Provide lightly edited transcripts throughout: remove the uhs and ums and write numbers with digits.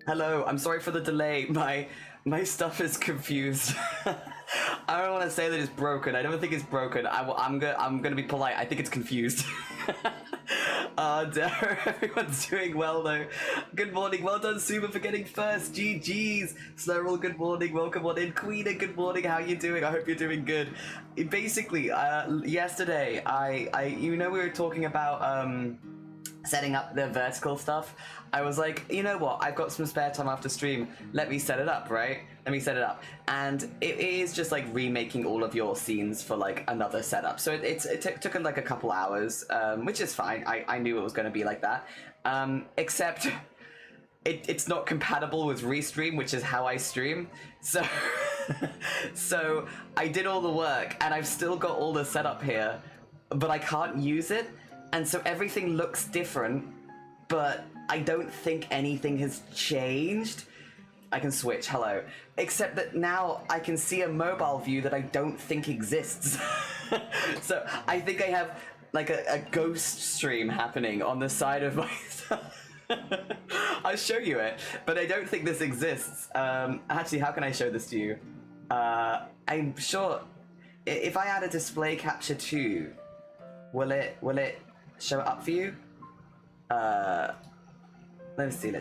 Hello, I'm sorry for the delay. My stuff is confused. I don't want to say that it's broken. I don't think it's broken. I'm gonna be polite. I think it's confused. Everyone's doing well though. Good morning. Well done, Suba, for getting first. GG's. Snowroll, good morning. Welcome on in. Queena, good morning. How you doing? I hope you're doing good. Basically, yesterday, we were talking about setting up the vertical stuff. I was like, you know what, I've got some spare time after stream, let me set it up, right? Let me set it up. And it is just like remaking all of your scenes for like another setup. So it took like a couple hours, which is fine. I knew it was going to be like that. Except it's not compatible with Restream, which is how I stream. So, so I did all the work and I've still got all the setup here, but I can't use it. And so everything looks different, but I don't think anything has changed. I can switch, hello. Except that now I can see a mobile view that I don't think exists. So I think I have like a ghost stream happening on the side of my I'll show you it, but I don't think this exists. Actually, how can I show this to you? I'm sure if I add a display capture too, will it show it up for you? Let's see.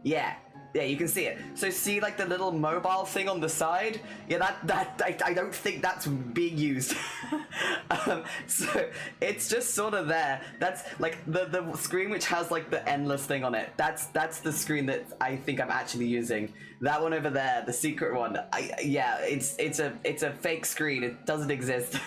Yeah, you can see it. So see like the little mobile thing on the side? Yeah, I don't think that's being used. So it's just sort of there. That's like the screen which has like the endless thing on it. That's the screen that I think I'm actually using. That one over there, the secret one. It's a fake screen. It doesn't exist.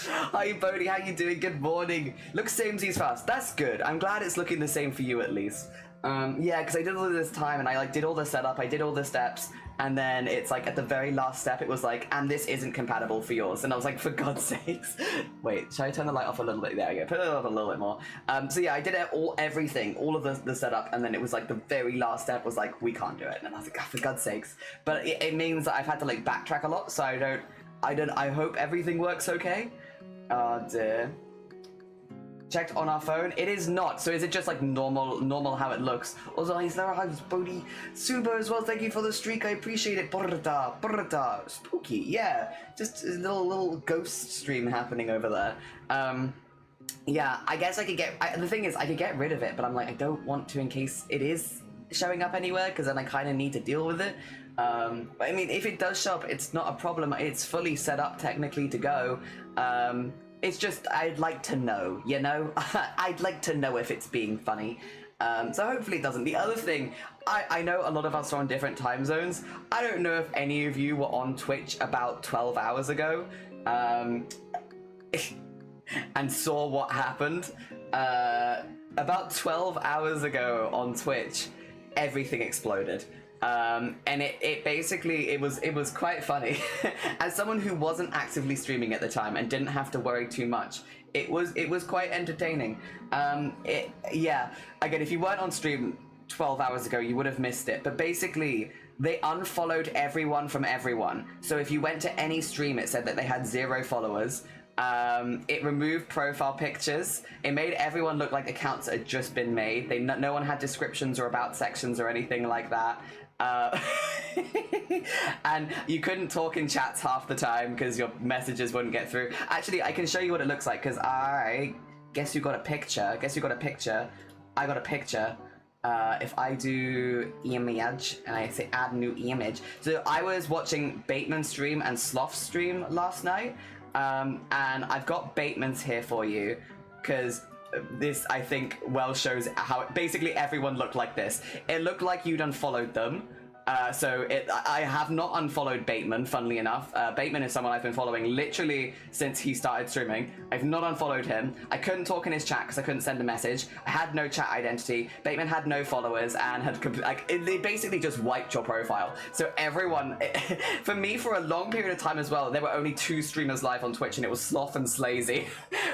Hi Bodhi, how you doing? Good morning. Looks samesies fast. That's good. I'm glad it's looking the same for you at least. Yeah, because I did all this time and I like did all the setup, I did all the steps, and then it's like at the very last step it was like, and this isn't compatible for yours, and I was like, for God's sakes. Wait, should I turn the light off a little bit? There we go, put it up a little bit more. So yeah, I did everything, all of the setup, and then it was like the very last step was like, we can't do it, and I was like, oh, for God's sakes. But it means that I've had to like backtrack a lot, so I hope everything works okay. Oh dear. Checked on our phone. It is not. So is it just like normal how it looks? Also, is there a Bodhi Suba as well? Thank you for the streak. I appreciate it. Brrrda. Spooky. Yeah. Just a little ghost stream happening over there. Yeah. I guess I could get. The thing is, I could get rid of it, but I'm like, I don't want to in case it is showing up anywhere, because then I kind of need to deal with it. But I mean, if it does show up, it's not a problem. It's fully set up technically to go. It's just, I'd like to know, you know? I'd like to know if it's being funny. So hopefully it doesn't. The other thing, I know a lot of us are on different time zones. I don't know if any of you were on Twitch about 12 hours ago and saw what happened. About 12 hours ago on Twitch, everything exploded. And it basically, it was quite funny. As someone who wasn't actively streaming at the time and didn't have to worry too much, it was quite entertaining. Yeah, again, if you weren't on stream 12 hours ago, you would have missed it. But basically, they unfollowed everyone from everyone. So if you went to any stream, it said that they had 0 followers. It removed profile pictures. It made everyone look like accounts had just been made. No one had descriptions or about sections or anything like that. And you couldn't talk in chats half the time because your messages wouldn't get through. Actually, I can show you what it looks like, because I guess you got a picture. I got a picture. If I do image and I say add new image. So I was watching Bateman's stream and Sloth's stream last night. And I've got Bateman's here for you, because this, I think, well shows how basically everyone looked like this. It looked like you'd unfollowed them. I have not unfollowed Bateman, funnily enough. Bateman is someone I've been following literally since he started streaming. I've not unfollowed him. I couldn't talk in his chat because I couldn't send a message. I had no chat identity. Bateman had no followers and had they basically just wiped your profile. So everyone, for me, for a long period of time as well, there were only 2 streamers live on Twitch, and it was Sloth and Slazy.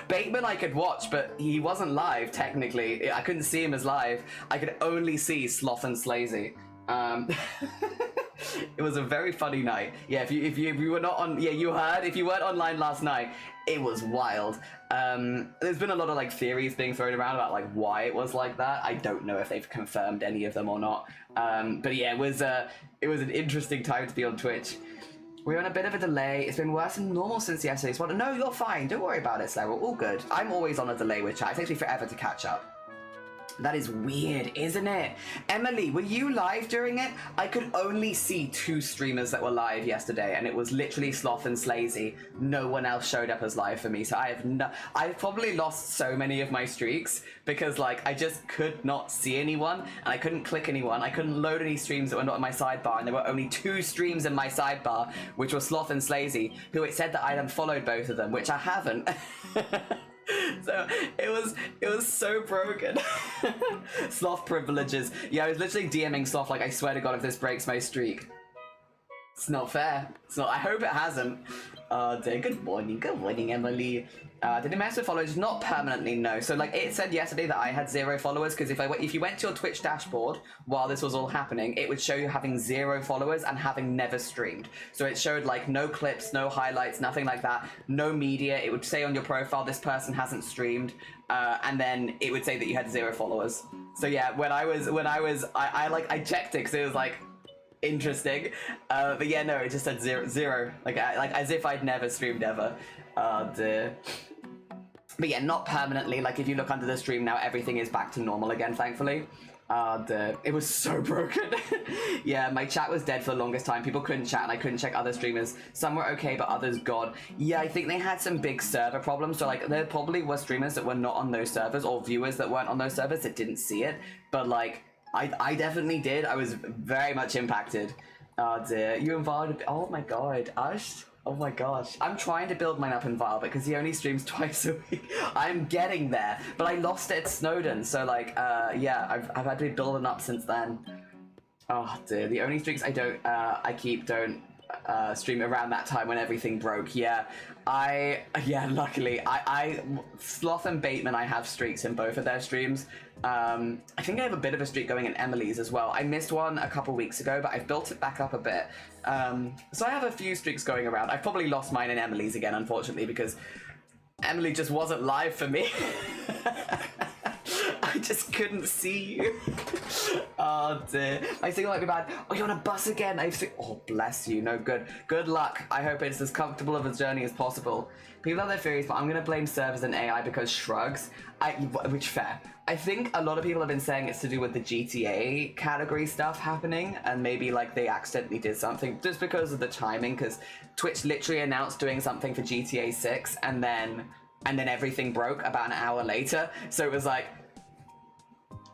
Bateman I could watch, but he wasn't live technically. I couldn't see him as live. I could only see Sloth and Slazy. It was a very funny night. Yeah, if you were not on, yeah, you heard. If you weren't online last night, it was wild. There's been a lot of like theories being thrown around about like why it was like that. I don't know if they've confirmed any of them or not. But yeah, it was an interesting time to be on Twitch. We're on a bit of a delay. It's been worse than normal since yesterday's one. No, you're fine. Don't worry about it, Slayer. We're all good. I'm always on a delay with chat. It takes me forever to catch up. That is weird, isn't it? Emily, were you live during it? I could only see 2 streamers that were live yesterday, and it was literally Sloth and Slazy. No one else showed up as live for me, so I've probably lost so many of my streaks because like I just could not see anyone, and I couldn't click anyone. I couldn't load any streams that were not in my sidebar, and there were only 2 streams in my sidebar, which were Sloth and Slazy, who it said that I'd unfollowed both of them, which I haven't. So it was so broken. Sloth privileges. Yeah, I was literally DMing Sloth like, I swear to God, if this breaks my streak. It's not fair. It's not. I hope it hasn't. Dear. Good morning, Emily. Did it mess with followers? Not permanently, no. So like it said yesterday that I had 0 followers because if you went to your Twitch dashboard while this was all happening, it would show you having 0 followers and having never streamed. So it showed like no clips, no highlights, nothing like that, no media. It would say on your profile this person hasn't streamed, and then it would say that you had 0 followers. So yeah, when I checked it because it was like interesting, but yeah, no, it just said zero, like as if I'd never streamed ever. Dear. But yeah, not permanently. Like if you look under the stream now, everything is back to normal again, thankfully. It was so broken. Yeah, my chat was dead for the longest time. People couldn't chat and I couldn't check other streamers. Some were okay, but others gone. Yeah, I think they had some big server problems. So like there probably were streamers that were not on those servers or viewers that weren't on those servers that didn't see it. But like I definitely did. I was very much impacted. Dear. You invited. Oh my God, Ash. Oh my gosh. I'm trying to build mine up in Vile because he only streams twice a week. I'm getting there, but I lost it at Snowden. So like, yeah, I've had to be building up since then. Oh dear. The only streaks I keep don't stream around that time when everything broke. Yeah, luckily I Sloth and Bateman, I have streaks in both of their streams. I think I have a bit of a streak going in Emily's as well. I missed one a couple weeks ago, but I've built it back up a bit. So I have a few streaks going around. I've probably lost mine in Emily's again, unfortunately, because Emily just wasn't live for me. I just couldn't see you. Oh dear. I think it might be bad. Oh, you're on a bus again. Oh, bless you. No, good. Good luck. I hope it's as comfortable of a journey as possible. People have their theories, but I'm going to blame servers and AI because shrugs. Which fair. I think a lot of people have been saying it's to do with the GTA category stuff happening, and maybe like they accidentally did something just because of the timing, because Twitch literally announced doing something for GTA 6 and then everything broke about an hour later. So it was like,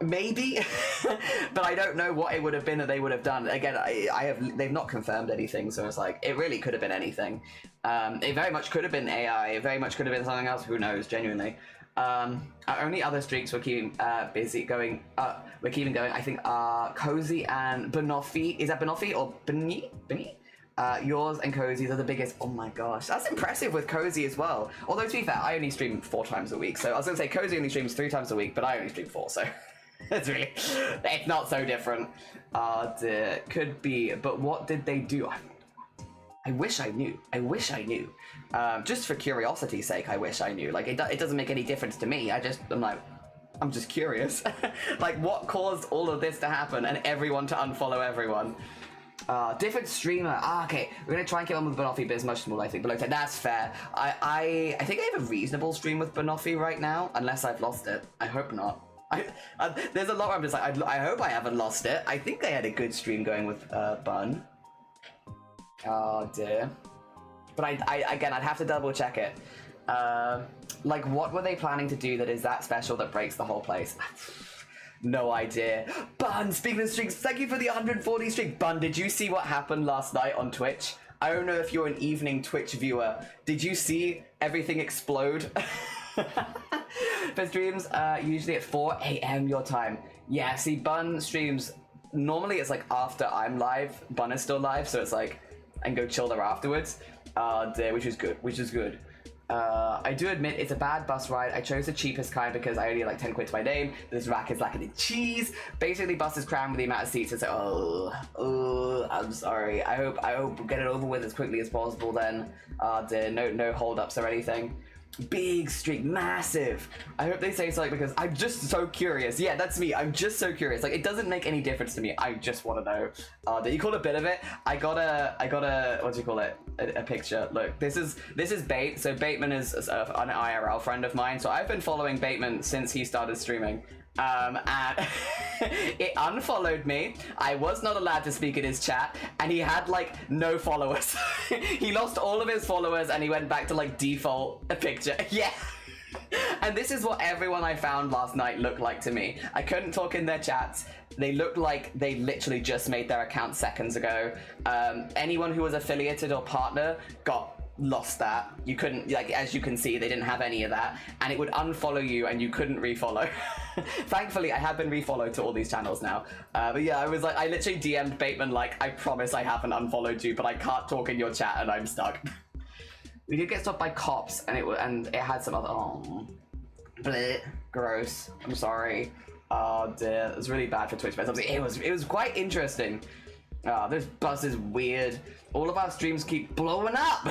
maybe, but I don't know what it would have been that they would have done. Again, they've not confirmed anything, so it's like, it really could have been anything. It very much could have been AI, it very much could have been something else, who knows, genuinely. Our only other streaks we're keeping busy going, we're keeping going, I think, are Cozy and Banoffee. Is that Banoffee or Beni? Yours and Cozy's are the biggest. Oh my gosh, that's impressive with Cozy as well. Although to be fair, I only stream 4 times a week, so I was gonna say Cozy only streams 3 times a week, but I only stream 4, so it's not so different. Dear. Could be, but what did they do? I wish I knew. Just for curiosity's sake, I wish I knew. Like, it doesn't make any difference to me. I'm just curious. Like, what caused all of this to happen and everyone to unfollow everyone? Different streamer. Okay, we're gonna try and get on with Banoffee, but it's much smaller, I think. Below 10. That's fair. I think I have a reasonable stream with Banoffee right now, unless I've lost it. I hope not. There's a lot where I'm just like, I hope I haven't lost it. I think I had a good stream going with Bun. Oh dear. But again, I'd have to double check it. Like, what were they planning to do that is that special that breaks the whole place? No idea. Bun, speaking of streaks, thank you for the 140 streak. Bun, did you see what happened last night on Twitch? I don't know if you're an evening Twitch viewer. Did you see everything explode? But streams usually at 4 a.m. your time. Yeah, see, Bun streams, normally it's like after I'm live, Bun is still live, so it's like, I can go chill there afterwards. Which is good. I do admit it's a bad bus ride. I chose the cheapest kind because I only had like 10 quid to my name. This rack is lacking in cheese. Basically, bus is crammed with the amount of seats. It's like, I'm sorry. I hope we'll get it over with as quickly as possible then. Dear, no holdups or anything. Big streak, massive. I hope they say something because I'm just so curious. Yeah, that's me. I'm just so curious. Like, it doesn't make any difference to me. I just want to know. Did you call a bit of it? I got a what do you call it? A picture. Look, this is Bait. So Bateman is an IRL friend of mine. So I've been following Bateman since he started streaming. And it unfollowed me. I was not allowed to speak in his chat, and he had like no followers. He lost all of his followers, and he went back to like default picture. Yeah. And this is what everyone I found last night looked like to me. I couldn't talk in their chats. They looked like they literally just made their account seconds ago. Anyone who was affiliated or partner lost that. You couldn't, like, as you can see, they didn't have any of that, and it would unfollow you and you couldn't refollow. Thankfully, I have been refollowed to all these channels now. But yeah, I was like, I literally DM'd Bateman like, I promise I haven't unfollowed you, but I can't talk in your chat and I'm stuck. We did get stopped by cops, and it had some other, bleh, gross. I'm sorry. Oh dear, it was really bad for Twitch. It was quite interesting. This bus is weird. All of our streams keep blowing up.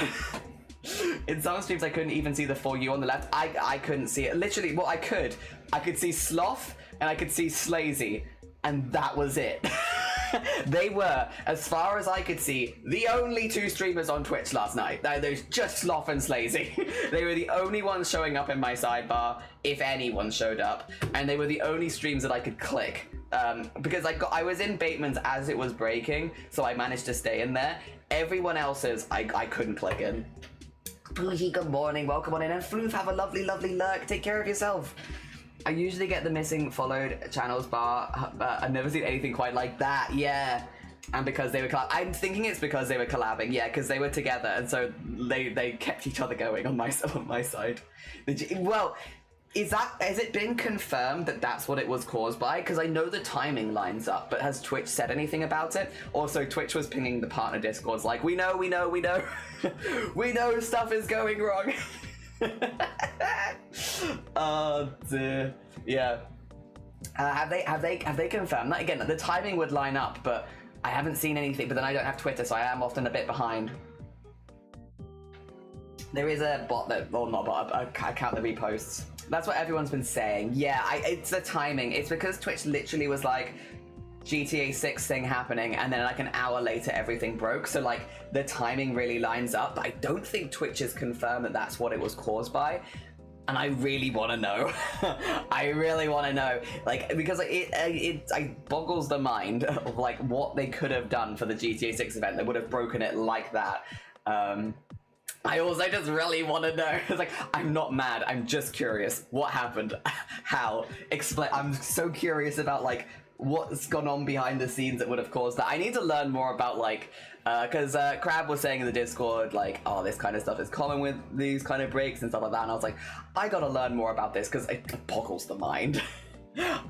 In some streams, I couldn't even see the For You on the left. I couldn't see it. Literally, well, I could see Sloth and I could see Slazy, and that was it. They were, as far as I could see, the only two streamers on Twitch last night. There's just Sloth and Slazy. They were the only ones showing up in my sidebar, if anyone showed up, and they were the only streams that I could click. Because I was in Bateman's as it was breaking, so I managed to stay in there. Everyone else's, I couldn't click in. Bougie, good morning, welcome on in, and Floof, have a lovely, lovely lurk, take care of yourself. I usually get the missing followed channels bar, but I've never seen anything quite like that, yeah. And because they were I'm thinking it's because they were collabing, yeah, because they were together, and so they kept each other going on my side. Well, has it been confirmed that that's what it was caused by? Because I know the timing lines up, but has Twitch said anything about it? Also, Twitch was pinging the partner discords like, we know. We know stuff is going wrong. Oh dear. Yeah. Have they confirmed that? Again, the timing would line up, but I haven't seen anything. But then I don't have Twitter, so I am often a bit behind. There is a bot that, well, not bot, I count the reposts. That's what everyone's been saying. Yeah, it's the timing. It's because Twitch literally was like, GTA 6 thing happening, and then like an hour later everything broke, so like the timing really lines up, but I don't think Twitch has confirmed that that's what it was caused by, and I really want to know. I really want to know, like, because it boggles the mind of like what they could have done for the GTA 6 event that would have broken it like that. I also just really want to know. It's like, I'm not mad, I'm just curious. What happened? How? Explain. I'm so curious about like what's gone on behind the scenes that would have caused that. I need to learn more about like, because Crab was saying in the Discord like, oh, this kind of stuff is common with these kind of breaks and stuff like that, and I was like, I gotta learn more about this because it boggles the mind.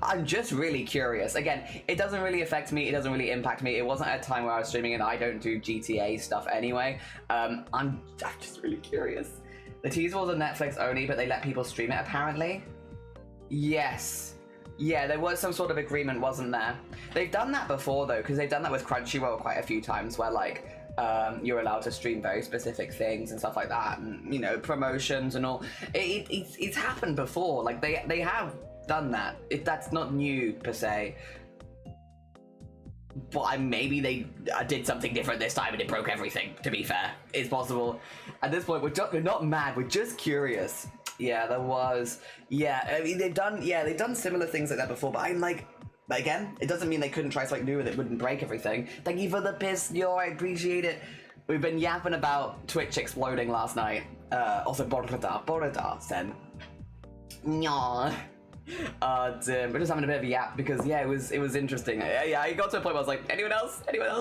I'm just really curious. Again, it doesn't really affect me, it doesn't really impact me. It wasn't at a time where I was streaming and I don't do GTA stuff anyway. I'm just really curious. The teaser was on Netflix only, but they let people stream it apparently. Yes. Yeah, there was some sort of agreement, wasn't there? They've done that before though, because they've done that with Crunchyroll quite a few times where like, you're allowed to stream very specific things and stuff like that, and you know, promotions and all. It's happened before, like they have done that. That's not new per se, but maybe they did something different this time and it broke everything. To be fair, it's possible. At this point, we're not mad, we're just curious. Yeah, there was. Yeah, I mean, they've done similar things like that before, but I'm like, again, it doesn't mean they couldn't try something new and it wouldn't break everything. Thank you for the piss, yo, I appreciate it. We've been yapping about Twitch exploding last night. Also, Borada said, Nyah. We're just having a bit of a yap because yeah, it was interesting. Yeah, I got to a point where I was like, anyone else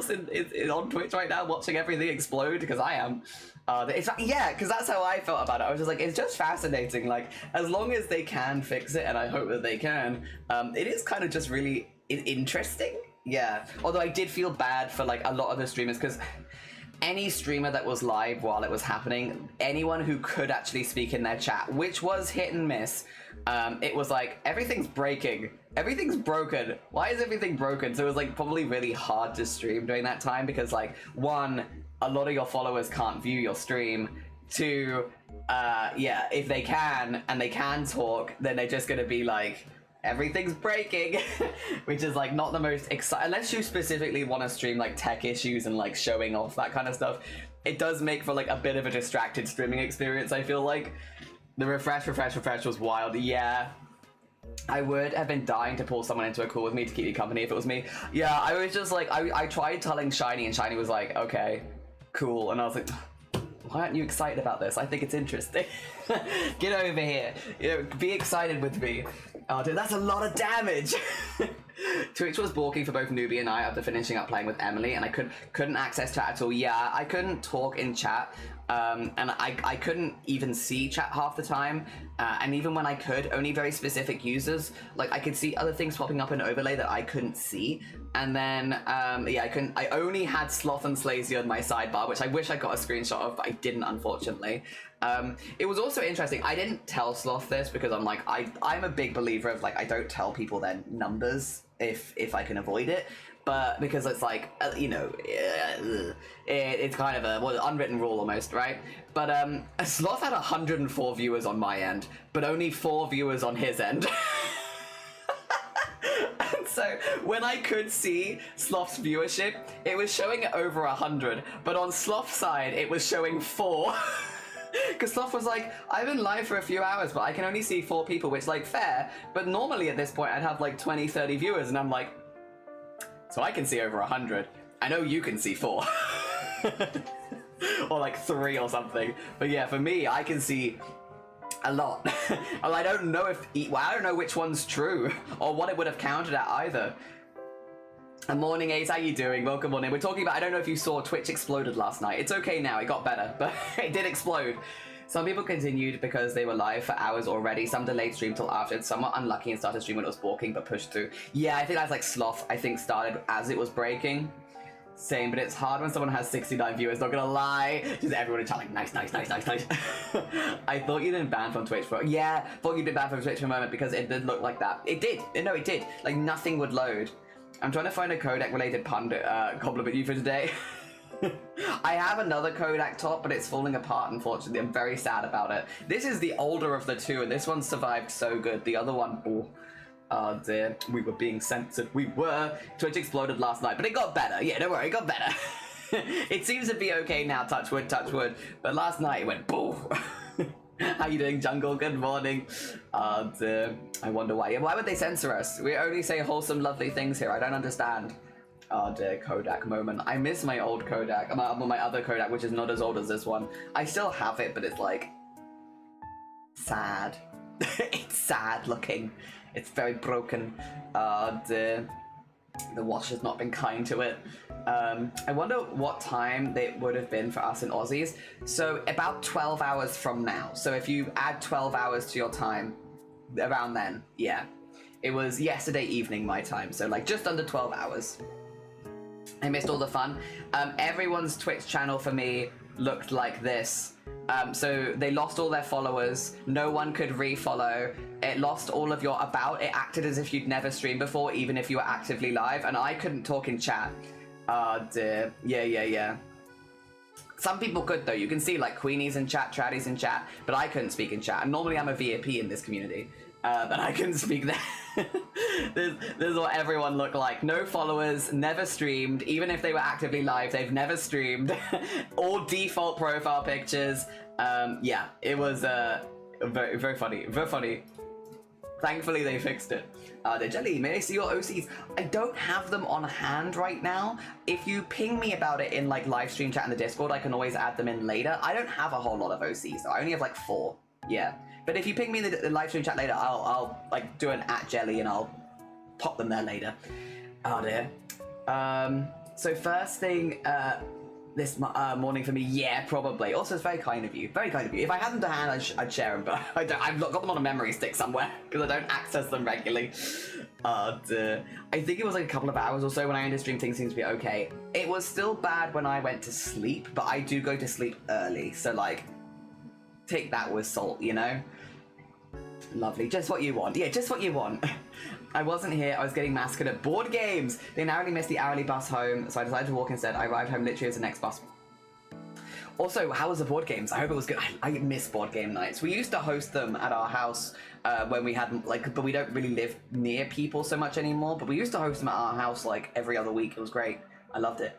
is on Twitch right now watching everything explode? Because I am. Yeah, because that's how I felt about it. I was just like, it's just fascinating. Like, as long as they can fix it, and I hope that they can, it is kind of just really interesting. Yeah. Although I did feel bad for like a lot of the streamers because any streamer that was live while it was happening, anyone who could actually speak in their chat, which was hit and miss, it was like, everything's breaking, everything's broken, why is everything broken? So it was like probably really hard to stream during that time because like, one, a lot of your followers can't view your stream. Two, yeah, if they can and they can talk, then they're just gonna be like, everything's breaking, which is like not the most exciting, unless you specifically want to stream like tech issues and like showing off that kind of stuff. It does make for like a bit of a distracted streaming experience, I feel like. The refresh was wild. Yeah, I would have been dying to pull someone into a call with me to keep you company if it was me. Yeah, I was just like, I tried telling Shiny and Shiny was like, okay, cool. And I was like, why aren't you excited about this? I think it's interesting. Get over here. You know, be excited with me. Oh, dude, that's a lot of damage. Twitch was balking for both Newbie and I after finishing up playing with Emily, and I couldn't access chat at all. Yeah, I couldn't talk in chat, and I couldn't even see chat half the time. And even when I could, only very specific users. Like I could see other things popping up in overlay that I couldn't see. And then yeah, I only had Sloth and Slazy on my sidebar, which I wish I got a screenshot of, but I didn't, unfortunately. It was also interesting. I didn't tell Sloth this because I'm like, I'm a big believer of like, I don't tell people their numbers if I can avoid it. But because it's like, you know, it's kind of a unwritten rule almost, right? But Sloth had 104 viewers on my end, but only 4 viewers on his end. And so when I could see Sloth's viewership, it was showing over 100, but on Sloth's side, it was showing 4. Because Sloth was like, I've been live for a few hours, but I can only see 4 people, which like fair, but normally at this point I'd have like 20, 30 viewers, and I'm like, so I can see over 100. I know you can see 4. Or like 3 or something. But yeah, for me, I can see a lot. Well, I don't know if, well, I don't know which one's true or what it would have counted at either. And morning, Ace, how you doing? Welcome on in. We're talking about, I don't know if you saw Twitch exploded last night. It's okay now, it got better, but it did explode. Some people continued because they were live for hours already. Some delayed stream till after. Some were unlucky and started stream when it was balking but pushed through. Yeah, I think that's like Sloth, I think started as it was breaking. Same, but it's hard when someone has 69 viewers, not gonna lie. Just everyone in chat like, nice. I thought you'd been banned from Twitch for, yeah, thought you'd been banned from Twitch for a moment because it did look like that. It did, no, it did. Like nothing would load. I'm trying to find a Kodak related pun to compliment you for today. I have another Kodak top, but it's falling apart, unfortunately. I'm very sad about it. This is the older of the two, and this one survived so good. The other one, oh dear, we were being censored. We were. Twitch exploded last night, but it got better. Yeah, don't worry, it got better. It seems to be okay now, touch wood, but last night it went boo. How you doing, Jungle? Good morning. Oh dear, I wonder why. Why would they censor us? We only say wholesome, lovely things here. I don't understand. Oh dear, Kodak moment. I miss my old Kodak, my other Kodak, which is not as old as this one. I still have it, but it's like sad. It's sad looking. It's very broken. Oh dear. The watch has not been kind to it. I wonder what time it would have been for us in Aussies. So about 12 hours from now. So if you add 12 hours to your time, around then, yeah. It was yesterday evening my time, so like just under 12 hours. I missed all the fun. Everyone's Twitch channel for me looked like this. So they lost all their followers. No one could refollow. It lost all of your about. It acted as if you'd never streamed before, even if you were actively live. And I couldn't talk in chat. Oh dear. Yeah. Some people could though. You can see like Queenie's in chat, Traddy's in chat, but I couldn't speak in chat. And normally I'm a VIP in this community. But I couldn't speak there. This is what everyone looked like. No followers, never streamed. Even if they were actively live, they've never streamed. All default profile pictures. Yeah, it was very, very funny. Very funny. Thankfully, they fixed it. The Jelly, may I see your OCs? I don't have them on hand right now. If you ping me about it in like live stream chat in the Discord, I can always add them in later. I don't have a whole lot of OCs, though. I only have like 4. Yeah. But if you ping me in the live stream chat later, I'll like do an @jelly and I'll pop them there later. Oh dear. So first thing this morning for me, yeah, probably. Also, it's very kind of you. Very kind of you. If I had them to hand, I'd share them, but I've got them on a memory stick somewhere because I don't access them regularly. I think it was like a couple of hours or so when I ended stream. Things seemed to be okay. It was still bad when I went to sleep, but I do go to sleep early, so like, take that with salt, you know? Lovely, just what you want. Yeah, just what you want. I wasn't here, I was getting massacred at board games. They narrowly missed the hourly bus home, so I decided to walk instead. I arrived home literally as the next bus. Also, how was the board games? I hope it was good. I miss board game nights. We used to host them at our house when we had, like, but we don't really live near people so much anymore, but we used to host them at our house, like, every other week. It was great. I loved it.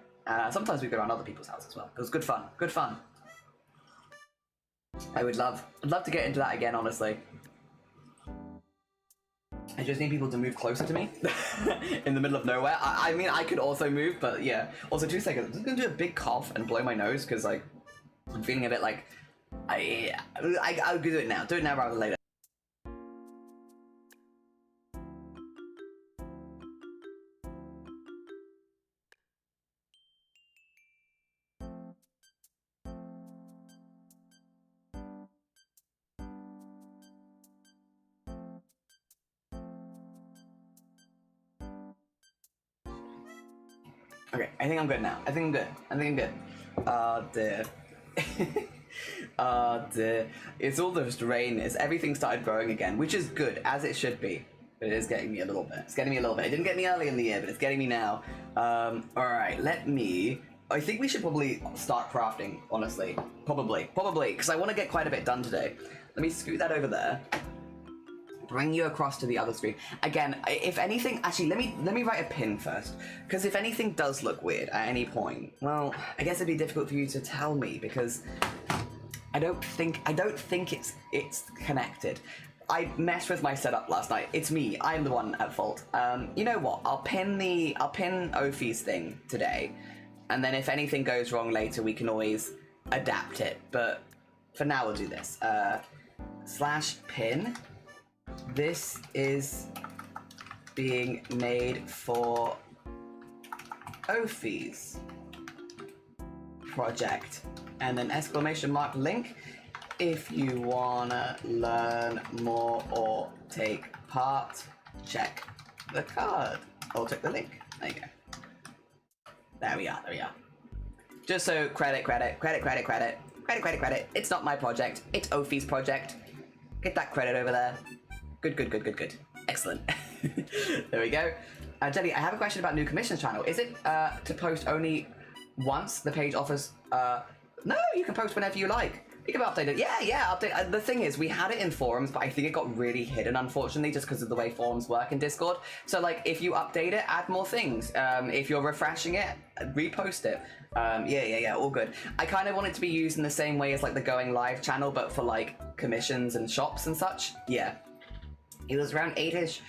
Sometimes we go around other people's houses as well. It was good fun. Good fun. I'd love to get into that again, honestly. I just need people to move closer to me in the middle of nowhere. I mean, I could also move, but yeah. Also, 2 seconds. I'm just gonna do a big cough and blow my nose because, like, I'm feeling a bit like I'll do it now. Do it now rather than later. Okay, I think I'm good now. I think I'm good. Dear. Dear. It's all the rain. Everything started growing again, which is good, as it should be. But it is getting me a little bit. It's getting me a little bit. It didn't get me early in the year, but it's getting me now. Alright, I think we should probably start crafting, honestly. Probably, because I want to get quite a bit done today. Let me scoot that over there. Bring you across to the other screen. Again, if anything, actually, let me write a pin first, because if anything does look weird at any point, well, I guess it'd be difficult for you to tell me, because I don't think it's connected. I messed with my setup last night. It's me. I'm the one at fault. You know what? I'll pin Ophi's thing today, and then if anything goes wrong later, we can always adapt it. But for now, we'll do this. /pin. This is being made for Ophi's project, and then exclamation mark link if you wanna learn more or take part. Check the card or check the link. There you go. There we are. Just so credit. It's not my project. It's Ophi's project. Get that credit over there. Good. Excellent. There we go. Jenny, I have a question about new commissions channel. Is it to post only once the page offers? No, you can post whenever you like. You can update it. Yeah, update. The thing is, we had it in forums, but I think it got really hidden, unfortunately, just because of the way forums work in Discord. So, like, if you update it, add more things. If you're refreshing it, repost it. Yeah, all good. I kind of want it to be used in the same way as, like, the Going Live channel, but for, like, commissions and shops and such. Yeah. It was around 8-ish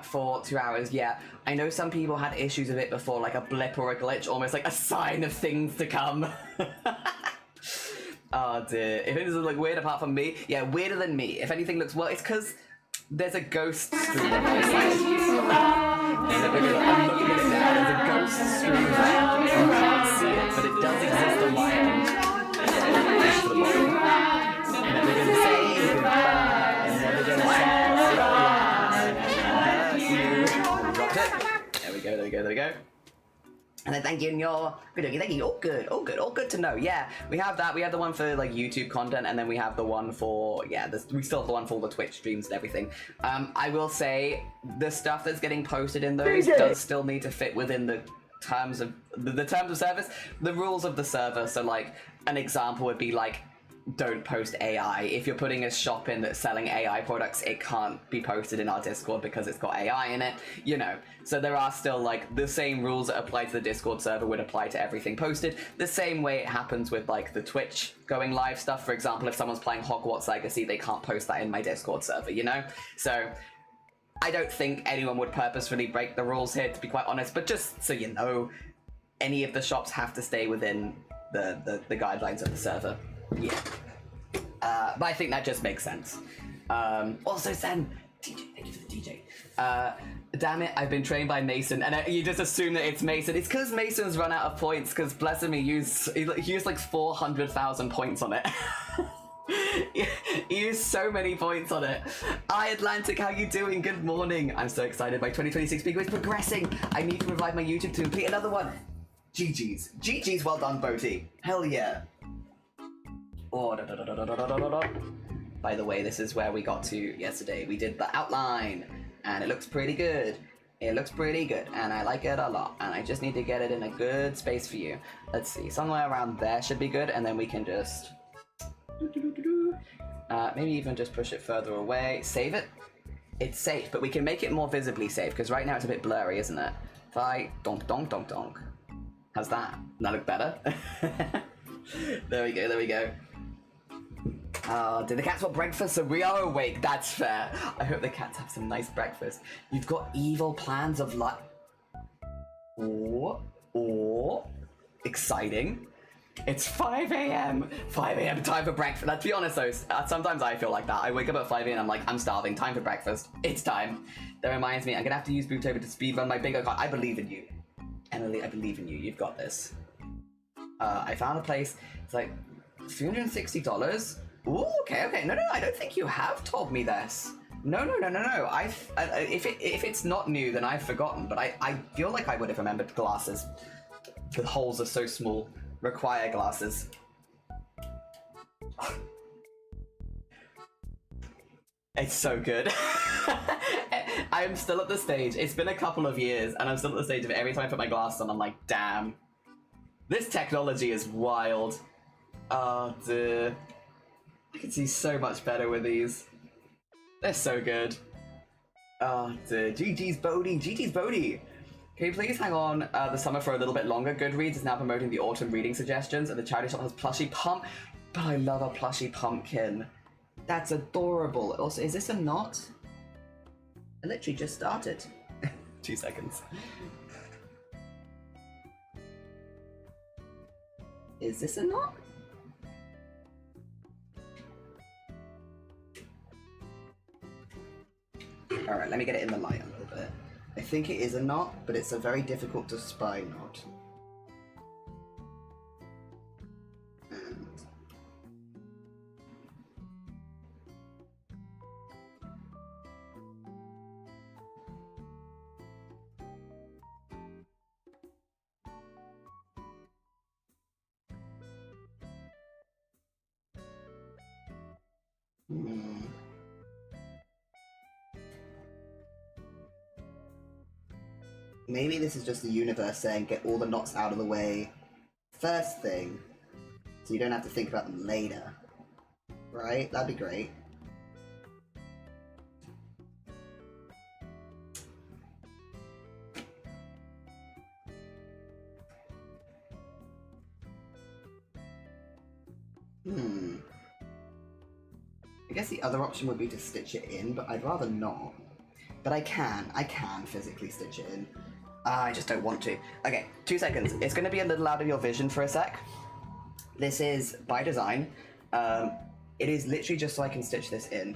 for 2 hours, yeah. I know some people had issues with it before, like a blip or a glitch, almost like a sign of things to come. Oh dear. If it doesn't look weird apart from me, yeah, weirder than me. If anything looks well, it's because there's a ghost stream on my side. I'm looking at it now, there's a ghost stream there. You can't see it, but it does exist on my end. And then we're gonna say goodbye. And then we're gonna say there we go. And then thank you, and thank you. All good to know. Yeah, we have that. We have the one for like YouTube content, and then we have the one for we still have the one for all the Twitch streams and everything. I will say the stuff that's getting posted in those does still need to fit within the terms of the terms of service, the rules of the server. So like an example would be like, don't post AI. If you're putting a shop in that's selling AI products, it can't be posted in our Discord because it's got AI in it, you know. So there are still like the same rules that apply to the Discord server would apply to everything posted. The same way it happens with like the Twitch going live stuff. For example, if someone's playing Hogwarts Legacy, they can't post that in my Discord server, you know? So I don't think anyone would purposefully break the rules here, to be quite honest, but just so you know, any of the shops have to stay within the guidelines of the server. Yeah. But I think that just makes sense. Also, Sen, TJ, thank you for the TJ. Damn it, I've been trained by Mason, and you just assume that it's Mason. It's because Mason's run out of points, because bless him, he used like 400,000 points on it. You used so many points on it. Hi Atlantic, how you doing? Good morning. I'm so excited. My 2026 Big is progressing. I need to revive my YouTube to complete another one. GG's. GG's, well done, Boaty. Hell yeah. Oh, By the way, this is where we got to yesterday. We did the outline, and it looks pretty good. It looks pretty good, and I like it a lot, and I just need to get it in a good space for you. Let's see, somewhere around there should be good, and then we can just... maybe even just push it further away. Save it. It's safe, but we can make it more visibly safe, because right now it's a bit blurry, isn't it? If I donk, donk, donk, donk. How's that? Does that look better? There we go, there we go. Did the cats want breakfast? So we are awake, that's fair. I hope the cats have some nice breakfast. You've got evil plans of life. Or exciting. It's 5 a.m. 5 a.m. time for breakfast. Let's be honest though, sometimes I feel like that. I wake up at 5 a.m. and I'm like, I'm starving, time for breakfast. It's time. That reminds me, I'm gonna have to use Boottober to speedrun my bingo card. I believe in you. Emily, I believe in you. You've got this. I found a place. It's like $360. Ooh, okay. No, I don't think you have told me this. No. If it's not new, then I've forgotten. But I feel like I would have remembered glasses. The holes are so small. Require glasses. It's so good. I am still at the stage. It's been a couple of years, and I'm still at the stage of every time I put my glasses on, I'm like, damn. This technology is wild. Oh, dear. I can see so much better with these. They're so good. Oh, dear. GG's Bodhi. GG's Bodhi. Can you please hang on the summer for a little bit longer? Goodreads is now promoting the autumn reading suggestions, and the charity shop has plushie pump. But I love a plushie pumpkin. That's adorable. Also, is this a knot? I literally just started. 2 seconds. Is this a knot? Alright, let me get it in the light a little bit. I think it is a knot, but it's a very difficult to spy knot. Maybe this is just the universe saying get all the knots out of the way first thing, so you don't have to think about them later. Right? That'd be great. I guess the other option would be to stitch it in, but I'd rather not. But I can physically stitch it in. I just don't want to. Okay, 2 seconds. It's going to be a little out of your vision for a sec. This is by design. It is literally just so I can stitch this in.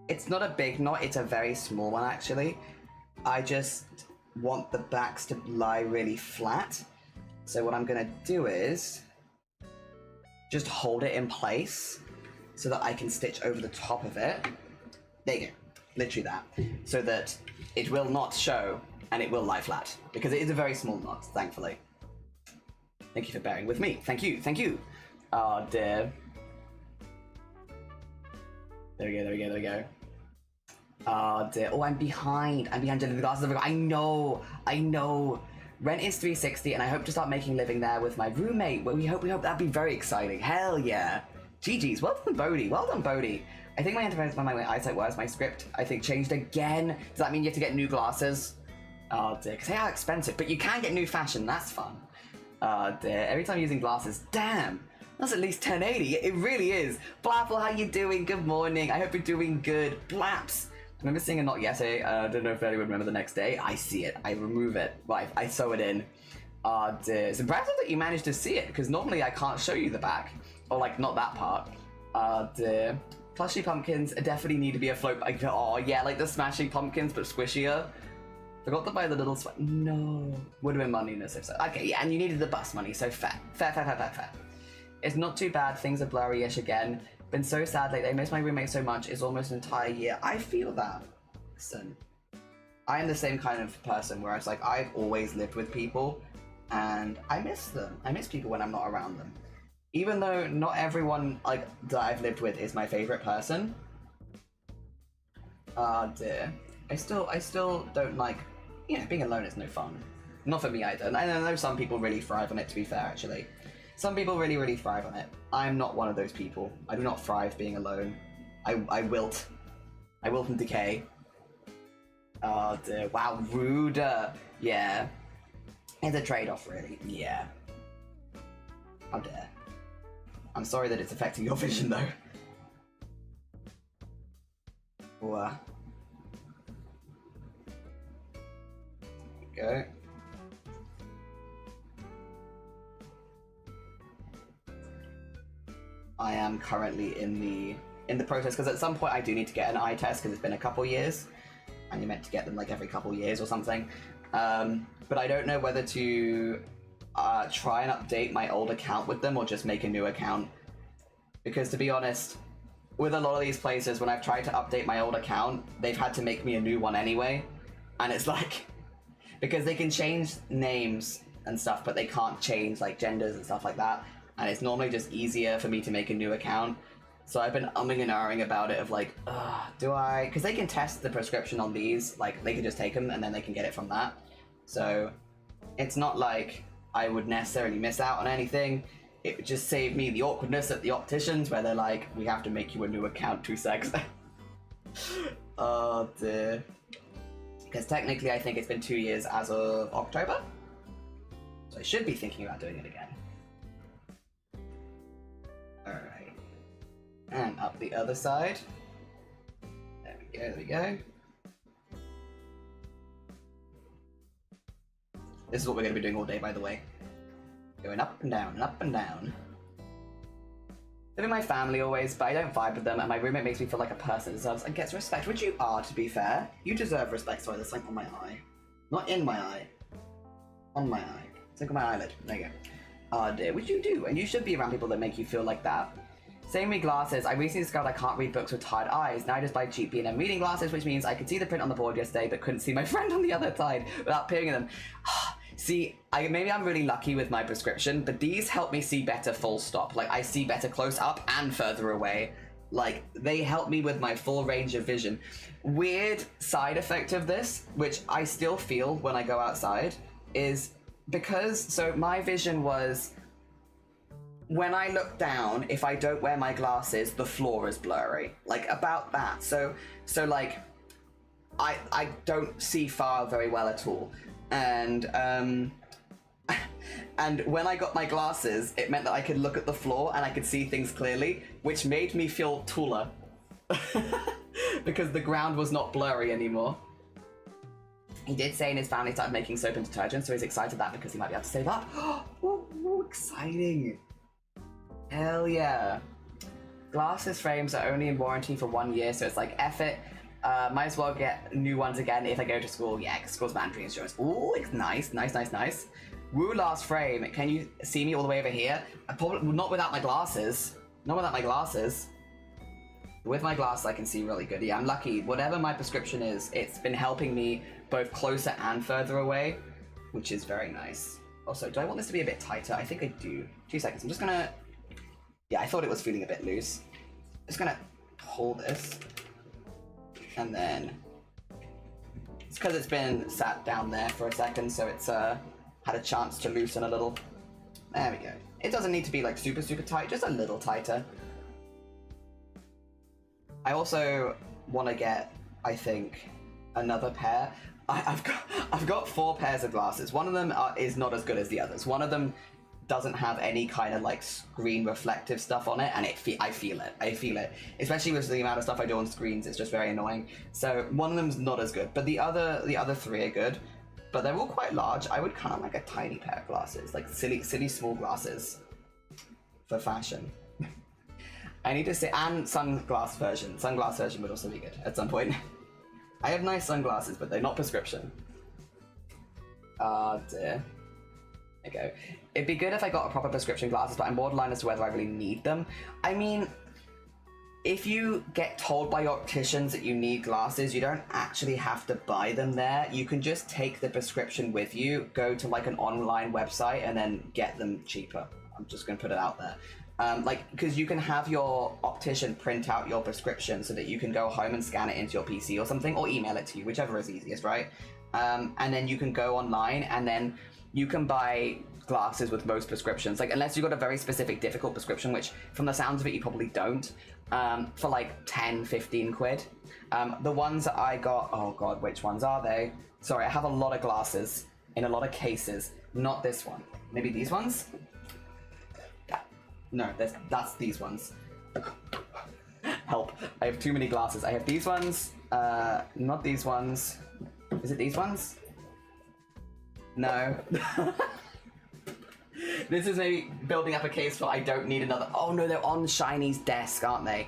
It's not a big knot, it's a very small one actually. I just want the backs to lie really flat. So what I'm going to do is just hold it in place so that I can stitch over the top of it. There you go. Literally that. So that it will not show and it will lie flat. Because it is a very small knot, thankfully. Thank you for bearing with me. Thank you, thank you. Oh dear. There we go, there we go, there we go. Oh dear. Oh, I'm behind. I'm behind the glasses. I know. Rent is $360 and I hope to start making living there with my roommate. Well, we hope that'd be very exciting. Hell yeah. GG's. Well done, Bodhi. Well done, Bodhi. I think my eyesight was my script. I think changed again. Does that mean you have to get new glasses? Oh dear, because they are expensive, but you can get new fashion. That's fun. Oh dear, every time using glasses, damn, that's at least 1080. It really is. Blapple, how you doing? Good morning. I hope you're doing good. Blaps. I remember seeing a knot yesterday. I don't know if anyone remember the next day. I see it. I remove it. Right, I sew it in. Oh dear. It's impressive that you managed to see it, because normally I can't show you the back. Or like, not that part. Oh dear. Plushy pumpkins definitely need to be afloat. Oh yeah, like the smashing pumpkins, but squishier. Forgot to buy the little No. Would have been moneyness if so. Okay, yeah, and you needed the bus money, so fair. Fair. It's not too bad. Things are blurry-ish again. Been so sad lately. I miss my roommate so much. It's almost an entire year. I feel that. Listen, I am the same kind of person where it's like I've always lived with people and I miss them. I miss people when I'm not around them. Even though not everyone like that I've lived with is my favorite person. Dear. I still don't like, being alone is no fun. Not for me either. And I know some people really thrive on it, to be fair, actually. Some people really, really thrive on it. I'm not one of those people. I do not thrive being alone. I wilt. I wilt and decay. Oh dear. Wow, rude. Yeah. It's a trade-off, really. Yeah. How dare. I'm sorry that it's affecting your vision, though. There we go. I am currently in the process, because at some point I do need to get an eye test, because it's been a couple years, and you're meant to get them like every couple years or something. But I don't know whether to try and update my old account with them or just make a new account. Because to be honest, with a lot of these places, when I've tried to update my old account, they've had to make me a new one anyway. And it's like, because they can change names and stuff, but they can't change like genders and stuff like that. And it's normally just easier for me to make a new account. So I've been umming and ahhing about it of like, do I? Because they can test the prescription on these, like they can just take them and then they can get it from that. So it's not like I would necessarily miss out on anything. It would just save me the awkwardness at the opticians where they're like, we have to make you a new account, 2 secs. Oh dear. Because technically I think it's been 2 years as of October. So I should be thinking about doing it again. Alright. And up the other side. There we go, there we go. This is what we're going to be doing all day, by the way. Going up and down and up and down. Live in my family always, but I don't vibe with them, and my roommate makes me feel like a person deserves and gets respect, which you are, to be fair. You deserve respect. Sorry, there's something on my eye. Not in my eye. On my eye. It's like on my eyelid. There you go. Oh dear, which you do, and you should be around people that make you feel like that. Same with glasses. I recently discovered I can't read books with tired eyes. Now I just buy cheap B&M reading glasses, which means I could see the print on the board yesterday, but couldn't see my friend on the other side without peering at them. See, maybe I'm really lucky with my prescription, but these help me see better full stop. Like, I see better close up and further away. Like, they help me with my full range of vision. Weird side effect of this, which I still feel when I go outside, is because, so my vision was, when I look down, if I don't wear my glasses, the floor is blurry. Like, about that. So like, I don't see far very well at all. And when I got my glasses, it meant that I could look at the floor and I could see things clearly, which made me feel taller. Because the ground was not blurry anymore. He did say in his family started making soap and detergent, so he's excited that because he might be able to save up. Oh, exciting. Hell yeah. Glasses frames are only in warranty for 1 year, so it's like, F it. Might as well get new ones again if I go to school. Yeah, because school's mandatory insurance. Ooh, it's nice. Woo, last frame. Can you see me all the way over here? Probably not without my glasses. With my glasses, I can see really good. Yeah, I'm lucky. Whatever my prescription is, it's been helping me both closer and further away, which is very nice. Also, do I want this to be a bit tighter? I think I do. 2 seconds. I'm just gonna... Yeah, I thought it was feeling a bit loose. Just gonna hold this. And then... It's because it's been sat down there for a second, so it's had a chance to loosen a little. There we go. It doesn't need to be like super, super tight, just a little tighter. I also want to get, I think, another pair. I've got 4 pairs of glasses. One of them is not as good as the others. One of them doesn't have any kind of like screen reflective stuff on it, and I feel it. Especially with the amount of stuff I do on screens, it's just very annoying. So one of them's not as good, but the other 3 are good. But they're all quite large. I would kind of like a tiny pair of glasses, like silly small glasses for fashion. I need to say, and sunglass version. Sunglass version would also be good at some point. I have nice sunglasses, but they're not prescription. Ah, dear. There you go. It'd be good if I got a proper prescription glasses, but I'm borderline as to whether I really need them. I mean, if you get told by opticians that you need glasses, you don't actually have to buy them there. You can just take the prescription with you, go to like an online website, and then get them cheaper. I'm just going to put it out there. Because you can have your optician print out your prescription so that you can go home and scan it into your PC or something, or email it to you, whichever is easiest, right? And then you can go online, and then you can buy glasses with most prescriptions, like unless you've got a very specific difficult prescription, which from the sounds of it you probably don't, for like 10-15 quid. The ones that I got, oh god, which ones are they? Sorry, I have a lot of glasses in a lot of cases. Not this one. Maybe these ones? No, that's these ones. Help, I have too many glasses. I have these ones, not these ones. Is it these ones? No. This is maybe building up a case where I don't need another. Oh no, they're on Shiny's desk, aren't they?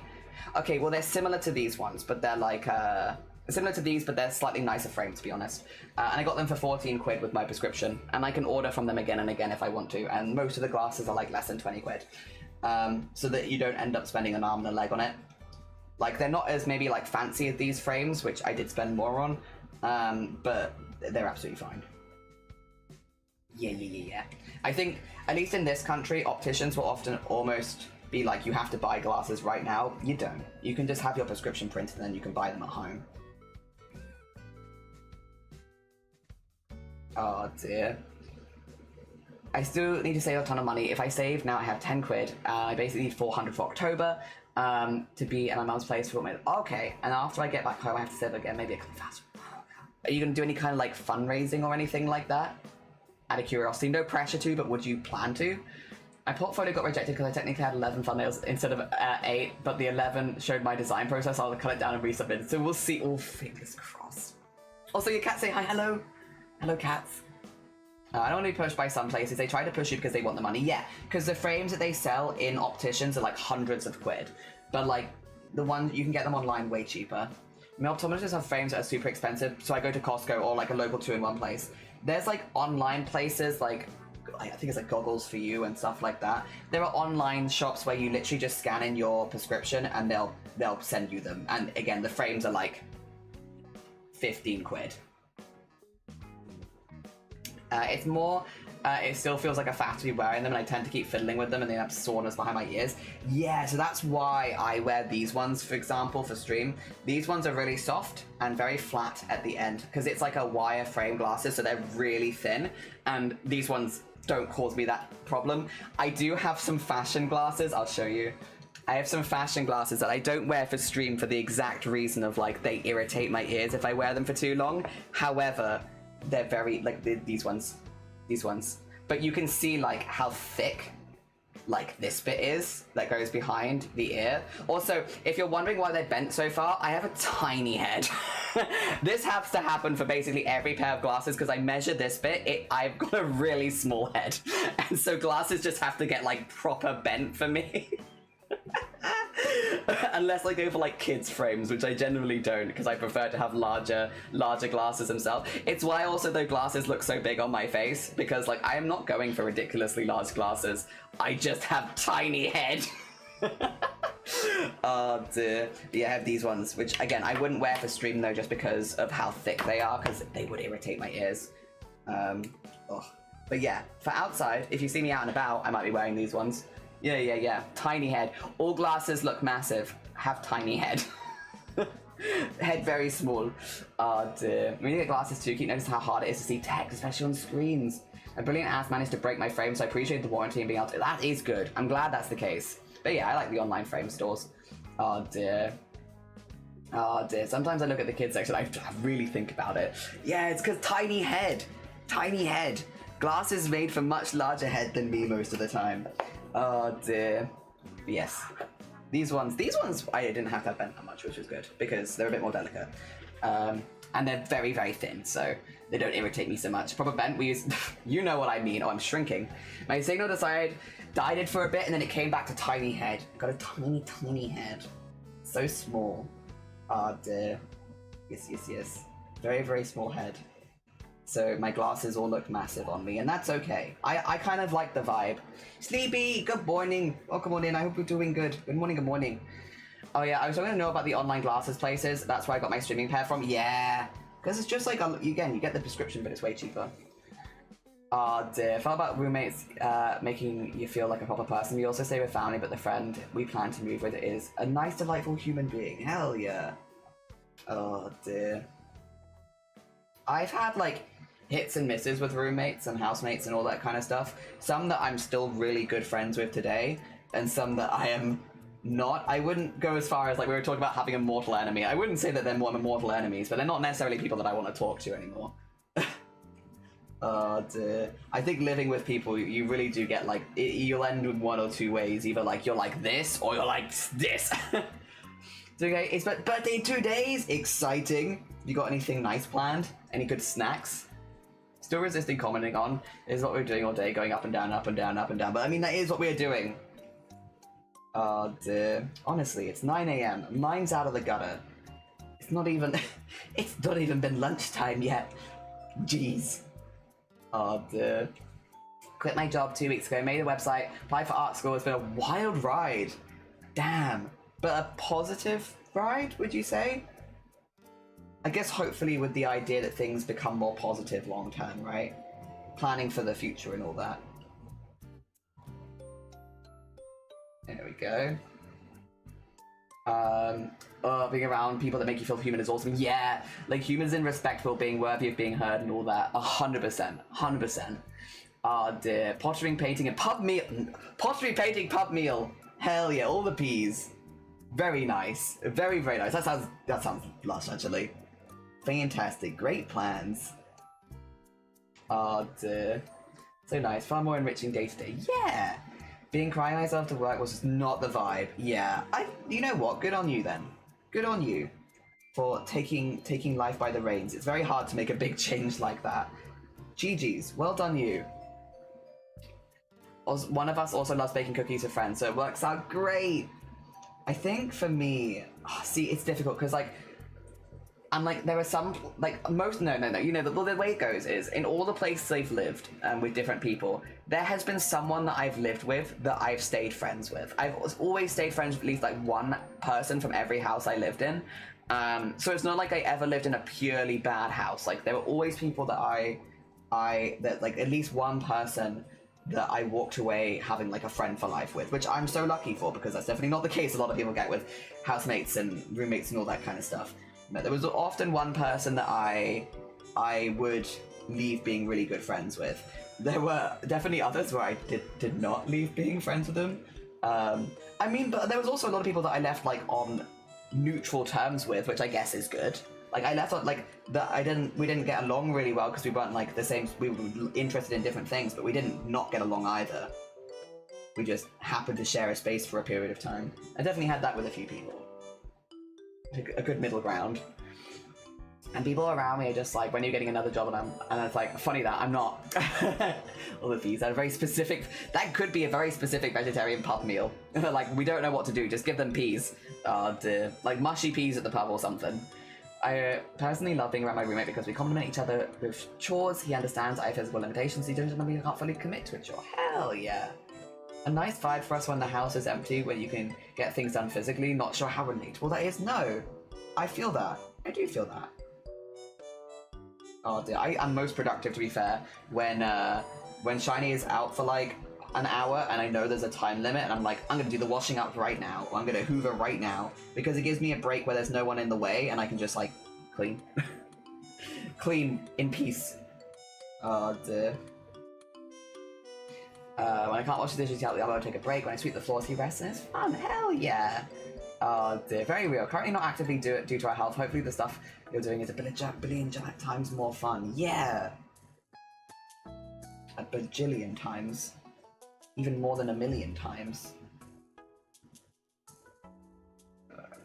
Okay, well they're similar to these ones, but they're like, similar to these, but they're slightly nicer frame, to be honest. And I got them for 14 quid with my prescription, and I can order from them again and again if I want to, and most of the glasses are like less than 20 quid. So that you don't end up spending an arm and a leg on it. Like, they're not as maybe like fancy as these frames, which I did spend more on, but they're absolutely fine. Yeah. I think, at least in this country, opticians will often almost be like, you have to buy glasses right now. You don't. You can just have your prescription printed and then you can buy them at home. Oh dear. I still need to save a ton of money. If I save now, I have 10 quid. I basically need 400 for October to be at my mum's place for my... Okay, and after I get back home, I have to save again, maybe a couple faster. Are you going to do any kind of like fundraising or anything like that? Out of curiosity, no pressure to, but would you plan to? My portfolio got rejected because I technically had 11 thumbnails instead of 8, but the 11 showed my design process. I'll cut it down and resubmit it. So we'll see. Oh, fingers crossed. Also, your cats say hi, hello. Hello, cats. I don't want to be pushed by some places. They try to push you because they want the money. Yeah, because the frames that they sell in opticians are like hundreds of quid. But like, the ones, you can get them online way cheaper. I mean, optometrists have frames that are super expensive, so I go to Costco or like a local 2-in-1 place. There's like online places like, I think it's like Goggles for You and stuff like that. There are online shops where you literally just scan in your prescription and they'll send you them. And again, the frames are like 15 quid. It's more, it still feels like a faff to be wearing them, and I tend to keep fiddling with them and they have soreness behind my ears. Yeah, so that's why I wear these ones, for example, for stream. These ones are really soft and very flat at the end, because it's like a wire frame glasses, so they're really thin, and these ones don't cause me that problem. I do have some fashion glasses, I'll show you. I have some fashion glasses that I don't wear for stream for the exact reason of like, they irritate my ears if I wear them for too long. However, they're very, like, these ones. But you can see, like, how thick, like, this bit is that goes behind the ear. Also, if you're wondering why they're bent so far, I have a tiny head. This has to happen for basically every pair of glasses, because I measure this bit, I've got a really small head. And so glasses just have to get, like, proper bent for me. Unless I go for like kids frames, which I generally don't, because I prefer to have larger glasses themselves. It's why also though glasses look so big on my face, because like I am not going for ridiculously large glasses. I just have tiny head. Oh dear. Yeah, I have these ones, which again I wouldn't wear for stream though, just because of how thick they are, because they would irritate my ears. But yeah, for outside, if you see me out and about, I might be wearing these ones. Yeah. Tiny head. All glasses look massive. Have tiny head. Head very small. Oh dear. When you get glasses too, keep noticing how hard it is to see text, especially on screens. A brilliant ass managed to break my frame, so I appreciate the warranty and being able to... That is good. I'm glad that's the case. But yeah, I like the online frame stores. Oh dear. Oh dear. Sometimes I look at the kids section, I really think about it. Yeah, it's because tiny head. Tiny head. Glasses made for much larger head than me most of the time. Oh dear. Yes. These ones I didn't have to have bent that much, which was good, because they're a bit more delicate. And they're very, very thin, so they don't irritate me so much. Proper bent, we use... You know what I mean. Oh, I'm shrinking. My signal died it for a bit, and then it came back to tiny head. Got a tiny, tiny head. So small. Oh dear. Yes. Very, very small head. So my glasses all look massive on me, and that's okay. I kind of like the vibe. Sleepy, good morning. Welcome on in. I hope you're doing good. Good morning, good morning. Oh yeah, I was going to know about the online glasses places. That's where I got my streaming pair from. Yeah, because it's just like, again, you get the prescription, but it's way cheaper. Oh dear. Felt about roommates making you feel like a proper person. We also stay with family, but the friend we plan to move with is a nice, delightful human being. Hell yeah. Oh dear. I've had like hits and misses with roommates and housemates and all that kind of stuff. Some that I'm still really good friends with today, and some that I am not. I wouldn't go as far as, like, we were talking about having a mortal enemy. I wouldn't say that they're more mortal enemies, but they're not necessarily people that I want to talk to anymore. Oh dear. I think living with people, you really do get like, you'll end in one or two ways. Either like you're like this, or you're like this. Okay, it's birthday in 2 days. Exciting. You got anything nice planned? Any good snacks? Still resisting commenting on is what we're doing all day, going up and down, up and down, up and down. But I mean, that is what we're doing. Oh dear. Honestly, it's 9 AM. Mine's out of the gutter. It's not even been lunchtime yet. Jeez. Oh dear. Quit my job 2 weeks ago, made a website, applied for art school. It's been a wild ride. Damn. But a positive ride, would you say? I guess hopefully with the idea that things become more positive long term, right? Planning for the future and all that. There we go. Being around people that make you feel human is awesome. Yeah, like humans in respectful, being worthy of being heard and all that. 100%. 100%. Oh dear. Pottery, painting, and pub meal. Pottery, painting, pub meal. Hell yeah, all the P's. Very nice. Very, very nice. That sounds lush, actually. Fantastic. Great plans. Oh dear. So nice. Far more enriching day to day. Yeah! Being crying myself to work was just not the vibe. Yeah. You know what? Good on you then. Good on you for taking life by the reins. It's very hard to make a big change like that. GG's. Well done you. One of us also loves baking cookies with friends, so it works out great. I think for me, see, it's difficult because like, and like there are some, like most, no, you know, the way it goes is in all the places I've lived with different people, there has been someone that I've lived with that I've stayed friends with. I've always stayed friends with at least like one person from every house I lived in. So it's not like I ever lived in a purely bad house. Like there were always people that that like at least one person that I walked away having like a friend for life with, which I'm so lucky for because that's definitely not the case a lot of people get with housemates and roommates and all that kind of stuff. But there was often one person that I would leave being really good friends with. There were definitely others where I did not leave being friends with them. I mean, but there was also a lot of people that I left like on neutral terms with, which I guess is good. Like I left on like we didn't get along really well because we weren't like the same. We were interested in different things, but we didn't not get along either. We just happened to share a space for a period of time. I definitely had that with a few people. A good middle ground. And people around me are just like, when you're getting another job, and it's like, funny that I'm not. All the fees are very specific. That could be a very specific vegetarian pub meal. Like, we don't know what to do. Just give them peas. Oh dear. Like mushy peas at the pub or something. I personally love being around my roommate because we complement each other with chores. He understands I have physical limitations. He doesn't we can't fully commit to a chore. Hell yeah. A nice vibe for us when the house is empty, when you can get things done physically. Not sure how relatable that is. No. I feel that. I do feel that. Oh dear. I am most productive, to be fair, when Shiny is out for like an hour and I know there's a time limit and I'm like, I'm gonna do the washing up right now, or I'm gonna hoover right now, because it gives me a break where there's no one in the way and I can just like clean. Clean in peace. Oh dear. When I can't wash the dishes yet, I'll take a break. When I sweep the floors, he rests and it's fun. Hell yeah. Oh dear, very real. Currently not actively due to our health. Hopefully the stuff you're doing is a billion times more fun. Yeah. A bajillion times. Even more than a million times.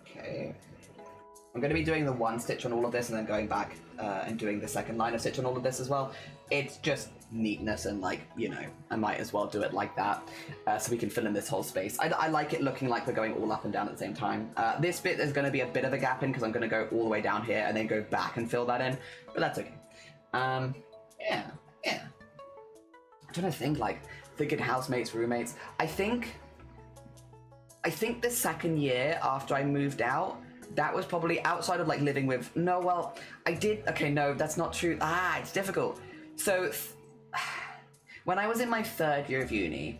Okay. I'm going to be doing the one stitch on all of this and then going back and doing the second line of stitch on all of this as well. It's just neatness and like, you know, I might as well do it like that so we can fill in this whole space. I like it looking like we're going all up and down at the same time. This bit there's going to be a bit of a gap in because I'm going to go all the way down here and then go back and fill that in, but that's okay. Yeah, yeah. I'm trying to think, like, thinking housemates, roommates. I think the second year after I moved out, that was probably outside of like living with, no, well, I did, okay, no, that's not true. It's difficult. So when I was in my third year of uni,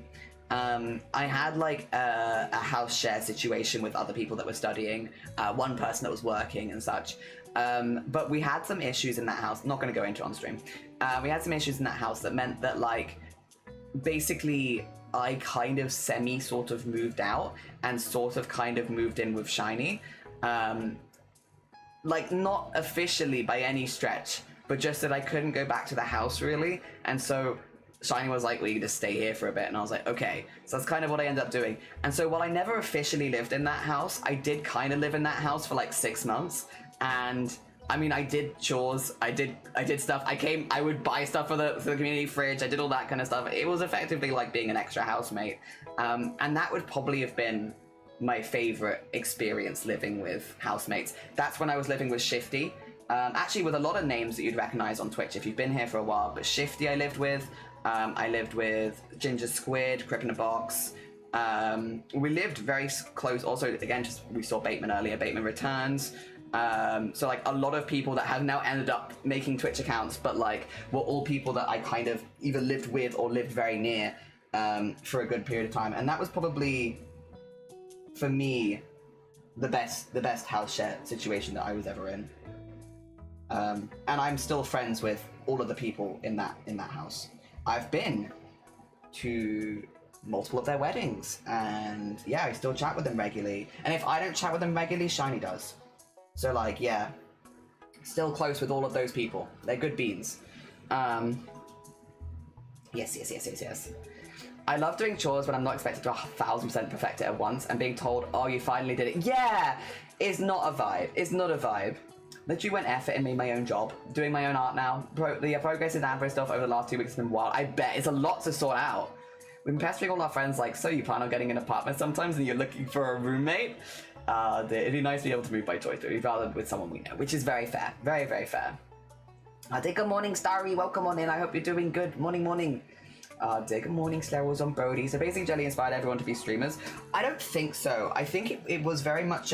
I had like a house share situation with other people that were studying, one person that was working and such. But we had some issues in that house, not going to go into it on stream. We had some issues in that house that meant that like, basically I kind of sort of moved out and sort of kind of moved in with Shiny. Like not officially by any stretch, but just that I couldn't go back to the house really. And so Shiny was like, well, you just stay here for a bit. And I was like, okay. So that's kind of what I ended up doing. And so while I never officially lived in that house, I did kind of live in that house for like 6 months. And I mean, I did chores, I did stuff. I would buy stuff for the community fridge. I did all that kind of stuff. It was effectively like being an extra housemate. And that would probably have been my favorite experience living with housemates. That's when I was living with Shifty. Actually with a lot of names that you'd recognize on Twitch if you've been here for a while, but Shifty I lived with. I lived with Ginger Squid, Crip in a Box. We lived very close. Also, again, just we saw Bateman earlier. Bateman returns. So like a lot of people that have now ended up making Twitch accounts, but like were all people that I kind of either lived with or lived very near for a good period of time. And that was probably, for me, the best house share situation that I was ever in. And I'm still friends with all of the people in that house. I've been to multiple of their weddings, and yeah, I still chat with them regularly. And if I don't chat with them regularly, Shiny does. So like, yeah, still close with all of those people. They're good beans. Yes. I love doing chores when I'm not expected to 1000% perfect it at once and being told, oh, you finally did it. Yeah, it's not a vibe. It's not a vibe. Literally went effort in me my own job, doing my own art now. The progress in Amber stuff over the last 2 weeks has been wild. I bet it's a lot to sort out. We've been pestering all our friends like, so you plan on getting an apartment sometimes and you're looking for a roommate? It'd be nice to be able to move by choice, but we'd rather with someone we know, which is very fair. Very, very fair. Good morning, Starry. Welcome on in. I hope you're doing good. Morning. Good morning, Slarrows on Brody. So basically Jelly inspired everyone to be streamers. I don't think so. I think it was very much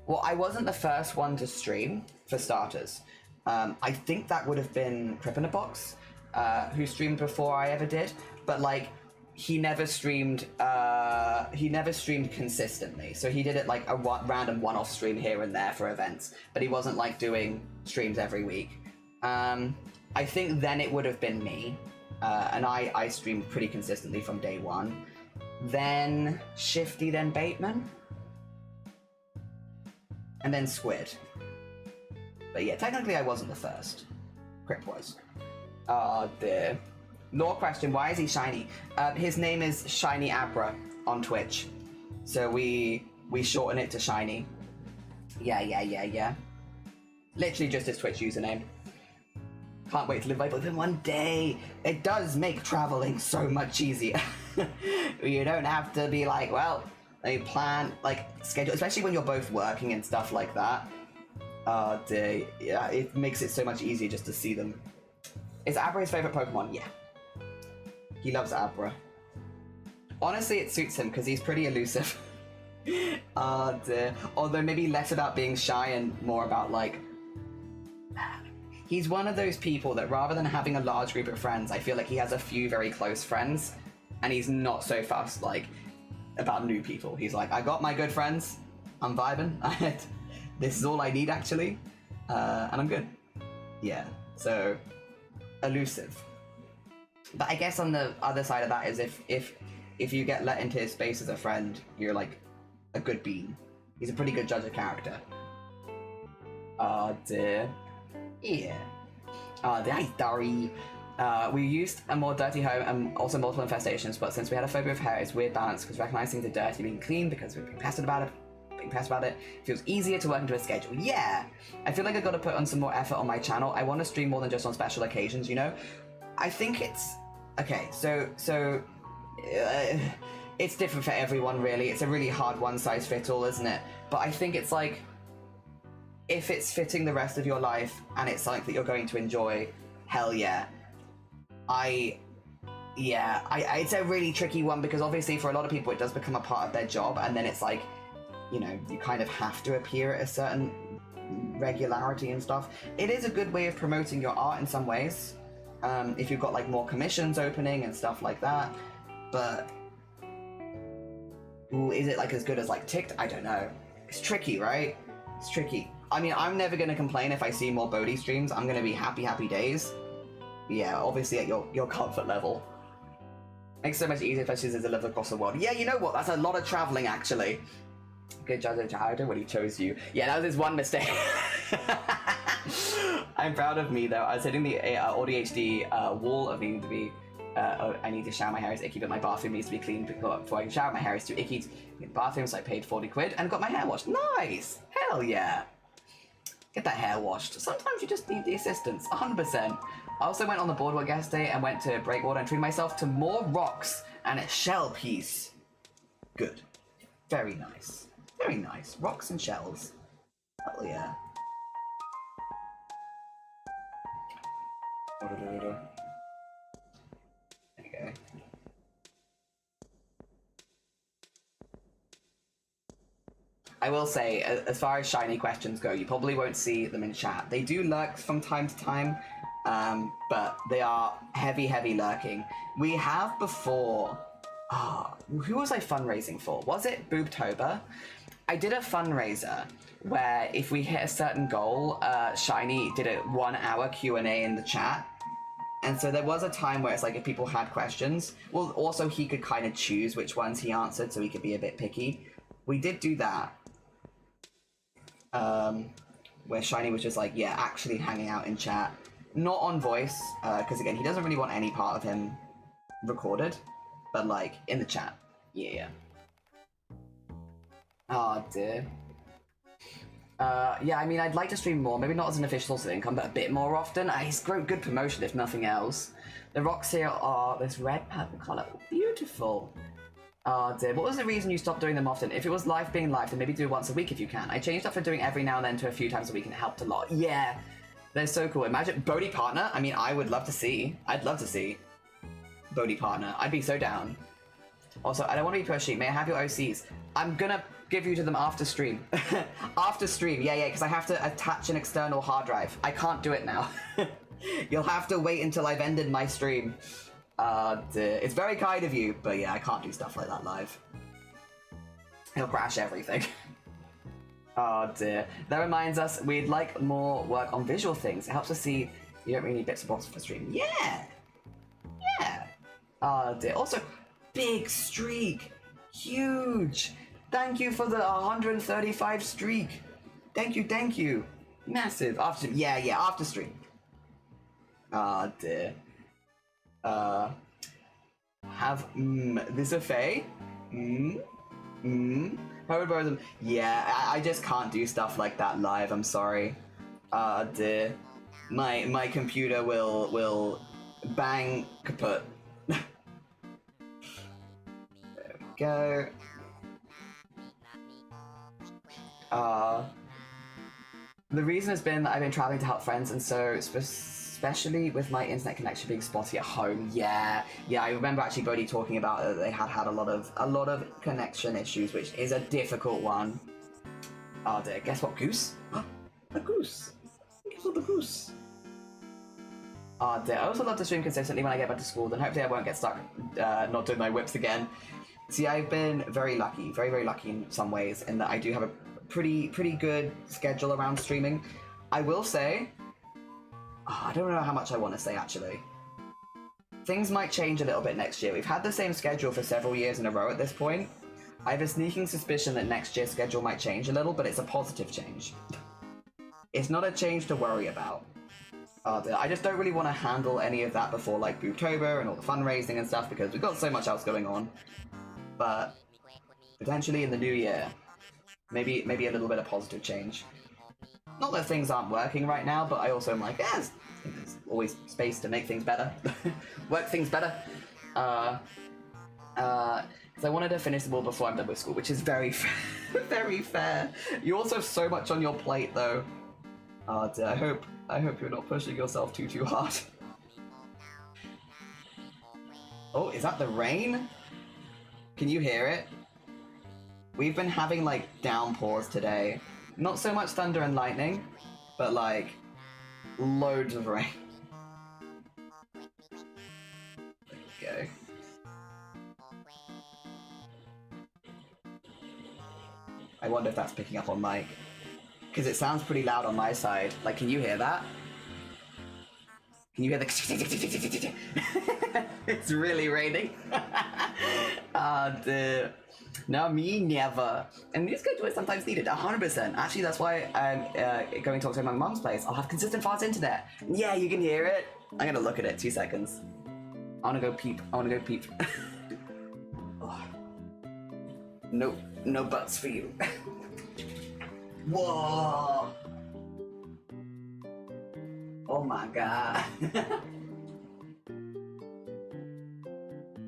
well, I wasn't the first one to stream, for starters. I think that would have been Crip in a Box, who streamed before I ever did. But like, he never streamed consistently. So he did it like a random one-off stream here and there for events, but he wasn't like doing streams every week. I think then it would have been me, and I streamed pretty consistently from day one. Then Shifty, then Bateman, and then Squid. But yeah, technically I wasn't the first. Crip was. Oh dear. Lore question, why is he Shiny? His name is Shiny Abra on Twitch. So we shorten it to Shiny. Yeah. Literally just his Twitch username. Can't wait to live life with him one day. It does make traveling so much easier. You don't have to be like, well, they plan, like, schedule, especially when you're both working and stuff like that. Yeah, it makes it so much easier just to see them. Is Abra his favorite Pokemon? Yeah. He loves Abra. Honestly, it suits him because he's pretty elusive. Oh dear. Although maybe less about being shy and more about like... He's one of those people that rather than having a large group of friends, I feel like he has a few very close friends, and he's not so fussed like about new people. He's like, I got my good friends, I'm vibing, this is all I need actually, and I'm good. Yeah, so elusive. But I guess on the other side of that is if you get let into his space as a friend, you're like a good bean. He's a pretty good judge of character. Oh dear. Yeah. Oh, the Dari. We used a more dirty home and also multiple infestations, but since we had a phobia of hair, it's weird balance because recognizing the dirty being clean because we've been pestered about it, feels easier to work into a schedule. Yeah! I feel like I've got to put on some more effort on my channel. I want to stream more than just on special occasions, you know? I think it's... Okay, so it's different for everyone, really. It's a really hard one-size-fits-all, isn't it? But I think it's like, if it's fitting the rest of your life and it's something that you're going to enjoy, hell yeah. It's a really tricky one because obviously for a lot of people it does become a part of their job, and then it's like, you know, you kind of have to appear at a certain regularity and stuff. It is a good way of promoting your art in some ways, if you've got like more commissions opening and stuff like that, but is it like as good as like TikTok? I don't know. It's tricky, right? It's tricky. I mean, I'm never going to complain if I see more Bodhi streams. I'm going to be happy days. Yeah, obviously at your comfort level. Makes it so much easier, especially as I live across the world. Yeah, you know what? That's a lot of traveling, actually. Good judge of Jared when he chose you. Yeah, that was his one mistake. I'm proud of me, though. I was hitting the ADHD wall of needing to be... I need to shower, my hair is icky, but my bathroom needs to be cleaned before I can shower. My hair is too icky to get the bathroom, so I paid 40 quid and got my hair washed. Nice! Hell yeah! Get that hair washed. Sometimes you just need the assistance, 100%. I also went on the boardwalk yesterday and went to Breakwater and treated myself to more rocks and a shell piece. Good. Very nice. Very nice. Rocks and shells. Hell yeah. There you go. I will say, as far as shiny questions go, you probably won't see them in chat. They do lurk from time to time, but they are heavy lurking. We have before... who was I fundraising for? Was it Boobtober? I did a fundraiser where if we hit a certain goal, Shiny did a 1 hour Q&A in the chat. And so there was a time where it's like if people had questions, well, also he could kind of choose which ones he answered so he could be a bit picky. We did do that. Where Shiny was just like, yeah, actually hanging out in chat. Not on voice, because again, he doesn't really want any part of him recorded, but like in the chat. Yeah. Oh dear. Yeah, I mean, I'd like to stream more, maybe not as an official source of income, but a bit more often. It's good promotion, if nothing else. The rocks here are this red purple colour. Beautiful. Oh dear, what was the reason you stopped doing them often? If it was life being life, then maybe do it once a week if you can. I changed up for doing every now and then to a few times a week and it helped a lot. Yeah, they're so cool. Imagine Bodhi partner. I mean, I would love to see. I'd love to see Bodhi partner. I'd be so down. Also, I don't want to be pushy. May I have your OCs? I'm gonna give you to them after stream. After stream, yeah, because I have to attach an external hard drive. I can't do it now. You'll have to wait until I've ended my stream. It's very kind of you, but yeah, I can't do stuff like that live. He'll crash everything. Oh dear. That reminds us, we'd like more work on visual things. It helps us see you don't really need bits and bobs for stream. Yeah! Yeah! Oh dear. Also, big streak! Huge! Thank you for the 135 streak! Thank you! Massive! After, yeah, after stream. Oh dear. Have this a Faye? Herbalism. Yeah, I just can't do stuff like that live, I'm sorry. Dear. My computer will bang kaput. There we go. The reason has been that I've been traveling to help friends, and so especially with my internet connection being spotty at home. Yeah, I remember actually Bodhi talking about that they had a lot of connection issues, which is a difficult one. Oh dear, guess what, goose? A goose. Guess what, the goose? Oh dear, I also love to stream consistently when I get back to school, then hopefully I won't get stuck not doing my whips again. See, I've been very lucky, very lucky in some ways, in that I do have a pretty good schedule around streaming. I will say, I don't know how much I want to say, actually. Things might change a little bit next year. We've had the same schedule for several years in a row at this point. I have a sneaking suspicion that next year's schedule might change a little, but it's a positive change. It's not a change to worry about. I just don't really want to handle any of that before, like, Boobtober and all the fundraising and stuff, because we've got so much else going on. But potentially in the new year, maybe a little bit of positive change. Not that things aren't working right now, but I also am like, there's always space to make things better. Work things better. Because I wanted to finish the ball before I'm done with school, which is very fair. Very fair. You also have so much on your plate, though. I hope you're not pushing yourself too hard. Oh, is that the rain? Can you hear it? We've been having, like, downpours today. Not so much thunder and lightning, but, like, loads of rain. There we go. I wonder if that's picking up on mic. Because it sounds pretty loud on my side. Like, can you hear that? Can you hear the... It's really raining. No, me never. And these good words sometimes needed, 100%. Actually, that's why I'm going to talk to my mum's place. I'll have consistent fast internet. Yeah, you can hear it. I'm gonna look at it, 2 seconds. I wanna go peep. Oh. Nope, no buts for you. Whoa! Oh my god.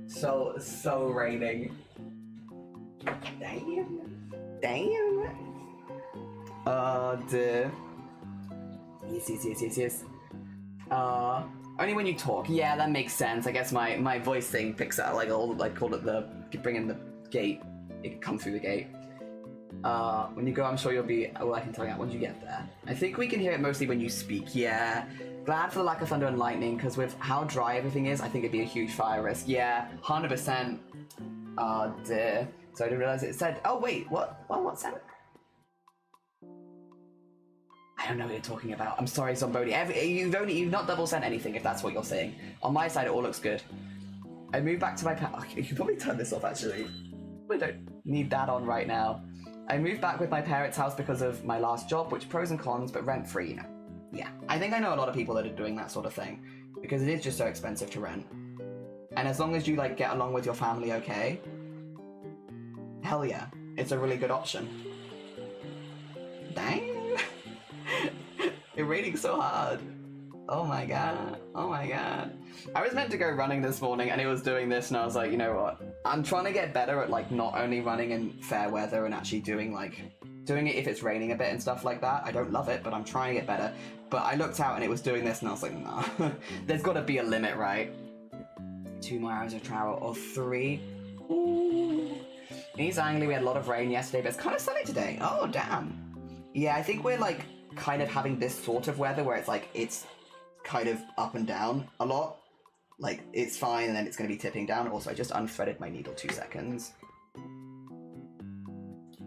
so raining. Damn. Yes. Only when you talk. Yeah, that makes sense. I guess my voice thing picks up, like, call it the, bring in the gate. It can come through the gate. When you go, I'm sure you'll be, well, I can tell you once you get there. I think we can hear it mostly when you speak, yeah. Glad for the lack of thunder and lightning, because with how dry everything is, I think it'd be a huge fire risk. Yeah, 100%. Oh dear. So I didn't realize it said, oh wait, what? Well, what's that? I don't know what you're talking about. I'm sorry, Zomboni. You've not double sent anything, if that's what you're saying. On my side, it all looks good. I moved back to my you can probably turn this off, actually. We don't need that on right now. I moved back with my parents' house because of my last job, which pros and cons, but rent-free, you know. Yeah, I think I know a lot of people that are doing that sort of thing, because it is just so expensive to rent. And as long as you, like, get along with your family okay, hell yeah, it's a really good option. Dang! It's raining so hard. Oh my god. I was meant to go running this morning and it was doing this and I was like, you know what? I'm trying to get better at, like, not only running in fair weather and actually doing it if it's raining a bit and stuff like that. I don't love it, but I'm trying to get better. But I looked out and it was doing this and I was like, nah. There's gotta be a limit, right? 2 more hours of travel, or 3. Ooh. In East Anglia, we had a lot of rain yesterday, but it's kind of sunny today. Oh, damn. Yeah, I think we're, like, kind of having this sort of weather where it's, like, it's kind of up and down a lot. Like, it's fine, and then it's going to be tipping down. Also, I just unthreaded my needle, 2 seconds.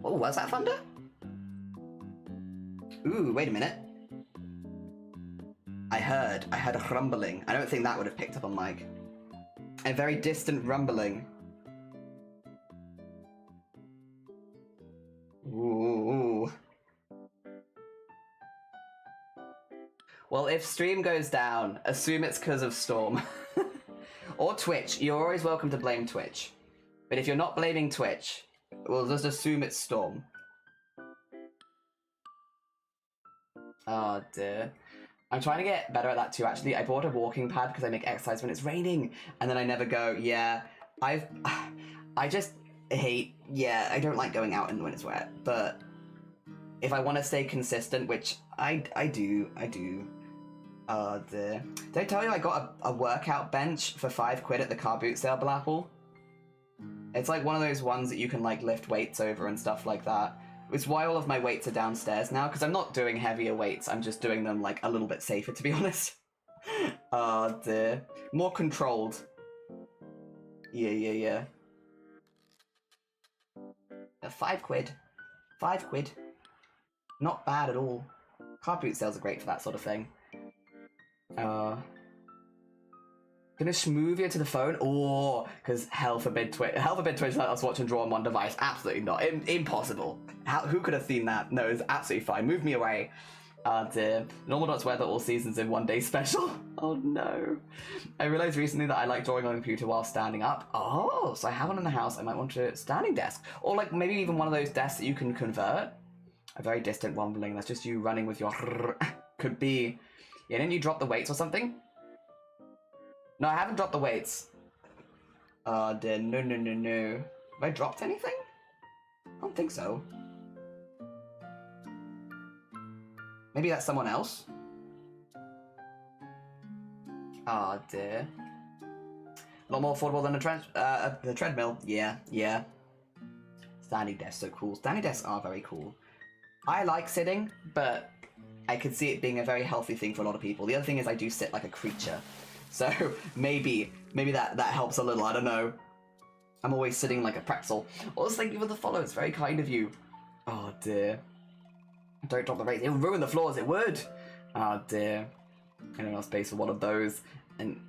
Oh, was that thunder? Ooh, wait a minute. I heard a rumbling. I don't think that would have picked up on mic. A very distant rumbling. Ooh. Well, if stream goes down, assume it's because of Storm. Or Twitch. You're always welcome to blame Twitch. But if you're not blaming Twitch, we'll just assume it's Storm. Oh dear. I'm trying to get better at that too, actually. I bought a walking pad because I make exercise when it's raining. And then I never go. Yeah, I just hate, yeah, I don't like going out when it's wet. But if I want to stay consistent, which I do. Did I tell you I got a workout bench for £5 at the car boot sale, Blapple? It's like one of those ones that you can, like, lift weights over and stuff like that. It's why all of my weights are downstairs now, because I'm not doing heavier weights, I'm just doing them, like, a little bit safer, to be honest. Oh dear. More controlled. Yeah. £5. £5. Not bad at all. Car boot sales are great for that sort of thing. Gonna smooth you to the phone? Oh, because hell forbid Twitch let us watch and draw on one device. Absolutely not. Impossible. Who could have seen that? No, it's absolutely fine. Move me away. Dear. Normal Dot's weather all seasons in one day special. Oh no. I realized recently that I like drawing on a computer while standing up. Oh, so I have one in the house. I might want a standing desk. Or, like, maybe even one of those desks that you can convert. A very distant rumbling. That's just you running with your could be. Yeah, didn't you drop the weights or something? No, I haven't dropped the weights. Oh dear, no. Have I dropped anything? I don't think so. Maybe that's someone else? Oh dear. A lot more affordable than the treadmill. Yeah, yeah. Standing desks, so cool. Standing desks are very cool. I like sitting, but I could see it being a very healthy thing for a lot of people. The other thing is I do sit like a creature. So maybe that helps a little, I don't know. I'm always sitting like a pretzel. Also, thank you for the follow, it's very kind of you. Oh dear. Don't drop the rates, it would ruin the floors, it would! Oh dear. I don't have space for one of those. And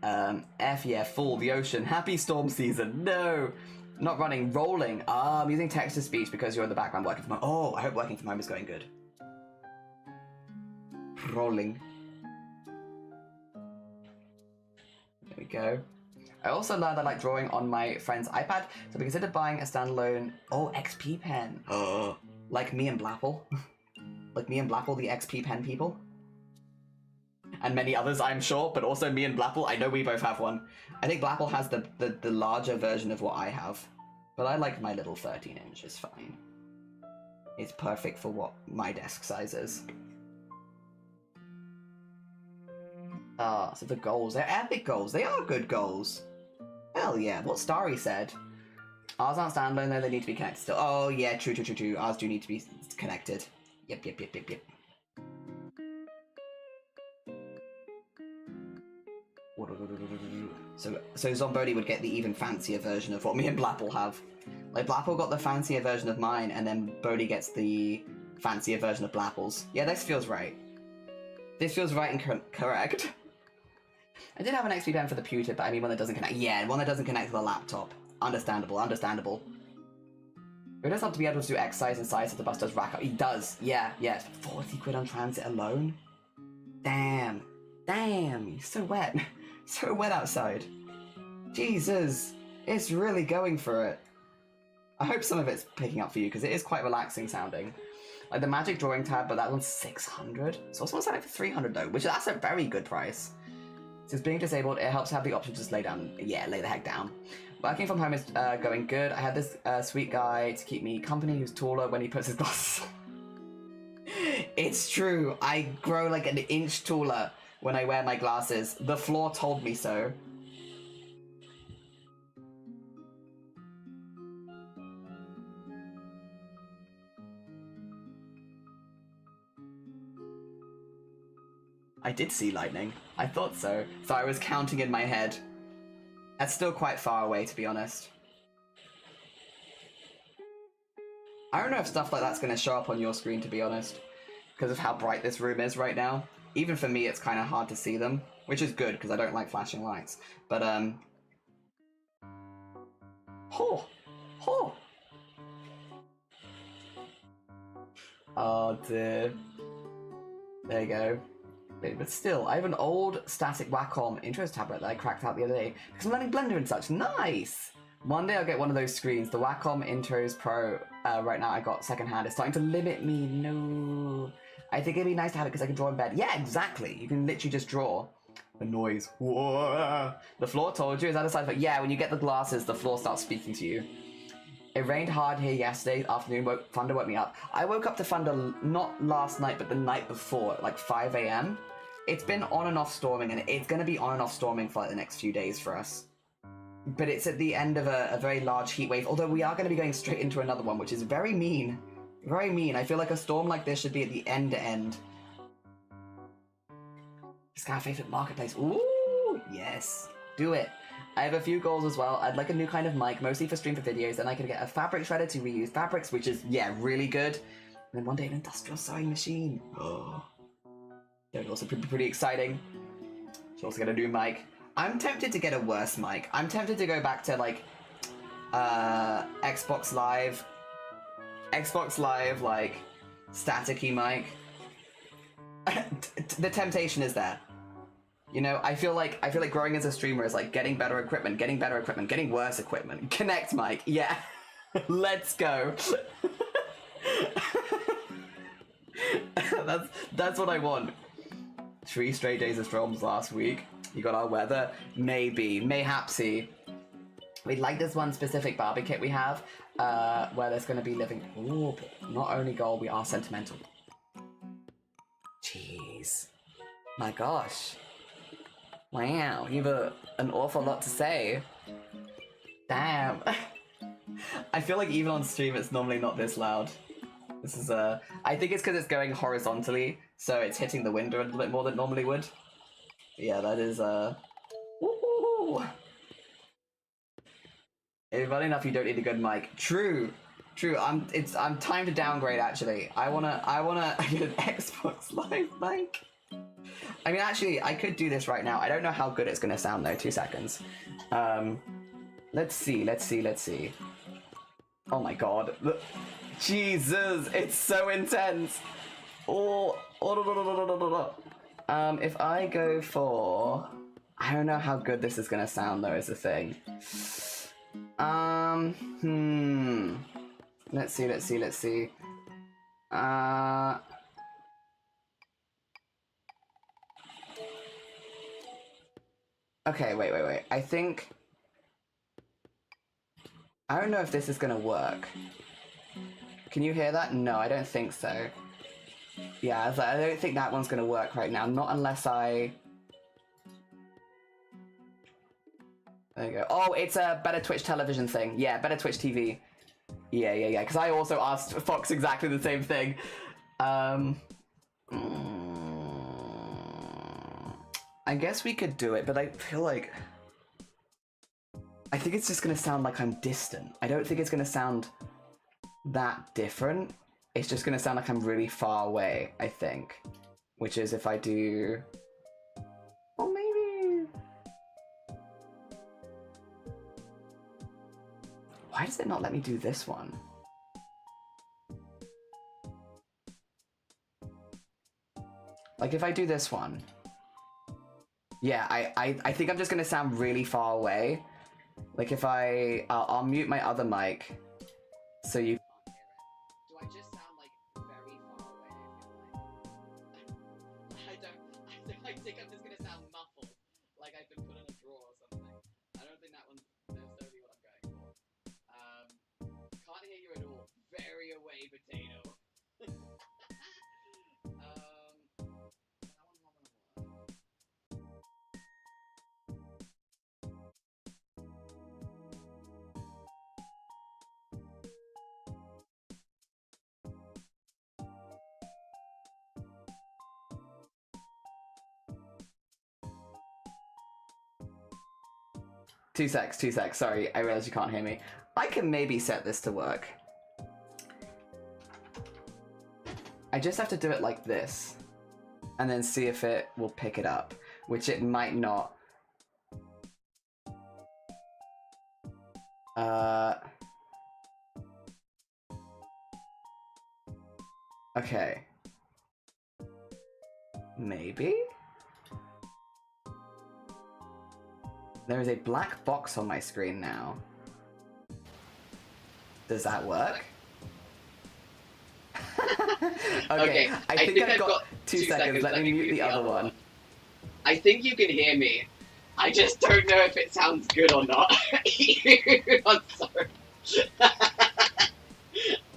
F yeah, full, the ocean, happy storm season, no! Not running, rolling. I'm using text-to-speech because you're in the background working from home. Oh, I hope working from home is going good. Rolling. There we go. I also learned I like drawing on my friend's iPad, so we considered buying a standalone, XP pen. Like me and Blapple. Like me and Blapple, the XP pen people. And many others, I'm sure, but also me and Blapple, I know we both have one. I think Blapple has the larger version of what I have. But I like my little 13-inch, it's fine. It's perfect for what my desk size is. So the goals, they're epic goals, they are good goals. Hell yeah, what Starry said. Ours aren't standalone though, they need to be connected still. Oh yeah, true. Ours do need to be connected. Yep. So Zombody would get the even fancier version of what me and Blapple have. Like Blapple got the fancier version of mine, and then Bodhi gets the fancier version of Blapple's. Yeah, this feels right. This feels right and correct. I did have an XP pen for the pewter, but I mean one that doesn't connect. Yeah, one that doesn't connect to the laptop. Understandable. It does have to be able to do exercise and size if the bus does rack up. He does, yeah. 40 quid on transit alone? Damn, you're so wet. So wet outside. Jesus, it's really going for it. I hope some of it's picking up for you, because it is quite relaxing sounding. Like the magic drawing tab, but that one's 600. So also selling for 300 though, which that's a very good price. Since being disabled, it helps have the option to just lay the heck down. Working from home is going good. I had this sweet guy to keep me company who's taller when he puts his glasses on. It's true, I grow like an inch taller when I wear my glasses. The floor told me so. I did see lightning. I thought so. So I was counting in my head. That's still quite far away, to be honest. I don't know if stuff like that's going to show up on your screen, to be honest, because of how bright this room is right now. Even for me, it's kind of hard to see them, which is good, because I don't like flashing lights. But, Oh, dear. There you go. But still, I have an old static Wacom Intros tablet that I cracked out the other day because I'm learning Blender and such. Nice! One day I'll get one of those screens. The Wacom Intros Pro, right now I got secondhand. It's starting to limit me. No. I think it'd be nice to have it because I can draw in bed. Yeah, exactly. You can literally just draw. The noise. Whoa. The floor told you. Is that a side effect? Yeah, when you get the glasses, the floor starts speaking to you. It rained hard here yesterday afternoon. Thunder woke me up. I woke up to thunder not last night, but the night before, at like 5 a.m. It's been on and off storming, and it's going to be on and off storming for like the next few days for us. But it's at the end of a very large heat wave, although we are going to be going straight into another one, which is very mean. Very mean. I feel like a storm like this should be at the end. Sky favorite marketplace. Ooh, yes. Do it. I have a few goals as well. I'd like a new kind of mic, mostly for stream for videos, then I can get a fabric shredder to reuse fabrics, which is, yeah, really good. And then one day an industrial sewing machine. Oh. That would also be pretty exciting. Should also get a new mic. I'm tempted to get a worse mic. I'm tempted to go back to, like, Xbox Live, like, staticky mic. The temptation is there. You know, I feel like growing as a streamer is like getting better equipment, getting worse equipment. Connect mic, yeah. Let's go. That's what I want. 3 straight days of storms last week. You got our weather? Maybe. Mayhapsy. We like this one specific Barbie kit we have, where there's going to be living... Ooh, not only gold, we are sentimental. Jeez. My gosh. Wow, you have an awful lot to say. Damn. I feel like even on stream it's normally not this loud. This is I think it's because it's going horizontally, so it's hitting the window a little bit more than it normally would. Yeah, that is woo-hoo-hoo. If you've got enough, you don't need a good mic. True. I'm time to downgrade actually. I wanna get an Xbox Live mic. I mean, actually, I could do this right now. I don't know how good it's gonna sound though. 2 seconds. Let's see. Oh my god. Jesus, it's so intense. If I go for... I don't know how good this is gonna sound though, is the thing. Let's see. Okay, wait. I think... I don't know if this is gonna work. Can you hear that? No, I don't think so. Yeah, I don't think that one's gonna work right now. Not unless I... There you go. Oh, it's a Better Twitch television thing. Yeah, Better Twitch TV. Yeah. Because I also asked Fox exactly the same thing. I guess we could do it, but I feel like... I think it's just gonna sound like I'm distant. I don't think it's gonna sound that different. It's just gonna sound like I'm really far away, I think. Which is if I do... Or maybe... Why does it not let me do this one? Like if I do this one... Yeah, I think I'm just gonna sound really far away. Like if I'll mute my other mic, so you... Do I just sound like very far away, I feel like? I think I'm just gonna sound muffled, like I've been put in a drawer or something. I don't think that one's necessarily what I'm going for. Can't hear you at all. Very away, potato. Two secs. Sorry, I realize you can't hear me. I can maybe set this to work. I just have to do it like this. And then see if it will pick it up. Which it might not. Okay. Maybe? There is a black box on my screen now. Does that work? Okay, I think I've got 2 seconds. Let me mute the other one. I think you can hear me. I just don't know if it sounds good or not. I'm sorry.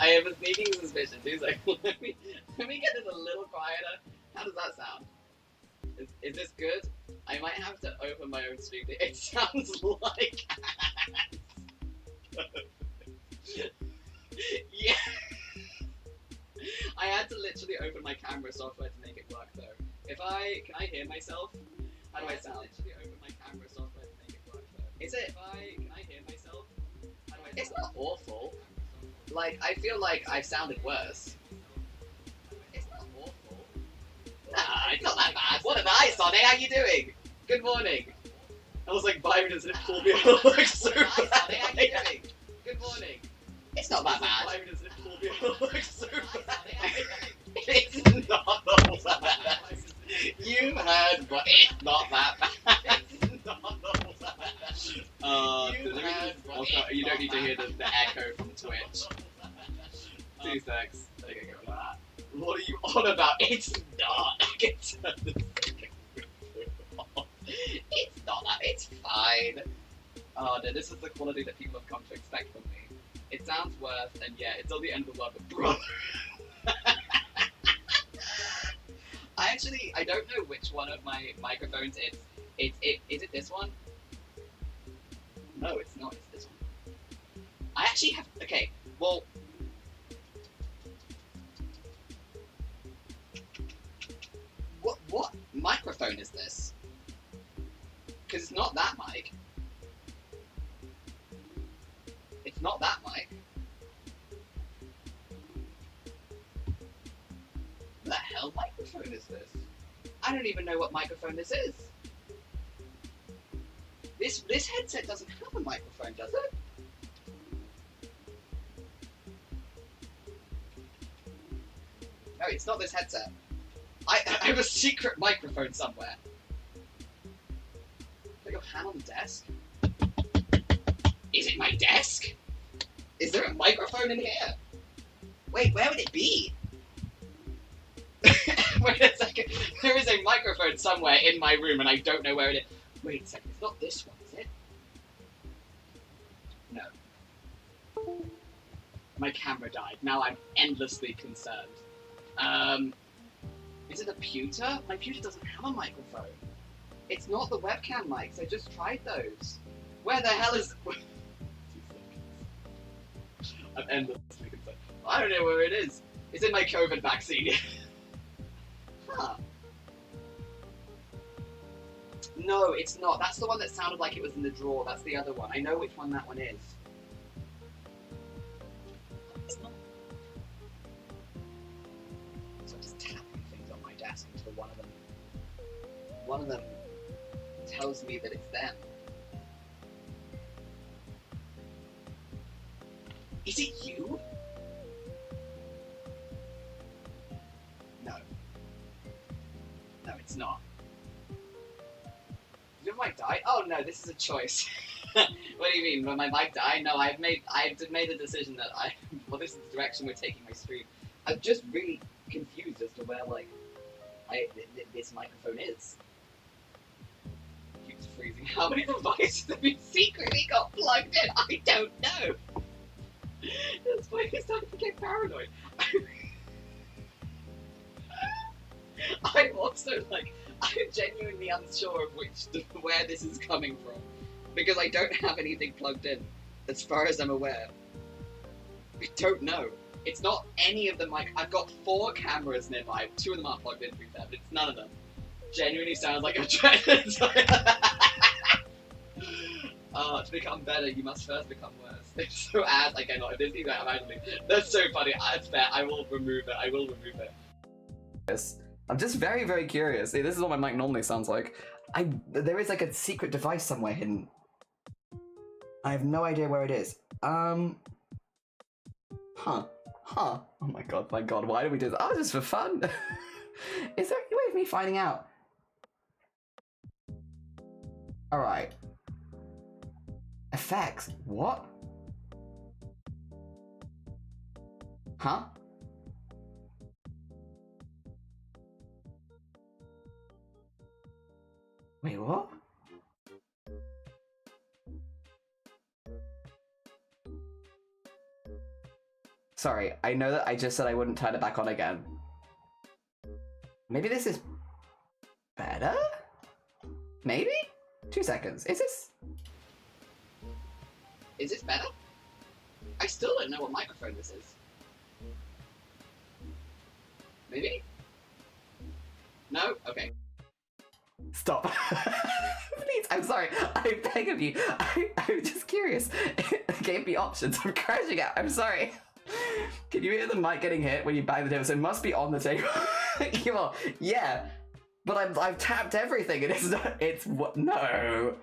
I have a sneaking suspicion. 2 seconds. Let me get this a little quieter. How does that sound? Is this good? I might have to open my own stream. It sounds like yeah. I had to literally open my camera software to make it work though. Can I hear myself? How do I sound? Literally open my camera software to make it work though. Is it? Can I hear myself? How do I sound? It's not awful. Like, I feel like I've sounded worse. It's not awful. Nah, it's not that bad. What about I, Sonny? How you doing? Good morning. I was like 5 minutes and it pulled me out like so bad. Sonny, how you doing? Good morning. It's not that bad. 5 minutes and it pulled me out like so bad. It's not that bad. You've heard, but it's not that bad. It's not that bad. You don't need to hear the echo from Twitch. 2 secs. There you go. What are you on about? It's not. I can turn this off. It's not that. It's fine. Oh no, this is the quality that people have come to expect from me. It sounds worse, and yeah, it's on the end of the world, but brother. I don't know which one of my microphones it's. Is it this one? No, it's not. It's this one. actually have... Okay, well... What microphone is this? Because it's not that mic. It's not that mic. What the hell microphone is this? I don't even know what microphone this is. This headset doesn't have a microphone, does it? No, it's not this headset. I have a secret microphone somewhere. Put your hand on the desk? Is it my desk? Is there a microphone in here? Wait, where would it be? Wait a second. There is a microphone somewhere in my room and I don't know where it is. Wait a second, it's not this one, is it? No. My camera died. Now I'm endlessly concerned. Is it a pewter? My pewter doesn't have a microphone. It's not the webcam mics, I just tried those. Where the hell is... I'm endlessly concerned. I don't know where it is. It's in my COVID vaccine. Huh. No, it's not. That's the one that sounded like it was in the drawer. That's the other one. I know which one that one is. It's not. So I'm just tapping things on my desk until one of them tells me that it's them. Is it you? No. No, it's not. Did my mic die? Oh no, this is a choice. What do you mean? When my mic die? No, I've made the decision that well, this is the direction we're taking my stream. I'm just really confused as to where this microphone is. It keeps freezing. How many devices have you secretly got plugged in? I don't know. That's why I'm starting to get paranoid. I'm also I'm genuinely unsure of where this is coming from, because I don't have anything plugged in, as far as I'm aware. I don't know. It's not any of them. I've got 4 cameras nearby. 2 of them are plugged in, to be fair, but it's none of them. Genuinely sounds like a trend. To become better, you must first become worse. So okay, no, this is imagining. That's so funny. It's fair. I will remove it. Yes. I'm just very, very curious. See, this is what my mic normally sounds like. There is a secret device somewhere hidden. I have no idea where it is. Huh. Oh my god, why do we do this? Oh, just for fun. Is there any way of me finding out? Alright. Effects. What? Huh? Wait, what? Sorry, I know that I just said I wouldn't turn it back on again. Maybe this is better? Maybe? 2 seconds. Is this better? I still don't know what microphone this is. Maybe? No? Okay. Stop. Please, I'm sorry. I beg of you. I'm just curious. It gave me options. I'm crashing out. I'm sorry. Can you hear the mic getting hit when you bang the table? So it must be on the table. Yeah. But I've tapped everything and it's not, it's what? No.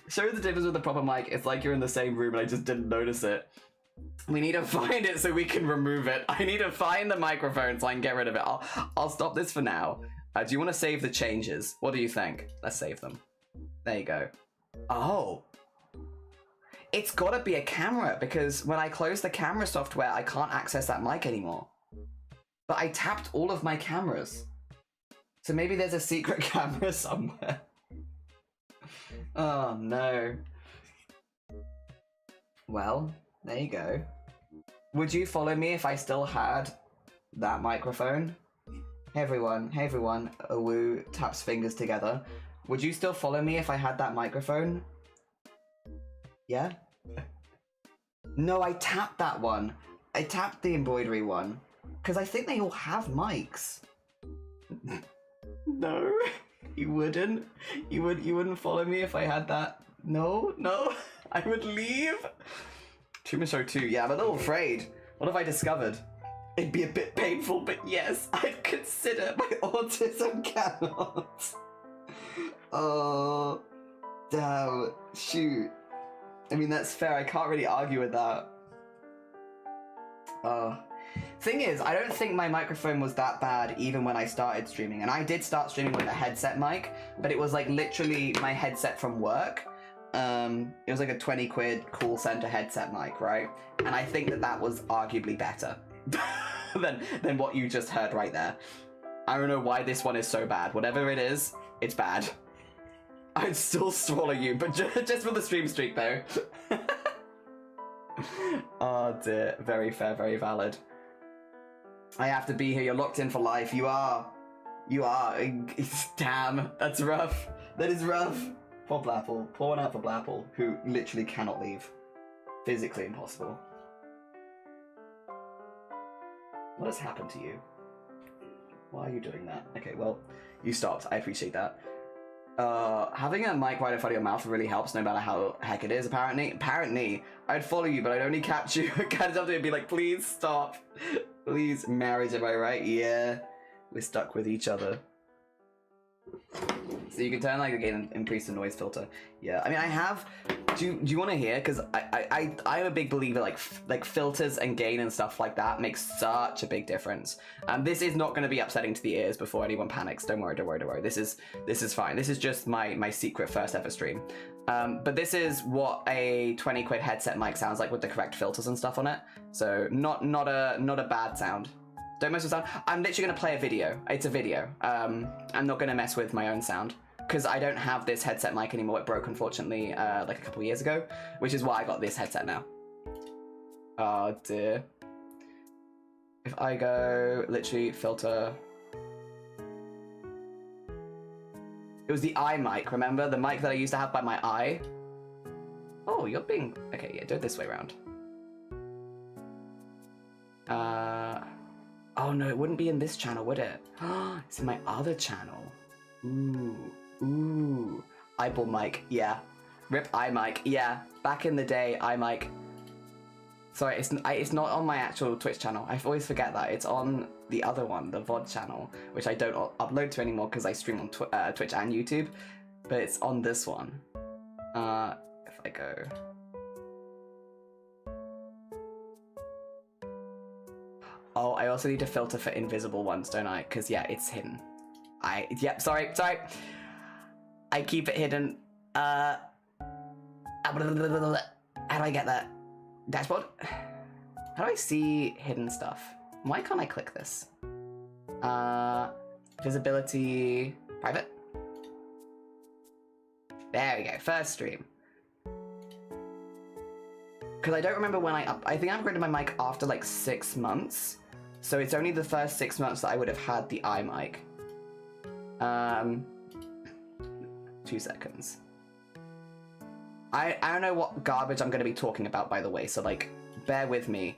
Show the difference with the proper mic. It's like you're in the same room and I just didn't notice it. We need to find it so we can remove it. I need to find the microphone so I can get rid of it. I'll stop this for now. Do you want to save the changes? What do you think? Let's save them. There you go. Oh. It's gotta be a camera because when I close the camera software, I can't access that mic anymore. But I tapped all of my cameras. So maybe there's a secret camera somewhere. Oh no. Well, there you go. Would you follow me if I still had that microphone? Hey everyone, Awu taps fingers together. Would you still follow me if I had that microphone? Yeah? No, I tapped that one. I tapped the embroidery one. Because I think they all have mics. No, you wouldn't. You wouldn't follow me if I had that. No, I would leave. Tumor Show 2, yeah, I'm a little afraid. What have I discovered? It'd be a bit painful, but yes, I'd consider my autism cannot. Oh, damn, shoot. I mean, that's fair, I can't really argue with that. Thing is, I don't think my microphone was that bad even when I started streaming. And I did start streaming with a headset mic, but it was like literally my headset from work. It was like a 20 quid call center headset mic, right? And I think that was arguably better than what you just heard right there. I don't know why this one is so bad. Whatever it is, it's bad. I'd still swallow you, but just for the stream streak though. Oh dear, very fair, very valid. I have to be here, you're locked in for life. You are. Damn, that's rough. That is rough. Poor Blapple. Pour one out for Blapple, who literally cannot leave. Physically impossible. What has happened to you? Why are you doing that? Okay, well, you stopped. I appreciate that. Having a mic right in front of your mouth really helps, no matter how heck it is, apparently. I'd follow you, but I'd only catch you. Kind of something and be like, please stop. Please, marriage, am I right? Yeah. We're stuck with each other. So you can turn like the gain and increase the noise filter. Yeah, I mean, I have. Do you want to hear? Because I'm a big believer like filters and gain and stuff like that makes such a big difference. This is not going to be upsetting to the ears before anyone panics. Don't worry. This is fine. This is just my secret first ever stream. But this is what a 20 quid headset mic sounds like with the correct filters and stuff on it. So not a bad sound. Don't mess with sound. I'm literally going to play a video. It's a video. I'm not going to mess with my own sound because I don't have this headset mic anymore. It broke, unfortunately, like a couple of years ago, which is why I got this headset now. Oh, dear. If I go, literally, filter. It was the eye mic, remember? The mic that I used to have by my eye. Oh, you're being... Okay, yeah, do it this way around. Oh no, it wouldn't be in this channel, would it? It's in my other channel. Ooh. Eyeball mic, yeah. Rip eye mic, yeah. Back in the day, eye mic. Sorry, it's not on my actual Twitch channel. I always forget that. It's on the other one, the VOD channel, which I don't upload to anymore because I stream on Twitch and YouTube. But it's on this one. If I go... Oh, I also need to filter for invisible ones, don't I? Because, yeah, it's hidden. Yep, sorry. I keep it hidden. How do I get that? Dashboard? How do I see hidden stuff? Why can't I click this? Visibility... Private? There we go, first stream. Because I don't remember when I think I upgraded my mic after like 6 months. So it's only the first 6 months that I would have had the iMic. 2 seconds. I don't know what garbage I'm going to be talking about, by the way, so like, bear with me.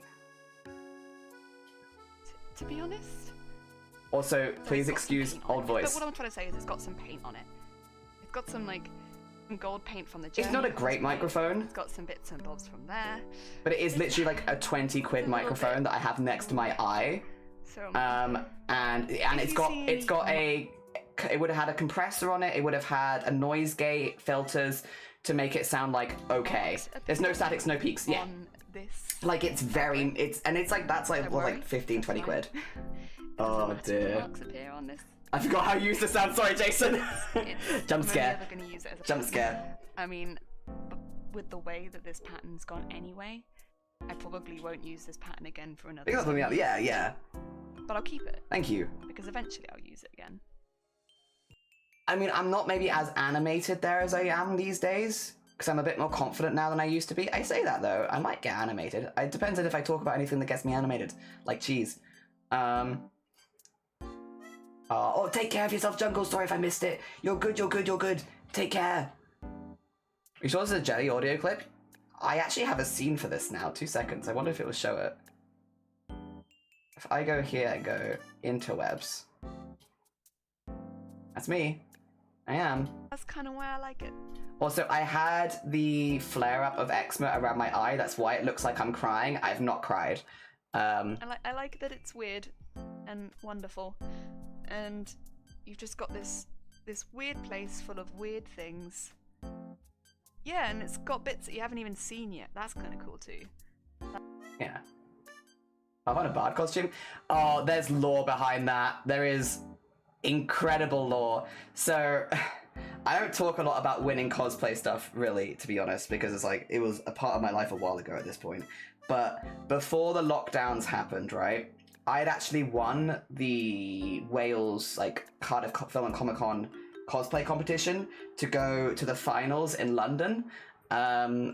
To be honest. Also, please excuse old voice. But what I'm trying to say is it's got some paint on it. It's got some like gold paint from the journey. It's not a great microphone. It's got some bits and bobs from there. But it is literally like a 20 quid microphone that I have next to my eye. So, and it's got a, it would have had a compressor on it. It would have had a noise gate, filters to make it sound like okay. There's no statics, no peaks. Yeah. Like it's very, it's like that's like what, like 15, 20 quid. Oh dear. I forgot how you used to sound. Sorry, Jason. Jump scare. Jump scare. I mean, with the way that this pattern's gone anyway, I probably won't use this pattern again for another. Yeah. But I'll keep it. Thank you. Because eventually I'll use it again. I mean, I'm not maybe as animated there as I am these days, because I'm a bit more confident now than I used to be. I say that though, I might get animated. It depends on if I talk about anything that gets me animated, like cheese. Oh, take care of yourself, Jungle. Sorry if I missed it. You're good. Take care. You sure this is a jelly audio clip? I actually have a scene for this now. 2 seconds. I wonder if it will show it. If I go here and go interwebs. That's me. I am. That's kind of why I like it. Also, I had the flare-up of eczema around my eye. That's why it looks like I'm crying. I've not cried. I like that it's weird and wonderful, and you've just got this weird place full of weird things. Yeah, and it's got bits that you haven't even seen yet. That's kind of cool too. Yeah. I want a bard costume. Oh, there's lore behind that. There is incredible lore. So, I don't talk a lot about winning cosplay stuff, really, to be honest, because it's like, it was a part of my life a while ago at this point. But before the lockdowns happened, right, I'd actually won the Wales, like, Cardiff Film and Comic Con cosplay competition to go to the finals in London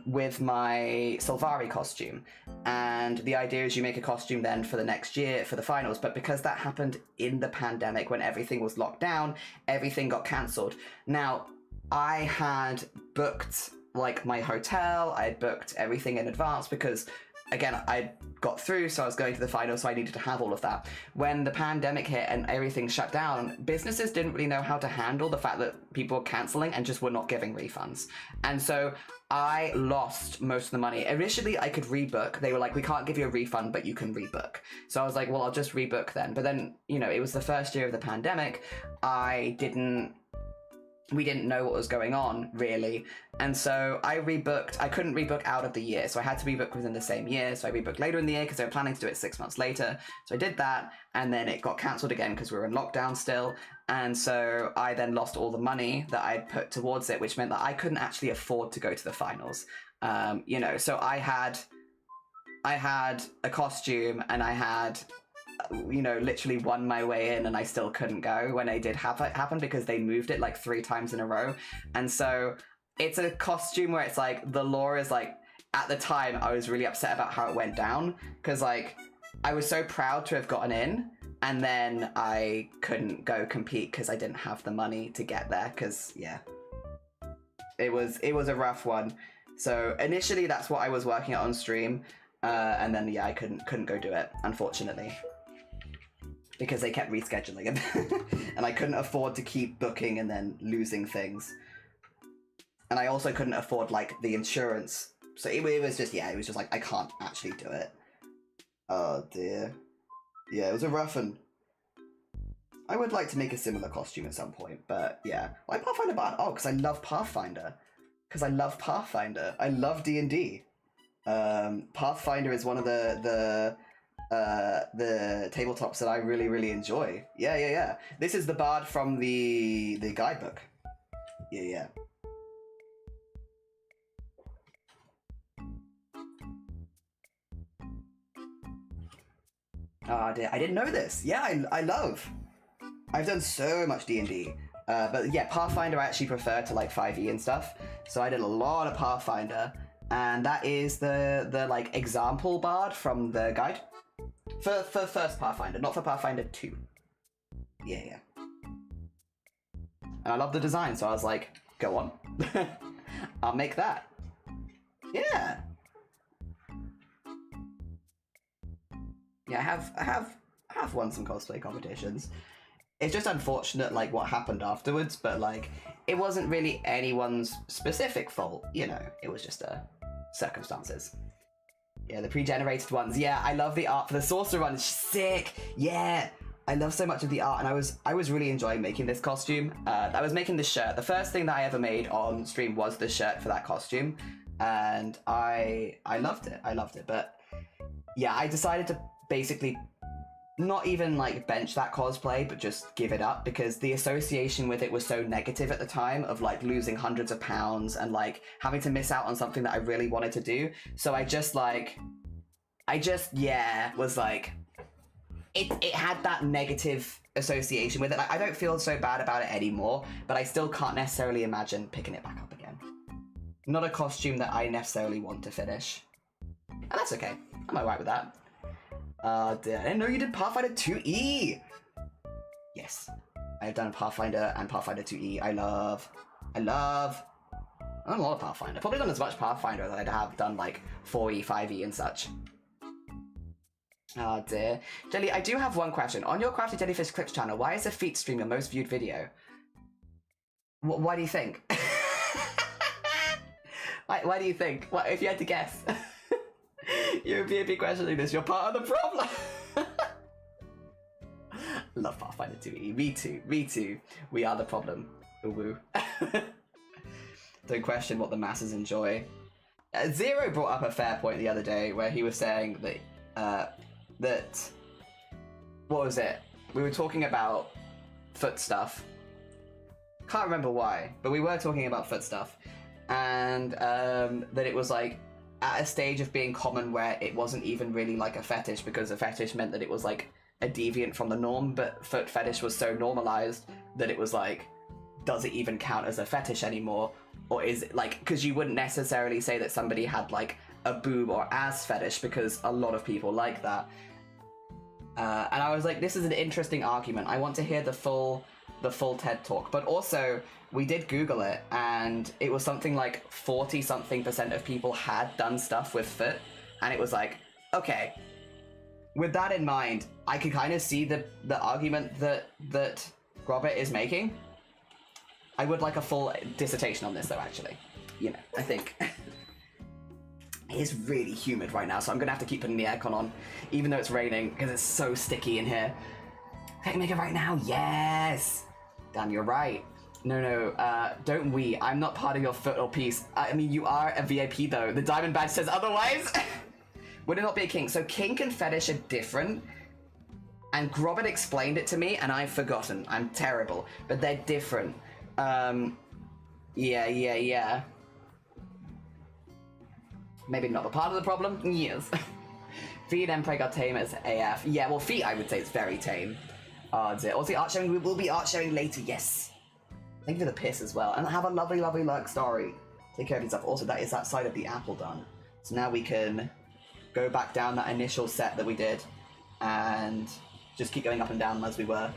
with my Sylvari costume. And the idea is you make a costume then for the next year for the finals, but because that happened in the pandemic when everything was locked down, everything got cancelled. Now, I had booked, like, my hotel, I had booked everything in advance because, again, I got through, so I was going to the final, so I needed to have all of that. When the pandemic hit and everything shut down, businesses didn't really know how to handle the fact that people were cancelling and just were not giving refunds. And so I lost most of the money. Initially, I could rebook. They were like, we can't give you a refund, but you can rebook. So I was like, well, I'll just rebook then. But then, you know, it was the first year of the pandemic. We didn't know what was going on, really. And so I rebooked. I couldn't rebook out of the year, so I had to rebook within the same year. So I rebooked later in the year because they were planning to do it 6 months later. So I did that, and then it got cancelled again because we were in lockdown still. And so I then lost all the money that I'd put towards it, which meant that I couldn't actually afford to go to the finals. You know, so I had a costume, and I had, you know, literally won my way in, and I still couldn't go when it did have it happen because they moved it like 3 times in a row. And so it's a costume where it's like the lore is like, at the time I was really upset about how it went down because like I was so proud to have gotten in, and then I couldn't go compete because I didn't have the money to get there because yeah, it was a rough one. So initially that's what I was working on stream, and then yeah, I couldn't go do it, unfortunately, because they kept rescheduling it and I couldn't afford to keep booking and then losing things. And I also couldn't afford like the insurance. So it was just like, I can't actually do it. Oh dear. Yeah, it was a rough one. I would like to make a similar costume at some point, but yeah. Why Pathfinder Bard? Oh, because I love Pathfinder. I love D&D. Pathfinder is one of the tabletops that I really, really enjoy. Yeah. This is the bard from the guidebook. Yeah. Oh dear, I didn't know this. Yeah, I've done so much D&D. But yeah, Pathfinder I actually prefer to like 5e and stuff. So I did a lot of Pathfinder, and that is the like example bard from the guide. For first Pathfinder, not for Pathfinder 2. Yeah. And I love the design, so I was like, go on. I'll make that. Yeah. Yeah, I have won some cosplay competitions. It's just unfortunate, like, what happened afterwards, but, like, it wasn't really anyone's specific fault, you know? It was just, circumstances. Yeah, the pre-generated ones. Yeah, I love the art for the sorcerer one. It's sick. Yeah, I love so much of the art, and I was really enjoying making this costume. I was making this shirt. The first thing that I ever made on stream was the shirt for that costume, and I loved it. But yeah, I decided to basically not even like bench that cosplay, but just give it up because the association with it was so negative at the time of like losing hundreds of pounds and like having to miss out on something that I really wanted to do. So I just was like, it had that negative association with it. Like, I don't feel so bad about it anymore, but I still can't necessarily imagine picking it back up again. Not a costume that I necessarily want to finish. And that's okay. I'm alright with that. I didn't know you did Pathfinder 2E! Yes. I've done Pathfinder and Pathfinder 2E. I love I've done a lot of Pathfinder. Probably not as much Pathfinder as I'd have done like 4E, 5E and such. Oh dear. Jelly, I do have one question. On your Crafty Jellyfish Clips channel, why is the feet stream your most viewed video? Why do you think? why do you think? What if you had to guess? You would be questioning this. You're part of the problem. Love Pathfinder 2E. Me too. Me too. We are the problem. Woo. Don't question what the masses enjoy. Zero brought up a fair point the other day where he was saying that what was it? We were talking about foot stuff. Can't remember why, but we were talking about foot stuff, and that it was like at a stage of being common where it wasn't even really like a fetish, because a fetish meant that it was like a deviant from the norm, but foot fetish was so normalized that it was like, does it even count as a fetish anymore? Or is it like, because you wouldn't necessarily say that somebody had like a boob or ass fetish, because a lot of people like that. And I was like, this is an interesting argument. I want to hear the full TED talk. But also, we did Google it, and it was something like 40-something% of people had done stuff with foot, and it was like, okay, with that in mind, I could kind of see the argument that Robert is making. I would like a full dissertation on this, though, actually. You know, I think... It's really humid right now, so I'm gonna have to keep putting the aircon on, even though it's raining, because it's so sticky in here. Can I make it right now? Yes! Damn, you're right. No, don't we. I'm not part of your foot or piece. I mean, you are a VIP, though. The diamond badge says otherwise. Would it not be a kink? So kink and fetish are different, and Grobert explained it to me, and I've forgotten. I'm terrible, but they're different. Yeah. Maybe not a part of the problem? Yes. Feet and Preg are tame as AF. Yeah, well, feet, I would say, it's very tame. Also, art sharing, we will be art sharing later, yes. Thank you for the piss as well. And have a lovely, lovely lurk story. Take care of yourself. Also, that is that side of the apple done. So now we can go back down that initial set that we did and just keep going up and down as we were.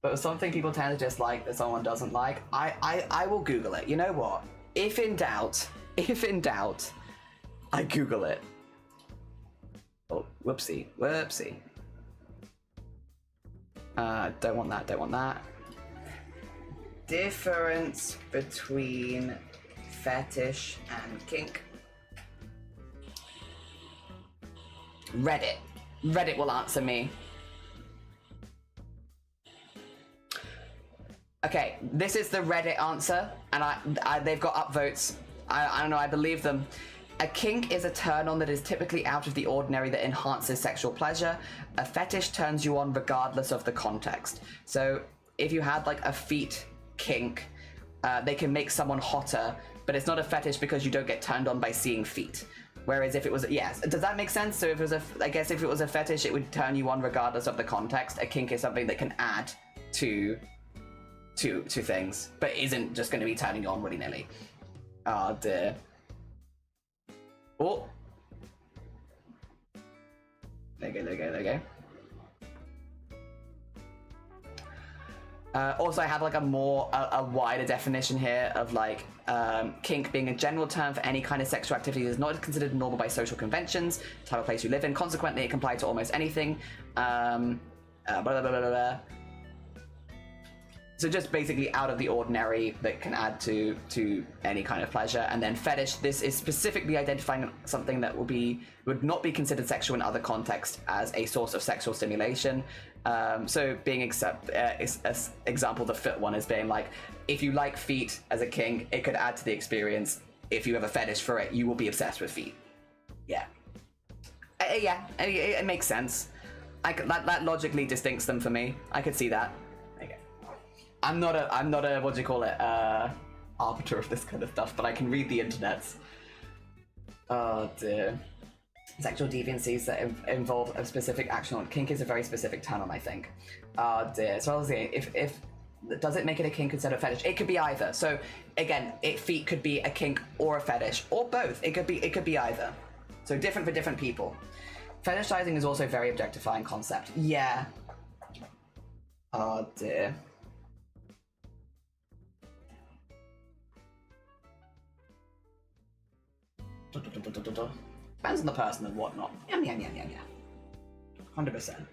But something people tend to dislike that someone doesn't like, I will Google it. You know what? If in doubt, I Google it. Oh, whoopsie. Don't want that. Difference between fetish and kink. Reddit will answer me. Okay, this is the Reddit answer, and they've got upvotes. I don't know, I believe them. A kink is a turn-on that is typically out of the ordinary that enhances sexual pleasure. A fetish turns you on regardless of the context. So if you had like a feet kink, they can make someone hotter, but it's not a fetish because you don't get turned on by seeing feet. Whereas if it was, yes, does that make sense? So if it was I guess if it was a fetish, it would turn you on regardless of the context. A kink is something that can add to things, but isn't just going to be turning you on willy-nilly. Oh dear. Oh. There you go. Also, I have like a wider definition here of like kink being a general term for any kind of sexual activity that is not considered normal by social conventions, type of place you live in. Consequently, it can apply to almost anything. So just basically out of the ordinary that can add to any kind of pleasure. And then fetish, this is specifically identifying something that would not be considered sexual in other contexts as a source of sexual stimulation. So being example, the foot one is being like, if you like feet as a kink, it could add to the experience. If you have a fetish for it, you will be obsessed with feet. Yeah. It makes sense. That logically distincts them for me. I could see that. I'm not a what do you call it, arbiter of this kind of stuff, but I can read the internets. Oh dear. Sexual deviancies that involve a specific action on kink is a very specific turn on, I think. Oh dear. So I was saying, if does it make it a kink instead of fetish? It could be either. So again, feet could be a kink or a fetish, or both. It could be either. So different for different people. Fetishizing is also a very objectifying concept. Yeah. Oh dear. Depends on the person and whatnot. Yum, yum, yum, yum, yum. 100%.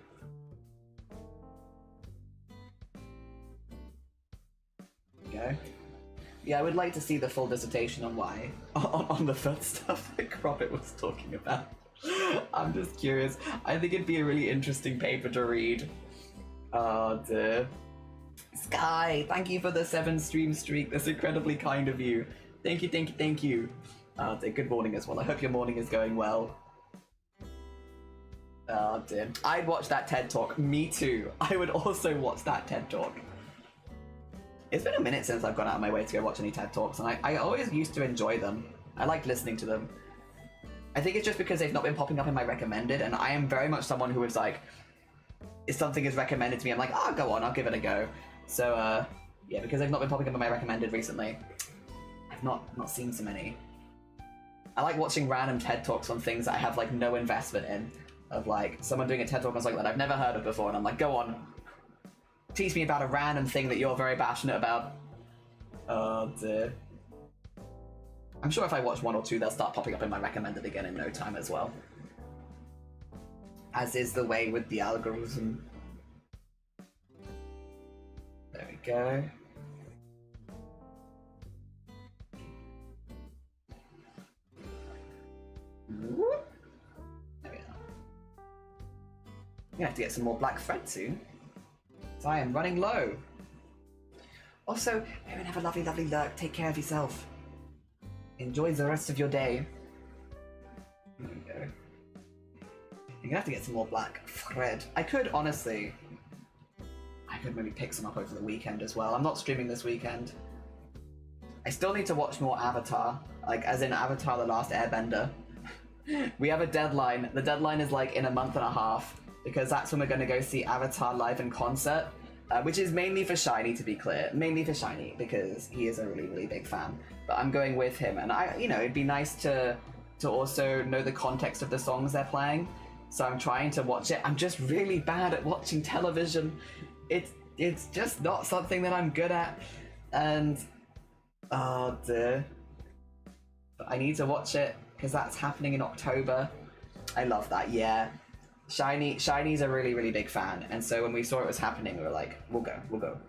Go. Yeah, I would like to see the full dissertation on why, on the foot stuff that Croppet was talking about. I'm just curious. I think it'd be a really interesting paper to read. Oh dear. Sky, thank you for the 7 stream streak. That's incredibly kind of you. Thank you, thank you, thank you. Oh dear, good morning as well. I hope your morning is going well. Oh dear. I'd watch that TED Talk. Me too. I would also watch that TED Talk. It's been a minute since I've gone out of my way to go watch any TED Talks, and I always used to enjoy them. I like listening to them. I think it's just because they've not been popping up in my recommended, and I am very much someone who is like, if something is recommended to me, I'm like, oh, go on, I'll give it a go. So, yeah, because they've not been popping up in my recommended recently, I've not seen so many. I like watching random TED Talks on things that I have, like, no investment in. Of, like, someone doing a TED Talk on something that I've never heard of before, and I'm like, go on. Teach me about a random thing that you're very passionate about. Oh, dear. I'm sure if I watch 1 or 2, they'll start popping up in my recommended again in no time as well. As is the way with the algorithm. There we go. Whoop. There we are. I'm gonna have to get some more black thread soon. So I am running low. Also, everyone have a lovely, lovely lurk. Take care of yourself. Enjoy the rest of your day. There we go. I'm gonna have to get some more black thread. I could, honestly... I could maybe pick some up over the weekend as well. I'm not streaming this weekend. I still need to watch more Avatar. Like, as in Avatar The Last Airbender. We have a deadline. The deadline is like in a month and a half. Because that's when we're going to go see Avatar live in concert. Which is mainly for Shiny, to be clear. Mainly for Shiny, because he is a really, really big fan. But I'm going with him, and it'd be nice to also know the context of the songs they're playing. So I'm trying to watch it. I'm just really bad at watching television. It's just not something that I'm good at. And, oh dear. But I need to watch it, because that's happening in October. I love that, yeah. Shiny's a really, really big fan, and so when we saw it was happening, we were like, we'll go.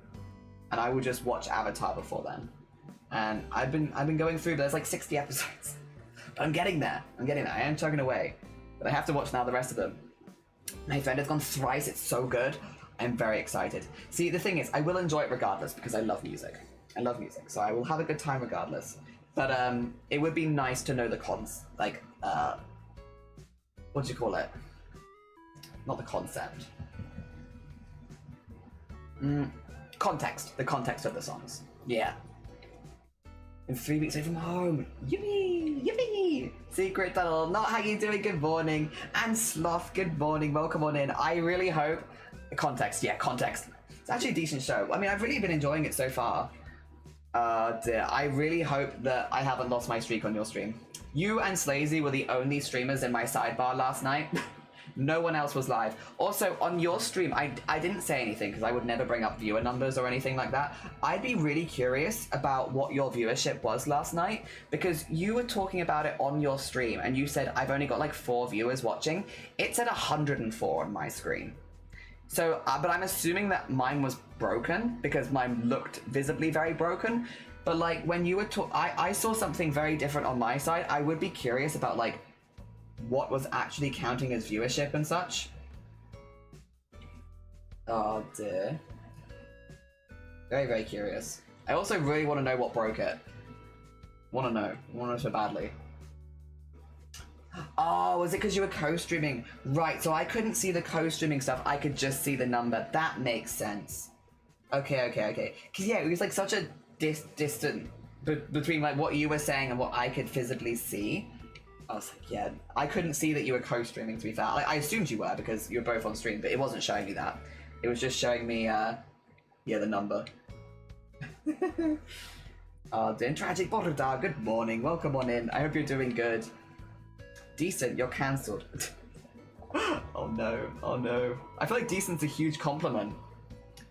And I would just watch Avatar before then. And I've been going through, but there's like 60 episodes. But I'm getting there. I am chugging away. But I have to watch now the rest of them. My friend has gone thrice, it's so good. I'm very excited. See, the thing is, I will enjoy it regardless, because I love music. So I will have a good time regardless. But it would be nice to know the cons, like, what do you call it? Not the concept. Context. The context of the songs. Yeah. In 3 weeks away from home. Yippee! Yippee! Secret Tunnel, not how you doing, good morning. And Sloth, good morning, welcome on in. I really hope... Context, yeah, context. It's actually a decent show. I mean, I've really been enjoying it so far. Dear, I really hope that I haven't lost my streak on your stream. You and Slazy were the only streamers in my sidebar last night. No one else was live. Also, on your stream, I didn't say anything because I would never bring up viewer numbers or anything like that. I'd be really curious about what your viewership was last night, because you were talking about it on your stream and you said, I've only got like 4 viewers watching. It said 104 on my screen. So, but I'm assuming that mine was broken because mine looked visibly very broken. But like when you were I saw something very different on my side. I would be curious about like what was actually counting as viewership and such. Oh dear. Very, very curious. I also really want to know what broke it. Want to know so badly. Oh, was it because you were co-streaming? Right, so I couldn't see the co-streaming stuff, I could just see the number. That makes sense. Okay. Because yeah, it was like such a distant between like what you were saying and what I could physically see. I was like, yeah, I couldn't see that you were co-streaming, to be fair. Like, I assumed you were because you were both on stream, but it wasn't showing me that. It was just showing me, yeah, the number. Then Tragic Borda, good morning, welcome on in. I hope you're doing good. Decent, you're cancelled. Oh no. I feel like decent's a huge compliment.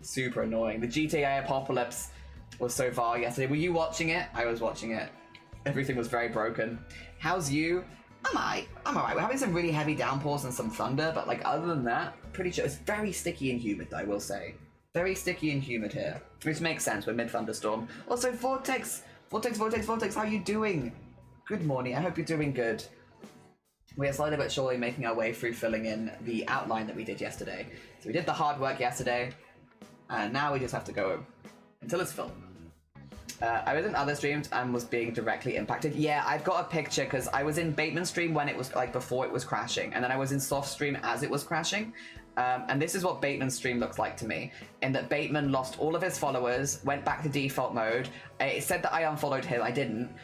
Super annoying. The GTA Apocalypse was so far yesterday. Were you watching it? I was watching it. Everything was very broken. How's you? I'm alright. We're having some really heavy downpours and some thunder, but like other than that, pretty sure it's very sticky and humid, I will say. Very sticky and humid here, which makes sense. We're mid-thunderstorm. Also, Vortex, how you doing? Good morning. I hope you're doing good. We are slowly but surely making our way through filling in the outline that we did yesterday. So we did the hard work yesterday, and now we just have to go until it's filled. I was in other streams and was being directly impacted. Yeah, I've got a picture because I was in Bateman stream when it was like before it was crashing, and then I was in soft stream as it was crashing. And this is what Bateman's stream looks like to me, in that Bateman lost all of his followers, went back to default mode. It said that I unfollowed him, I didn't.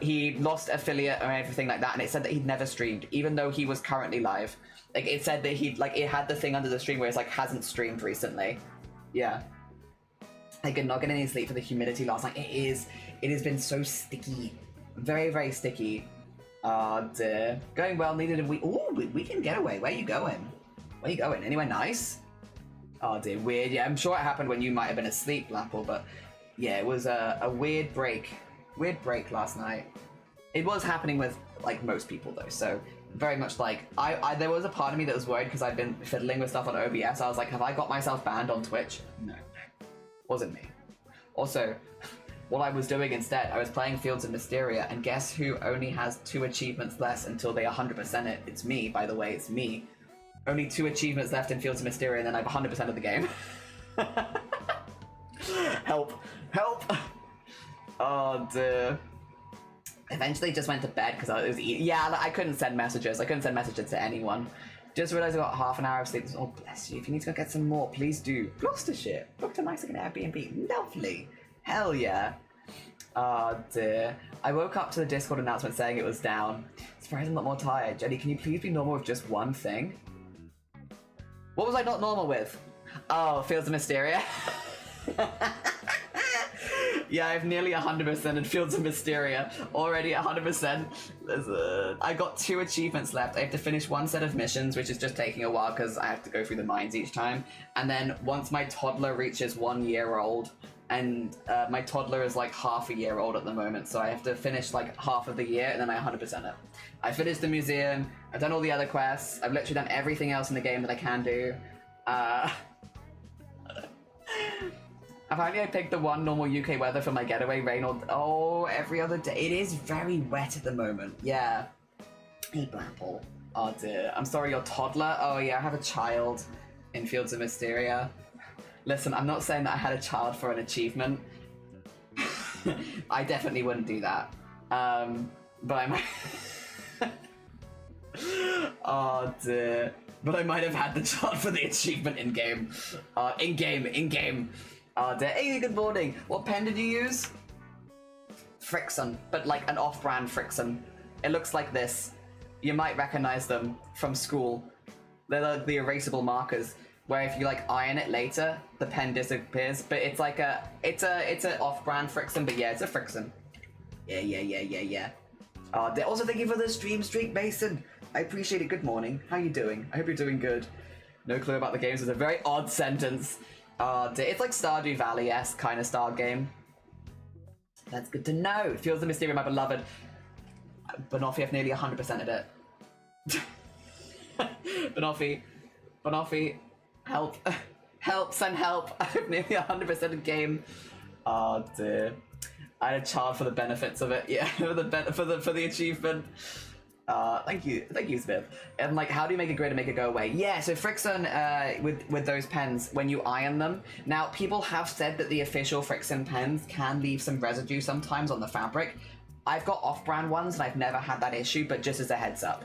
He lost affiliate or everything like that, and it said that he'd never streamed, even though he was currently live. Like, it said that he'd, like, it had the thing under the stream where it's like, hasn't streamed recently. Yeah. I could not get any sleep for the humidity last night. It has been so sticky. Very, very sticky. Dear. Going well, needed a week. Ooh, we can get away. Where are you going? Where are you going? Anywhere nice? Oh dear, weird. Yeah, I'm sure it happened when you might have been asleep, Lapple, but yeah, it was a weird break. Weird break last night. It was happening with, like, most people, though, so very much like, there was a part of me that was worried because I'd been fiddling with stuff on OBS. I was like, have I got myself banned on Twitch? No. Wasn't me. Also, what I was doing instead, I was playing Fields of Mysteria, and guess who only has 2 achievements less until they 100% it? It's me, by the way, it's me. Only 2 achievements left in Fields of Mysteria, and then I've 100% of the game. Help. Help! Oh, dear. Eventually just went to bed because I was eating. Yeah, I couldn't send messages. I couldn't send messages to anyone. Just realised I got half an hour of sleep. Oh, bless you. If you need to go get some more, please do. Gloucestershire. Booked a nice second Airbnb. Lovely. Hell yeah. Oh, dear. I woke up to the Discord announcement saying it was down. Surprised I'm not more tired. Jenny, can you please be normal with just one thing? What was I not normal with? Oh, Fields of Mysteria. Yeah, I've nearly 100% in Fields of Mysteria. Already 100%. I got 2 achievements left. I have to finish 1 set of missions, which is just taking a while because I have to go through the mines each time. And then once my toddler reaches 1 year old, and my toddler is like half a year old at the moment, so I have to finish like half of the year, and then I 100% it. I finished the museum, I've done all the other quests, I've literally done everything else in the game that I can do. Apparently I picked the one normal UK weather for my getaway, rain all every other day. It is very wet at the moment, yeah. Hey, Blapple. Oh dear, I'm sorry, your toddler? Oh yeah, I have a child in Fields of Mysteria. Listen, I'm not saying that I had a child for an achievement. I definitely wouldn't do that. But I might... Oh dear. But I might have had the child for the achievement in-game. In-game. Oh dear. Hey, good morning. What pen did you use? Frickson, but like an off-brand Frickson. It looks like this. You might recognize them from school. They're like the erasable markers, where if you like iron it later, the pen disappears. But it's like it's an off-brand Frickson, but yeah, it's a Frickson. Yeah. Also, thank you for the stream streak, Mason. I appreciate it. Good morning. How you doing? I hope you're doing good. No clue about the games is a very odd sentence. It's like Stardew Valley-esque kind of style game. That's good to know. Feels the Mysteria, my beloved. Banoffee, I've nearly 100%ed it. Banoffee, help. Help, send help. I've nearly 100%ed game. Oh dear. I had a child for the benefits of it. Yeah, for the achievement. Thank you, Smith. And like, how do you make a grid and make it go away? Yeah, so Frickson, with those pens, when you iron them. Now, people have said that the official Frickson pens can leave some residue sometimes on the fabric. I've got off-brand ones and I've never had that issue, but just as a heads up.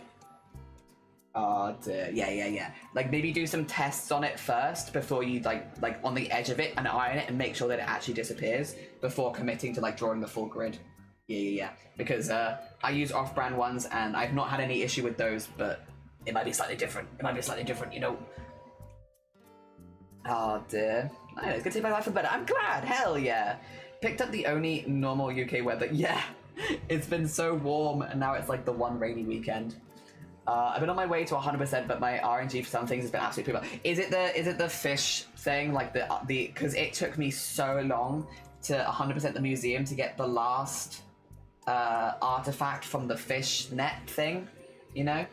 Yeah. Like, maybe do some tests on it first before you, like on the edge of it and iron it and make sure that it actually disappears before committing to, like, drawing the full grid. Yeah. Because, I use off-brand ones and I've not had any issue with those, but it might be slightly different. You know. Oh, dear. I know, it's gonna take my life for better. I'm glad! Hell yeah! Picked up the only normal UK weather. Yeah! It's been so warm, and now it's like the one rainy weekend. I've been on my way to 100%, but my RNG for some things has been absolutely poor. Is it the fish thing? Like the because it took me so long to 100% the museum to get the last artifact from the fish net thing, you know?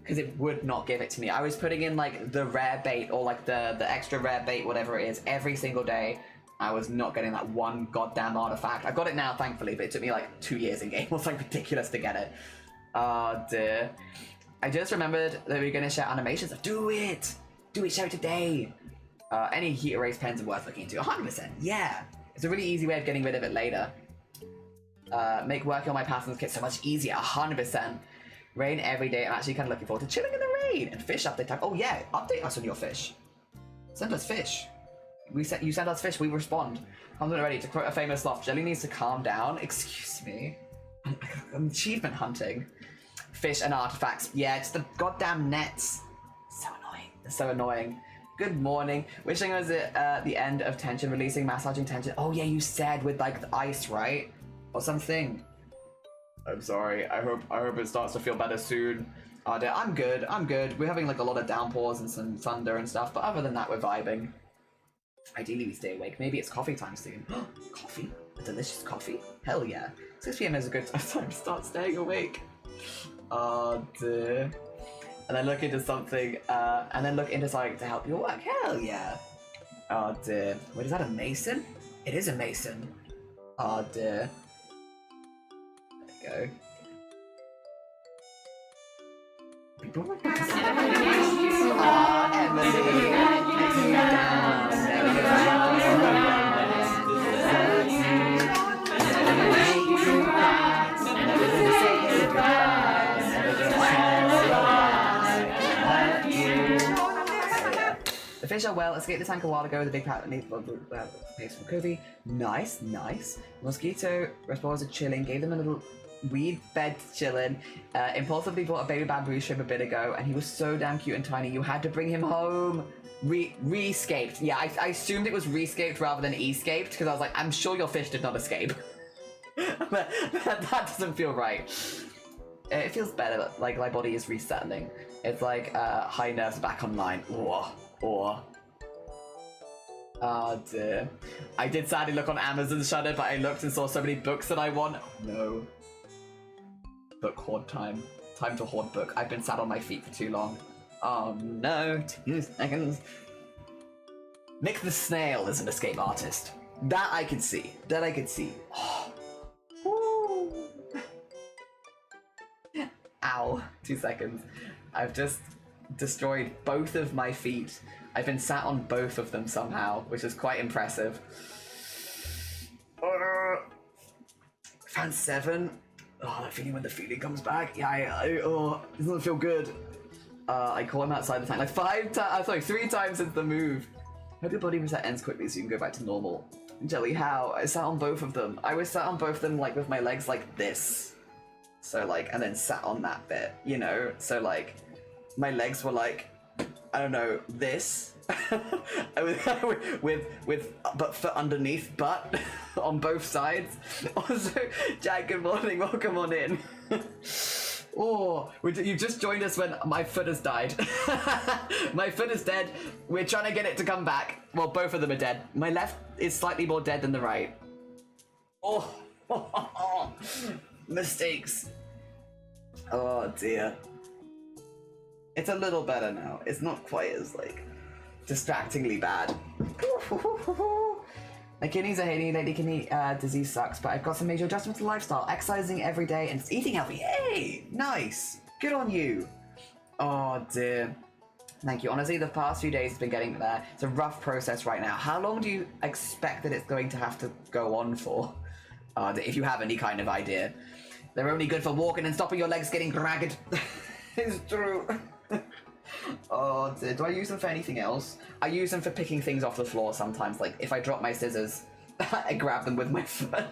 Because it would not give it to me. I was putting in like the rare bait or like the extra rare bait, whatever it is, every single day. I was not getting that one goddamn artifact. I got it now, thankfully, but it took me like 2 years in game. It was like ridiculous to get it. Oh dear. I just remembered that we were gonna share animations. Do it! Do it, share it today! Any heat erase pens are worth looking into. 100%, yeah! It's a really easy way of getting rid of it later. Make working on my patterns kit so much easier. 100%. Rain every day. I'm actually kind of looking forward to chilling in the rain. And fish update time. Oh yeah, update us on your fish. Send us fish. You send us fish, we respond. I'm not ready to quote a famous loft. Jelly needs to calm down. Excuse me. I'm achievement hunting. Fish and artifacts. Yeah, it's the goddamn nets. So annoying. It's so annoying. Good morning. Wishing I was at the end of tension, releasing, massaging tension. Oh yeah, you said with like the ice, right? Or something. I'm sorry. I hope it starts to feel better soon. I'm good. We're having like a lot of downpours and some thunder and stuff, but other than that, we're vibing. Ideally, we stay awake. Maybe it's coffee time soon. Coffee? A delicious coffee? Hell yeah. 6 p.m. is a good time to start staying awake. Oh dear. And then look into something, and then look into something to help your work. Hell yeah. Oh dear. Wait, is that a mason? It is a mason. Oh dear. There we go. The fish are well. Escaped the tank a while ago with a big pattern pace from Kobe. Nice. Mosquito responds to chilling. Gave them a little weed bed chilling. Impulsively bought a baby bamboo shrimp a bit ago, and he was so damn cute and tiny. You had to bring him home. Re-escaped. Yeah, I assumed it was re-escaped rather than escaped because I was like, I'm sure your fish did not escape. But that doesn't feel right. It feels better. Like my body is resettling. It's like high nerves back online. Oh dear. I did sadly look on Amazon Shudder, but I looked and saw so many books that I want. No. Book hoard time. Time to hoard book. I've been sat on my feet for too long. Oh no, 2 seconds. Nick the Snail is an escape artist. That I could see. Ow. 2 seconds. I've just destroyed both of my feet. I've been sat on both of them somehow, which is quite impressive. Fan 7. Oh, that feeling when the feeling comes back. Yeah, it doesn't feel good. I caught him outside the tank like 3 times since the move. Hope your body reset ends quickly so you can go back to normal. Jelly, how? I sat on both of them. I was sat on both of them like with my legs like this. So like, and then sat on that bit, you know? So like, my legs were like, I don't know, this. with but foot underneath butt on both sides. Also, Jack, good morning, welcome on in. Oh, you just joined us when my foot has died. My foot is dead. We're trying to get it to come back. Well, both of them are dead. My left is slightly more dead than the right. Oh, mistakes. Oh dear. It's a little better now. It's not quite as like distractingly bad. My kidneys are hating lately. Kidney disease sucks, but I've got some major adjustments to lifestyle. Exercising every day and eating healthy. Hey, nice. Good on you. Oh dear. Thank you. Honestly, the past few days have been getting there. It's a rough process right now. How long do you expect that it's going to have to go on for? If you have any kind of idea. They're only good for walking and stopping your legs getting ragged. It's true. Oh dear. Do I use them for anything else? I use them for picking things off the floor sometimes. Like if I drop my scissors, I grab them with my foot.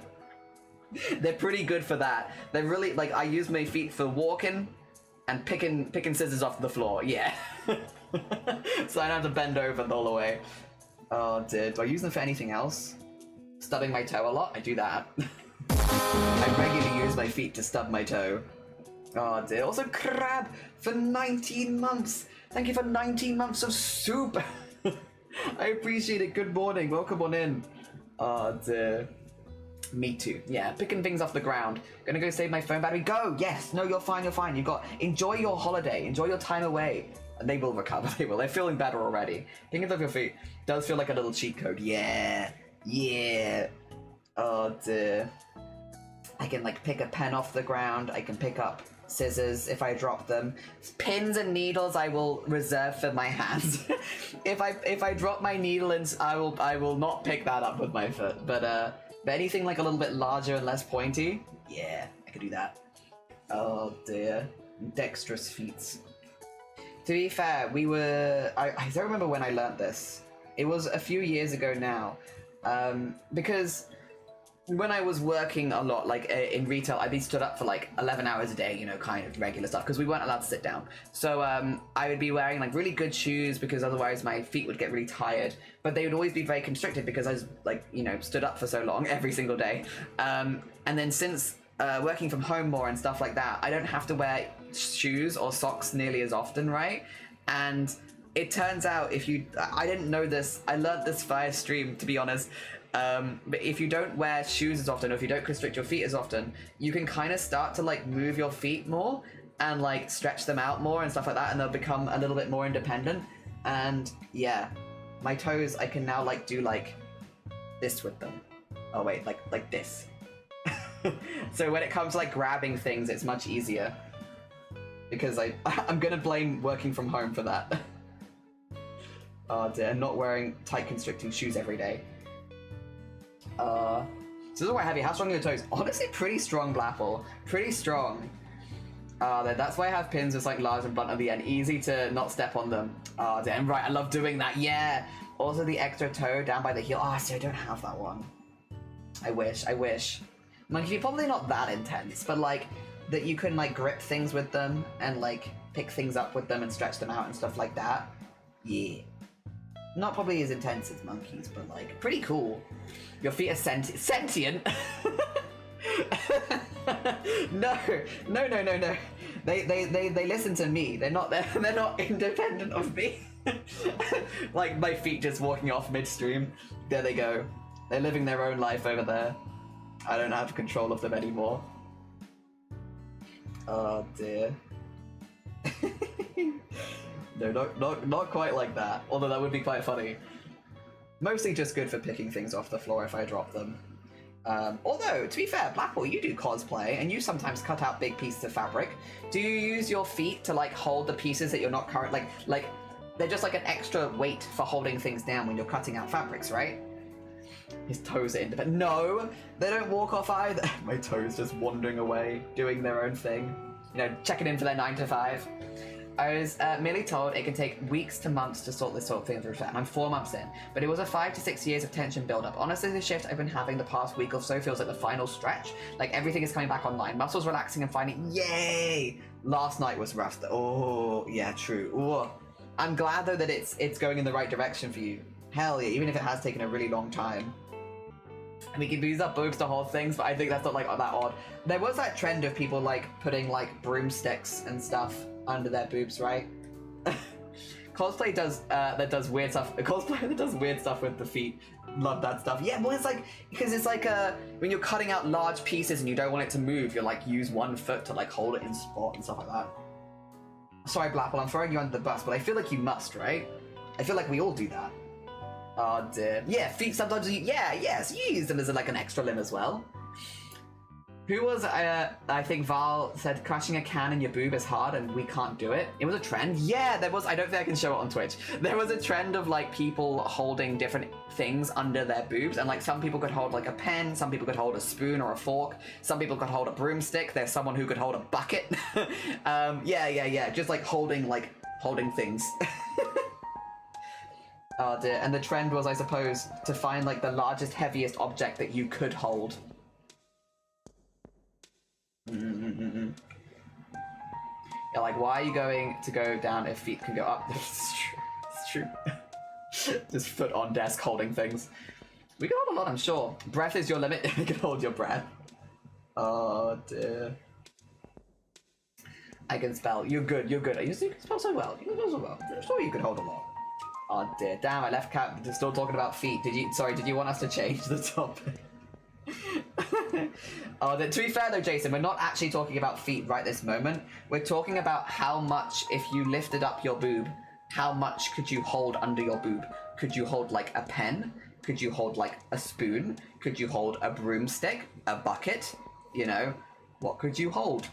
They're pretty good for that. They're really like, I use my feet for walking and picking scissors off the floor. Yeah. So I don't have to bend over the whole way. Oh dear. Do I use them for anything else? Stubbing my toe a lot? I do that. I regularly use my feet to stub my toe. Oh dear. Also, Crab for 19 months. Thank you for 19 months of soup. I appreciate it. Good morning. Welcome on in. Oh dear. Me too. Yeah, picking things off the ground. Gonna go save my phone battery. Go! Yes! No, you're fine, you're fine. Enjoy your holiday. Enjoy your time away. And they will recover, they will. They're feeling better already. Picking off your feet does feel like a little cheat code. Yeah. Yeah. Oh dear. I can like pick a pen off the ground. I can pick up scissors if I drop them. Pins and needles I will reserve for my hands. if I drop my needle and I will not pick that up with my foot. But anything like a little bit larger and less pointy, yeah, I could do that. Oh dear. Dexterous feats. To be fair, I don't remember when I learnt this. It was a few years ago now. Because when I was working a lot, like in retail, I'd be stood up for like 11 hours a day, you know, kind of regular stuff, because we weren't allowed to sit down. So I would be wearing like really good shoes because otherwise my feet would get really tired. But they would always be very constricted because I was like, you know, stood up for so long every single day. And then since working from home more and stuff like that, I don't have to wear shoes or socks nearly as often, right? And it turns out I didn't know this, I learned this via stream, to be honest. But if you don't wear shoes as often, or if you don't constrict your feet as often, you can kind of start to like move your feet more and like stretch them out more and stuff like that, and they'll become a little bit more independent. And yeah, my toes, I can now like do like this with them. Oh wait, like this. So when it comes to like grabbing things, it's much easier. Because I'm gonna blame working from home for that. Oh dear, not wearing tight constricting shoes every day. So this is quite heavy. How strong are your toes? Honestly, pretty strong, Blapple. Pretty strong. That's why I have pins that's like large and blunt at the end. Easy to not step on them. Oh damn, right, I love doing that, yeah! Also the extra toe down by the heel. Oh, see, I don't have that one. I wish. Like, you're probably not that intense, but like, that you can like grip things with them and like pick things up with them and stretch them out and stuff like that. Yeah. Not probably as intense as monkeys, but like, pretty cool. Your feet are sentient? No. They listen to me. They're not independent of me. Like my feet just walking off midstream. There they go. They're living their own life over there. I don't have control of them anymore. Oh dear. No, not quite like that. Although that would be quite funny. Mostly just good for picking things off the floor if I drop them. Although, to be fair, Blackwell, you do cosplay, and you sometimes cut out big pieces of fabric. Do you use your feet to like hold the pieces that you're not like they're just like an extra weight for holding things down when you're cutting out fabrics, right? His toes are independent. No, they don't walk off either. My toes just wandering away, doing their own thing. You know, checking in for their 9 to 5. I was merely told it can take weeks to months to sort this sort of thing through, and I'm 4 months in. But it was a 5 to 6 years of tension build-up. Honestly, the shift I've been having the past week or so feels like the final stretch. Like everything is coming back online. Muscles relaxing and finding, yay! Last night was rough. Oh, yeah, true. Ooh. I'm glad though that it's going in the right direction for you. Hell yeah, even if it has taken a really long time. And we can use our boobs to hold things, but I think that's not like that odd. There was that trend of people like putting like broomsticks and stuff under their boobs, right? Cosplay does weird stuff. Cosplay that does weird stuff with the feet. Love that stuff. Yeah, well, it's like because it's like when you're cutting out large pieces and you don't want it to move, you like use one foot to like hold it in spot and stuff like that. Sorry, Blapple, I'm throwing you under the bus, but I feel like you must, right? I feel like we all do that. Oh dear. Yeah, feet sometimes yes, you use them as like an extra limb as well. Who was, I think Val said crashing a can in your boob is hard and we can't do it. It was a trend. Yeah, there was, I don't think I can show it on Twitch. There was a trend of like people holding different things under their boobs, and like some people could hold like a pen, some people could hold a spoon or a fork, some people could hold a broomstick, there's someone who could hold a bucket. Yeah, just like holding things. Oh dear, and the trend was, I suppose, to find like the largest, heaviest object that you could hold. Yeah, like, why are you going to go down if feet can go up? It's true. Just foot on desk holding things. We can hold a lot, I'm sure. Breath is your limit. You can hold your breath. Oh dear. I can spell. You're good. You can spell so well. I'm sure you could hold a lot. Oh dear. Damn, I left Cat still talking about feet. Did you want us to change the topic? To be fair though, Jason, we're not actually talking about feet right this moment. We're talking about how much, if you lifted up your boob, how much could you hold under your boob? Could you hold like a pen? Could you hold like a spoon? Could you hold a broomstick? A bucket? You know, what could you hold?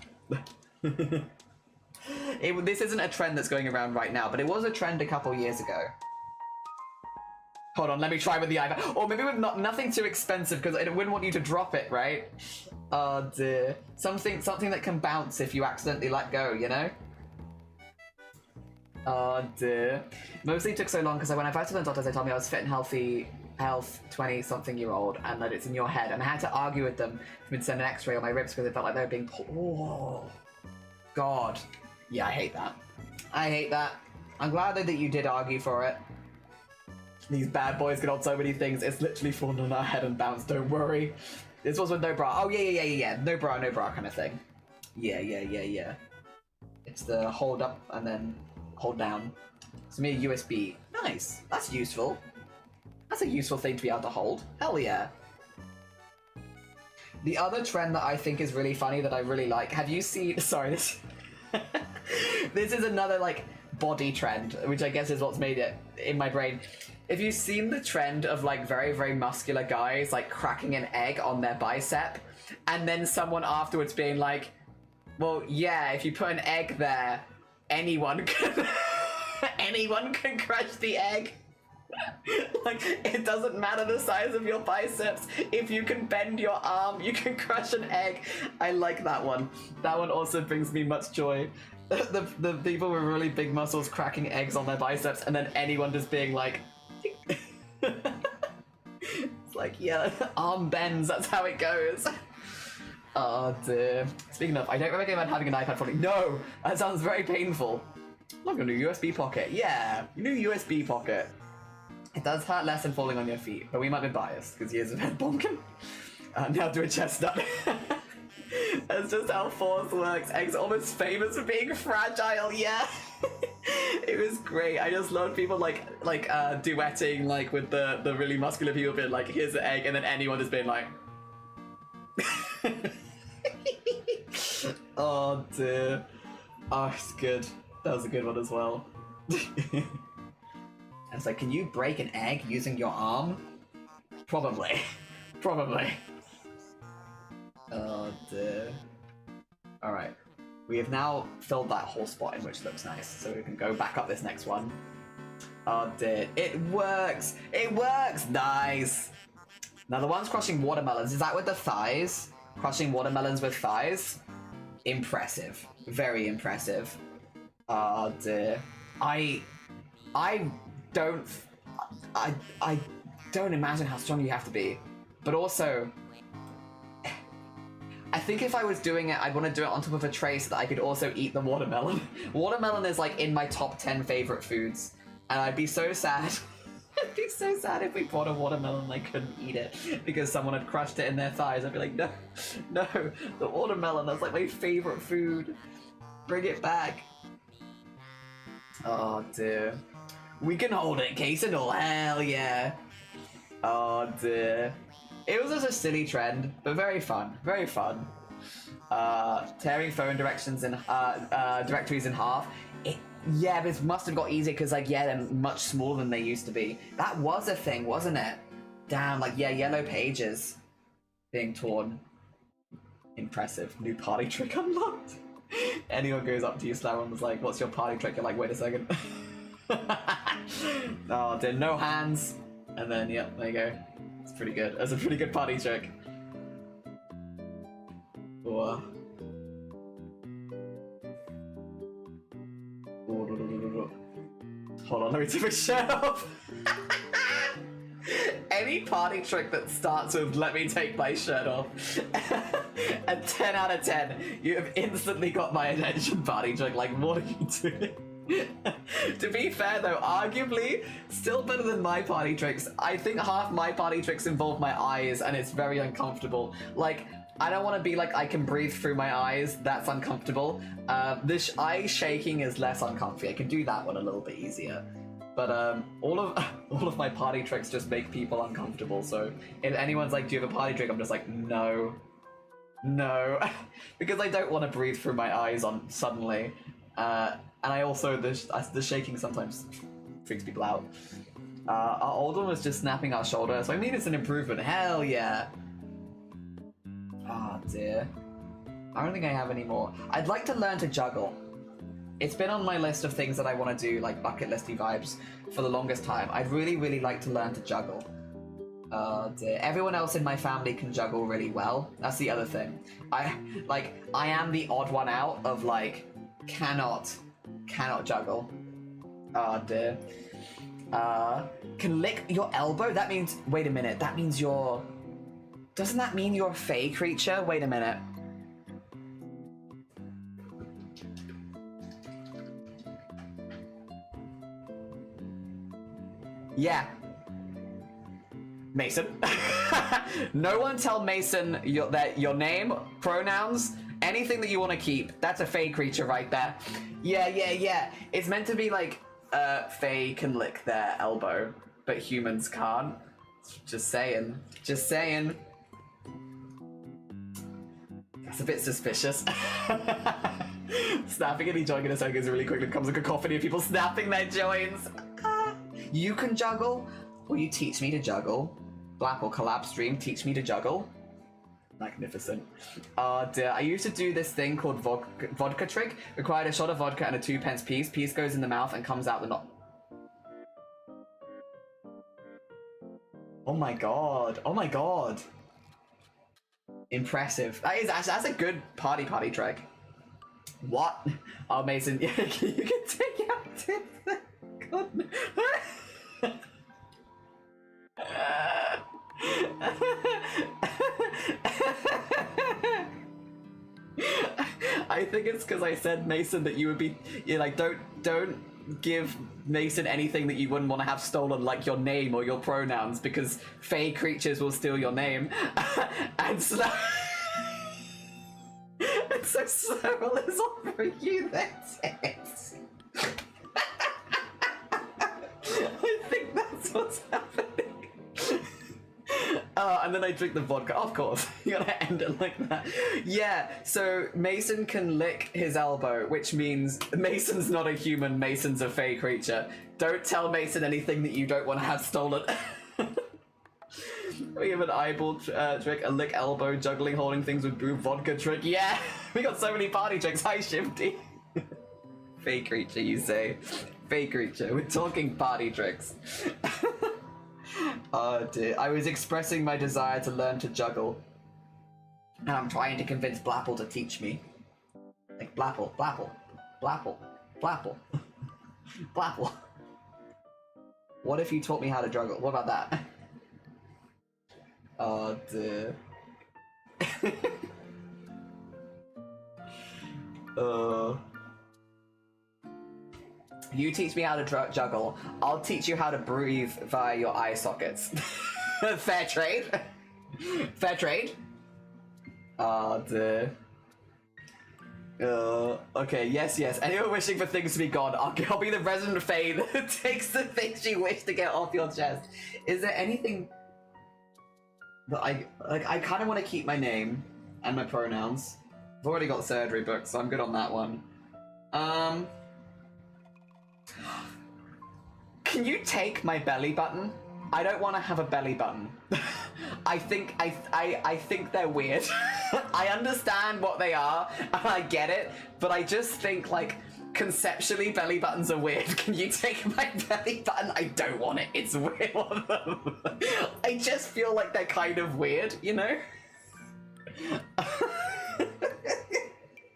This isn't a trend that's going around right now, but it was a trend a couple years ago. Hold on, let me try with the iPad. Or maybe with nothing too expensive, because I wouldn't want you to drop it, right? Oh dear. Something that can bounce if you accidentally let go, you know? Oh dear. Mostly took so long because when I first went to the doctors, they told me I was fit and healthy, 20-something-year-old, and that it's in your head. And I had to argue with them for me to send an x-ray on my ribs because it felt like they were being pulled. Oh, God. Yeah, I hate that. I hate that. I'm glad that you did argue for it. These bad boys can hold so many things. It's literally fallen on our head and bounced. Don't worry. This was with no bra. Oh, yeah. No bra kind of thing. Yeah. It's the hold up and then hold down. It's me a USB. Nice. That's useful. That's a useful thing to be able to hold. Hell yeah. The other trend that I think is really funny that I really like. Have you seen... Sorry, this... This is another, like, body trend, which I guess is what's made it in my brain. Have you seen the trend of, like, very, very muscular guys, like, cracking an egg on their bicep, and then someone afterwards being like, well, yeah, if you put an egg there, anyone can... anyone can crush the egg. Like, it doesn't matter the size of your biceps. If you can bend your arm, you can crush an egg. I like that one. That one also brings me much joy. The people with really big muscles cracking eggs on their biceps, and then anyone just being like... It's like, yeah, arm bends, that's how it goes. Oh dear. Speaking of, I don't recommend having an iPad falling. No! That sounds very painful. Look, a new USB pocket. Yeah, new USB pocket. It does hurt less than falling on your feet, but we might be biased because years of head bonking. Now do a chest up. That's just how force works. Egg's almost famous for being fragile, yeah. It was great. I just loved people like duetting like with the really muscular people being like, here's the egg, and then anyone just being like oh dear. Oh, it's good. That was a good one as well. I was like, can you break an egg using your arm? Probably. Probably. Oh dear. Alright. We have now filled that whole spot in, which looks nice, so we can go back up this next one. Oh dear. It works! It works! Nice! Now the one's crushing watermelons. Is that with the thighs? Crushing watermelons with thighs? Impressive. Very impressive. Oh dear. I don't imagine how strong you have to be. But also, I think if I was doing it, I'd want to do it on top of a tray so that I could also eat the watermelon. Watermelon is like in my top 10 favorite foods, and I'd be so sad. I'd be so sad if we bought a watermelon and I couldn't eat it because someone had crushed it in their thighs. I'd be like, no, the watermelon, that's like my favorite food. Bring it back. Oh dear. We can hold it, case and all. Hell yeah. Oh dear. It was just a silly trend, but very fun. Very fun. Tearing phone directories in half. Yeah, this must have got easier because, like, yeah, they're much smaller than they used to be. That was a thing, wasn't it? Damn, like, yeah, yellow pages being torn. Impressive. New party trick unlocked. Anyone goes up to you, Slarron was like, what's your party trick? You're like, wait a second. Oh, dear, no hands. And then, yeah, there you go. It's pretty good. That's a pretty good party trick. Whoa. Hold on, let me take my shirt off. Any party trick that starts with "let me take my shirt off" and 10 out of 10, you have instantly got my attention. Party trick, like, what are you doing? To be fair though, arguably still better than my party tricks. I think half my party tricks involve my eyes, and it's very uncomfortable. Like, I don't want to be like, I can breathe through my eyes. That's uncomfortable. This eye shaking is less uncomfy. I can do that one a little bit easier. But all of my party tricks just make people uncomfortable. So if anyone's like, do you have a party trick? I'm just like, no, No, because I don't want to breathe through my eyes on suddenly. And I also, the shaking sometimes freaks people out. Our old one was just snapping our shoulder, so I mean it's an improvement. Hell yeah. Oh dear. I don't think I have any more. I'd like to learn to juggle. It's been on my list of things that I want to do, like bucket listy vibes, for the longest time. I'd really, really like to learn to juggle. Oh dear. Everyone else in my family can juggle really well. That's the other thing. I am the odd one out of like, cannot juggle. Oh dear. Can lick your elbow? That means, wait a minute, that means you're... Doesn't that mean you're a fey creature? Wait a minute. Yeah. Mason. No one tell Mason your name, pronouns, anything that you want to keep. That's a fey creature right there. Yeah. It's meant to be like, fey can lick their elbow, but humans can't. Just saying. That's a bit suspicious. Snapping and enjoying in a second really quickly becomes a cacophony of people snapping their joints. You can juggle? Will you teach me to juggle? Blapple collab stream, teach me to juggle? Magnificent. Oh dear, I used to do this thing called vodka trick. Required a shot of vodka and a 2p piece. Piece goes in the mouth and comes out the knot. Oh my god. Impressive. That's a good party trick. What? Oh, Mason, you can take out tips. God. I think it's because I said, Mason, that you would be, you're like, don't give Mason anything that you wouldn't want to have stolen, like your name or your pronouns, because fey creatures will steal your name. And so Cyril is offering you that text. I think that's what's happening. And then I drink the vodka. Of course, you gotta end it like that. Yeah, so Mason can lick his elbow, which means Mason's not a human, Mason's a fey creature. Don't tell Mason anything that you don't want to have stolen. We have an eyeball trick, a lick elbow, juggling, holding things with brew, vodka trick. Yeah, we got so many party tricks. Hi, Shifty. Fey creature, you say. Fey creature, we're talking party tricks. Oh dear, I was expressing my desire to learn to juggle. And I'm trying to convince Blapple to teach me. Like, Blapple. Blapple. What if you taught me how to juggle? What about that? Oh dear. You teach me how to juggle. I'll teach you how to breathe via your eye sockets. Fair trade. Fair trade. Oh dear. Okay, yes. Anyone wishing for things to be gone, I'll be the resident fae that takes the things you wish to get off your chest. Is there anything that I kind of want to keep my name and my pronouns. I've already got surgery booked, so I'm good on that one. Can you take my belly button? I don't want to have a belly button. I think they're weird. I understand what they are, and I get it, but I just think, like, conceptually, belly buttons are weird. Can you take my belly button? I don't want it. It's weird on them. I just feel like they're kind of weird, you know?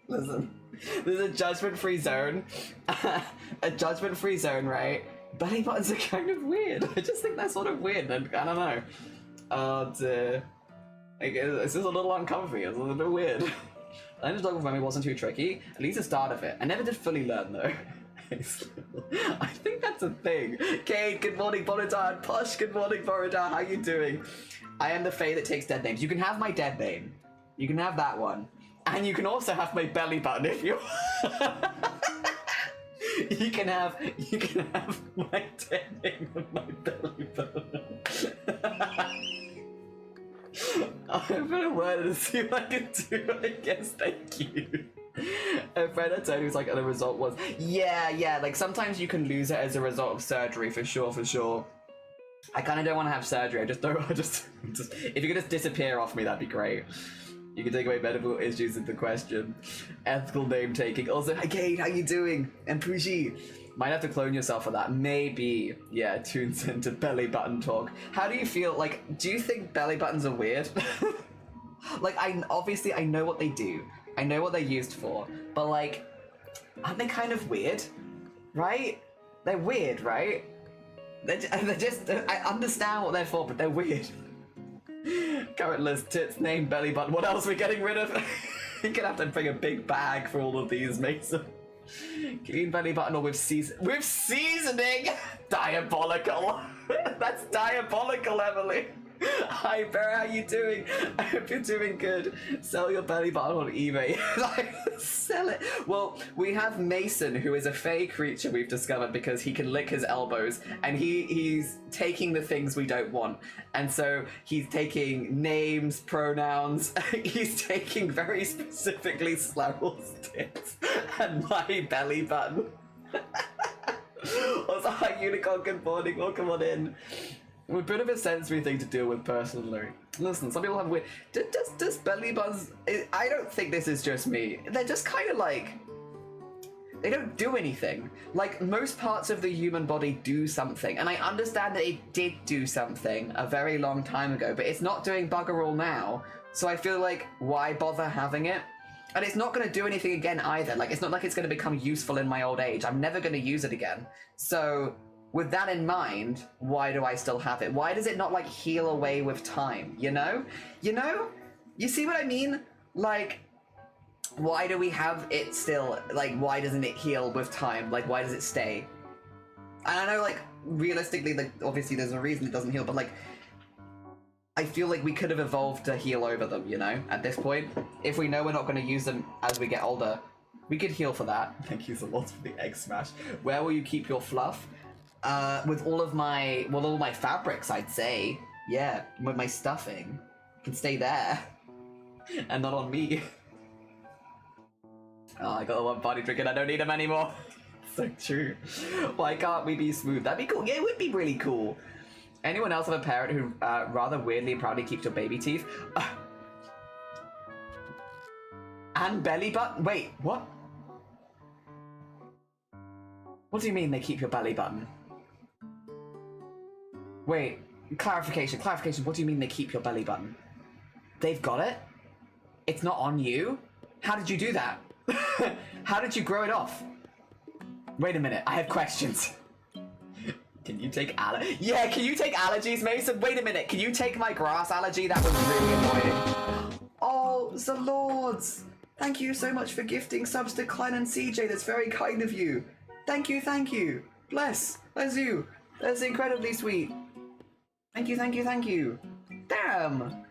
Listen, there's a judgment-free zone. A judgment-free zone, right? Belly buttons are kind of weird. I just think they're sort of weird, and I don't know. It's just a little uncomfy. It's a little bit weird. Learning to juggle for me wasn't too tricky. At least the start of it. I never did fully learn though. I think that's a thing. Kate, good morning, Borodar. Posh, good morning, Borodar. How you doing? I am the fae that takes dead names. You can have my dead name. You can have that one. And you can also have my belly button if you You can have my dead name and my belly button. I'm gonna word and see what I can do, I guess, thank you. A friend had told me was like, the result was, yeah, like sometimes you can lose it as a result of surgery, for sure. I kind of don't want to have surgery, I just, if you could just disappear off me, that'd be great. You can take away medical issues into question. Ethical name taking. Also, hi Kate, how you doing? And Puji. Might have to clone yourself for that. Maybe. Yeah, tunes into belly button talk. How do you feel, like, do you think belly buttons are weird? Like, I know what they do. I know what they're used for. But, like, aren't they kind of weird? Right? They're weird, right? They're just, I understand what they're for, but they're weird. Current list, tits, name, belly button. What else are we getting rid of? You're gonna have to bring a big bag for all of these, Mason. Clean belly button or with seasoning? Diabolical. That's diabolical, Emily. Hi, Bear, how you doing? I hope you're doing good. Sell your belly button on eBay. Sell it. Well, we have Mason, who is a fey creature we've discovered because he can lick his elbows, and he's taking the things we don't want. And so he's taking names, pronouns. He's taking very specifically Slowell's tits and my belly button. Also, hi, Unicorn, good morning. Welcome on in. A bit of a sensory thing to deal with personally. Listen, some people have weird... Does belly buttons... I don't think this is just me. They're just kind of like... They don't do anything. Like, most parts of the human body do something. And I understand that it did do something a very long time ago, but it's not doing bugger all now. So I feel like, why bother having it? And it's not going to do anything again either. Like, it's not like it's going to become useful in my old age. I'm never going to use it again. So... with that in mind, why do I still have it? Why does it not, like, heal away with time, you know? You know? You see what I mean? Like, why do we have it still? Like, why doesn't it heal with time? Like, why does it stay? And I know, like, realistically, like, obviously there's a reason it doesn't heal, but, like, I feel like we could have evolved to heal over them, you know, at this point. If we know we're not going to use them as we get older, we could heal for that. Thank you so much for the egg smash. Where will you keep your fluff? With all my fabrics, I'd say. Yeah, with my stuffing. It can stay there. And not on me. Oh, I got the one party trick and I don't need them anymore. So true. Why can't we be smooth? That'd be cool. Yeah, it would be really cool. Anyone else have a parent who rather weirdly and proudly keeps your baby teeth? And belly button? Wait, what? What do you mean they keep your belly button? Wait, clarification, what do you mean they keep your belly button? They've got it? It's not on you? How did you do that? How did you grow it off? Wait a minute, I have questions. Can you take Yeah, can you take allergies, Mason? Wait a minute, can you take my grass allergy? That was really annoying. Oh, the Lords! Thank you so much for gifting subs to Klein and CJ, that's very kind of you. Thank you. Bless you. That's incredibly sweet. Thank you. Damn!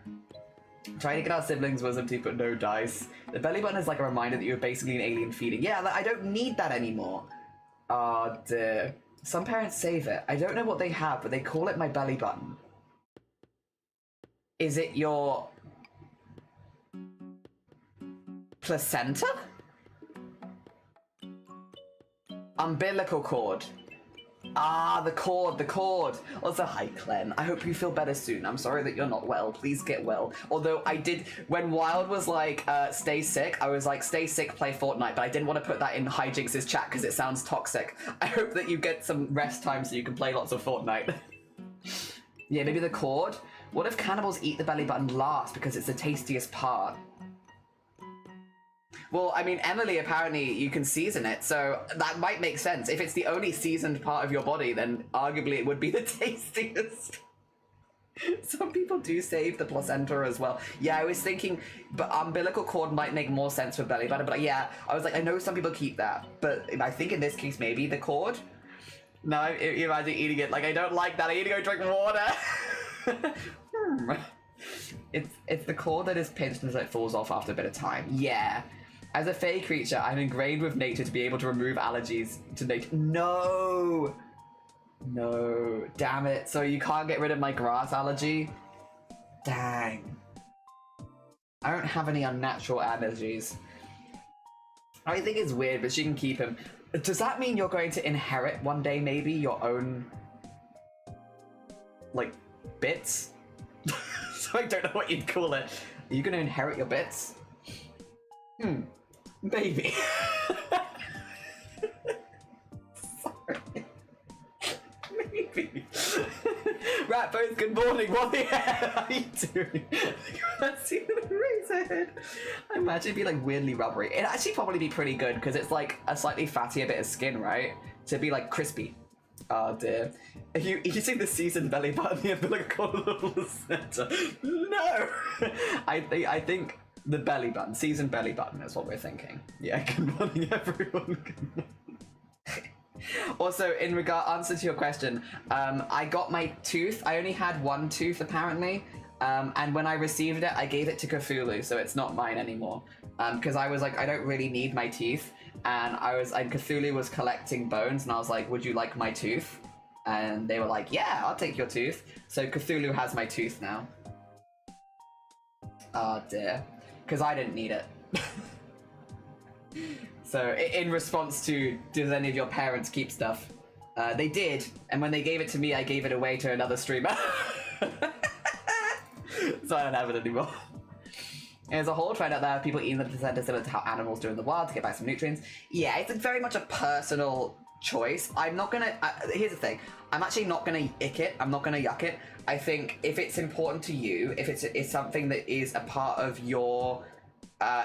Trying to get our siblings wisdom teeth, but no dice. The belly button is like a reminder that you're basically an alien feeding. Yeah, I don't need that anymore. Oh, dear. Some parents save it. I don't know what they have, but they call it my belly button. Is it your... placenta? Umbilical cord. Ah, the cord. Also, hi, Clem. I hope you feel better soon. I'm sorry that you're not well. Please get well. Although I did, when Wild was like, stay sick, I was like, stay sick, play Fortnite, but I didn't want to put that in Hijinx's chat because it sounds toxic. I hope that you get some rest time so you can play lots of Fortnite. Yeah, maybe the cord? What if cannibals eat the belly button last because it's the tastiest part? Well, I mean, Emily, apparently you can season it, so that might make sense. If it's the only seasoned part of your body, then arguably it would be the tastiest. Some people do save the placenta as well. Yeah, I was thinking, but umbilical cord might make more sense for belly button, but yeah, I was like, I know some people keep that, but I think in this case, maybe the cord? No, you imagine eating it, like, I don't like that, I need to go drink water. It's the cord that is pinched and it falls off after a bit of time. Yeah. As a fey creature, I'm ingrained with nature to be able to remove allergies to nature. No! Damn it. So you can't get rid of my grass allergy? Dang. I don't have any unnatural allergies. I think it's weird, but she can keep him. Does that mean you're going to inherit one day, maybe, your own, like, bits? So I don't know what you'd call it. Are you going to inherit your bits? Maybe. Sorry. Maybe. Ratpose, good morning. What the hell are you doing? I see the razor. I imagine it'd be like weirdly rubbery. It'd actually probably be pretty good because it's like a slightly fattier bit of skin, right? To be like crispy. Oh dear. Are you using the seasoned belly button, the umbilical center? No! I think the belly button, seasoned belly button is what we're thinking. Yeah, good morning everyone. Good morning. Also, in answer to your question, I got my tooth. I only had one tooth apparently, and when I received it, I gave it to Cthulhu, so it's not mine anymore. Because I was like, I don't really need my teeth, and Cthulhu was collecting bones, and I was like, would you like my tooth? And they were like, yeah, I'll take your tooth. So Cthulhu has my tooth now. Oh dear, because I didn't need it. So, in response to, does any of your parents keep stuff? They did, and when they gave it to me, I gave it away to another streamer. So I don't have it anymore. There's a whole trend out there of people eating the placenta similar to how animals do in the wild to get back some nutrients. Yeah, it's very much a personal choice. I'm not gonna, here's the thing, I'm actually not gonna ick it, I'm not gonna yuck it. I think if it's important to you, if it's something that is a part of your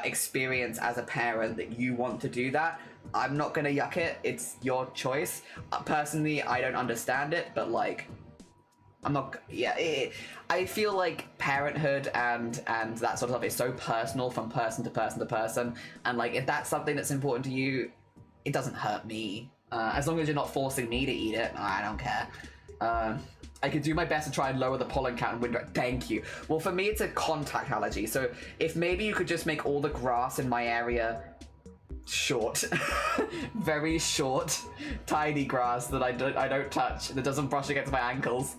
experience as a parent that you want to do that, I'm not gonna yuck it. It's your choice. Personally, I don't understand it, but like, I'm not. Yeah, I feel like parenthood and that sort of stuff is so personal from person to person to person, and like if that's something that's important to you, it doesn't hurt me. As long as you're not forcing me to eat it, I don't care. I could do my best to try and lower the pollen count and wind rate. Thank you. Well, for me, it's a contact allergy. So if maybe you could just make all the grass in my area short, very short, tiny grass that I don't touch, that doesn't brush against my ankles.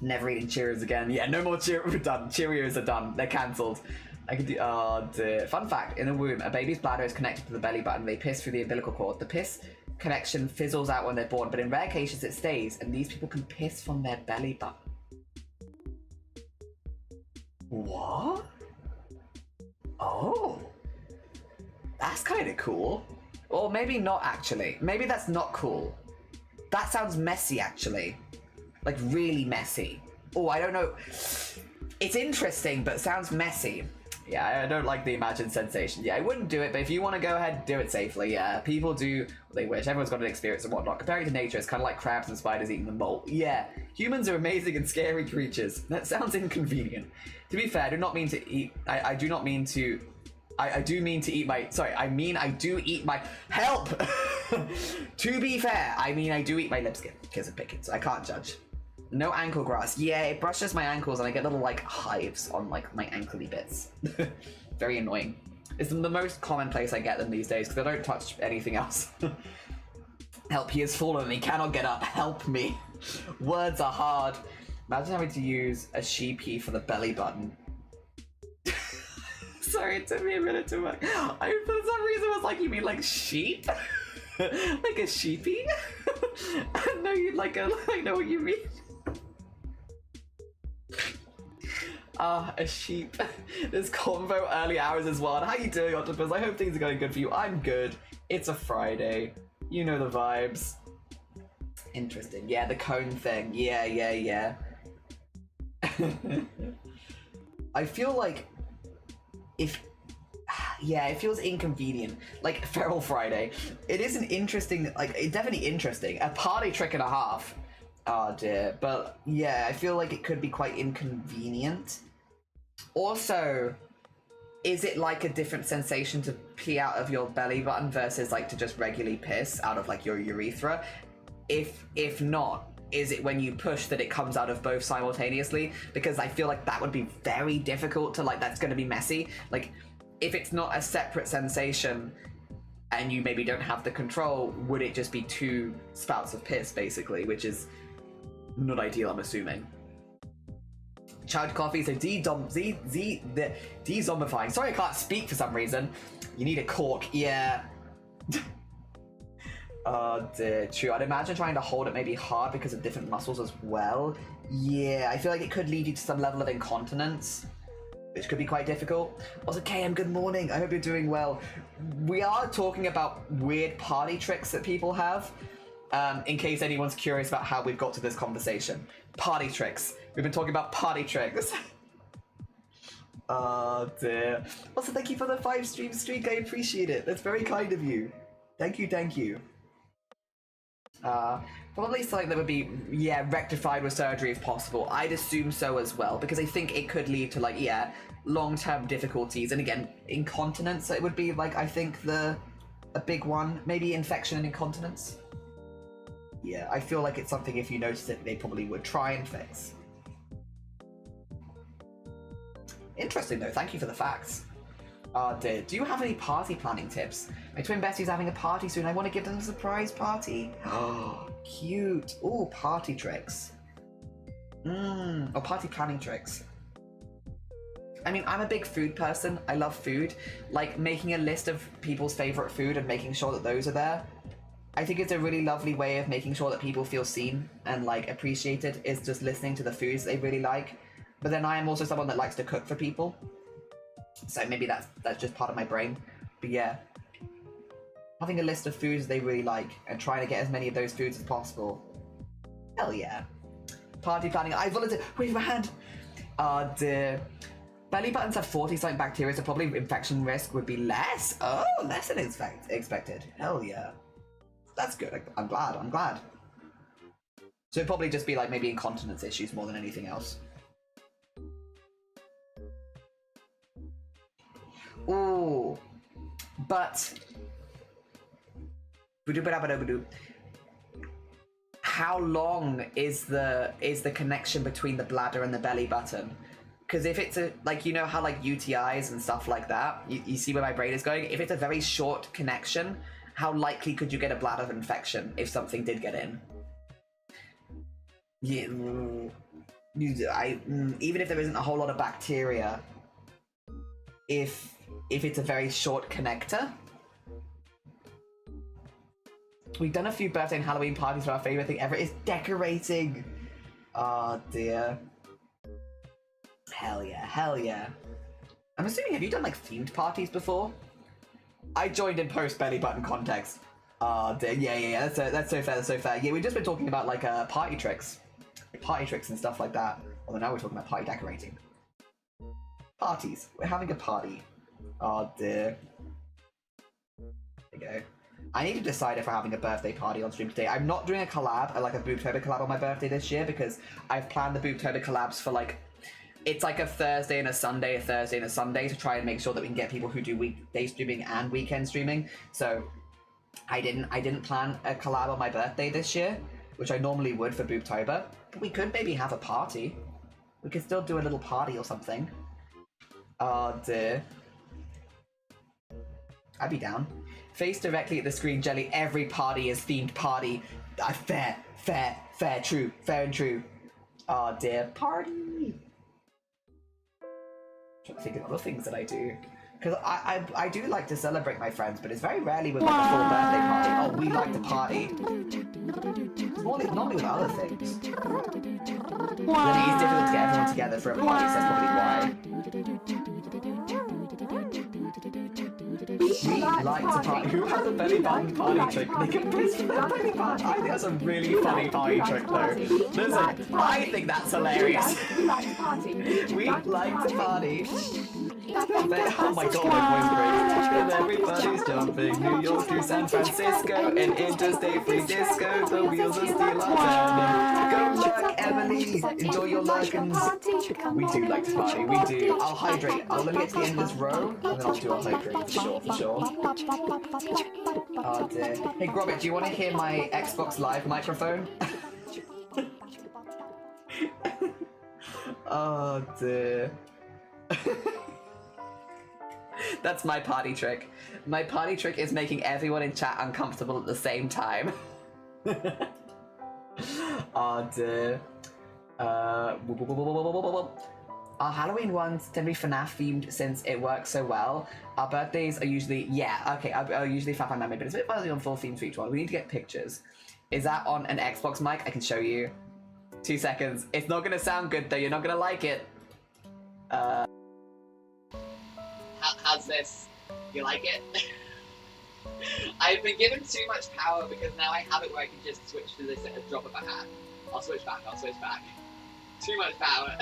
Never eating Cheerios again. Yeah, no more Cheerios. We're done. Cheerios are done. They're cancelled. I could do. Oh dear. Fun fact: in a womb, a baby's bladder is connected to the belly button. They piss through the umbilical cord. The piss connection fizzles out when they're born, but in rare cases it stays, and these people can piss from their belly button. What? Oh, that's kind of cool. Or maybe not actually. Maybe that's not cool. That sounds messy actually. Like really messy. Oh, I don't know. It's interesting, but sounds messy. Yeah, I don't like the imagined sensation. Yeah, I wouldn't do it, but if you want to go ahead, do it safely. Yeah, people do what they wish. Everyone's got an experience and whatnot. Comparing to nature, it's kind of like crabs and spiders eating the mold. Yeah, humans are amazing and scary creatures. That sounds inconvenient. To be fair, I do not mean to eat... I do not mean to... I do mean to eat my... Sorry, I mean I do eat my... Help! To be fair, I mean I do eat my lip skin because of pickets. I can't judge. No ankle grass. Yeah, it brushes my ankles and I get little like hives on like my ankly bits. Very annoying. It's the most common place I get them these days because I don't touch anything else. Help, he has fallen and he cannot get up. Help me. Words are hard. Imagine having to use a sheepy for the belly button. Sorry, it took me a minute to work. For some reason was like, you mean like sheep? Like a sheepy? No, you'd like a... I know what you mean. A sheep. There's convo early hours as well. And how you doing, Octopus? I hope things are going good for you. I'm good. It's a Friday. You know the vibes. Interesting. Yeah, the cone thing. Yeah. I feel like it feels inconvenient. Like Feral Friday. It is an interesting, like, it's definitely interesting. A party trick and a half. Oh dear. But yeah, I feel like it could be quite inconvenient. Also, is it like a different sensation to pee out of your belly button versus like to just regularly piss out of like your urethra? If not, is it when you push that it comes out of both simultaneously? Because I feel like that would be very difficult to like, that's going to be messy. Like, if it's not a separate sensation and you maybe don't have the control, would it just be two spouts of piss basically, which is not ideal, I'm assuming. Child coffee, so de-zombifying. Sorry, I can't speak for some reason. You need a cork, yeah. Dear, true. I'd imagine trying to hold it may be hard because of different muscles as well. Yeah, I feel like it could lead you to some level of incontinence, which could be quite difficult. Also, KM, good morning. I hope you're doing well. We are talking about weird party tricks that people have, in case anyone's curious about how we've got to this conversation. Party tricks. We've been talking about party tricks. Oh dear. Also, thank you for the 5 stream streak. I appreciate it. That's very kind of you. Thank you, thank you. Probably something that would be, yeah, rectified with surgery if possible. I'd assume so as well, because I think it could lead to, like, yeah, long-term difficulties. And again, incontinence, it would be, like, I think a big one. Maybe infection and incontinence. Yeah, I feel like it's something, if you notice it, they probably would try and fix. Interesting, though. Thank you for the facts. Dear. Do you have any party planning tips? My twin bestie's having a party soon. I want to give them a surprise party. Oh, cute. Oh, party tricks. Or party planning tricks. I mean, I'm a big food person. I love food. Like, making a list of people's favorite food and making sure that those are there. I think it's a really lovely way of making sure that people feel seen and, like, appreciated, is just listening to the foods they really like. But then I am also someone that likes to cook for people. So maybe that's just part of my brain. But yeah, having a list of foods they really like and trying to get as many of those foods as possible. Hell yeah. Party planning. I volunteer. Wave my hand. Dear. Belly buttons have 40-something bacteria, so probably infection risk would be less. Oh, less than expected. Hell yeah. That's good. I'm glad. So it'd probably just be like maybe incontinence issues more than anything else. Ooh, but how long is the connection between the bladder and the belly button? Because if it's like, you know how like UTIs and stuff like that, you see where my brain is going. If it's a very short connection, how likely could you get a bladder infection if something did get in? Yeah, even if there isn't a whole lot of bacteria, if it's a very short connector. We've done a few birthday and Halloween parties where our favorite thing ever is decorating. Oh dear. Hell yeah. I'm assuming, have you done like themed parties before? I joined in post belly button context. Oh dear, yeah, that's so fair. Yeah, we've just been talking about like party tricks and stuff like that. Although now we're talking about party decorating. Parties. We're having a party. Oh dear. There we go. I need to decide if we're having a birthday party on stream today. I'm not doing a collab, like a Boobtober collab on my birthday this year, because I've planned the Boobtober collabs for like, it's like a Thursday and a Sunday, to try and make sure that we can get people who do weekday streaming and weekend streaming. So I didn't plan a collab on my birthday this year, which I normally would for Boobtober. But we could maybe have a party. We could still do a little party or something. Oh dear. I'd be down. Face directly at the screen, Jelly. Every party is themed party. Fair, true. Oh dear. Party. I'm trying to think of other things that I do. Because I do like to celebrate my friends, but it's very rarely with like a full birthday party. Oh, we like to party. Normally with other things. Then it is difficult to get everyone together for a party, so that's probably why. We like to party. Who has a belly button party trick? They can piss for their belly button. I think that's a really funny party trick, though. Listen, I think that's hilarious. We like to party. Oh my god, my voice breaks. Everybody's jumping. New York to San Francisco, and interstate free disco. The wheels are still on turning. Go lurk, Emily. Enjoy your lurkins. We do like to party. We do. I'll hydrate. Let me get to the end of this row, and then I'll do a hydrate for sure. Oh dear. Hey, Grobit, do you want to hear my Xbox Live microphone? Oh dear. That's my party trick. My party trick is making everyone in chat uncomfortable at the same time. Oh dear. Our Halloween ones tend to be FNAF themed since it works so well. Our birthdays are usually, are usually FNAF memory, but it's a bit fuzzy on full themes for each one. We need to get pictures. Is that on an Xbox mic? I can show you. 2 seconds. It's not gonna sound good though, you're not gonna like it. How's this? You like it? I've been given too much power because now I have it where I can just switch to this at a drop of a hat. I'll switch back. Too much power.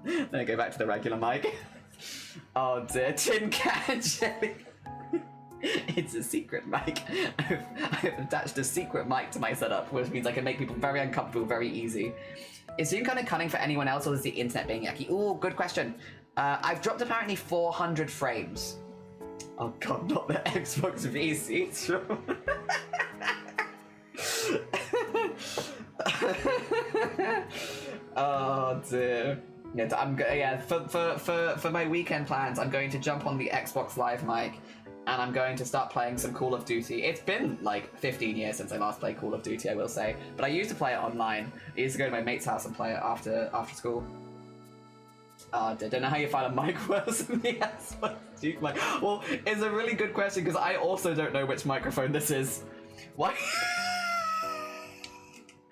Then go back to the regular mic. Oh dear, tin can jelly. It's a secret mic. I've attached a secret mic to my setup, which means I can make people very uncomfortable very easy. Is Zoom kind of cunning for anyone else, or is the internet being yucky? Ooh, good question. I've dropped apparently 400 frames. Oh god, not the Xbox V seats. Oh dear. Yeah, for my weekend plans, I'm going to jump on the Xbox Live mic, and I'm going to start playing some Call of Duty. It's been like 15 years since I last played Call of Duty, I will say, but I used to play it online. I used to go to my mate's house and play it after school. I don't know how you find a mic worse than the Xbox Duke mic. Well, it's a really good question because I also don't know which microphone this is. Why?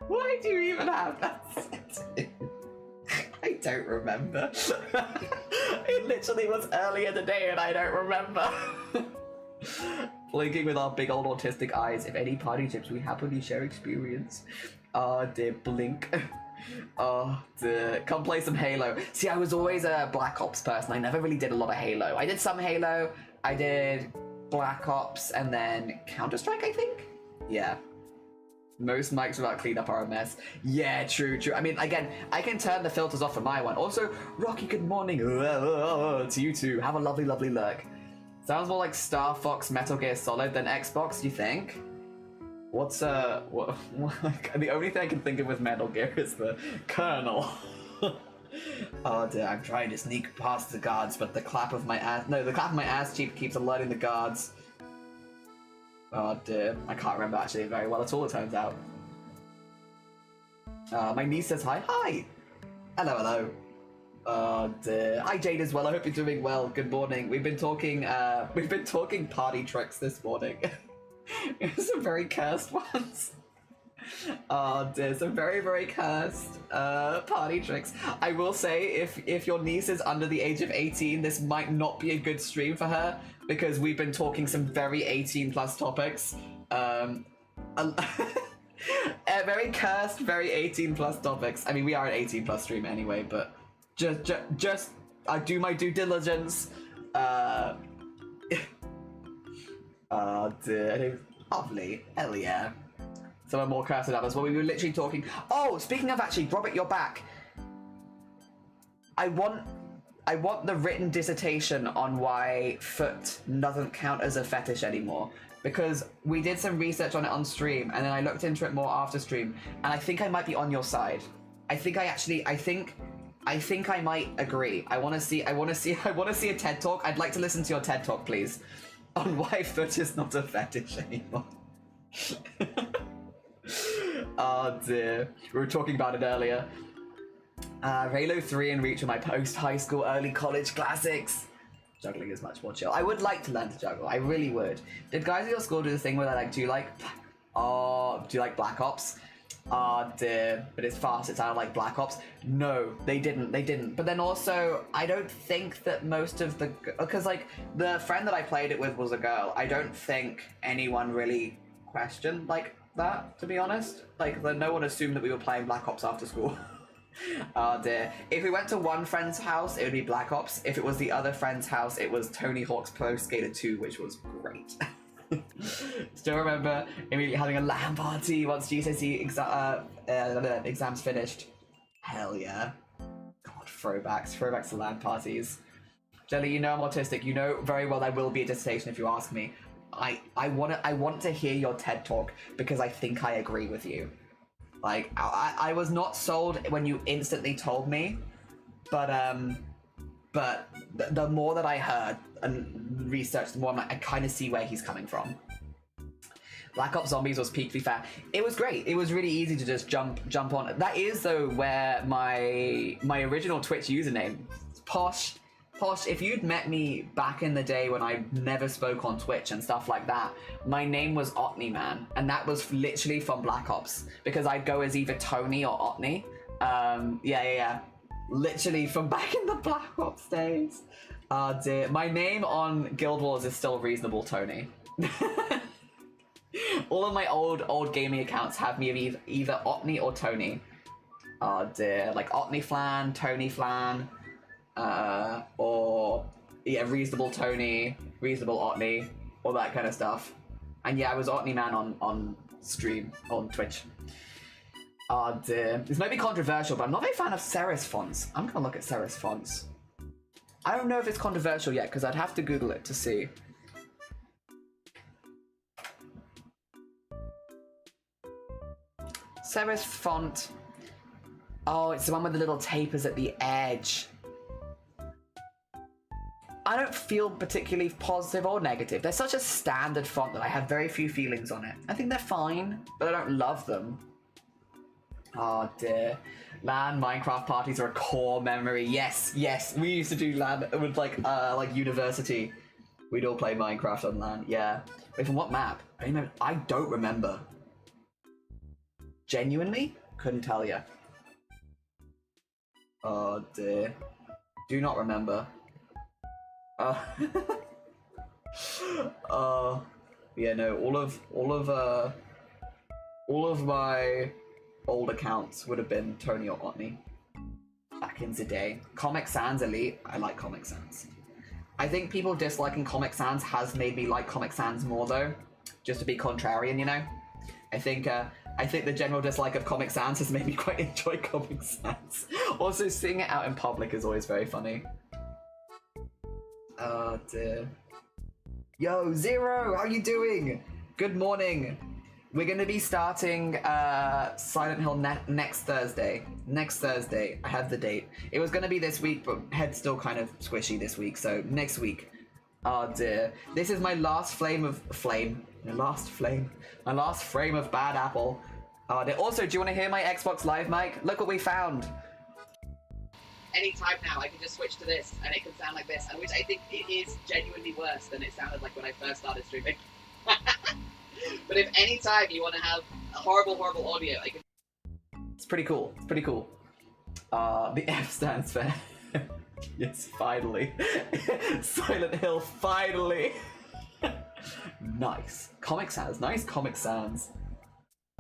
Why do you even have that setting? I don't remember. It literally was earlier today and I don't remember. Blinking with our big old autistic eyes. If any party tips, we happily share experience. Oh dear, blink. Oh dear. Come play some Halo. See, I was always a Black Ops person. I never really did a lot of Halo. I did some Halo, I did Black Ops, and then Counter-Strike, I think? Yeah. Most mics without cleanup are a mess. Yeah, true. I mean, again, I can turn the filters off for my one. Also, Rocky, good morning. To you too. Have a lovely, lovely lurk. Sounds more like Star Fox Metal Gear Solid than Xbox, do you think? What's, the only thing I can think of with Metal Gear is the Colonel. Oh dear, I'm trying to sneak past the guards, but the clap of my ass cheek keeps alerting the guards. Oh dear, I can't remember actually very well at all, it turns out. My niece says hi. Hi! Hello, hello. Oh dear. Hi Jade as well, I hope you're doing well. Good morning. We've been talking party tricks this morning. Some very cursed ones. Oh dear, some very, very cursed party tricks. I will say, if your niece is under the age of 18, this might not be a good stream for her, because we've been talking some very 18 plus topics. Very cursed, very 18 plus topics. I mean, we are an 18 plus stream anyway, but just I do my due diligence. Oh dear, lovely, hell yeah. Some are more cursed than others. Well, we were literally talking. Oh, speaking of actually, Robert, you're back. I want the written dissertation on why foot doesn't count as a fetish anymore. Because we did some research on it on stream, and then I looked into it more after stream, and I think I might be on your side. I think I might agree. I want to see a TED talk. I'd like to listen to your TED talk, please, on why foot is not a fetish anymore. Oh dear. We were talking about it earlier. Halo 3 and Reach are my post-high school, early college classics. Juggling is much more chill. I would like to learn to juggle. I really would. Did guys at your school do the thing where they're like, do you like Black Ops? Oh dear. But it's fast. It sounded like Black Ops. No, they didn't. But then also, I don't think that most of the... Because, like, the friend that I played it with was a girl. I don't think anyone really questioned, like, that, to be honest. Like, no one assumed that we were playing Black Ops after school. Oh dear. If we went to one friend's house, it would be Black Ops. If it was the other friend's house, it was Tony Hawk's Pro Skater 2, which was great. Still remember immediately having a LAN party once GCSE exams finished. Hell yeah. God, throwbacks to LAN parties. Jelly, you know I'm autistic. You know very well there will be a dissertation if you ask me. I want to hear your TED talk because I think I agree with you. Like, I was not sold when you instantly told me, but the more that I heard and researched, the more I'm like, I kind of see where he's coming from. Black Ops Zombies was peak, to be fair. It was great. It was really easy to just jump on. That is, though, where my original Twitch username, Posh, if you'd met me back in the day when I never spoke on Twitch and stuff like that, my name was Otney Man, and that was literally from Black Ops, because I'd go as either Tony or Otney. Yeah. Literally from back in the Black Ops days. Oh dear. My name on Guild Wars is still Reasonable Tony. All of my old gaming accounts have me of either Otney or Tony. Oh dear. Like Otney Flan, Tony Flan, or yeah, Reasonable Tony, Reasonable Otney, all that kind of stuff. And yeah, I was Otney Man on stream, on Twitch. Oh dear. This might be controversial, but I'm not a big fan of serif fonts. I'm gonna look at serif fonts. I don't know if it's controversial yet, because I'd have to Google it to see. Serif font. Oh, it's the one with the little tapers at the edge. I don't feel particularly positive or negative. They're such a standard font that I have very few feelings on it. I think they're fine, but I don't love them. Oh dear. LAN Minecraft parties are a core memory. Yes. We used to do LAN with like university. We'd all play Minecraft on LAN. Yeah. Wait, from what map? I don't remember. Genuinely? Couldn't tell you. Oh dear. Do not remember. Yeah, no, all of my old accounts would have been Tony or Otney back in the day. Comic Sans Elite. I like Comic Sans. I think people disliking Comic Sans has made me like Comic Sans more though, just to be contrarian, you know. I think the general dislike of Comic Sans has made me quite enjoy Comic Sans. Also, seeing it out in public is always very funny. Oh dear. Yo, Zero, how you doing? Good morning. We're going to be starting Silent Hill next Thursday. Next Thursday. I have the date. It was going to be this week, but head's still kind of squishy this week, so next week. Oh dear. This is my last frame of Bad Apple. Oh dear. Also, do you want to hear my Xbox Live mic? Look what we found. Anytime now, I can just switch to this, and it can sound like this, and which I think it is genuinely worse than it sounded like when I first started streaming. But if any time you want to have horrible audio, I can... It's pretty cool. It's pretty cool. The F stands for... Yes, finally. Silent Hill, finally. Nice. Comic Sans. Nice Comic Sans.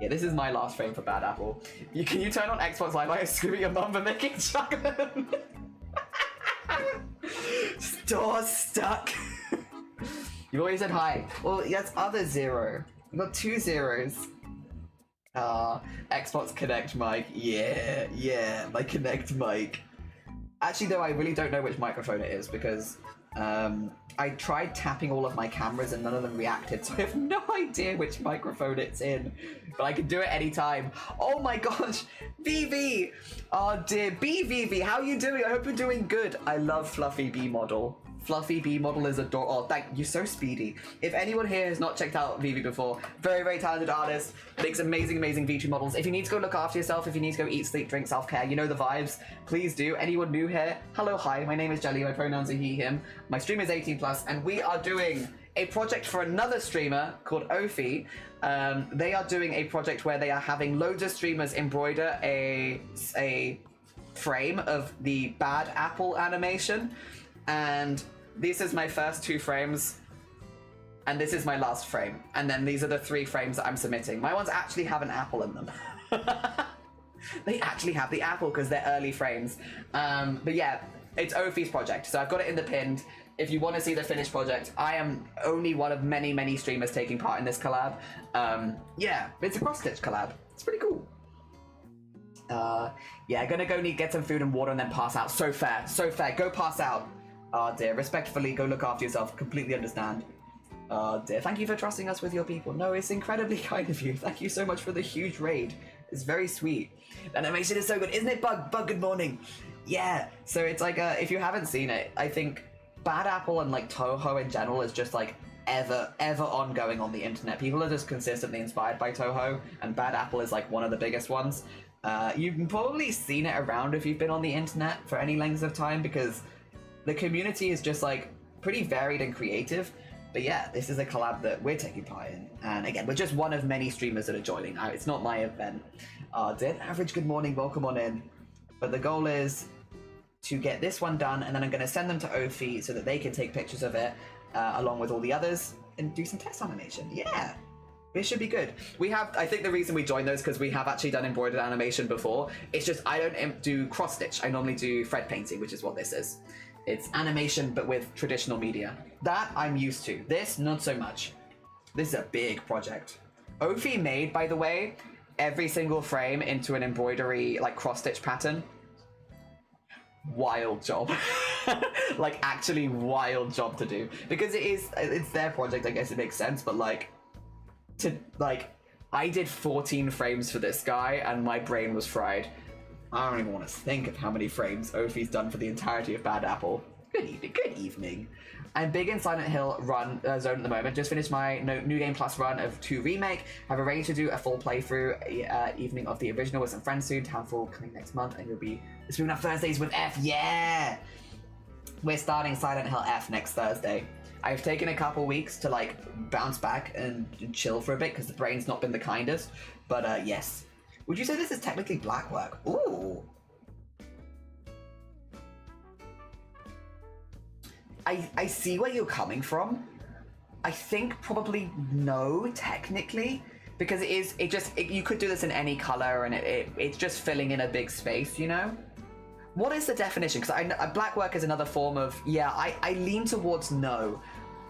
Yeah, this is my last frame for Bad Apple. Can you turn on Xbox Live? I screw your mum for making chocolate. Door stuck. You've always said hi. Well, that's other Zero. You've got 2 zeros. Xbox Connect mic. Yeah, my Connect mic. Actually, though, I really don't know which microphone it is because I tried tapping all of my cameras and none of them reacted, so I have no idea which microphone it's in. But I can do it anytime. Oh my gosh, VV! Oh dear, BVV, how are you doing? I hope you're doing good. I love Fluffy B Model. Fluffy B Model is adorable. Oh, thank you, so speedy. If anyone here has not checked out VV before, very, very talented artist, makes amazing VT models. If you need to go look after yourself, if you need to go eat, sleep, drink, self-care, you know the vibes, please do. Anyone new here? Hello, hi, my name is Jelly, my pronouns are he, him. My stream is 18+, and we are doing a project for another streamer called Ophi. They are doing a project where they are having loads of streamers embroider a frame of the Bad Apple animation. And this is my first 2 frames, and this is my last frame. And then these are the 3 frames that I'm submitting. My ones actually have an apple in them. They actually have the apple because they're early frames. But yeah, it's Ophi's project, so I've got it in the pinned. If you want to see the finished project, I am only one of many streamers taking part in this collab. Yeah, it's a cross-stitch collab. It's pretty cool. Yeah, gonna go get some food and water and then pass out. So fair, go pass out. Oh dear, respectfully, go look after yourself. Completely understand. Oh dear, thank you for trusting us with your people. No, it's incredibly kind of you. Thank you so much for the huge raid. It's very sweet. The animation is so good, isn't it, Bug? Bug, good morning. Yeah, so it's like, if you haven't seen it, I think Bad Apple and like Toho in general is just like ever ongoing on the internet. People are just consistently inspired by Toho, and Bad Apple is like one of the biggest ones. You've probably seen it around if you've been on the internet for any length of time, because the community is just like pretty varied and creative. But yeah, this is a collab that we're taking part in. And again, we're just one of many streamers that are joining. It's not my event. Dead Average, good morning, welcome on in. But the goal is to get this one done, and then I'm going to send them to Ophi so that they can take pictures of it along with all the others and do some test animation. Yeah, this should be good. I think the reason we joined those because we have actually done embroidered animation before. It's just I don't do cross stitch. I normally do thread painting, which is what this is. It's animation, but with traditional media. That I'm used to. This, not so much. This is a big project. Ophi made, by the way, every single frame into an embroidery, like cross-stitch pattern. Wild job. Like, actually wild job to do. Because it's their project, I guess it makes sense, but I did 14 frames for this guy, and my brain was fried. I don't even want to think of how many frames Ophi's done for the entirety of Bad Apple. Good evening, good evening. I'm big in Silent Hill zone at the moment. Just finished my New Game Plus run of 2 Remake. Have arranged to do a full playthrough evening of the original with some friends soon. Townfall coming next month, and you'll be streaming up Thursdays with F. Yeah! We're starting Silent Hill F next Thursday. I've taken a couple weeks to like bounce back and chill for a bit because the brain's not been the kindest. But yes. Would you say this is technically black work? Ooh. I see where you're coming from. I think probably no, technically, because you could do this in any color, and it's just filling in a big space, you know? What is the definition? Because black work is another form of, yeah, I lean towards no,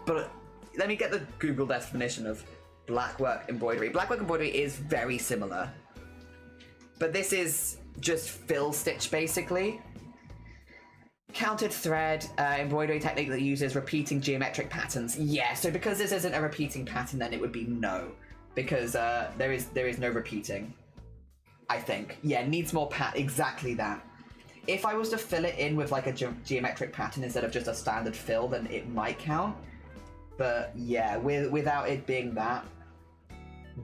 but let me get the Google definition of black work embroidery. Black work embroidery is very similar, but this is just fill stitch, basically. Counted thread embroidery technique that uses repeating geometric patterns. Yeah, so because this isn't a repeating pattern, then it would be no, because there is no repeating, I think. Yeah, needs more exactly that. If I was to fill it in with like a geometric pattern instead of just a standard fill, then it might count. But yeah, without it being that,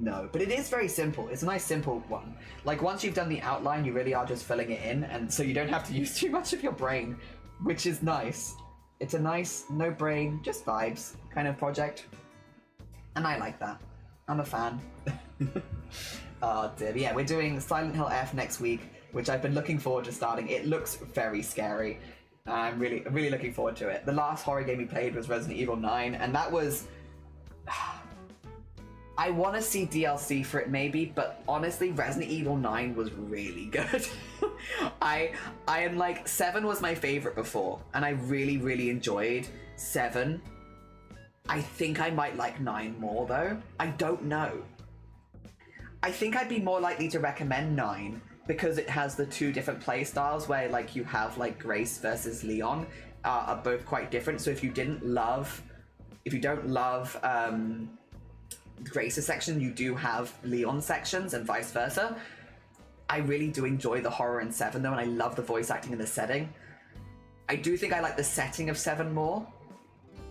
no. But it is very simple. It's a nice simple one. Like once you've done the outline, you really are just filling it in, and so you don't have to use too much of your brain, which is nice. It's a nice, no brain, just vibes kind of project. And I like that. I'm a fan. Oh dear. Yeah, we're doing Silent Hill F next week, which I've been looking forward to starting. It looks very scary. I'm really looking forward to it. The last horror game we played was Resident Evil 9, and that was... I want to see DLC for it maybe, but honestly, Resident Evil 9 was really good. I am like, 7 was my favorite before, and I really enjoyed 7. I think I might like 9 more though. I don't know. I think I'd be more likely to recommend 9 because it has the 2 different play styles where like you have like Grace versus Leon are both quite different. So if you don't love Grace's section, you do have Leon's sections and vice versa. I really do enjoy the horror in 7 though, and I love the voice acting in the setting. I do think I like the setting of 7 more,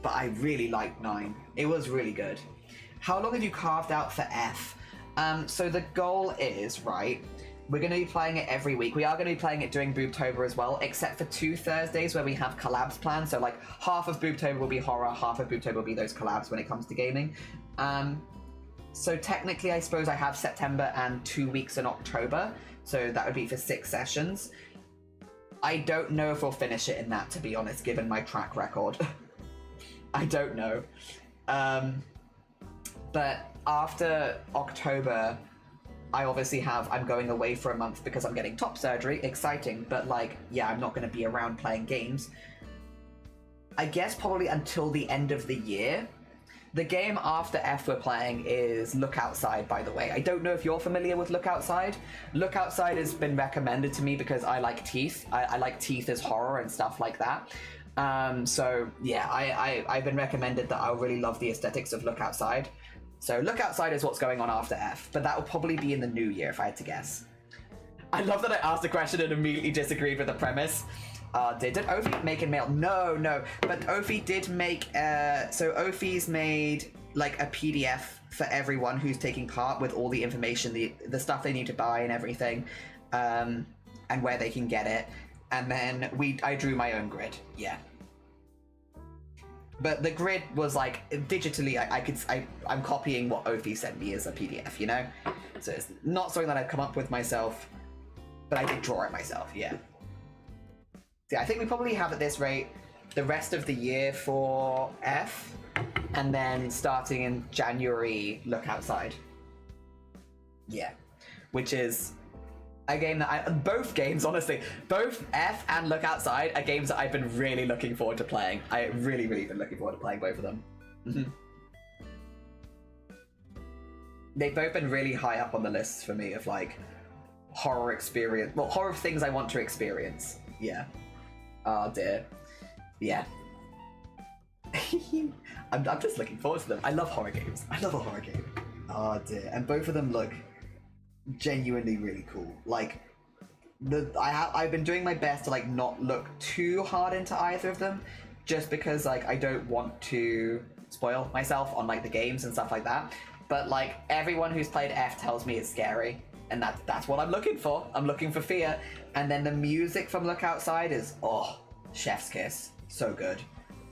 but I really like 9. It was really good. How long have you carved out for F? So the goal is, right, we're going to be playing it every week. We are going to be playing it during Boobtober as well, except for 2 Thursdays where we have collabs planned. So like half of Boobtober will be horror, half of Boobtober will be those collabs when it comes to gaming. So technically, I suppose I have September and 2 weeks in October. So that would be for 6 sessions. I don't know if we'll finish it in that, to be honest, given my track record. I don't know. But after October, I'm going away for a month because I'm getting top surgery. Exciting, but like, yeah, I'm not going to be around playing games. I guess probably until the end of the year. The game after F we're playing is Look Outside, by the way. I don't know if you're familiar with Look Outside. Look Outside has been recommended to me because I like Teeth. I like Teeth as horror and stuff like that. So yeah, I've been recommended that I'll really love the aesthetics of Look Outside. So Look Outside is what's going on after F, but that will probably be in the new year if I had to guess. I love that I asked a question and immediately disagreed with the premise. Did Ophi make a mail? No. But Ophi did make. So Ophi's made like a PDF for everyone who's taking part with all the information, the stuff they need to buy and everything, and where they can get it. And then I drew my own grid. Yeah. But the grid was like digitally. I'm copying what Ophi sent me as a PDF. You know, so it's not something that I've come up with myself, but I did draw it myself. Yeah. Yeah, I think we probably have at this rate the rest of the year for F, and then starting in January, Look Outside. Yeah, which is a game that both games, honestly, both F and Look Outside are games that I've been really looking forward to playing. I really been looking forward to playing both of them. They've both been really high up on the lists for me of like horror experience, well, horror things I want to experience. Yeah. Oh dear. Yeah. I'm just looking forward to them. I love horror games. I love a horror game. Oh dear. And both of them look genuinely really cool. Like, I've been doing my best to like not look too hard into either of them, just because like I don't want to spoil myself on like the games and stuff like that. But like everyone who's played F tells me it's scary. And that's what I'm looking for. I'm looking for fear. And then the music from Look Outside is, oh, chef's kiss. So good.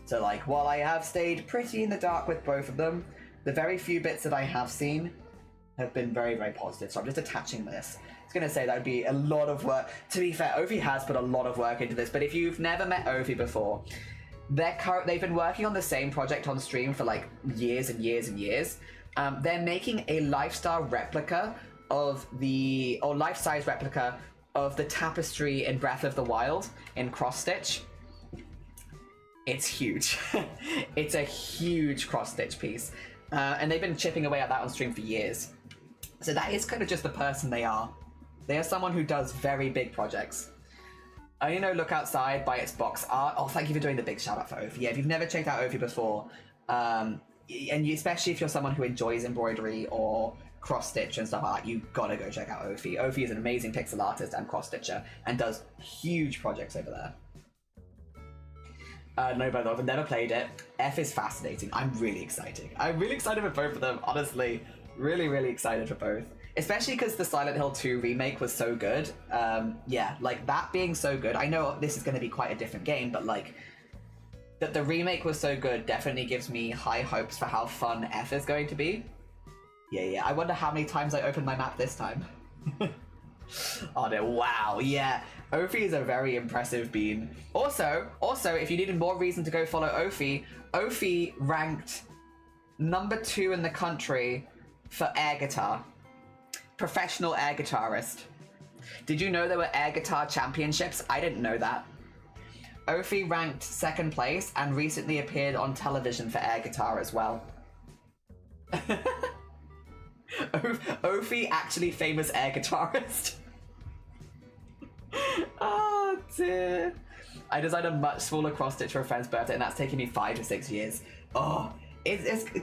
So like, while I have stayed pretty in the dark with both of them, the very few bits that I have seen have been very positive. So I'm just attaching this. I was going to say that would be a lot of work. To be fair, Ophi has put a lot of work into this, but if you've never met Ophi before, they've been working on the same project on stream for like years and years and years. They're making a lifestyle replica of life-size replica of the tapestry in Breath of the Wild in cross-stitch. It's huge. It's a huge cross-stitch piece. And they've been chipping away at that on stream for years. So that is kind of just the person they are. They are someone who does very big projects. I only know Look Outside by its box art. Oh, thank you for doing the big shout out for Ophi. Yeah, if you've never checked out Ophi before, and especially if you're someone who enjoys embroidery or cross-stitch and stuff like that, you gotta go check out Ophi. Ophi is an amazing pixel artist and cross-stitcher and does huge projects over there. No, by the way, I've never played it. F is fascinating. I'm really excited. I'm really excited for both of them, honestly. Really excited for both. Especially because the Silent Hill 2 remake was so good. Yeah, like that being so good. I know this is going to be quite a different game, but like that the remake was so good definitely gives me high hopes for how fun F is going to be. Yeah. I wonder how many times I opened my map this time. Oh no, wow, yeah. Ophi is a very impressive bean. Also, if you needed more reason to go follow Ophi ranked #2 in the country for air guitar. Professional air guitarist. Did you know there were air guitar championships? I didn't know that. Ophi ranked 2nd place and recently appeared on television for air guitar as well. Ophi, actually famous air guitarist. Oh dear. I designed a much smaller cross stitch for a friend's birthday and that's taken me 5 to 6 years. Oh,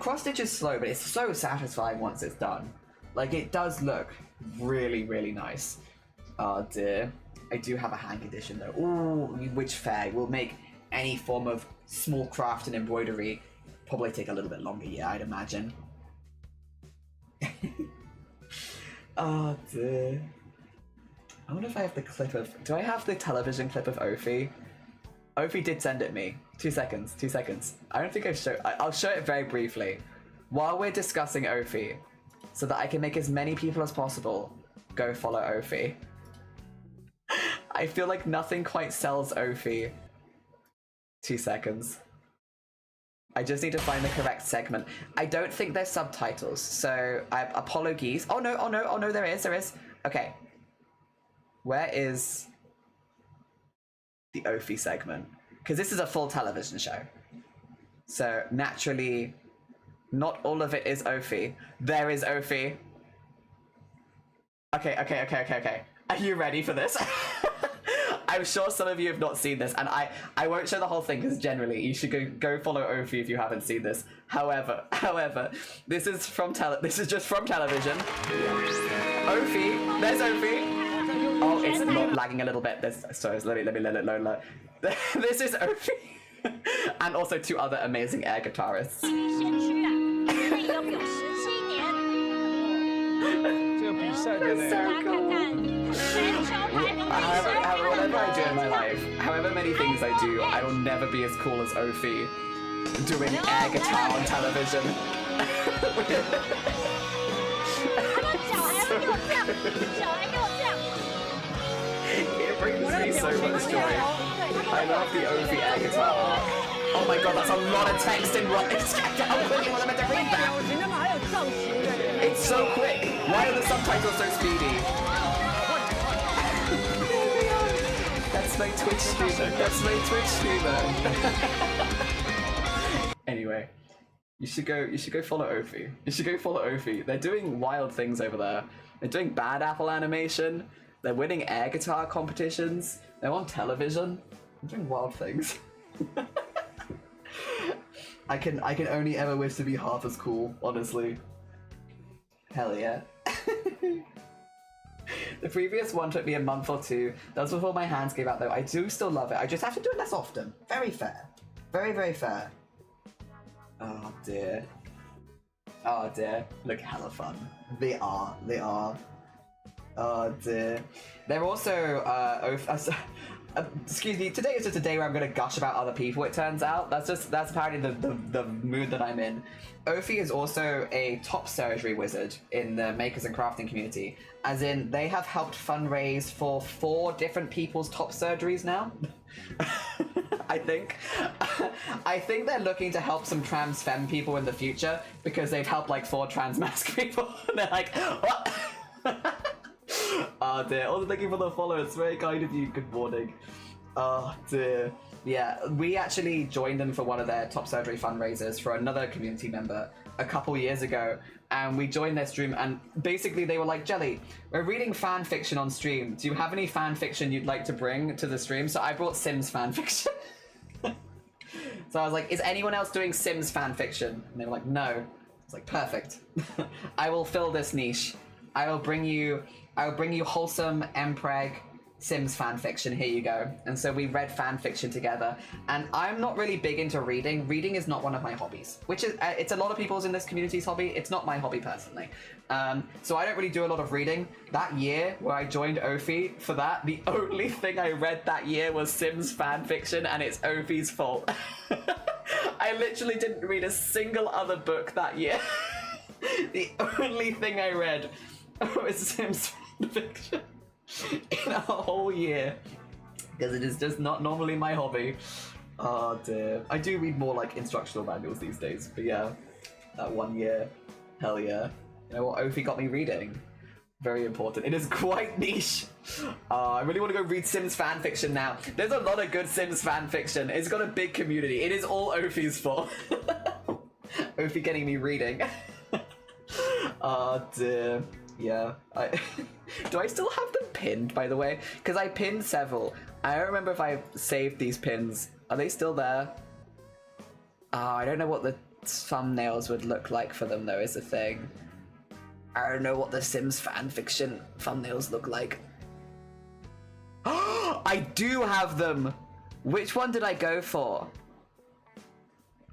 cross stitch is slow, but it's so satisfying once it's done. Like it does look really nice. Oh dear. I do have a hand condition though. Ooh, which fair will make any form of small craft and embroidery probably take a little bit longer, yeah, I'd imagine. Oh dear. I wonder if I have the clip of... Do I have the television clip of Ophi? Ophi did send it me. 2 seconds. I don't think I've shown... I'll show it very briefly. While we're discussing Ophi, so that I can make as many people as possible go follow Ophi. I feel like nothing quite sells Ophi. 2 seconds. I just need to find the correct segment. I don't think there's subtitles, so apologies. Oh no, there is. Okay. Where is the Ophi segment? Because this is a full television show. So naturally, not all of it is Ophi. There is Ophi. Okay. Are you ready for this? I'm sure some of you have not seen this, and I won't show the whole thing because generally you should go follow Ophi if you haven't seen this. However, this is just from television. Ophi, there's Ophi. Oh, it's not lagging a little bit. Sorry, let me let it load. This is Ophi. And also 2 other amazing air guitarists. 这个表17年。这个比赛的呢？大家看看，篮球排名第12 Whatever I do in my life, however many things I do, I will never be as cool as Ophi doing air guitar on television. 脚还要给我这样，脚还给我这样。 It brings me so much joy. I love the Ophi air guitar art. Oh my god, that's a lot of text in one. How quickly was I meant to read that? 我觉得他们还有造型的。 It's so quick. Why are the subtitles so speedy? That's my Twitch streamer. That's my Twitch streamer. Anyway, you should go follow Ophi. You should go follow Ophi. They're doing wild things over there. They're doing bad apple animation. They're winning air guitar competitions. They're on television. They're doing wild things. I can only ever wish to be half as cool, honestly. Hell yeah. The previous one took me a month or 2. That was before my hands gave out though. I do still love it. I just have to do it less often. Very fair. Very, very fair. Oh dear. Oh dear. Look hella fun. They are. Oh dear. They're also excuse me, today is just a day where I'm gonna gush about other people, it turns out. That's apparently the mood that I'm in. Ophi is also a top surgery wizard in the makers and crafting community. As in, they have helped fundraise for 4 different people's top surgeries now. I think. I think they're looking to help some trans femme people in the future because they've helped like 4 trans mask people. And they're like, what? Oh dear. Also, thank you for the follow. It's very kind of you. Good morning. Oh dear. Yeah, we actually joined them for one of their top surgery fundraisers for another community member a couple years ago, and we joined their stream, and basically they were like, Jelly, we're reading fan fiction on stream. Do you have any fan fiction you'd like to bring to the stream? So I brought Sims fan fiction. So I was like, is anyone else doing Sims fan fiction? And they were like, no. I was like, perfect. I will fill this niche. I will bring you wholesome Mpreg Sims fanfiction. Here you go. And so we read fanfiction together. And I'm not really big into reading. Reading is not one of my hobbies, which is it's a lot of people's in this community's hobby. It's not my hobby personally. So I don't really do a lot of reading. That year where I joined Ophi for that, the only thing I read that year was Sims fanfiction, and it's Ophi's fault. I literally didn't read a single other book that year. The only thing I read was Sims fanfiction. In a whole year, because it is just not normally my hobby. Oh dear. I do read more like instructional manuals these days, but yeah, that one year, hell yeah. You know what Ophi got me reading? Very important. It is quite niche. I really want to go read Sims fanfiction now. There's a lot of good Sims fanfiction. It's got a big community. It is all Ophi's fault. Ophi getting me reading. Oh dear. Yeah, do I still have them pinned, by the way? Because I pinned several. I don't remember if I saved these pins. Are they still there? I don't know what the thumbnails would look like for them, though, is the thing. I don't know what the Sims fanfiction thumbnails look like. I do have them! Which one did I go for?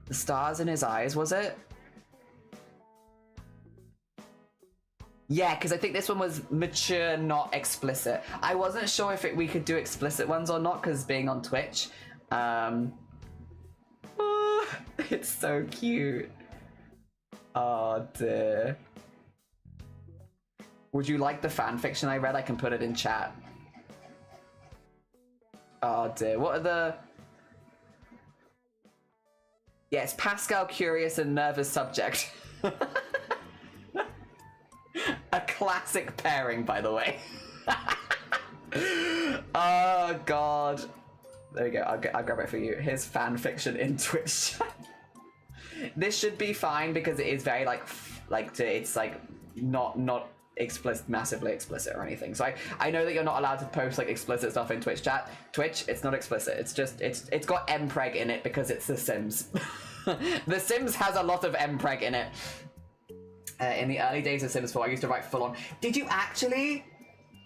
The stars in his eyes, was it? Yeah, because I think this one was mature, not explicit. I wasn't sure if we could do explicit ones or not, because being on Twitch. It's so cute. Oh dear. Would you like the fanfiction I read? I can put it in chat. Oh dear. What are the... Yeah, it's Pascal, curious and nervous subject. A classic pairing, by the way. Oh god. There we go. I'll grab it for you. Here's fanfiction in Twitch. This should be fine because it is very it's like not explicit, massively explicit or anything. So I know that you're not allowed to post like explicit stuff in Twitch chat. Twitch, it's not explicit. It's just it's got Mpreg in it because it's The Sims. The Sims has a lot of Mpreg in it. In the early days of Sims 4, I used to write full on. Did you actually?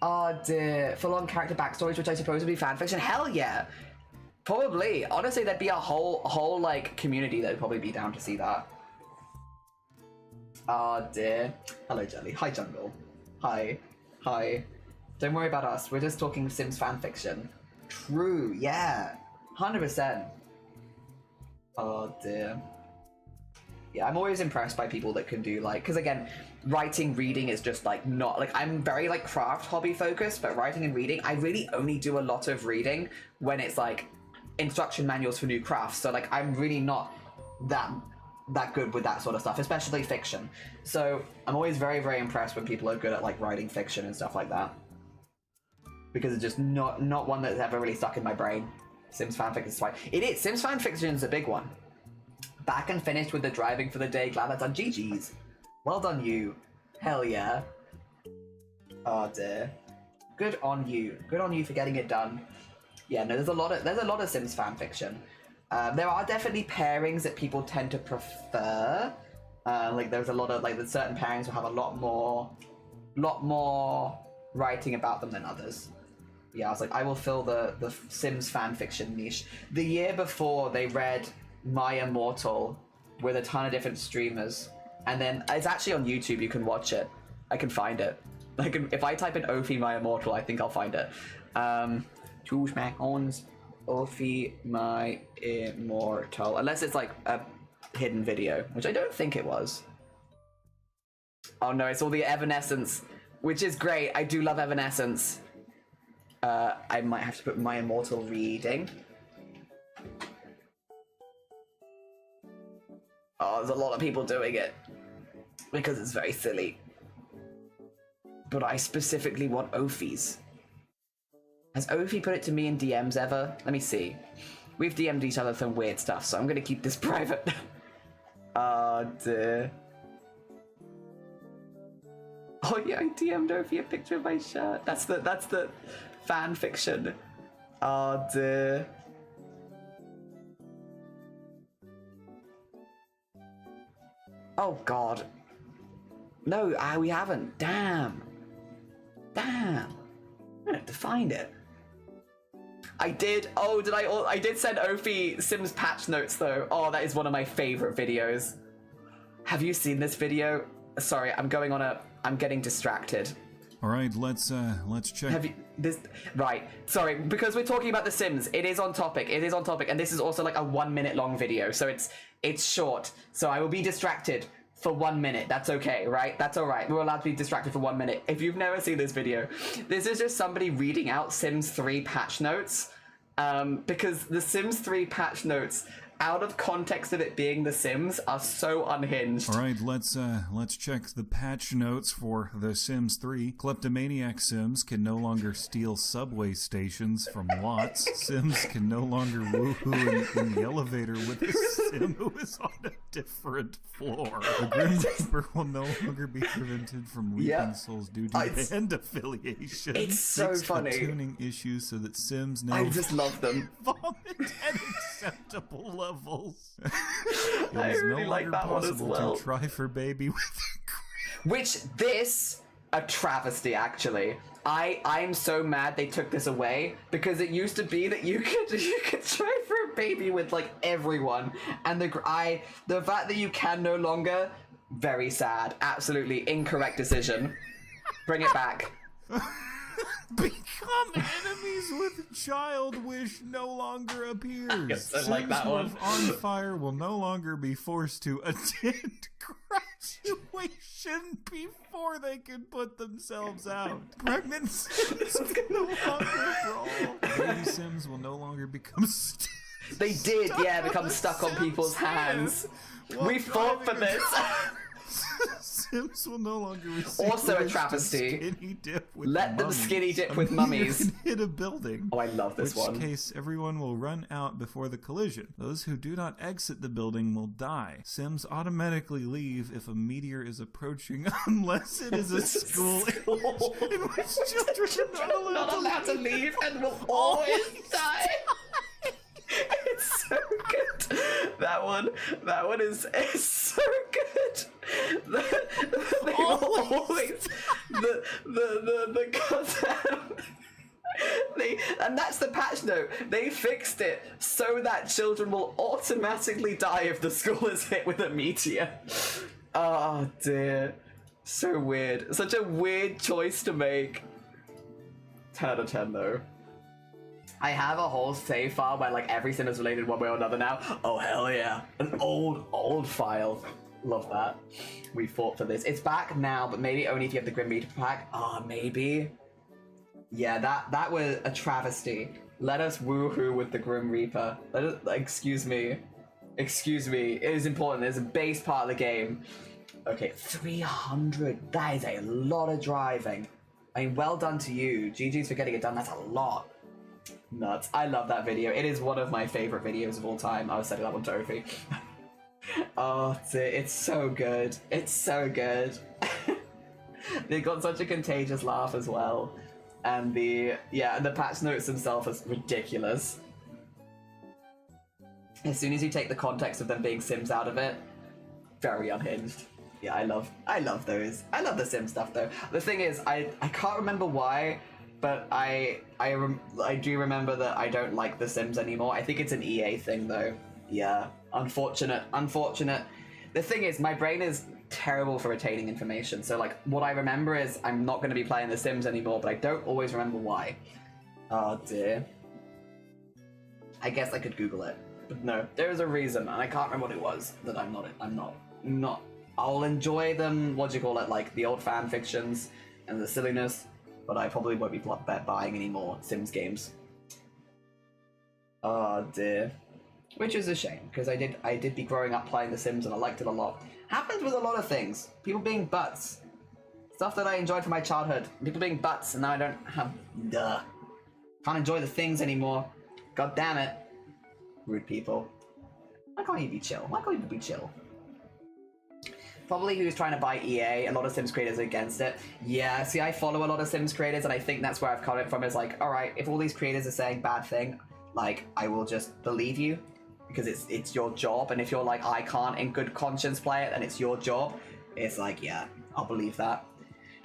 Oh dear, full-on character backstories, which I suppose would be fanfiction. Hell yeah, probably. Honestly, there'd be a whole like community that'd probably be down to see that. Oh dear. Hello, Jelly. Hi, Jungle. Hi. Hi. Don't worry about us. We're just talking Sims fanfiction. True. Yeah. 100%. Oh dear. Yeah, I'm always impressed by people that can do like, because again, writing, reading is just like not like, I'm very like craft hobby focused, but writing and reading, I really only do a lot of reading when it's like instruction manuals for new crafts. So like, I'm really not that good with that sort of stuff, especially fiction. So I'm always very, very impressed when people are good at like writing fiction and stuff like that, because it's just not one that's ever really stuck in my brain. Sims fanfic is fine. It is. Sims fanfiction is a big one. Back and finished with the driving for the day. Glad that's done. GG's. Well done, you. Hell yeah. Oh dear. Good on you. Good on you for getting it done. Yeah, no, there's a lot of Sims fanfiction. There are definitely pairings that people tend to prefer. Like there's a lot of like, certain pairings will have a lot more writing about them than others. Yeah, I was like, I will fill the Sims fanfiction niche. The year before, they read My Immortal with a ton of different streamers, and then it's actually on YouTube. You can watch it. I can find it. If I type in Ophi My Immortal, I think I'll find it. Choose my horns, Ophi My Immortal. Unless it's like a hidden video, which I don't think it was. Oh no, it's all the Evanescence, which is great. I do love Evanescence. I might have to put My Immortal Reading. Oh, there's a lot of people doing it because it's very silly. But I specifically want Ophi's. Has Ophi put it to me in DMs ever? Let me see. We've DM'd each other some weird stuff, so I'm gonna keep this private. Oh dear. Oh yeah, I DM'd Ophi a picture of my shirt. That's the fan fiction. Oh dear. Oh god. No, we haven't. Damn. I'm gonna have to find it. I did. Oh, I did send Ophi Sims patch notes though. Oh, that is one of my favorite videos. Have you seen this video? Sorry, I'm getting distracted. All right, let's check. Have you right? Sorry, because we're talking about The Sims. It is on topic. And this is also like a 1 minute long video, so it's short. So I will be distracted for 1 minute. That's okay, right? That's all right. We're allowed to be distracted for 1 minute. If you've never seen this video, this is just somebody reading out Sims 3 patch notes, because the Sims 3 patch notes, out of context of it being The Sims, are so unhinged. All right, let's check the patch notes for The Sims 3. Kleptomaniac Sims can no longer steal subway stations from lots. Sims can no longer woohoo in the elevator with a Sim who is on a different floor. The Grim Reaper will no longer be prevented from reaping souls due to band affiliation. It's so funny. Tuning issues so that Sims now I just love them. vomit at acceptable levels. It I is really no like longer that one as possible well. to try for baby with Which a travesty actually. I'm so mad they took this away, because it used to be that you could try for a baby with like everyone, and the fact that you can no longer, very sad. Absolutely incorrect decision. Bring it back. Become enemies with child wish no longer appears. Yes, I like that one. Sims on fire will no longer be forced to attend graduation before they can put themselves out. Pregnant Sims can no longer brawl. Baby Sims will no longer become They did, become stuck on people's hands. We fought for this. Sims will no longer receive Also a orders to travesty. skinny dip with Let them mummies. skinny dip with mummies. You can hit a building. Oh, I love this which one. case everyone will run out before the collision. Those who do not exit the building will die. Sims automatically leave if a meteor is approaching, unless it is a school in which children are not allowed to leave and will always die. It's so good. That one is so good. They will always the goddamn. And that's the patch note. They fixed it so that children will automatically die if the school is hit with a meteor. Oh dear. So weird. Such a weird choice to make. 10 out of 10 though. I have a whole save file where like everything is related one way or another now. Oh hell yeah. An old file. Love that. We fought for this. It's back now, but maybe only if you have the Grim Reaper pack. Ah, maybe. Yeah, that was a travesty. Let us woohoo with the Grim Reaper. Excuse me. Excuse me. It is important. It's a base part of the game. Okay, 300. That is a lot of driving. I mean, well done to you. GG's for getting it done. That's a lot. Nuts. I love that video. It is one of my favorite videos of all time. I was setting that one trophy. Oh, it's so good. It's so good. They got such a contagious laugh as well. And the patch notes themselves are ridiculous. As soon as you take the context of them being Sims out of it, very unhinged. Yeah, I love those. I love the Sim stuff though. The thing is, I can't remember why, but I do remember that I don't like the Sims anymore. I think it's an EA thing though. Yeah, unfortunate. The thing is, my brain is terrible for retaining information, so like what I remember is I'm not going to be playing The Sims anymore, but I don't always remember why. Oh dear. I guess I could Google it, but no, there is a reason, and I can't remember what it was that I'm not. I'll enjoy them. What do you call it? Like the old fan fictions and the silliness, but I probably won't be buying any more Sims games. Oh dear. Which is a shame, because I did be growing up playing The Sims and I liked it a lot. Happens with a lot of things. People being butts. Stuff that I enjoyed from my childhood. People being butts, and now I don't have... Duh. Can't enjoy the things anymore. God damn it. Rude people. Why can't you be chill? Why can't you be chill? Probably who's trying to buy EA. A lot of Sims creators are against it. Yeah, see, I follow a lot of Sims creators, and I think that's where I've come from, is like, alright, if all these creators are saying bad thing, like, I will just believe you. Because it's your job, and if you're like, I can't in good conscience play it, and it's your job, it's like, yeah, I'll believe that.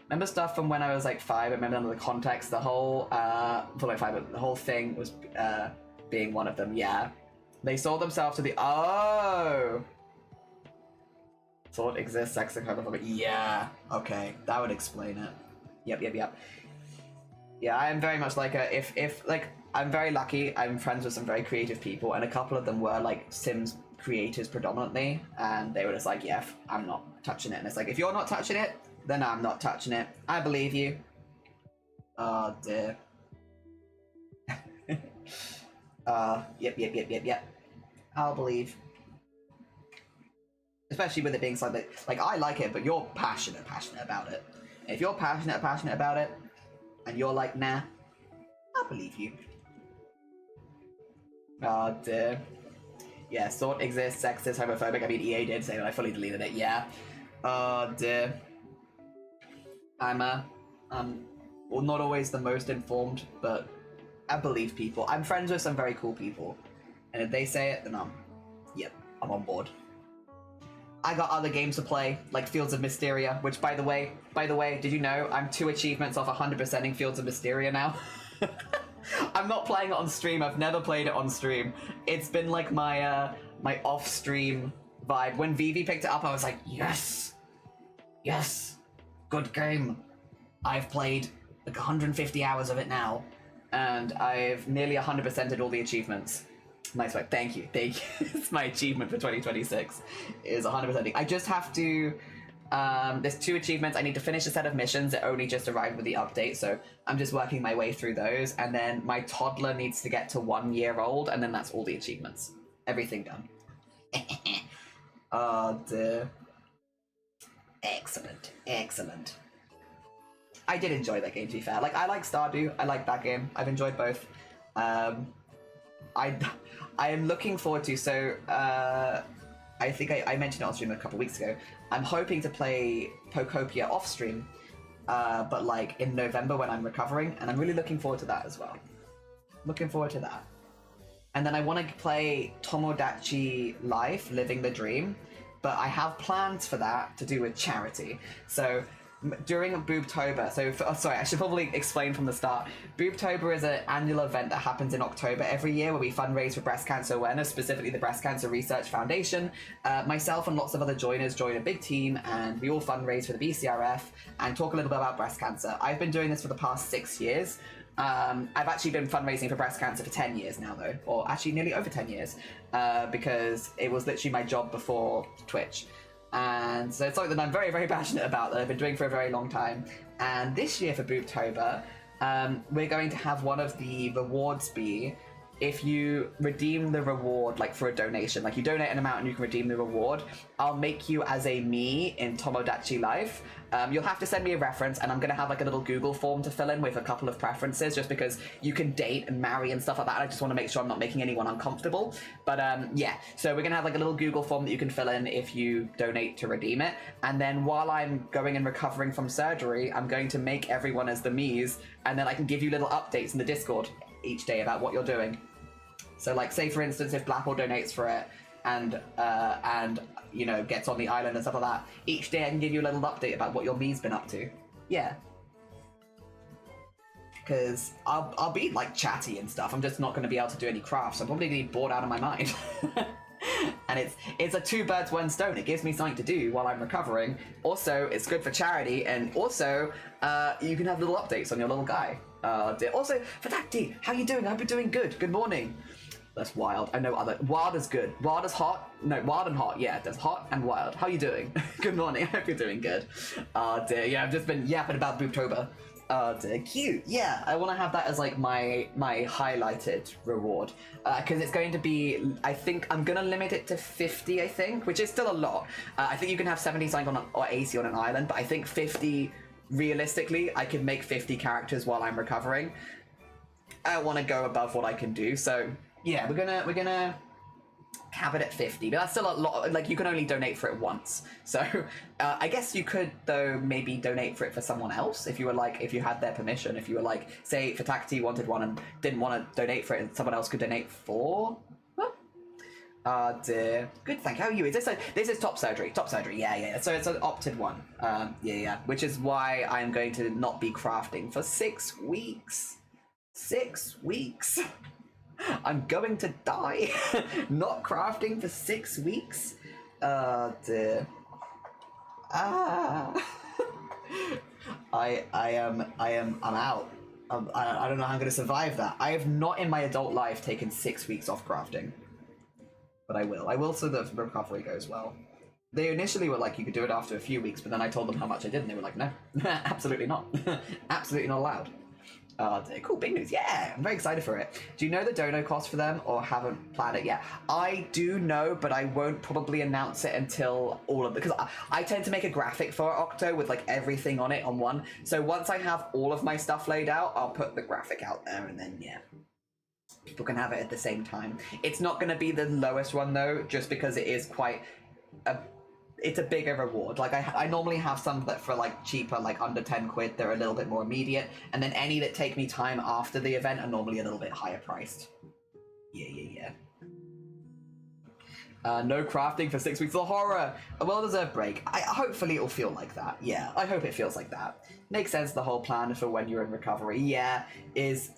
Remember stuff from when I was like 5, I remember under the context, the whole, not like 5, but the whole thing was being one of them, yeah. They sold themselves to the, oh! Thought exists, sex and homophobic, yeah, okay, that would explain it. Yep. Yeah, I am very much like a, if like, I'm very lucky, I'm friends with some very creative people, and a couple of them were like Sims creators predominantly, and they were just like, yeah, I'm not touching it. And it's like, if you're not touching it, then I'm not touching it. I believe you. Oh dear. Yep. I'll believe. Especially with it being something, like I like it, but you're passionate about it. And if you're passionate about it, and you're like, nah, I'll believe you. Oh dear. Yeah, thought exists, sexist, homophobic. I mean, EA did say that. I fully deleted it. Yeah. Oh dear. I'm well, not always the most informed, but I believe people. I'm friends with some very cool people, and if they say it, then I'm on board. I got other games to play, like Fields of Mysteria, which, by the way, did you know I'm 2 achievements off 100%ing Fields of Mysteria now? I'm not playing it on stream. I've never played it on stream. It's been like my my off-stream vibe. When Vivi picked it up, I was like, yes, good game. I've played like 150 hours of it now, and I've nearly 100%ed all the achievements. Nice work. Thank you. It's my achievement for 2026. Is 100%ing. I just have to. There's 2 achievements. I need to finish a set of missions that only just arrived with the update, so I'm just working my way through those, and then my toddler needs to get to 1 year old, and then that's all the achievements. Everything done. Oh dear. Excellent. I did enjoy that game, to be fair. Like, I like Stardew. I like that game. I've enjoyed both. I am looking forward to, so, I think I mentioned it on stream a couple weeks ago. I'm hoping to play Pokopia off stream, but like in November when I'm recovering, and I'm really looking forward to that as well. Looking forward to that. And then I want to play Tomodachi Life, Living the Dream, but I have plans for that to do with charity. So during Boobtober, sorry, I should probably explain from the start. Boobtober is an annual event that happens in October every year where we fundraise for breast cancer awareness, specifically the Breast Cancer Research Foundation. Myself and lots of other joiners join a big team, and we all fundraise for the BCRF and talk a little bit about breast cancer. I've been doing this for the past 6 years. I've actually been fundraising for breast cancer for 10 years now, though, or actually nearly over 10 years, because it was literally my job before Twitch. And so it's something that I'm very, very passionate about, that I've been doing for a very long time. And this year for Boobtober, we're going to have one of the rewards be, if you redeem the reward, like for a donation, like you donate an amount and you can redeem the reward, I'll make you as a me in Tomodachi Life. You'll have to send me a reference, and I'm going to have like a little Google form to fill in with a couple of preferences, just because you can date and marry and stuff like that. I just want to make sure I'm not making anyone uncomfortable. But yeah, so we're going to have like a little Google form that you can fill in if you donate to redeem it. And then while I'm going and recovering from surgery, I'm going to make everyone as the me's, and then I can give you little updates in the Discord each day about what you're doing. So like, say for instance, if Blapple donates for it and you know, gets on the island and stuff like that, each day I can give you a little update about what your me's been up to. Yeah. Because I'll be like chatty and stuff. I'm just not going to be able to do any crafts. I'm probably going to be bored out of my mind. And it's a two birds, one stone. It gives me something to do while I'm recovering. Also, it's good for charity, and also you can have little updates on your little guy. Also, Fatakti, how you doing? I hope you're doing good. Good morning. That's wild. I know wild is good. Wild is hot. No, wild and hot. Yeah, there's hot and wild. How you doing? Good morning. I hope you're doing good. Oh dear. Yeah, I've just been yapping about Boobtober. Oh dear. Cute. Yeah, I want to have that as like my highlighted reward, because it's going to be, I think I'm gonna limit it to 50. I think, which is still a lot. I think you can have 70 something or 80 on an island, but I think 50. Realistically, I can make 50 characters while I'm recovering. I want to go above what I can do, so yeah, we're gonna cap it at 50, but that's still a lot. Like, you can only donate for it once, so I guess you could though maybe donate for it for someone else if you were like, if you had their permission. If you were like, say Fatakti wanted one and didn't want to donate for it, and someone else could donate for. Oh dear. Good, thank you. How are you? Is this is top surgery? Top surgery. Yeah. So it's an opted one. Yeah. Which is why I'm going to not be crafting for 6 weeks. 6 weeks. I'm going to die. Not crafting for 6 weeks. Oh dear. I'm out. I don't know how I'm going to survive that. I have not in my adult life taken 6 weeks off crafting. But I will so the recovery goes well. They initially were like, you could do it after a few weeks, but then I told them how much I did, and they were like, no, absolutely not. Absolutely not allowed. Cool, big news. Yeah, I'm very excited for it. Do you know the dono cost for them, or haven't planned it yet? I do know, but I won't probably announce it until all of it, because I tend to make a graphic for Octo with like everything on it on one. So once I have all of my stuff laid out, I'll put the graphic out there, and then yeah. People can have it at the same time. It's not going to be the lowest one though, just because it is quite it's a bigger reward. Like I normally have some that for like cheaper, like under 10 quid, they're a little bit more immediate, and then any that take me time after the event are normally a little bit higher priced. Yeah. No crafting for 6 weeks of horror. A well-deserved break. Hopefully it'll feel like that. Yeah, I hope it feels like that. Makes sense, the whole plan for when you're in recovery. Yeah,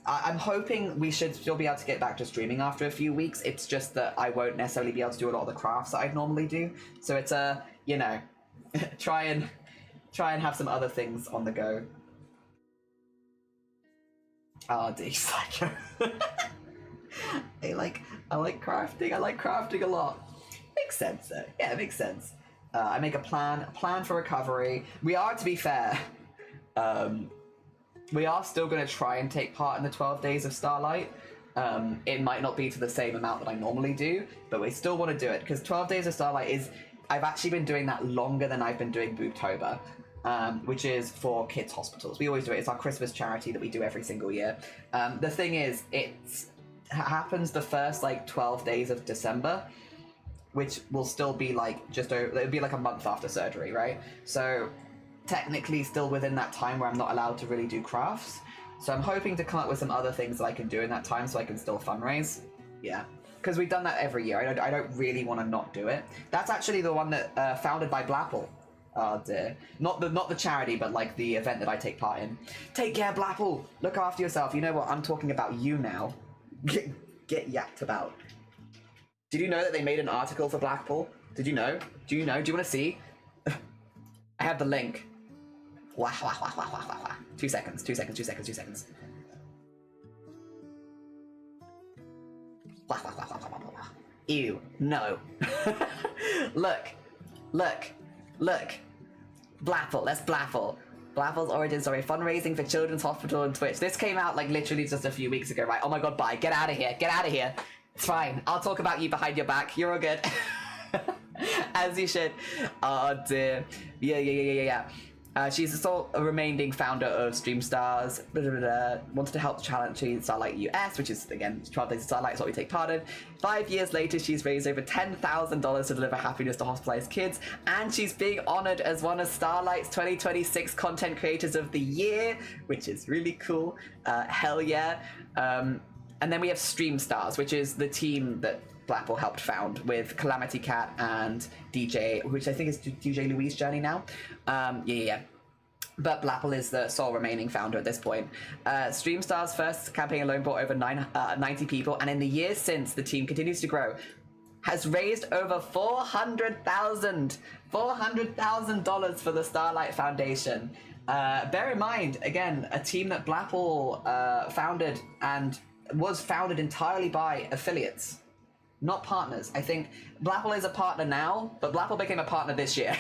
I'm hoping we should still be able to get back to streaming after a few weeks. It's just that I won't necessarily be able to do a lot of the crafts that I'd normally do. So it's you know, try and have some other things on the go. Oh, dear, psycho. I like crafting. I like crafting a lot. Makes sense though. Yeah, it makes sense. I make a plan for recovery. We are, to be fair, we are still going to try and take part in the 12 days of Starlight. It might not be to the same amount that I normally do, but we still want to do it, because 12 days of Starlight is, I've actually been doing that longer than I've been doing Boobtober, which is for kids' hospitals. We always do it. It's our Christmas charity that we do every single year. The thing is, it happens the first like 12 days of December, which will still be like it'll be like a month after surgery, right? So technically still within that time where I'm not allowed to really do crafts. So I'm hoping to come up with some other things that I can do in that time so I can still fundraise. Yeah, because we've done that every year. I don't really want to not do it. That's actually the one that founded by Blapple. Oh dear. Not the charity, but like the event that I take part in. Take care, Blapple. Look after yourself. You know what? I'm talking about you now. Get yacked about. Did you know that they made an article for Blackpool? Did you know? Do you know? Do you want to see? I have the link. Wah, wah, wah, wah, wah, wah, wah. 2 seconds. 2 seconds. 2 seconds. 2 seconds. Wah, wah, wah, wah, wah, wah, wah. Ew. No. Look. Blackpool. That's Blackpool. Blackpool's origin story, fundraising for Children's Hospital on Twitch. This came out like literally just a few weeks ago, right? Oh my god, bye. Get out of here. Get out of here. It's fine. I'll talk about you behind your back. You're all good. As you should. Oh dear. Yeah. She's the sole remaining founder of StreamStars. Wanted to help the charity Starlight US, which is, again, 12 Days of Starlight is what we take part in. 5 years later, she's raised over $10,000 to deliver happiness to hospitalized kids, and she's being honored as one of Starlight's 2026 Content Creators of the Year, which is really cool. Hell yeah. And then we have StreamStars, which is the team that Blackpool helped found with Calamity Cat and DJ, which I think is DJ Louise' journey now. Yeah. But Blackpool is the sole remaining founder at this point. StreamStars' first campaign alone brought over 90 people, and in the years since, the team continues to grow. Has raised over $400,000 for the Starlight Foundation. Bear in mind, again, a team that Blackpool founded and was founded entirely by affiliates. Not partners. I think Blackpool is a partner now, but Blackpool became a partner this year,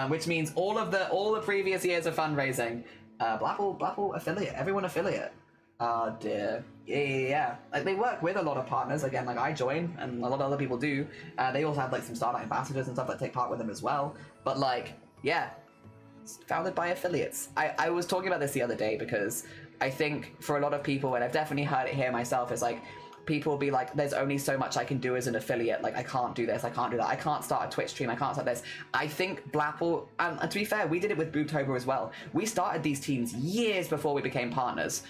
which means all the previous years of fundraising, Blackpool affiliate, everyone affiliate. Oh dear. Yeah. Like they work with a lot of partners. Again, like I join, and a lot of other people do. They also have like some Starlight ambassadors and stuff that take part with them as well. But like, yeah, it's founded by affiliates. I was talking about this the other day because I think for a lot of people, and I've definitely heard it here myself, is like, people will be like, there's only so much I can do as an affiliate. Like, I can't do this, I can't do that. I can't start a Twitch stream, I can't start this. I think Blackpool, and to be fair, we did it with Boobtober as well. We started these teams years before we became partners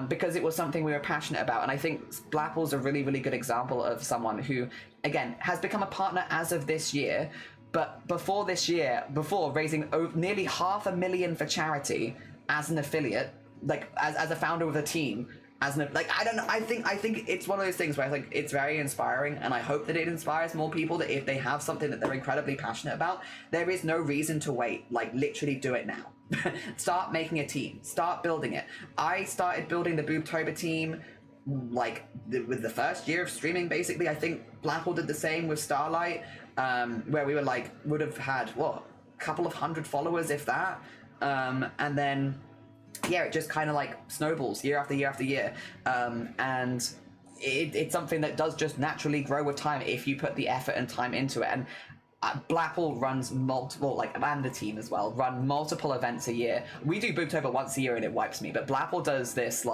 because it was something we were passionate about. And I think Blackpool's a really, really good example of someone who, again, has become a partner as of this year. But before this year, before raising nearly $500,000 for charity as an affiliate, like as a founder of a team, I don't know. I think it's one of those things where I think it's very inspiring, and I hope that it inspires more people that if they have something that they're incredibly passionate about, there is no reason to wait. Like, literally do it now. Start making a team. Start building it. I started building the Boobtober team with the first year of streaming, basically. I think Blackpool did the same with Starlight, where we were would have had, a couple of hundred followers, if that. And then yeah, it just kind of snowballs year after year after year, and it's something that does just naturally grow with time if you put the effort and time into it. And Blackpool runs multiple, and the team as well, run multiple events a year. We do Boobtober once a year and it wipes me, but Blackpool does this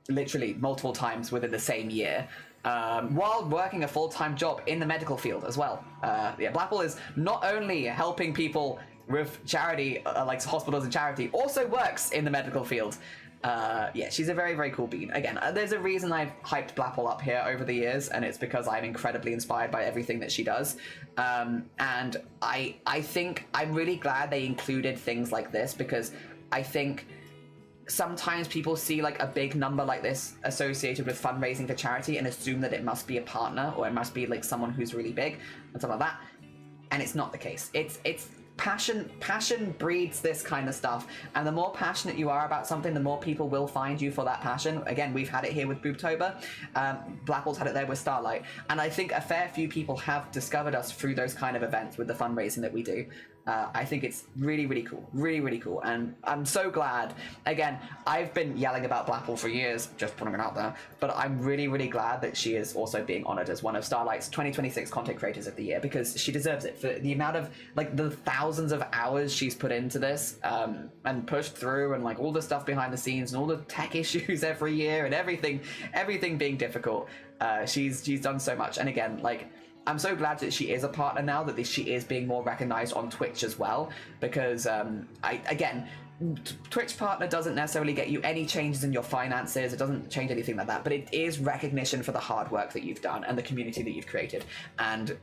literally multiple times within the same year, while working a full-time job in the medical field as well. Yeah, Blackpool is not only helping people with charity, hospitals and charity, also works in the medical field. Yeah, she's a very, very cool bean. Again, there's a reason I've hyped Blackpool up here over the years, and it's because I'm incredibly inspired by everything that she does. And I think I'm really glad they included things like this, because I think sometimes people see a big number like this associated with fundraising for charity and assume that it must be a partner, or it must be someone who's really big and stuff like that. And it's not the case. It's passion breeds this kind of stuff, and the more passionate you are about something, the more people will find you for that passion. Again, we've had it here with Boobtober. Blackpool's had it there with Starlight, and I think a fair few people have discovered us through those kind of events with the fundraising that we do. I think it's really, really cool. Really, really cool. And I'm so glad. Again, I've been yelling about Blackpool for years, just putting it out there, but I'm really, really glad that she is also being honored as one of Starlight's 2026 Content Creators of the Year, because she deserves it for the amount of, the thousands of hours she's put into this, and pushed through, and, all the stuff behind the scenes, and all the tech issues every year, and everything being difficult. She's done so much. And again, I'm so glad that she is a partner now, that she is being more recognized on Twitch as well, because Twitch partner doesn't necessarily get you any changes in your finances, it doesn't change anything like that, but it is recognition for the hard work that you've done and the community that you've created. And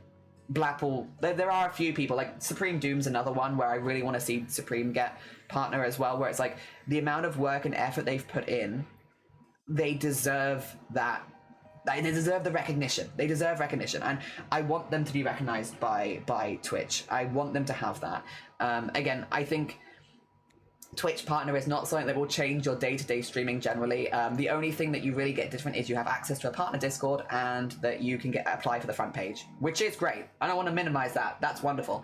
Blackpool, there are a few people, like Supreme Doom's another one where I really want to see Supreme get partner as well, where it's like the amount of work and effort they've put in, they deserve that. They deserve the recognition. They deserve recognition, and I want them to be recognized by Twitch. I want them to have that. Again, I think Twitch partner is not something that will change your day-to-day streaming generally. The only thing that you really get different is you have access to a partner Discord and that you can apply for the front page, which is great. I don't want to minimize that. That's wonderful.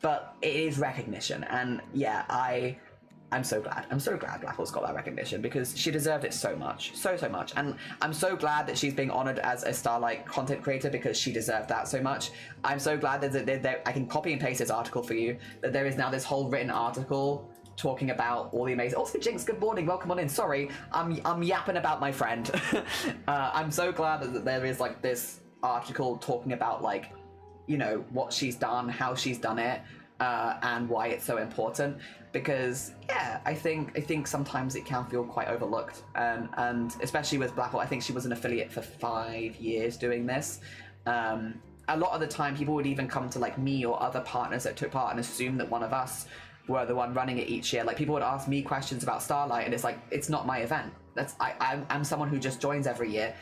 But it is recognition. And yeah, I'm so glad. I'm so glad Blackpool's got that recognition because she deserved it so much. So much. And I'm so glad that she's being honored as a Starlight content creator because she deserved that so much. I'm so glad that I can copy and paste this article for you, that there is now this whole written article talking about all the amazing. Also, Jinx, good morning, welcome on in. Sorry, I'm yapping about my friend. I'm so glad that there is like this article talking about like, you know, what she's done, how she's done it, and why it's so important. Because yeah, I think sometimes it can feel quite overlooked, and especially with Blackpool, I think she was an affiliate for 5 years doing this. A lot of the time, people would even come to like me or other partners that took part and assume that one of us were the one running it each year. Like people would ask me questions about Starlight, and it's like it's not my event. I'm someone who just joins every year.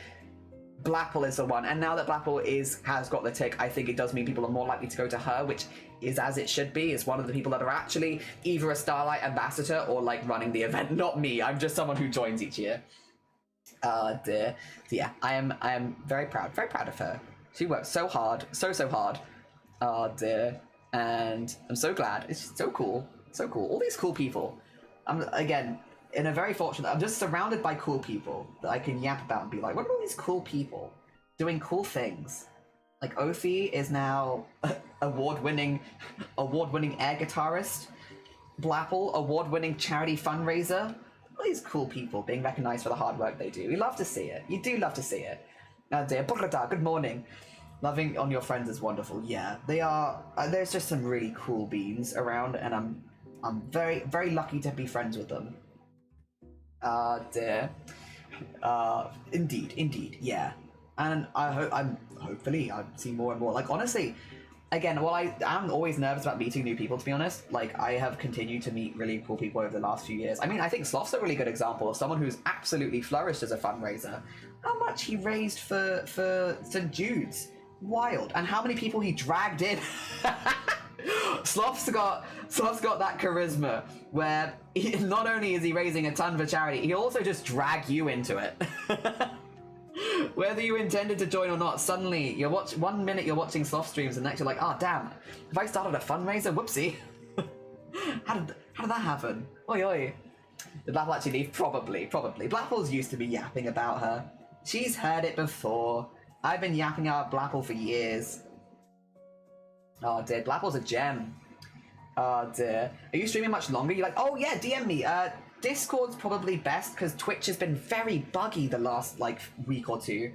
Blackpool is the one, and now that Blackpool has got the tick, I think it does mean people are more likely to go to her, which is as it should be. Is one of the people that are actually either a Starlight ambassador or like running the event, not me. I'm just someone who joins each year. Dear. So yeah, I am very proud of her. She works so hard, so hard. Dear. And I'm so glad. It's so cool. All these cool people. I'm again in a very fortunate. I'm just surrounded by cool people that I can yap about and be like, what are all these cool people doing cool things? Like Ophie is now award-winning air guitarist. Blackpool, award-winning charity fundraiser. All these cool people being recognized for the hard work they do. We love to see it. You do love to see it. Dear Bogota, good morning. Loving on your friends is wonderful. Yeah, they are. There's just some really cool beans around, and I'm very, very lucky to be friends with them. Dear. Indeed, yeah. And hopefully I see more and more. Like honestly, again, while I'm always nervous about meeting new people, to be honest. Like I have continued to meet really cool people over the last few years. I mean, I think Sloth's a really good example of someone who's absolutely flourished as a fundraiser. How much he raised for St. Jude's. Wild. And how many people he dragged in. Sloth's got that charisma where not only is he raising a ton for charity, he also just drag you into it. Whether you intended to join or not, suddenly you're 1 minute you're watching Sloth streams and next you're like, oh damn, have I started a fundraiser? Whoopsie. how did that happen? Oi. Did Blackpool actually leave? Probably. Blackpool's used to be yapping about her. She's heard it before. I've been yapping about Blackpool for years. Oh dear, Blackpool's a gem. Oh dear. Are you streaming much longer? You're like, oh yeah, DM me. Discord's probably best because Twitch has been very buggy the last like week or two.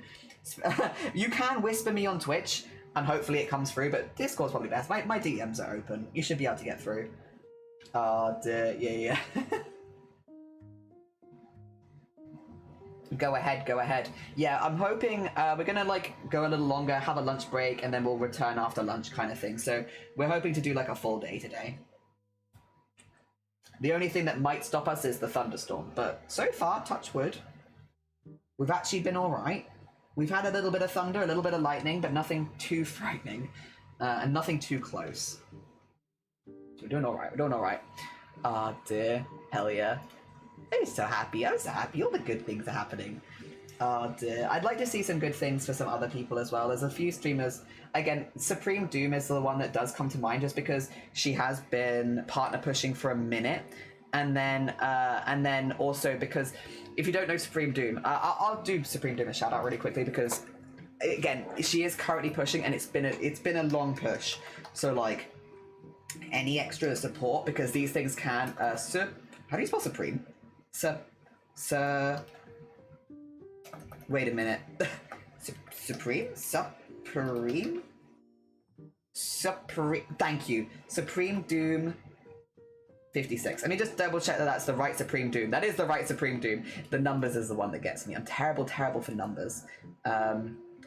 You can whisper me on Twitch and hopefully it comes through, but Discord's probably best. My DMs are open. You should be able to get through. Oh dear, yeah. Go ahead. Yeah, I'm hoping we're gonna like go a little longer, have a lunch break, and then we'll return after lunch kind of thing. So we're hoping to do like a full day today. The only thing that might stop us is the thunderstorm, but so far, touch wood, we've actually been all right. We've had a little bit of thunder, a little bit of lightning, but nothing too frightening, and nothing too close. So we're doing all right. Ah, dear, hell yeah. I'm so happy. All the good things are happening. Oh dear. I'd like to see some good things for some other people as well. There's a few streamers. Again, Supreme Doom is the one that does come to mind just because she has been partner pushing for a minute. And then also because if you don't know Supreme Doom, I'll do Supreme Doom a shout out really quickly because again, she is currently pushing and it's been a long push. So like any extra support because these things can how do you spell Supreme? Wait a minute. Supreme? Thank you. Supreme Doom 56. Let me just double check that that's the right Supreme Doom. That is the right Supreme Doom. The numbers is the one that gets me. I'm terrible for numbers.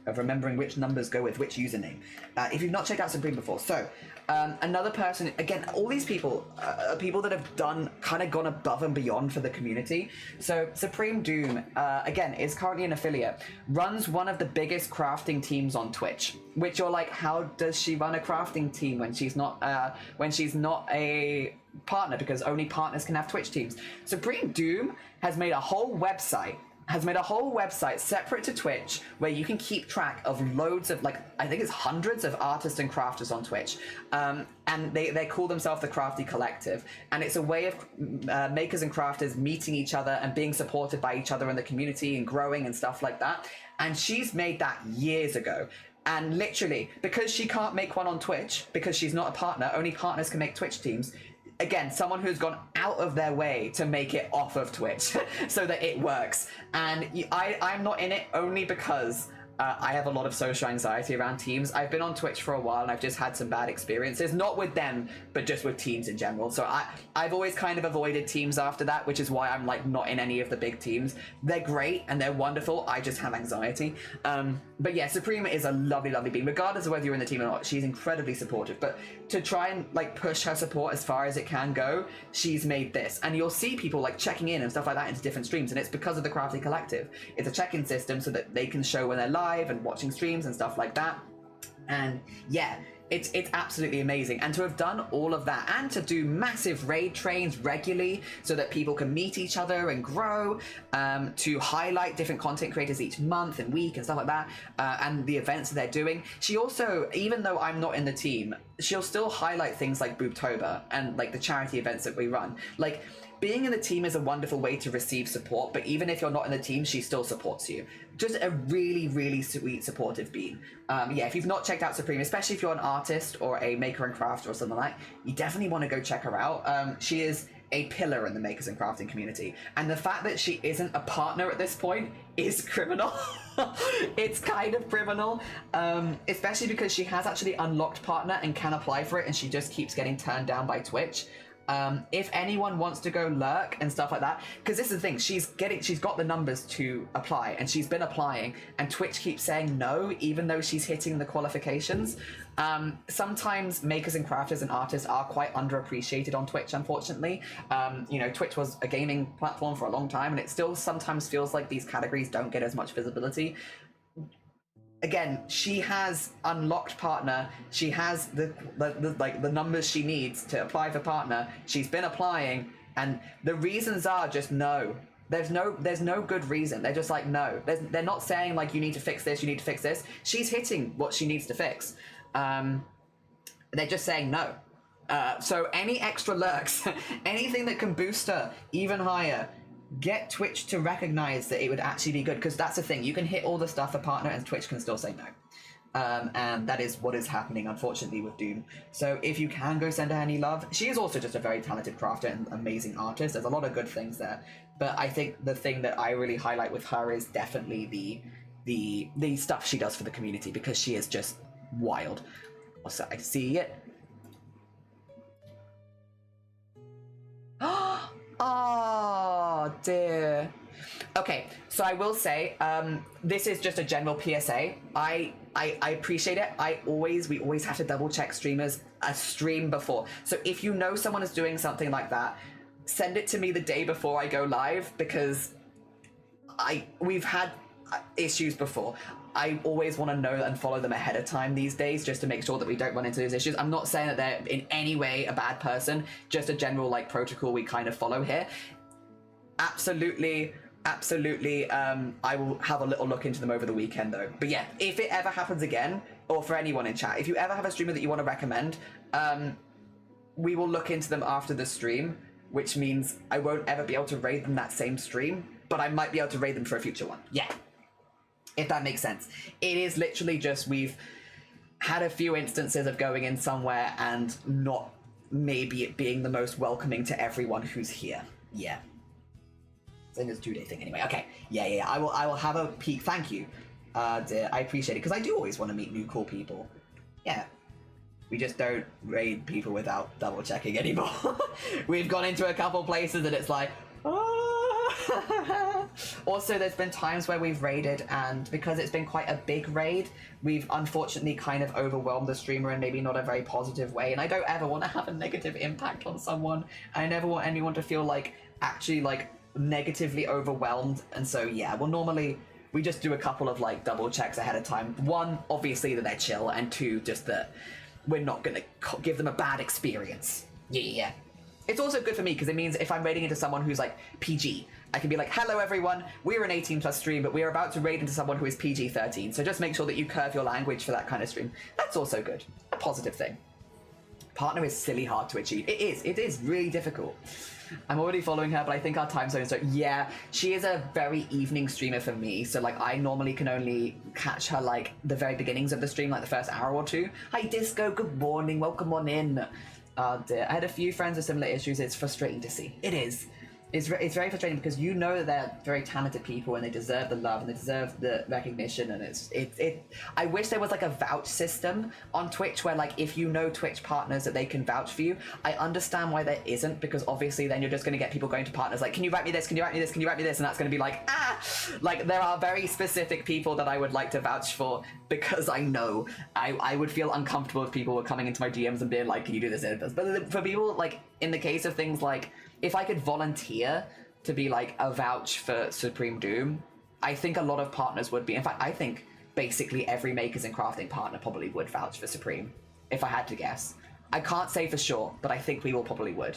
of remembering which numbers go with which username. If you've not checked out Supreme before. So, another person, again, all these people are people that have kind of gone above and beyond for the community. So, Supreme Doom, again, is currently an affiliate, runs one of the biggest crafting teams on Twitch, which you're like, how does she run a crafting team when she's not a partner, because only partners can have Twitch teams. Supreme Doom has made a whole website separate to Twitch where you can keep track of loads of, like, I think it's hundreds of artists and crafters on Twitch, and they call themselves the Crafty Collective, and it's a way of makers and crafters meeting each other and being supported by each other in the community and growing and stuff like that. And she's made that years ago. And literally, because she can't make one on Twitch, because she's not a partner, only partners can make Twitch teams. Again, someone who's gone out of their way to make it off of Twitch so that it works. And I'm not in it only because I have a lot of social anxiety around teams. I've been on Twitch for a while and I've just had some bad experiences, not with them, but just with teams in general. So I've always kind of avoided teams after that, which is why I'm like not in any of the big teams. They're great and they're wonderful. I just have anxiety. But yeah, Suprema is a lovely, lovely being. Regardless of whether you're in the team or not, she's incredibly supportive. But to try and like push her support as far as it can go, she's made this. And you'll see people like checking in and stuff like that into different streams. And it's because of the Crafty Collective. It's a check-in system so that they can show when they're live and watching streams and stuff like that. And yeah, it's absolutely amazing. And to have done all of that and to do massive raid trains regularly so that people can meet each other and grow, to highlight different content creators each month and week and stuff like that, and the events that they're doing. She also, even though I'm not in the team, she'll still highlight things like Boobtober and like the charity events that we run. Like, being in the team is a wonderful way to receive support, but even if you're not in the team, she still supports you. Just a really, really sweet, supportive being. Yeah, if you've not checked out Supreme, especially if you're an artist or a maker and crafter or something like that, you definitely want to go check her out. She is a pillar in the makers and crafting community. And the fact that she isn't a partner at this point is criminal. It's kind of criminal, especially because she has actually unlocked partner and can apply for it, and she just keeps getting turned down by Twitch. If anyone wants to go lurk and stuff like that, because this is the thing, she's got the numbers to apply and she's been applying, and Twitch keeps saying no even though she's hitting the qualifications. Sometimes makers and crafters and artists are quite underappreciated on Twitch, unfortunately. You know, Twitch was a gaming platform for a long time, and it still sometimes feels like these categories don't get as much visibility. Again, she has unlocked partner. She has the numbers she needs to apply for partner. She's been applying, and the reasons are just no. There's no good reason. They're just like no. They're not saying like you need to fix this, you need to fix this. She's hitting what she needs to fix. They're just saying no. So any extra lurks, anything that can boost her even higher, get Twitch to recognize that it would actually be good, because that's the thing, you can hit all the stuff for partner and Twitch can still say no. And that is what is happening, unfortunately, with Doom. So if you can go send her any love. She is also just a very talented crafter and amazing artist. There's a lot of good things there, but I think the thing that I really highlight with her is definitely the stuff she does for the community, because she is just wild. Also, I see it. Oh dear. Okay, so I will say, this is just a general PSA. I appreciate it. We always have to double check streamers a stream before. So if you know someone is doing something like that, send it to me the day before I go live, because we've had issues before. I always want to know and follow them ahead of time these days, just to make sure that we don't run into those issues. I'm not saying that they're in any way a bad person, just a general like protocol we kind of follow here. Absolutely, I will have a little look into them over the weekend though. But yeah, if it ever happens again, or for anyone in chat, if you ever have a streamer that you want to recommend, we will look into them after the stream, which means I won't ever be able to raid them that same stream, but I might be able to raid them for a future one. Yeah. If that makes sense. It is literally just we've had a few instances of going in somewhere and not maybe it being the most welcoming to everyone who's here. Yeah. Same as 2-day thing anyway. Okay. Yeah. I will have a peek. Thank you. Dear. I appreciate it, because I do always want to meet new cool people. Yeah. We just don't raid people without double checking anymore. We've gone into a couple places and it's like, oh. Also, there's been times where we've raided, and because it's been quite a big raid, we've unfortunately kind of overwhelmed the streamer in maybe not a very positive way, and I don't ever want to have a negative impact on someone. I never want anyone to feel like actually like negatively overwhelmed, and so yeah, well, normally we just do a couple of like double checks ahead of time. One, obviously that they're chill, and two, just that we're not gonna give them a bad experience. Yeah. It's also good for me because it means if I'm raiding into someone who's like PG, I can be like, hello everyone, we're an 18+ stream, but we are about to raid into someone who is PG-13, so just make sure that you curve your language for that kind of stream. That's also good. A positive thing. Partner is silly hard to achieve. It is really difficult. I'm already following her, but I think our time zones are... Yeah, she is a very evening streamer for me, so like I normally can only catch her like the very beginnings of the stream, like the first hour or two. Hi Disco, good morning, welcome on in. Oh dear, I had a few friends with similar issues. It's frustrating to see. It is. It's very frustrating because you know that they're very talented people and they deserve the love and they deserve the recognition, and I wish there was like a vouch system on Twitch where like if you know Twitch partners that they can vouch for you. I understand why there isn't, because obviously then you're just going to get people going to partners like, can you write me this, can you write me this, can you write me this, and that's going to be like, like there are very specific people that I would like to vouch for because I know I would feel uncomfortable if people were coming into my DMs and being like, can you do this and this, but for people like in the case of things like if I could volunteer to be like a vouch for Supreme Doom, I think a lot of partners would be. In fact, I think basically every Makers and Crafting partner probably would vouch for Supreme, if I had to guess. I can't say for sure, but I think we all probably would.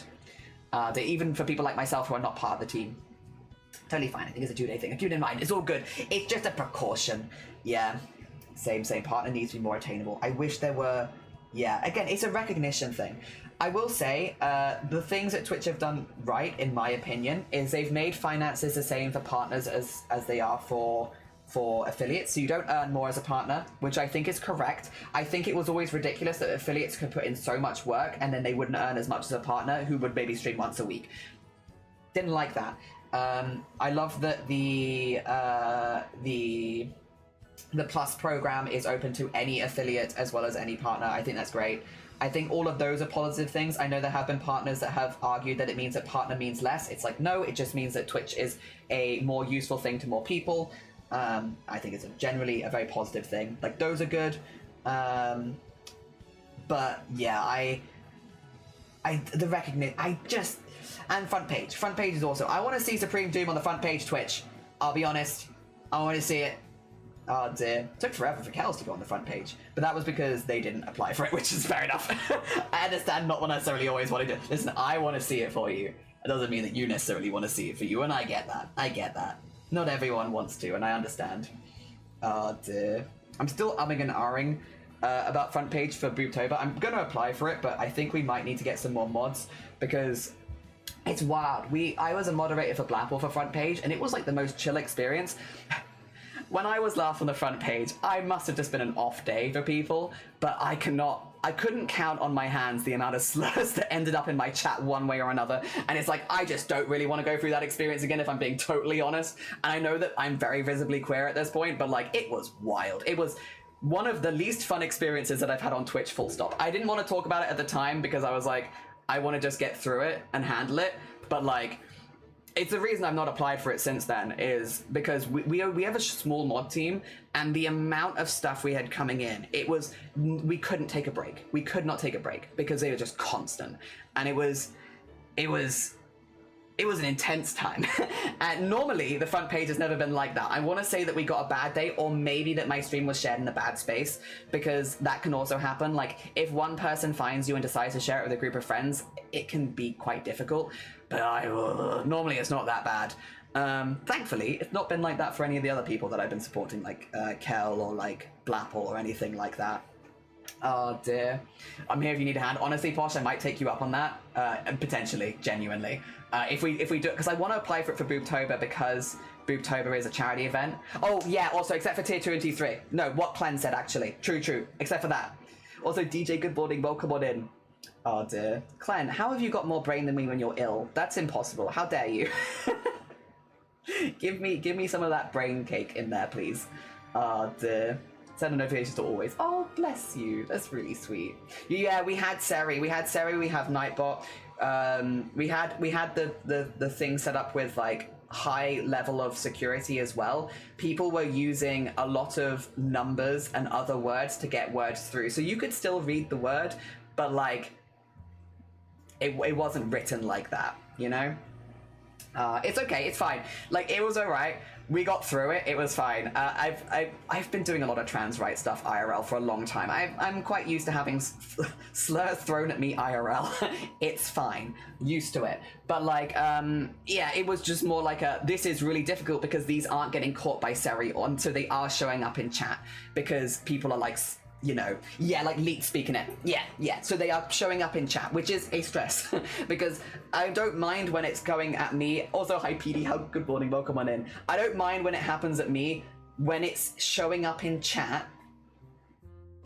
Even for people like myself who are not part of the team. Totally fine, I think it's a 2-day thing. Keep it in mind, it's all good. It's just a precaution. Yeah, same. Partner needs to be more attainable. I wish there were... Yeah, again, it's a recognition thing. I will say, the things that Twitch have done right, in my opinion, is they've made finances the same for partners as they are for affiliates, so you don't earn more as a partner, which I think is correct. I think it was always ridiculous that affiliates could put in so much work and then they wouldn't earn as much as a partner who would maybe stream once a week. Didn't like that. I love that the Plus program is open to any affiliate as well as any partner. I think that's great. I think all of those are positive things. I know there have been partners that have argued that it means that partner means less. It's like, no, it just means that Twitch is a more useful thing to more people. I think it's generally a very positive thing. Like, those are good. But yeah, the recognition, and front page. Front page is also, I want to see Supreme Doom on the front page Twitch. I'll be honest. I want to see it. Oh dear. Took forever for Kels to go on the front page, but that was because they didn't apply for it, which is fair enough. I understand not necessarily always wanting to. Listen, I want to see it for you. It doesn't mean that you necessarily want to see it for you, and I get that. Not everyone wants to, and I understand. Oh dear. I'm still umming and ahhing about front page for Booptober. I'm going to apply for it, but I think we might need to get some more mods, because it's wild. I was a moderator for Blapple for front page, and it was like the most chill experience. When I was last on the front page, I must have just been an off day for people, but I couldn't count on my hands the amount of slurs that ended up in my chat one way or another, and it's like, I just don't really want to go through that experience again if I'm being totally honest, and I know that I'm very visibly queer at this point, but like, it was wild. It was one of the least fun experiences that I've had on Twitch, full stop. I didn't want to talk about it at the time because I was like, I want to just get through it and handle it, but like, it's the reason I've not applied for it since then, is because we have a small mod team, and the amount of stuff we had coming in, we couldn't take a break. We could not take a break because they were just constant, and it was an intense time. And normally the front page has never been like that. I want to say that we got a bad day, or maybe that my stream was shared in a bad space, because that can also happen. Like, if one person finds you and decides to share it with a group of friends, it can be quite difficult, but normally it's not that bad. Thankfully, it's not been like that for any of the other people that I've been supporting, like Kel or like Blapple or anything like that. Oh dear. I'm here if you need a hand. Honestly, Posh, I might take you up on that. Potentially, genuinely. If we do it, because I want to apply for it for Booptober, because Booptober is a charity event. Oh yeah, also except for tier 2 and tier 3. No, what Clan said actually. True. Except for that. Also, DJ, good morning, welcome on in. Oh dear. Clan, how have you got more brain than me when you're ill? That's impossible. How dare you? Give me some of that brain cake in there, please. Oh dear. Send a notification to always. Oh, bless you. That's really sweet. Yeah, we had Seri. We have Nightbot. We had the thing set up with like high level of security as well, people were using a lot of numbers and other words to get words through. So you could still read the word, but like it wasn't written like that, you know? It's okay, it's fine. Like, it was alright. We got through it. It was fine. I've been doing a lot of trans right stuff IRL for a long time. I'm quite used to having slurs thrown at me IRL. It's fine. Used to it. But like, yeah, it was just more like this is really difficult because these aren't getting caught by Seri on, so they are showing up in chat because people are like, you know, yeah, like leak speaking it. Yeah. So they are showing up in chat, which is a stress because I don't mind when it's going at me. Also, hi PD, how good morning, welcome on in. I don't mind when it happens at me. When it's showing up in chat,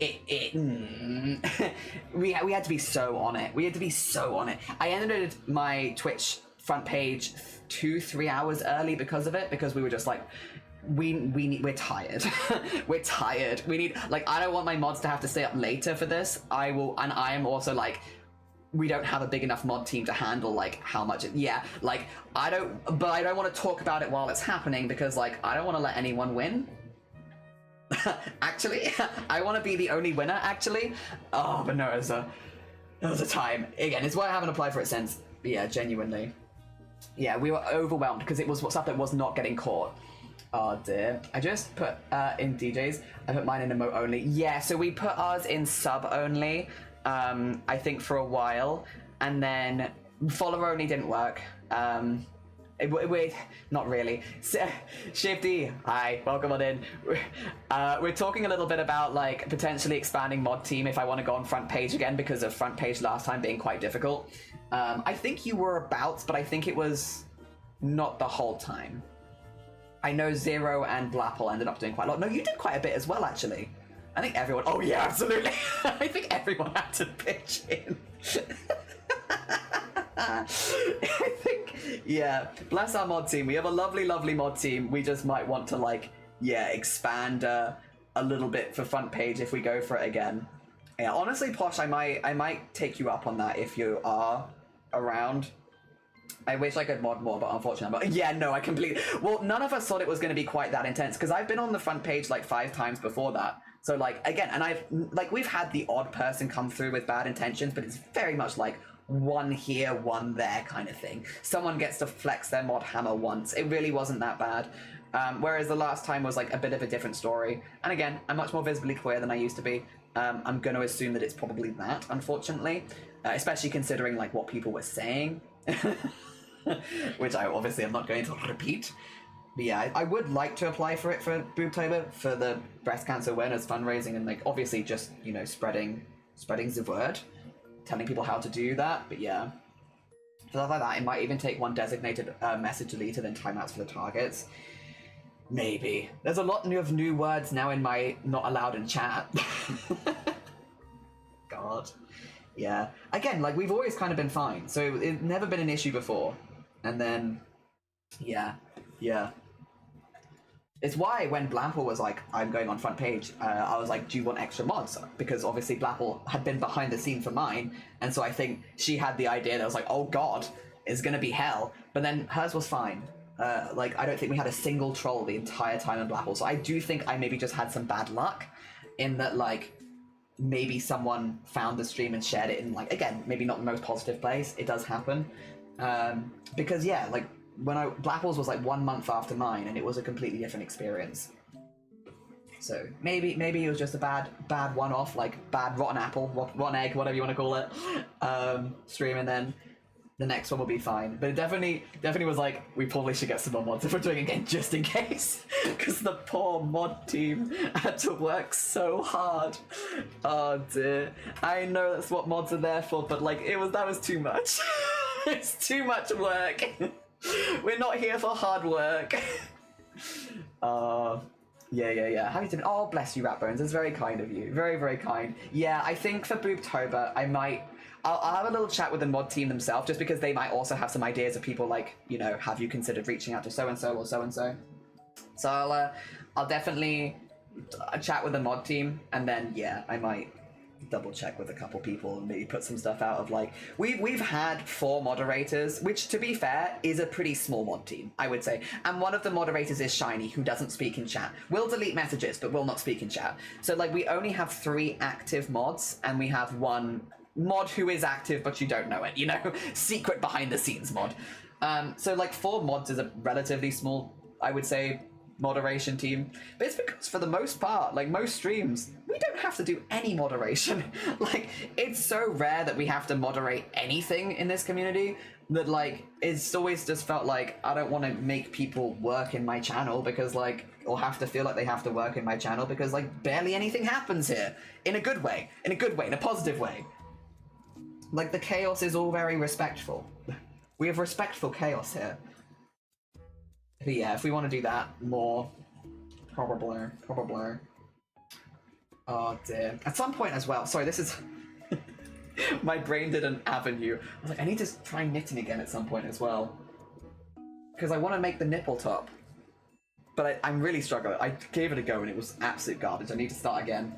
we had to be so on it. We had to be so on it. I ended my Twitch front page 2-3 hours early because of it, because we were just like, we're tired. We're tired. We need, like, I don't want my mods to have to stay up later for this. I am also like, we don't have a big enough mod team to handle like how much like I don't want to talk about it while it's happening because like I don't want to let anyone win. Actually, I want to be the only winner actually. Oh, but no, it was a time. Again, it's why I haven't applied for it since. But yeah, genuinely. Yeah, we were overwhelmed because it was stuff that was not getting caught. Oh dear. I just put in DJs, I put mine in emote only. Yeah, so we put ours in sub only, I think for a while, and then follower only didn't work. Wait, not really. Shifty, hi, welcome on in. We're talking a little bit about like potentially expanding mod team if I want to go on front page again because of front page last time being quite difficult. I think you were about, but I think it was not the whole time. I know Zero and Blapple ended up doing quite a lot. No, you did quite a bit as well, actually. I think everyone... Oh, yeah, absolutely. I think everyone had to pitch in. I think, yeah. Bless our mod team. We have a lovely, lovely mod team. We just might want to, like, yeah, expand a little bit for front page if we go for it again. Yeah, honestly, Posh, I might take you up on that if you are around. I wish I could mod more, but unfortunately, but yeah, no, I completely. Well, none of us thought it was going to be quite that intense because I've been on the front page like 5 times before that. So like again, and we've had the odd person come through with bad intentions, but it's very much like one here, one there kind of thing. Someone gets to flex their mod hammer once. It really wasn't that bad. Whereas the last time was like a bit of a different story. And again, I'm much more visibly queer than I used to be. I'm going to assume that it's probably that, unfortunately, especially considering like what people were saying. Which I obviously am not going to repeat. But yeah, I would like to apply for it for Boobtober, for the breast cancer awareness fundraising, and like obviously just, you know, spreading the word, telling people how to do that. But yeah, stuff like that. It might even take one designated message deleted and timeouts for the targets. Maybe. There's a lot of new words now in my not allowed in chat. God. Yeah. Again, like we've always kind of been fine, so it's never been an issue before. And then, yeah. It's why when Blapple was like, I'm going on front page, I was like, do you want extra mods? Because obviously Blapple had been behind the scene for mine, and so I think she had the idea that I was like, oh god, it's gonna be hell. But then hers was fine. Like, I don't think we had a single troll the entire time in Blapple, so I do think I maybe just had some bad luck in that, like, maybe someone found the stream and shared it in, like, again, maybe not the most positive place. It does happen. Because yeah, like when Blackpool's was like 1 month after mine, and it was a completely different experience. So maybe it was just a bad one-off, like bad rotten apple, rotten egg, whatever you want to call it, stream, and then the next one will be fine. But it definitely was like, we probably should get some more mods if we're doing it again, just in case, because the poor mod team had to work so hard. Oh dear. I know that's what mods are there for, but like that was too much. It's too much work. We're not here for hard work. Yeah. How you doing? Oh, bless you, Ratbones. It's very kind of you. Very, very kind. Yeah, I think for Boobtober, I'll have a little chat with the mod team themselves, just because they might also have some ideas of people like, you know, have you considered reaching out to so-and-so or so-and-so? So I'll definitely chat with the mod team, and then, yeah, I might double check with a couple people and maybe put some stuff out of like we've had 4 moderators, which to be fair is a pretty small mod team, I would say. And one of the moderators is Shiny, who doesn't speak in chat. Will delete messages, but will not speak in chat. So like we only have 3 active mods, and we have 1 mod who is active but you don't know it, you know, secret behind the scenes mod. So like 4 mods is a relatively small, I would say, moderation team, but it's because for the most part, like most streams, we don't have to do any moderation. Like it's so rare that we have to moderate anything in this community that like it's always just felt like I don't want to make people work in my channel because like, or have to feel like they have to work in my channel because like barely anything happens here in a good way, in a positive way. Like the chaos is all very respectful. We have respectful chaos here. But yeah, if we want to do that more, probably. Oh dear. At some point as well, sorry, this is... my brain did an avenue. I was like, I need to try knitting again at some point as well. Because I want to make the nipple top. But I'm really struggling. I gave it a go and it was absolute garbage. I need to start again.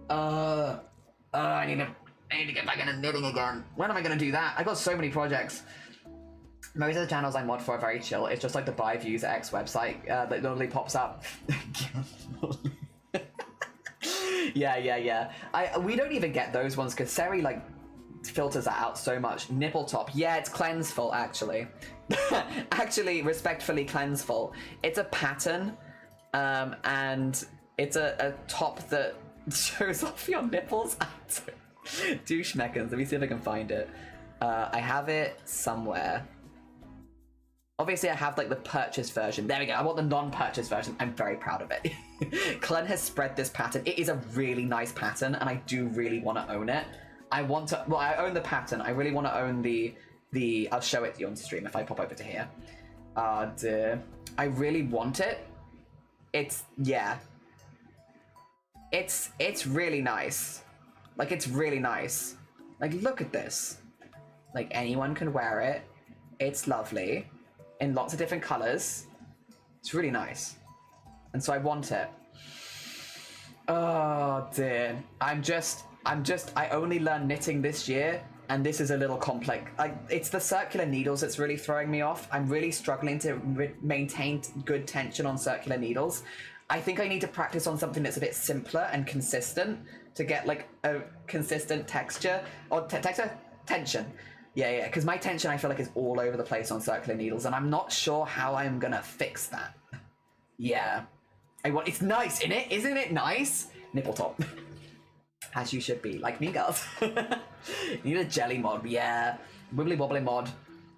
I need to get back into knitting again. When am I going to do that? I got so many projects. Most of the channels I mod for are very chill. It's just like the buy views X website that normally pops up. Yeah. We don't even get those ones because Seri like filters that out so much. Nipple top. Yeah, it's cleanseful actually. Actually, respectfully cleanseful. It's a pattern, and it's a top that shows off your nipples. Douchemeckins. Let me see if I can find it. I have it somewhere. Obviously, I have like the purchase version. There we go. I want the non-purchase version. I'm very proud of it. Glenn has spread this pattern. It is a really nice pattern, and I do really want to own it. I want to. Well, I own the pattern. I really want to own the. I'll show it to you on stream if I pop over to here. I really want it. It's really nice. Like it's really nice. Like look at this. Like anyone can wear it. It's lovely. In lots of different colors. It's really nice. And so I want it. Oh dear. I only learned knitting this year, and this is a little complex. It's the circular needles that's really throwing me off. I'm really struggling to maintain good tension on circular needles. I think I need to practice on something that's a bit simpler and consistent to get like a consistent texture, or tension. Yeah, because my tension I feel like is all over the place on circular needles, and I'm not sure how I'm gonna fix that. Yeah. It's nice, isn't it nice? Nipple top. As you should be, like me, girls. You need a jelly mod, yeah. Wibbly wobbly mod.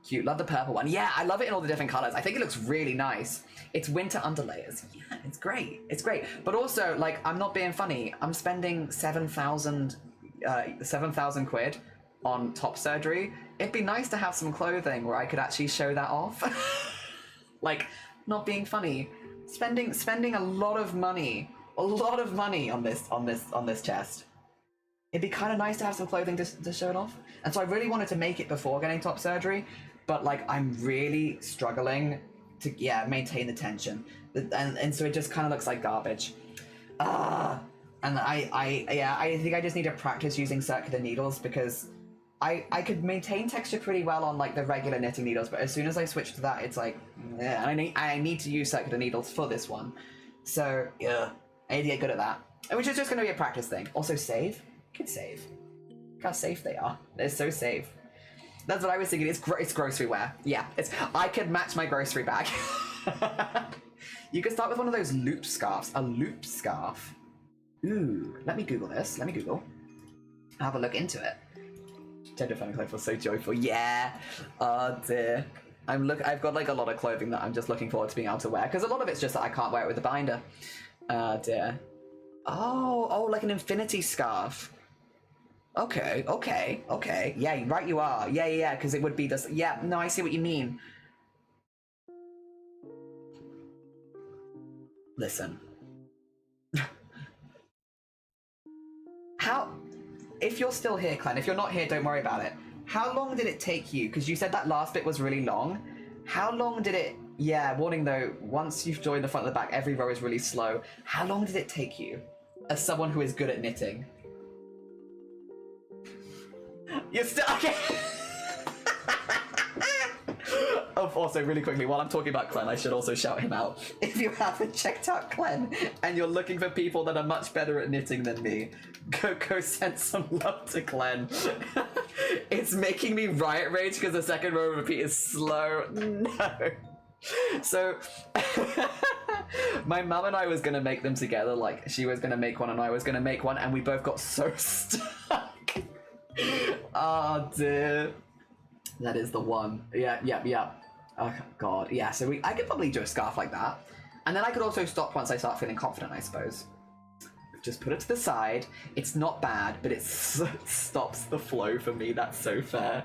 Cute, love the purple one. Yeah, I love it in all the different colors. I think it looks really nice. It's winter underlayers. Yeah, it's great. It's great. But also, like, I'm not being funny. I'm spending 7,000 quid on top surgery. It'd be nice to have some clothing where I could actually show that off. Like, not being funny. Spending a lot of money on this chest. It'd be kind of nice to have some clothing to show it off. And so I really wanted to make it before getting top surgery, but like I'm really struggling to maintain the tension, and so it just kind of looks like garbage. And I think I just need to practice using circular needles, because I could maintain texture pretty well on like the regular knitting needles, but as soon as I switch to that, it's like, I need to use circular needles for this one. So yeah, I need to get good at that, which is just going to be a practice thing. Also, save. Kids save. Look how safe they are. They're so safe. That's what I was thinking. It's grocery wear. Yeah, I could match my grocery bag. You could start with one of those loop scarves. A loop scarf. Ooh, let me Google this. I'll have a look into it. Gender family clothes feel so joyful. Yeah. Oh dear. I've got like a lot of clothing that I'm just looking forward to being able to wear, because a lot of it's just that I can't wear it with the binder. Dear. Oh, like an infinity scarf. Okay. Yeah, right you are. Yeah, because it would be this. Yeah, no, I see what you mean. Listen. If you're still here, Clan, if you're not here, don't worry about it. How long did it take you? Because you said that last bit was really long. How long did it... Yeah, warning though, once you've joined the front and the back, every row is really slow. How long did it take you, as someone who is good at knitting? You're still okay. Oh, also, really quickly, while I'm talking about Clen, I should also shout him out. If you haven't checked out Clen and you're looking for people that are much better at knitting than me, go send some love to Clen. It's making me riot rage because the second row repeat is slow. No. So, my mum and I was gonna make them together. Like, she was gonna make one and I was gonna make one, and we both got so stuck. Oh dear. That is the one. Yeah. Oh god. Yeah, so I could probably do a scarf like that. And then I could also stop once I start feeling confident, I suppose. Just put it to the side. It's not bad, but it stops the flow for me. That's so fair.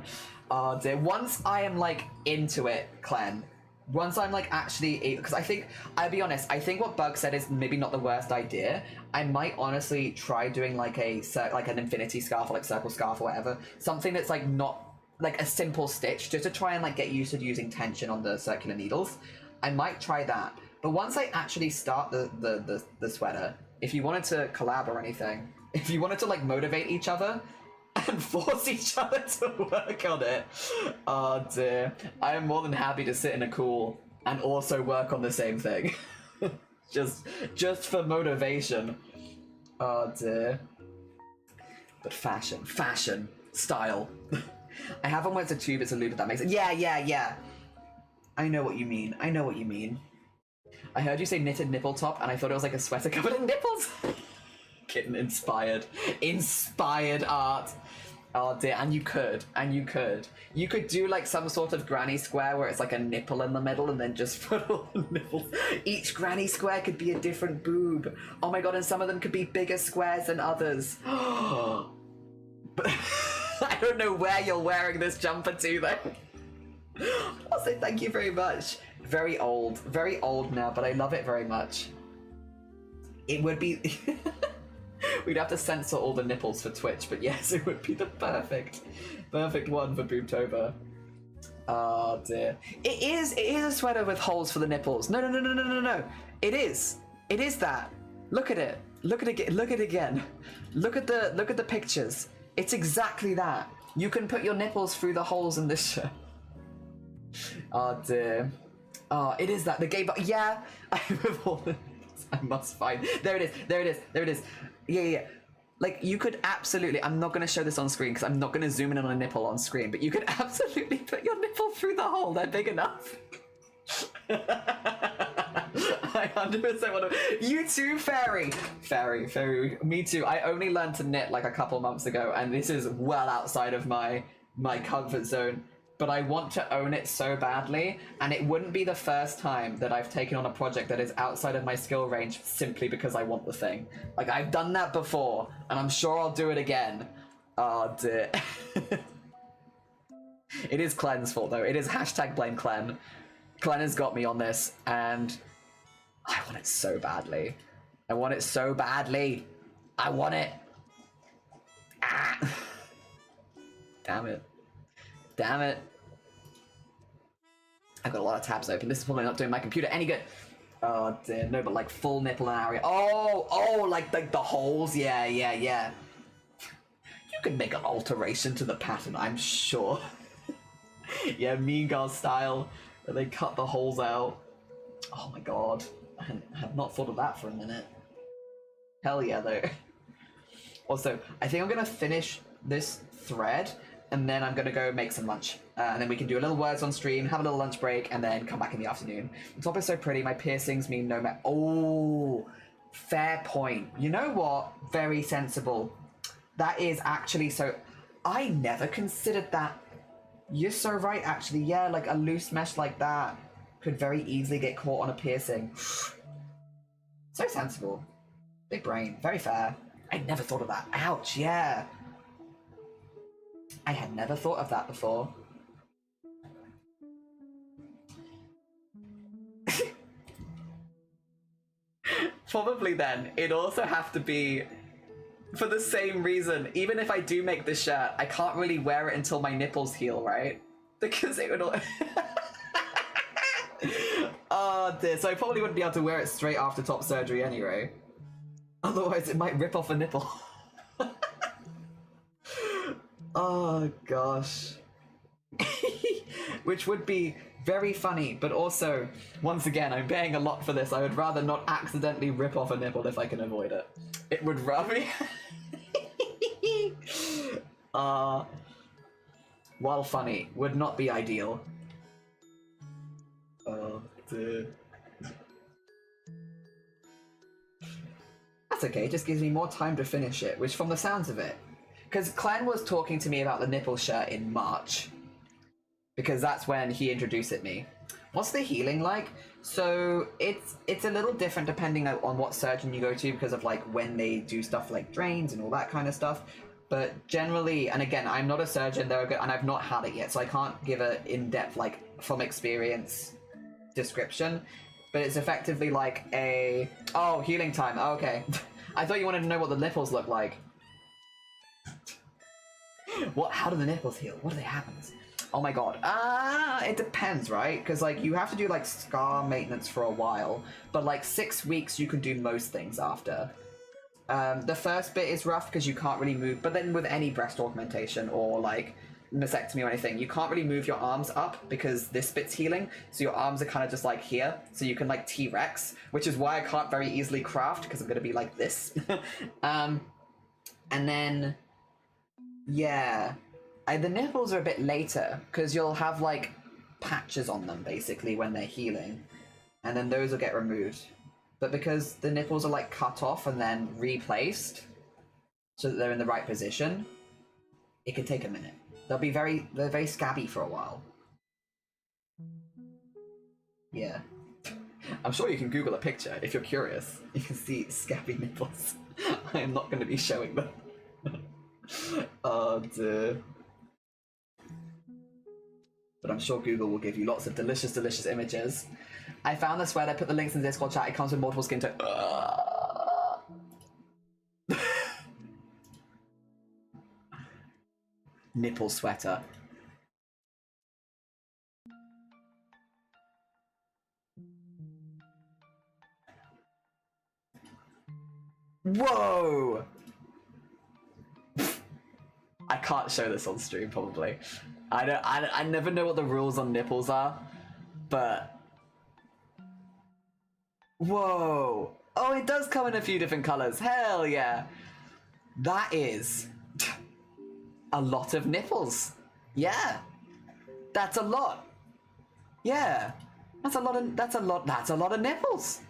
Oh dear. Once I am like into it, Clen, once I'm like actually, because I think, I'll be honest, I think what Bug said is maybe not the worst idea. I might honestly try doing like an infinity scarf or like circle scarf or whatever. Something that's like not like a simple stitch, just to try and like get used to using tension on the circular needles. I might try that. But once I actually start the sweater, if you wanted to collab or anything, if you wanted to like motivate each other and force each other to work on it, oh dear, I am more than happy to sit in a cool and also work on the same thing. just for motivation. Oh dear. But fashion, style. I haven't went to tube, it's alluded, that makes it. Yeah. I know what you mean. I heard you say knitted nipple top, and I thought it was like a sweater covered in nipples. Kitten inspired art. Oh dear, and you could. You could do like some sort of granny square where it's like a nipple in the middle and then just put all the nipples. Each granny square could be a different boob. Oh my god, and some of them could be bigger squares than others. But I don't know where you're wearing this jumper to though. Also, thank you very much. Very old now, but I love it very much. It would be... We'd have to censor all the nipples for Twitch, but yes, it would be the perfect one for Boobtober. Oh dear. It is a sweater with holes for the nipples. No. It is that. Look at it. Look at it again. Look at the pictures. It's exactly that. You can put your nipples through the holes in this shirt. Oh dear. Oh, it is that. The gay bar. Yeah. I must find. There it is. Yeah. Like, you could absolutely, I'm not going to show this on screen because I'm not going to zoom in on a nipple on screen, but you could absolutely put your nipple through the hole. They're big enough. I 100% want to. You too, Fairy. Me too. I only learned to knit like a couple months ago, and this is well outside of my comfort zone. But I want to own it so badly, and it wouldn't be the first time that I've taken on a project that is outside of my skill range simply because I want the thing. Like, I've done that before, and I'm sure I'll do it again. Oh dear. It is Clen's fault though. It is #blame Clen. Clen has got me on this, and I want it so badly. I want it. Ah. Damn it. I've got a lot of tabs open. This is probably not doing my computer any good. Oh dear, no, but like full nipple area. Oh, like the holes. Yeah. You could make an alteration to the pattern, I'm sure. Yeah, Mean Girl style, where they cut the holes out. Oh my god, I have not thought of that for a minute. Hell yeah, though. Also, I think I'm gonna finish this thread, and then I'm gonna go make some lunch. And then we can do a little words on stream, have a little lunch break, and then come back in the afternoon. The top is so pretty, my piercings mean no matter. Oh, fair point. You know what? Very sensible. That is actually so... I never considered that. You're so right, actually. Yeah, like a loose mesh like that could very easily get caught on a piercing. So sensible. Big brain. Very fair. I never thought of that. Ouch, yeah. I had never thought of that before. Probably then, it'd also have to be for the same reason. Even if I do make the shirt, I can't really wear it until my nipples heal, right? Because it would all... Oh dear, so I probably wouldn't be able to wear it straight after top surgery anyway. Otherwise it might rip off a nipple. Oh gosh. Which would be very funny, but also, once again, I'm paying a lot for this. I would rather not accidentally rip off a nipple if I can avoid it. It would rather me. While funny, would not be ideal. Oh, dear. That's okay, it just gives me more time to finish it, which from the sounds of it. Because Clan was talking to me about the nipple shirt in March. Because that's when he introduced it me. What's the healing like? So it's a little different depending on what surgeon you go to because of like when they do stuff like drains and all that kind of stuff. But generally, and again, I'm not a surgeon, and I've not had it yet, so I can't give a in-depth, like, from experience description. But it's effectively like a... Oh, healing time. Oh, okay. I thought you wanted to know what the nipples look like. What? How do the nipples heal? What do they happen? Oh my god. It depends, right? Because, like, you have to do, like, scar maintenance for a while. But, like, 6 weeks you can do most things after. The first bit is rough because you can't really move, but then with any breast augmentation or like mastectomy or anything, you can't really move your arms up because this bit's healing, so your arms are kind of just like here, so you can like T-Rex, which is why I can't very easily craft because I'm gonna be like this. And then, yeah, the nipples are a bit later because you'll have like patches on them basically when they're healing, and then those will get removed. But because the nipples are like cut off and then replaced so that they're in the right position, it can take a minute. They're very scabby for a while. Yeah. I'm sure you can Google a picture if you're curious. You can see scabby nipples. I am not going to be showing them. Oh dear. But I'm sure Google will give you lots of delicious, delicious images. I found the sweater, put the links in the Discord chat. It comes with multiple skin tones. Nipple sweater. Whoa! I can't show this on stream, probably. I never know what the rules on nipples are, but... Whoa! Oh, it does come in a few different colors. Hell yeah! That is a lot of nipples. Yeah, that's a lot. Yeah, that's a lot of nipples.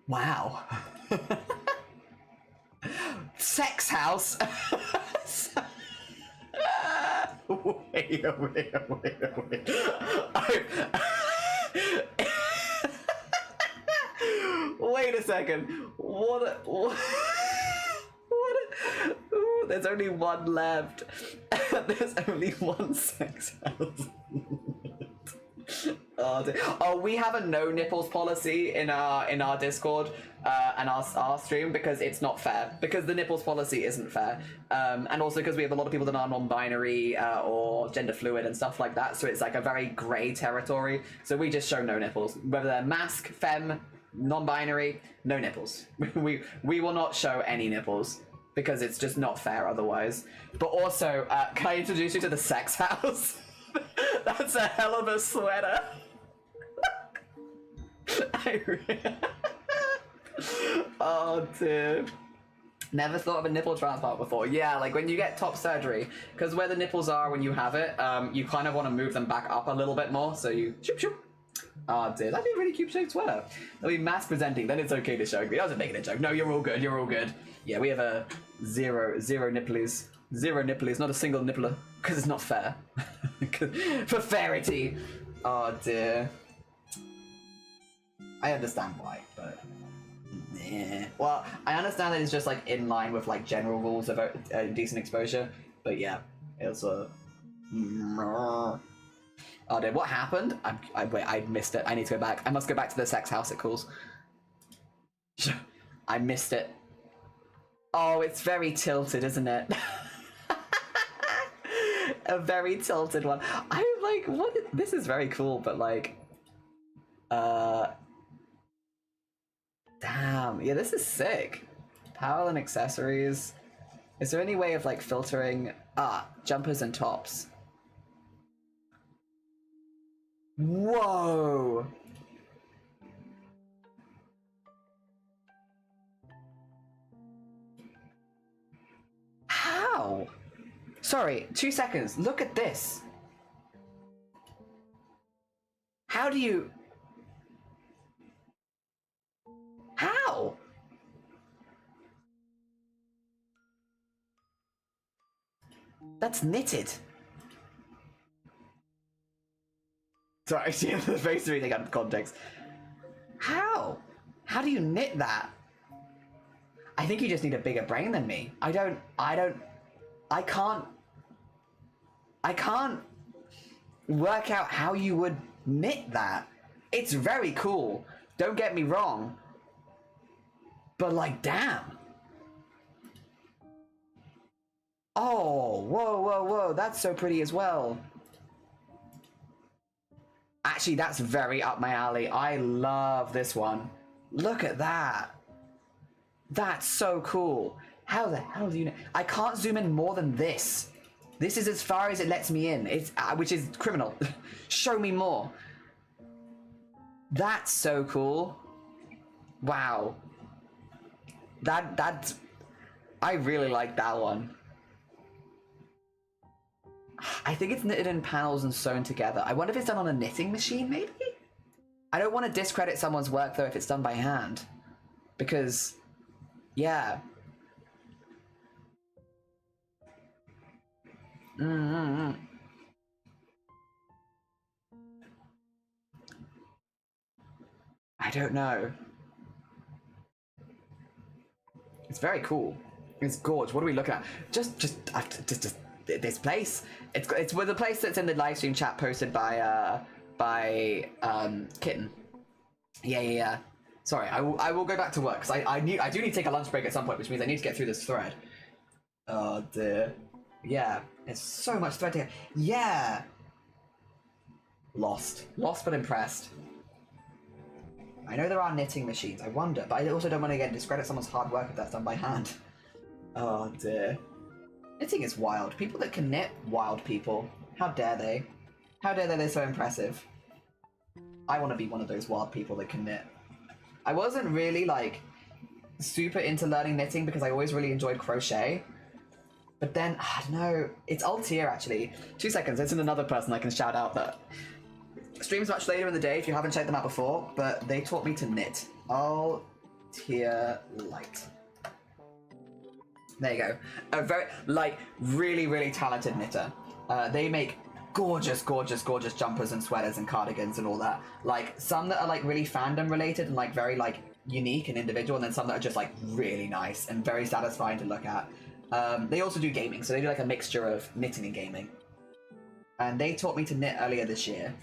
Wow. Sex house. Wait. Wait a second. What? Ooh, there's only one left. There's only one sex house. Oh, we have a no nipples policy in our Discord and our stream because it's not fair. Because the nipples policy isn't fair, and also because we have a lot of people that are non-binary or gender fluid and stuff like that. So it's like a very grey territory. So we just show no nipples, whether they're masc, femme, non-binary, no nipples. we will not show any nipples because it's just not fair otherwise. But also, can I introduce you to the sex house? That's a hell of a sweater. Oh, dude. Never thought of a nipple transplant before. Yeah, like when you get top surgery, because where the nipples are when you have it, you kind of want to move them back up a little bit more, so you shoop shoop. Oh, dude, that'd be a really cute shaped sweater. It'll be mass presenting, then it's okay to show me. I wasn't making a joke. No, you're all good, you're all good. Yeah, we have a zero nipplies. Zero nipplies, not a single nippler, because it's not fair. For fairity. Oh, dear. I understand why, but... yeah. Well, I understand that it's just like in line with like general rules of decent exposure, but yeah, it was Oh, dude, what happened? Wait, I missed it. I need to go back. I must go back to the sex house it calls. I missed it. Oh, it's very tilted, isn't it? A very tilted one. I'm like, what? This is very cool, but like, damn, yeah, this is sick. Apparel and accessories. Is there any way of like filtering jumpers and tops? Whoa! How? Sorry, 2 seconds. Look at this. How do you... How? That's knitted. Sorry, see the face reading out of context. How? How do you knit that? I think you just need a bigger brain than me. I can't work out how you would knit that. It's very cool. Don't get me wrong. But like, damn. Oh, whoa, whoa, whoa. That's so pretty as well. Actually, that's very up my alley. I love this one. Look at that. That's so cool. How the hell do you know? I can't zoom in more than this. This is as far as it lets me in. It's which is criminal. Show me more. That's so cool. Wow. That's... I really like that one. I think it's knitted in panels and sewn together. I wonder if it's done on a knitting machine, maybe? I don't want to discredit someone's work, though, if it's done by hand. Because, yeah. I don't know. It's very cool. It's gorgeous. What are we looking at? Just this place. It's with a place that's in the live stream chat posted by Kitten. Yeah. Sorry, I will go back to work because I do need to take a lunch break at some point, which means I need to get through this thread. Oh dear. Yeah, it's so much thread here. Yeah. Lost but impressed. I know there are knitting machines. I wonder, but I also don't want to again discredit someone's hard work if that's done by hand. Oh dear. Knitting is wild. People that can knit, wild people. How dare they? How dare they? They're so impressive. I want to be one of those wild people that can knit. I wasn't really like super into learning knitting because I always really enjoyed crochet. But then, I don't know, it's Altier actually. 2 seconds, there's another person I can shout out that streams much later in the day if you haven't checked them out before, but they taught me to knit. Altier Light. There you go. A very, like, really talented knitter. They make gorgeous jumpers and sweaters and cardigans and all that. Like, some that are, like, really fandom related and, like, very, like, unique and individual, and then some that are just, like, really nice and very satisfying to look at. They also do gaming, so they do, like, a mixture of knitting and gaming. And they taught me to knit earlier this year.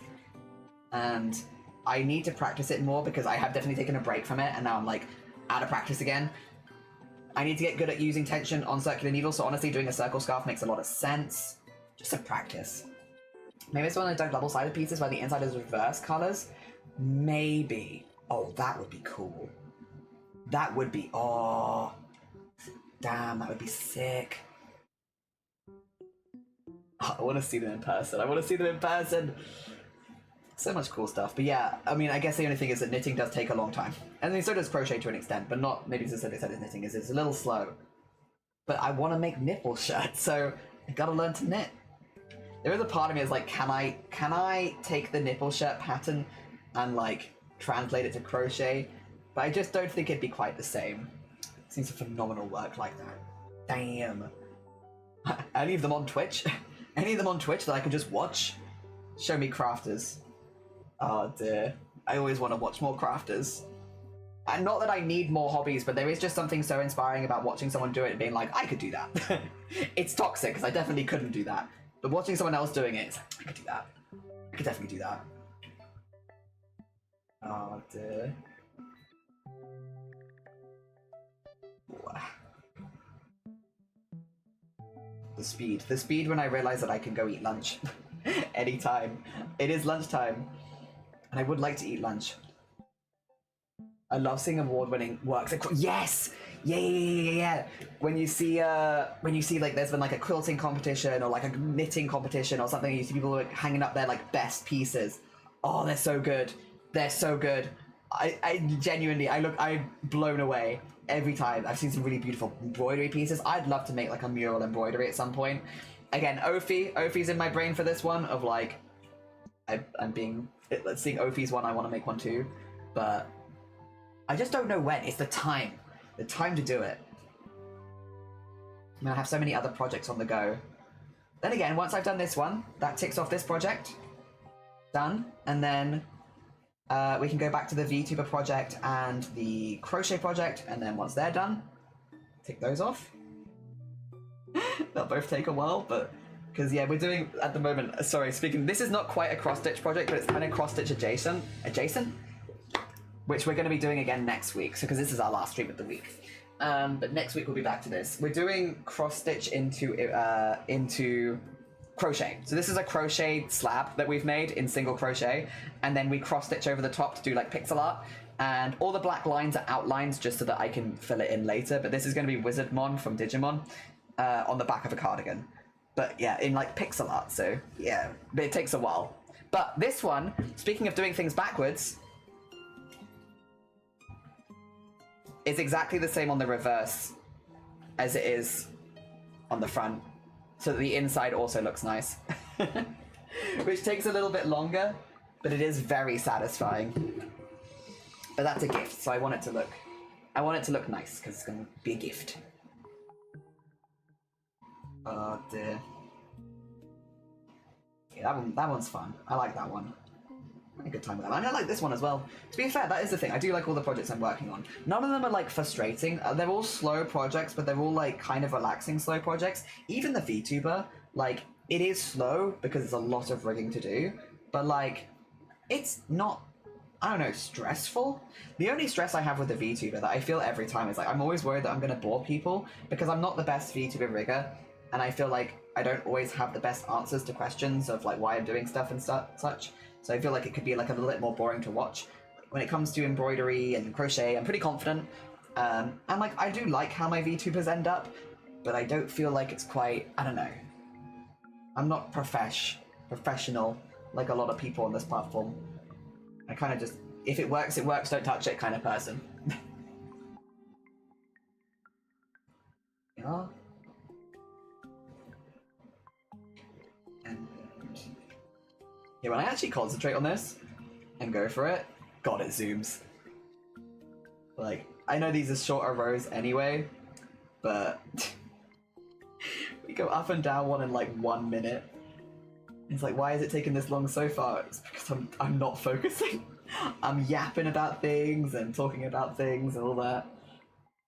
And I need to practice it more because I have definitely taken a break from it, and now I'm, like, out of practice again. I need to get good at using tension on circular needles, so honestly doing a circle scarf makes a lot of sense. Just to practice. Maybe it's one of those double-sided pieces where the inside is reverse colors. Maybe. Oh, that would be cool. That would be... Oh. Damn, that would be sick. Oh, I want to see them in person. So much cool stuff. But yeah, I mean, I guess the only thing is that knitting does take a long time. And then so does crochet to an extent, but not maybe to the extent as knitting is. It's a little slow. But I want to make nipple shirts, so I gotta learn to knit. There is a part of me that's like, can I take the nipple shirt pattern and like translate it to crochet? But I just don't think it'd be quite the same. It seems a phenomenal work like that. Damn. Any of them on Twitch? Any of them on Twitch that I can just watch? Show me crafters. Oh dear. I always want to watch more crafters. And not that I need more hobbies, but there is just something so inspiring about watching someone do it and being like, I could do that. It's toxic, because I definitely couldn't do that. But watching someone else doing it, it's like, I could do that. I could definitely do that. Oh dear. The speed when I realize that I can go eat lunch anytime. It is lunchtime, and I would like to eat lunch. I love seeing award-winning works. Yes, Yeah. When you see like there's been like a quilting competition or like a knitting competition or something, you see people like hanging up their like best pieces. Oh, they're so good. They're so good. I genuinely, I'm blown away every time. I've seen some really beautiful embroidery pieces. I'd love to make like a mural embroidery at some point. Again, Ophi's in my brain for this one of like, let's see Ophi's one, I want to make one too. But I just don't know when. It's the time to do it. I mean, I have so many other projects on the go. Then again, once I've done this one, that ticks off this project. Done. And then we can go back to the VTuber project and the crochet project, and then once they're done, tick those off. They'll both take a while, but because yeah, we're doing at the moment. Sorry, this is not quite a cross stitch project, but it's kind of cross stitch adjacent, which we're going to be doing again next week. So because this is our last stream of the week, but next week we'll be back to this. We're doing cross stitch into crochet. So this is a crochet slab that we've made in single crochet, and then we cross stitch over the top to do like pixel art. And all the black lines are outlines just so that I can fill it in later. But this is going to be Wizardmon from Digimon on the back of a cardigan. But yeah, in like pixel art. So yeah, but it takes a while. But this one, speaking of doing things backwards, is exactly the same on the reverse as it is on the front. So that the inside also looks nice. Which takes a little bit longer, but it is very satisfying. But that's a gift, so I want it to look nice, because it's going to be a gift. Oh dear. Yeah, that one's fun. I like that one. I had a good time with that. And I like this one as well. To be fair, that is the thing. I do like all the projects I'm working on. None of them are like frustrating. They're all slow projects, but they're all like kind of relaxing slow projects. Even the VTuber, like, it is slow because there's a lot of rigging to do, but like, it's not, I don't know, stressful. The only stress I have with the VTuber that I feel every time is like, I'm always worried that I'm going to bore people because I'm not the best VTuber rigger, and I feel like I don't always have the best answers to questions of like why I'm doing stuff and such. So I feel like it could be like a little bit more boring to watch. When it comes to embroidery and crochet, I'm pretty confident. And like, I do like how my VTubers end up, but I don't feel like it's quite, I don't know. I'm not professional like a lot of people on this platform. I kind of just, if it works, don't touch it kind of person. Yeah. And yeah, when I actually concentrate on this and go for it, God, it zooms. Like, I know these are shorter rows anyway, but we go up and down one in like 1 minute. It's like, why is it taking this long so far? It's because I'm not focusing. I'm yapping about things and talking about things and all that.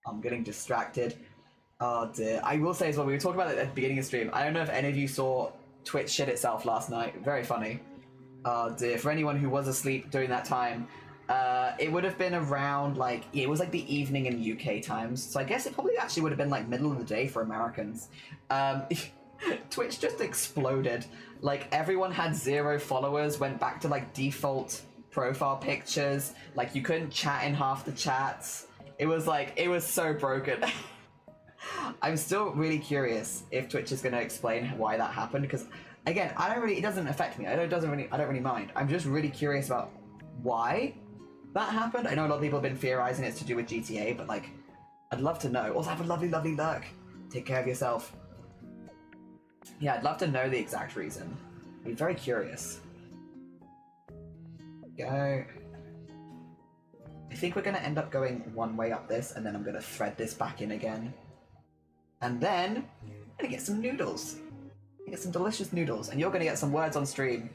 I'm getting distracted. Oh dear. I will say as well, we were talking about it at the beginning of the stream. I don't know if any of you saw Twitch shit itself last night. Very funny. Oh dear. For anyone who was asleep during that time, it would have been around like, yeah, it was like the evening in UK times. So I guess it probably actually would have been like middle of the day for Americans. Twitch just exploded. Like, everyone had 0 followers, went back to like default profile pictures. Like, you couldn't chat in half the chats. It was like, it was so broken. I'm still really curious if Twitch is going to explain why that happened, because again, it doesn't affect me. I don't really mind. I'm just really curious about why that happened. I know a lot of people have been theorizing it's to do with GTA, but like, I'd love to know. Also, have a lovely, lovely lurk. Take care of yourself. Yeah, I'd love to know the exact reason. I'd be very curious. Go. I think we're going to end up going one way up this, and then I'm going to thread this back in again. And then, I'm going to get some noodles. Get some delicious noodles, and you're going to get some words on stream.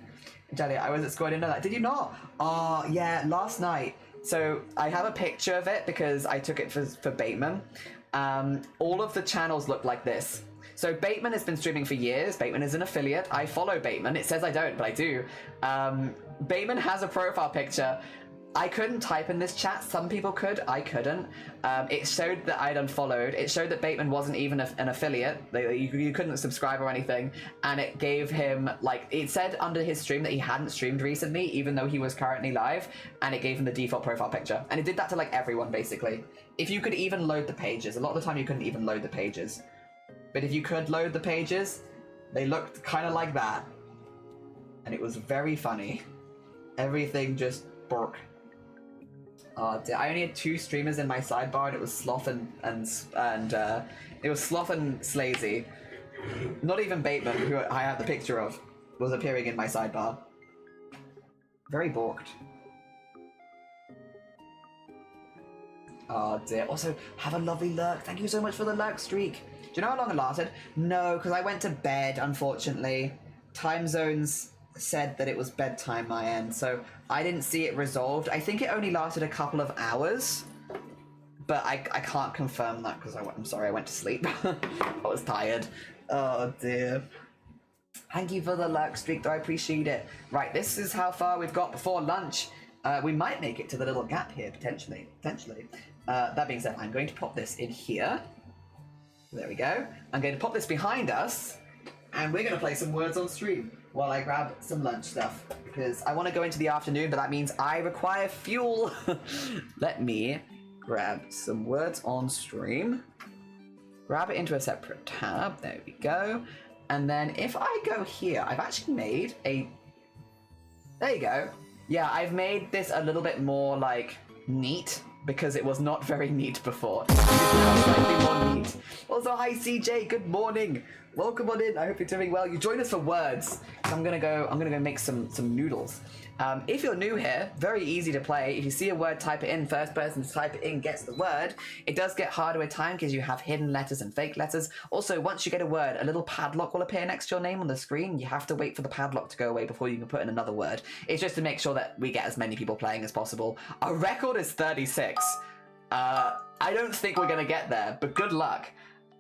Jelly, I was at school, I didn't know that. Did you not? Oh, yeah, last night. So, I have a picture of it because I took it for Bateman. All of the channels look like this. So Bateman has been streaming for years. Bateman is an affiliate. I follow Bateman. It says I don't, but I do. Bateman has a profile picture I couldn't type in this chat. Some people could. I couldn't. It showed that I'd unfollowed. It showed that Bateman wasn't even an affiliate. You couldn't subscribe or anything. And it gave him, like, it said under his stream that he hadn't streamed recently, even though he was currently live. And it gave him the default profile picture. And it did that to, like, everyone, basically. If you could even load the pages. A lot of the time you couldn't even load the pages. But if you could load the pages, they looked kind of like that. And it was very funny. Everything just bork. I only had 2 streamers in my sidebar, and it was Sloth and it was Sloth and Slazy. Not even Bateman, who I have the picture of, was appearing in my sidebar. Very balked. Oh dear. Also, have a lovely lurk. Thank you so much for the lurk streak. Do you know how long it lasted? No, because I went to bed, unfortunately. Time zones said that it was bedtime my end, so I didn't see it resolved. I think it only lasted a couple of hours, but I can't confirm that because I'm sorry, I went to sleep. I was tired. Oh dear. Thank you for the lurk streak, though. I appreciate it. Right, this is how far we've got before lunch. We might make it to the little gap here, potentially. That being said, I'm going to pop this in here. There we go. I'm going to pop this behind us, and we're going to play some words on stream while I grab some lunch stuff, because I want to go into the afternoon, but that means I require fuel. Let me grab some words on stream, grab it into a separate tab, there we go, and then if I go here, I've actually made a, there you go. Yeah, I've made this a little bit more, like, neat, because it was not very neat before. It's now slightly more neat. Also, hi CJ, good morning. Welcome on in. I hope you're doing well. You joined us for words. I'm gonna go make some noodles. If you're new here, very easy to play. If you see a word, type it in. First person to type it in gets the word. It does get harder with time because you have hidden letters and fake letters. Also, once you get a word, a little padlock will appear next to your name on the screen. You have to wait for the padlock to go away before you can put in another word. It's just to make sure that we get as many people playing as possible. Our record is 36. I don't think we're gonna get there, but good luck.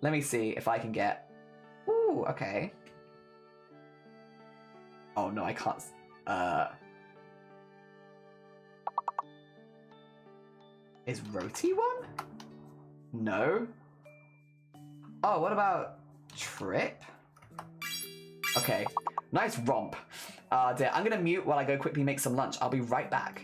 Let me see if I can get... Ooh, okay. Oh no, I can't... Is Roti one? No. Oh, what about Trip? Okay. Nice romp. Dear, I'm gonna mute while I go quickly make some lunch. I'll be right back.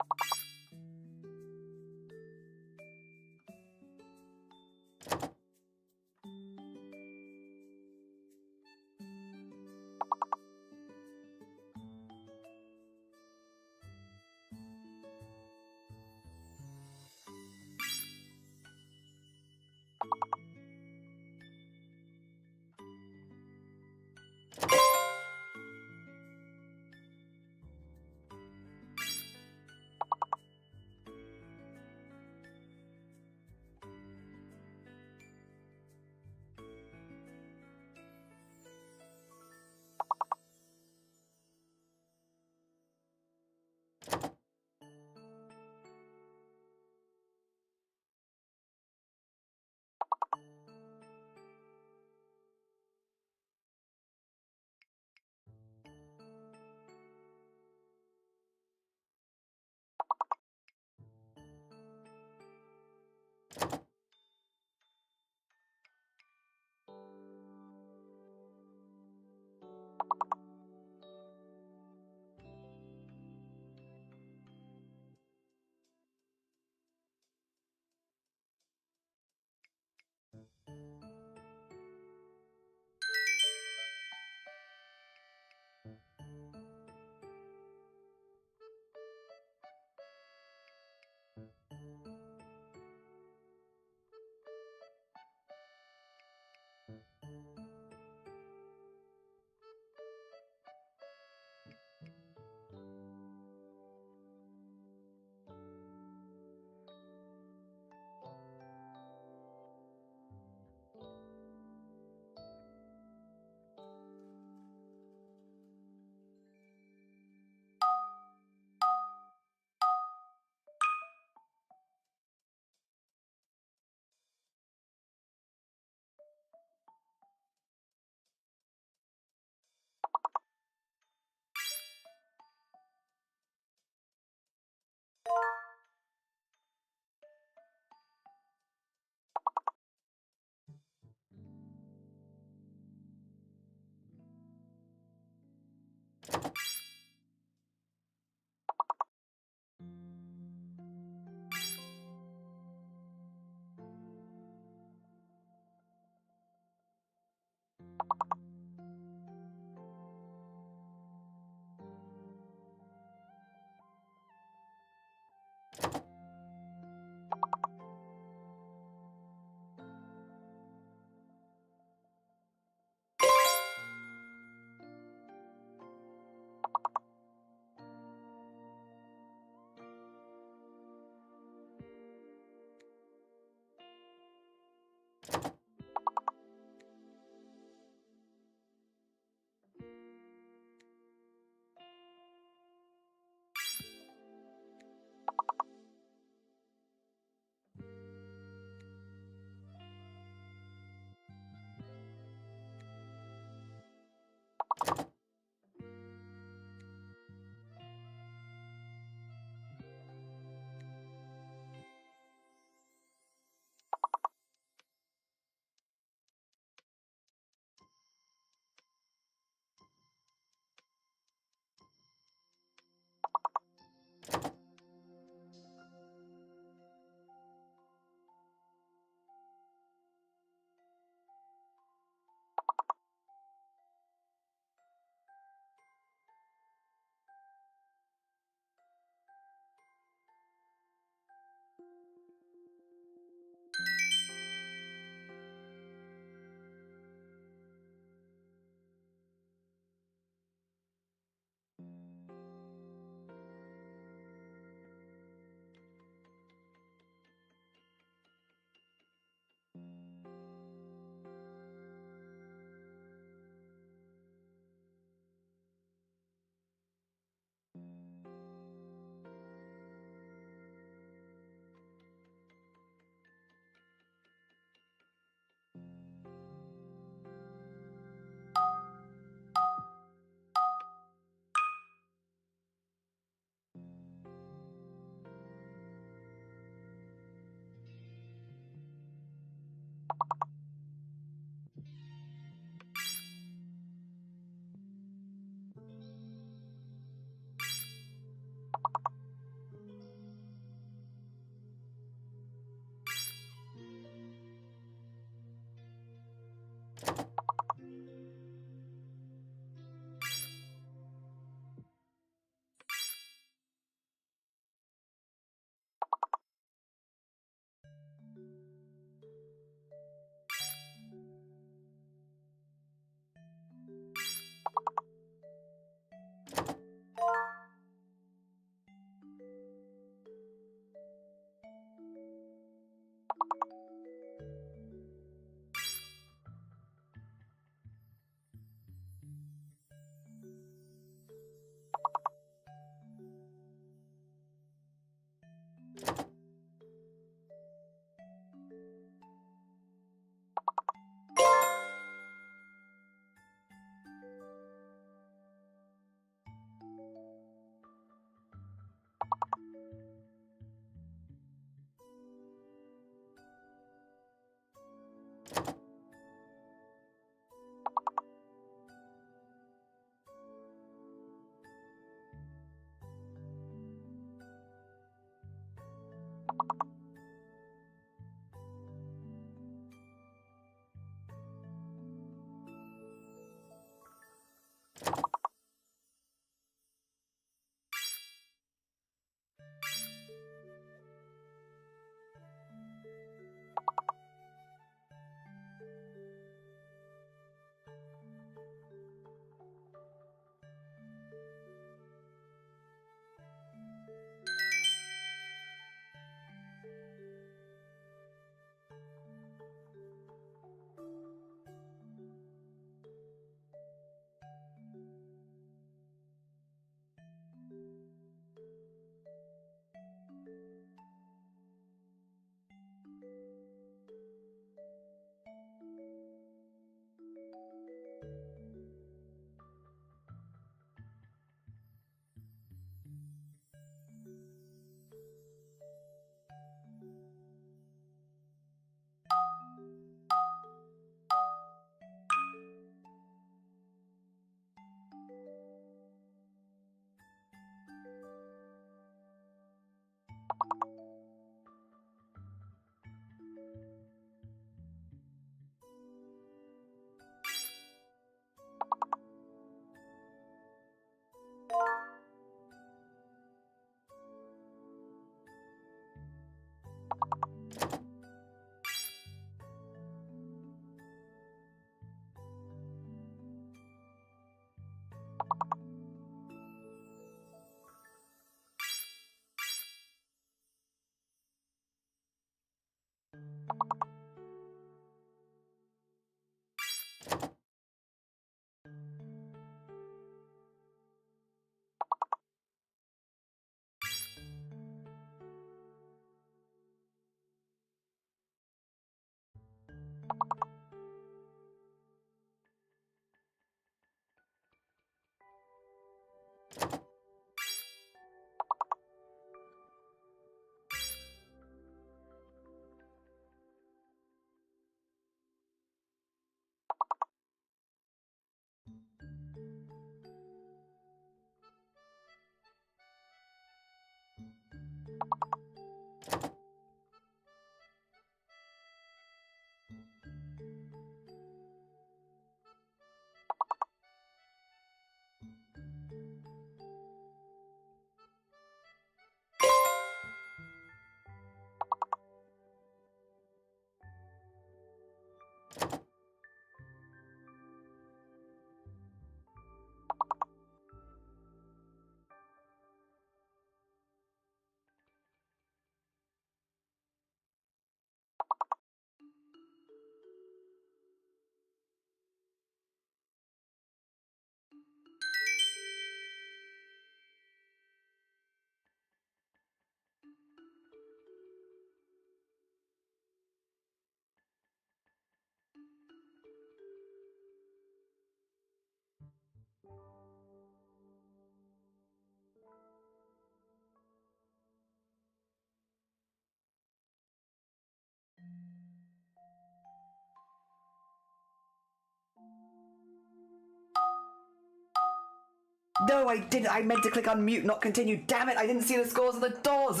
No, I didn't. I meant to click on mute, not continue. Damn it, I didn't see the scores on the doors.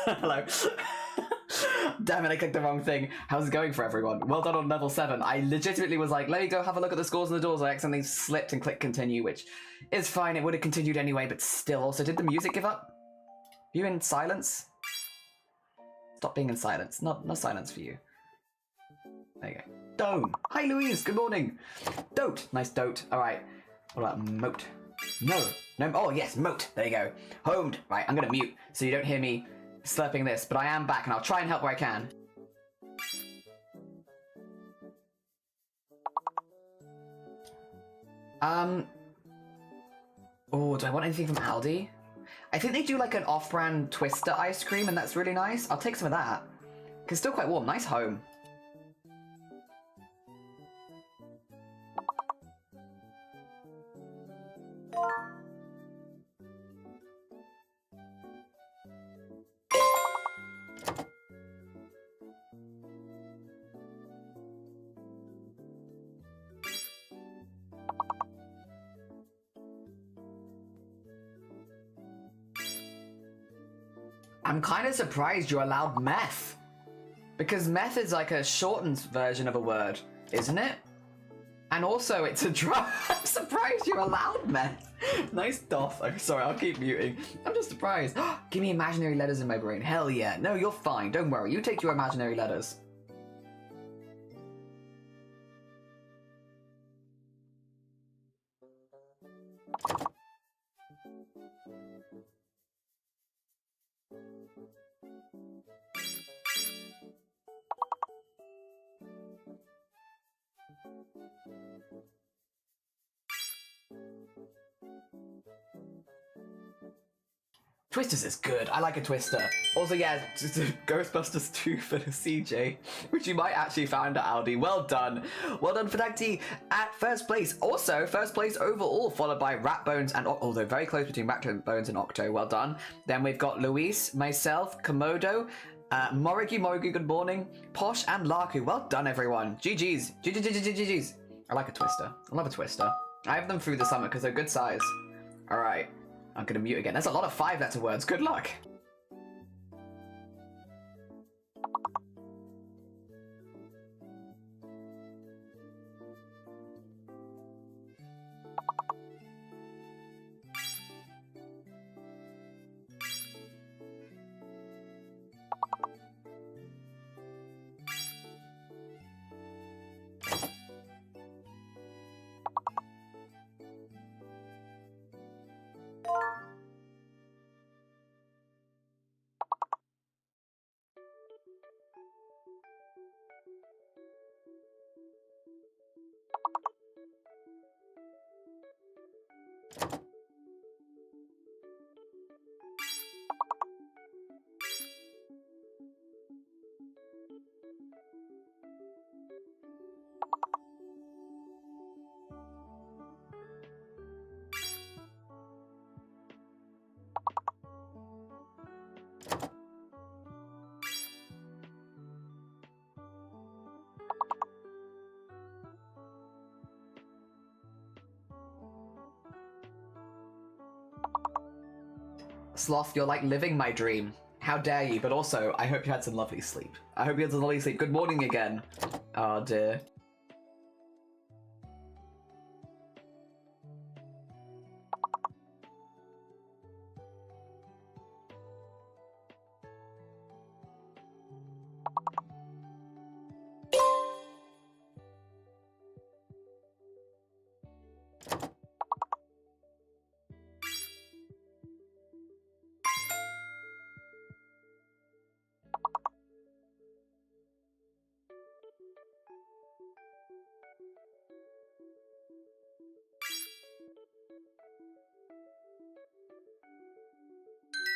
Hello. Damn it, I clicked the wrong thing. How's it going for everyone? Well done on level 7. I legitimately was like, let me go have a look at the scores on the doors. I accidentally slipped and clicked continue, which is fine. It would have continued anyway, but still. Also, did the music give up? You in silence? Stop being in silence. No silence for you. There you go. Dome. Hi, Louise. Good morning. Dote. Nice dote. All right. What about moat? No. Oh, yes, moat. There you go. Homed. Right, I'm going to mute so you don't hear me slurping this, but I am back and I'll try and help where I can. Oh, do I want anything from Aldi? I think they do like an off-brand Twister ice cream and that's really nice. I'll take some of that. Cause it's still quite warm. Nice home. I'm kind of surprised you allowed meth. Because meth is like a shortened version of a word, isn't it? And also it's a drug. I'm surprised you allowed meth. Nice doff. I'm sorry, I'll keep muting. I'm just surprised. Give me imaginary letters in my brain. Hell yeah. No, you're fine. Don't worry. You take your imaginary letters. Twisters is good. I like a twister. Also, yeah, just a Ghostbusters 2 for the CJ, which you might actually find at Aldi. Well done. Well done for Dagty at first place. Also, first place overall, followed by Ratbones and although very close between Ratbones and Octo. Well done. Then we've got Luis, myself, Komodo, Morigu, good morning, Posh, and Larku. Well done, everyone. GG's. GG's. I like a twister. I love a twister. I have them through the summer because they're good size. All right. I'm gonna mute again. That's a lot of 5-letter words. Good luck. Sloth, you're like living my dream. How dare you? But also, I hope you had some lovely sleep. I hope you had some lovely sleep. Good morning again. Oh dear.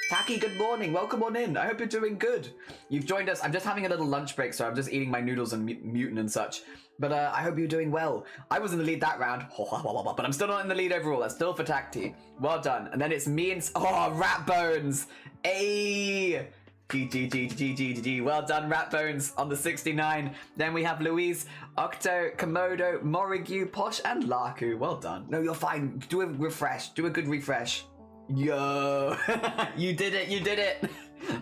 Taki, good morning. Welcome on in. I hope you're doing good. You've joined us. I'm just having a little lunch break, so I'm just eating my noodles and muting and such. But I hope you're doing well. I was in the lead that round, but I'm still not in the lead overall. That's still for Taki. Well done. And then it's me and... Oh, Rat Bones. Ayy. G. Well done, Ratbones on the 69. Then we have Louise, Octo, Komodo, Morigu, Posh, and Laku. Well done. No, you're fine. Do a refresh. Do a good refresh. Yo, you did it.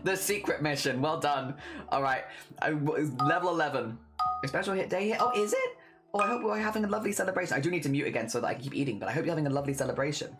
The secret mission. Well done. All right, level 11. A special hit day here. Oh, is it? Oh, I hope we're having a lovely celebration. I do need to mute again so that I can keep eating, but I hope you're having a lovely celebration.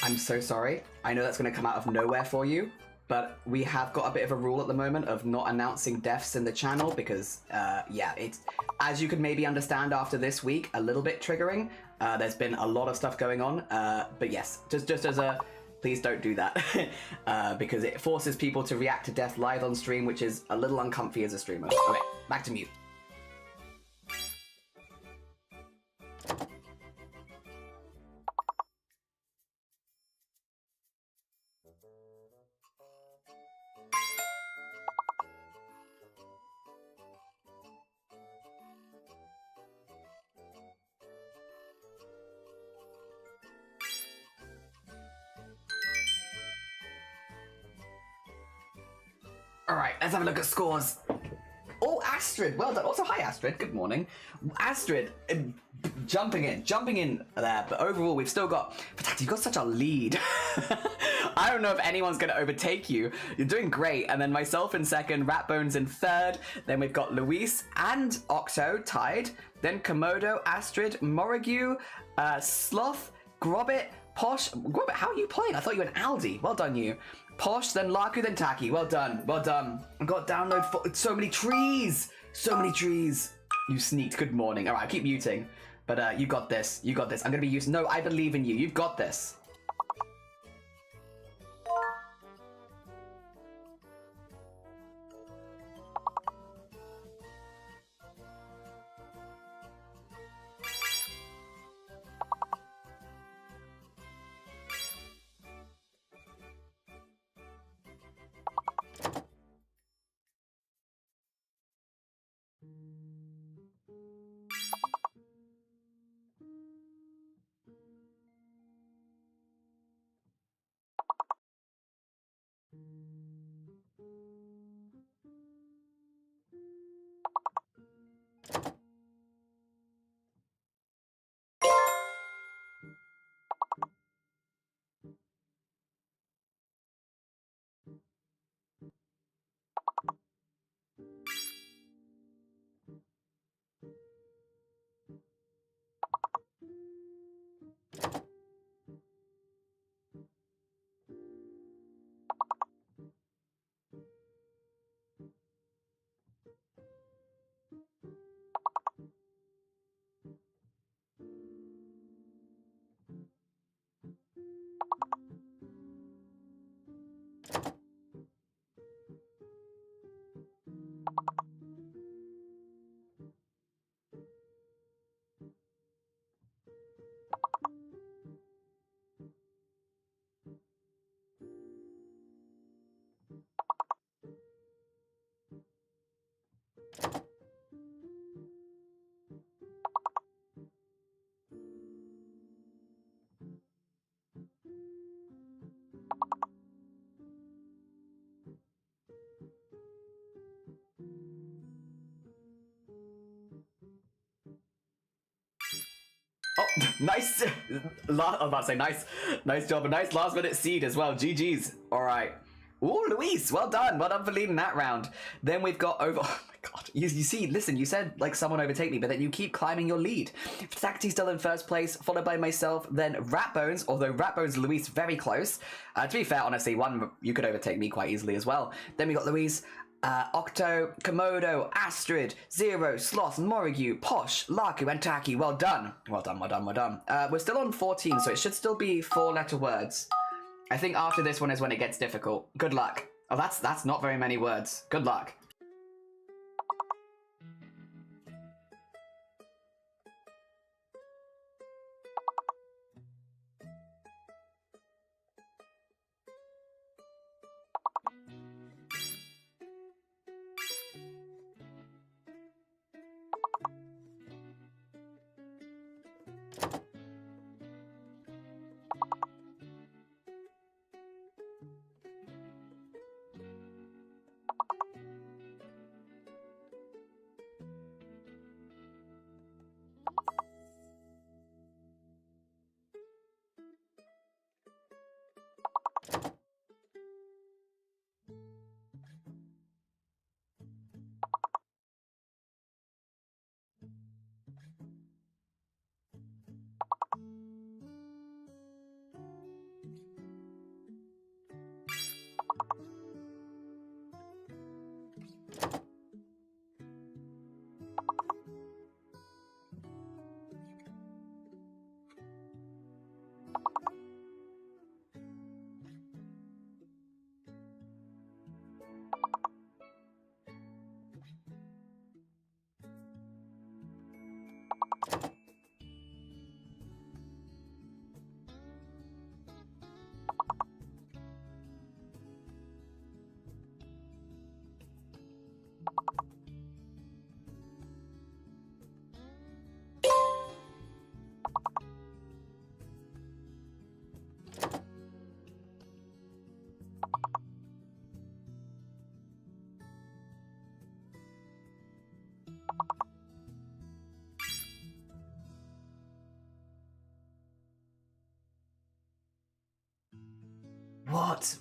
I'm so sorry. I know that's going to come out of nowhere for you, but we have got a bit of a rule at the moment of not announcing deaths in the channel because, yeah, it's, as you could maybe understand after this week, a little bit triggering. There's been a lot of stuff going on, but yes, just as a, please don't do that, because it forces people to react to death live on stream, which is a little uncomfy as a streamer. Okay, back to mute. Alright, let's have a look at scores. Oh, Astrid, well done. Also, hi Astrid, good morning. Astrid, jumping in there, but overall we've still got, Patati, you've got such a lead. I don't know if anyone's going to overtake you. You're doing great. And then myself in second, Ratbones in third. Then we've got Luis and Octo tied. Then Komodo, Astrid, Morigu, Sloth, Grobbit, Posh. Grobbit, how are you playing? I thought you were an Aldi. Well done, you. Posh, then Laku, then Taki. Well done. Well done. I got download for so many trees. So many trees. You sneaked. Good morning. All right, I'll keep muting. But you got this. You got this. I'm going to be used. No, I believe in you. You've got this. Nice. I'm about to say nice job. A nice last minute seed as well. GG's. All right. Ooh, Luis, well done. Well done for leading that round. Then we've got over. Oh my god. You see, listen, you said like someone overtake me, but then you keep climbing your lead. Tacti's still in first place, followed by myself, then Ratbones, although Ratbones and Luis very close. To be fair, honestly, one, you could overtake me quite easily as well. Then we got Luis, Octo, Komodo, Astrid, Zero, Sloth, Morigu, Posh, Larku, and Taki. Well done. Well done, well done, well done. We're still on 14, so it should still be 4-letter words. I think after this one is when it gets difficult. Good luck. Oh, that's not very many words. Good luck.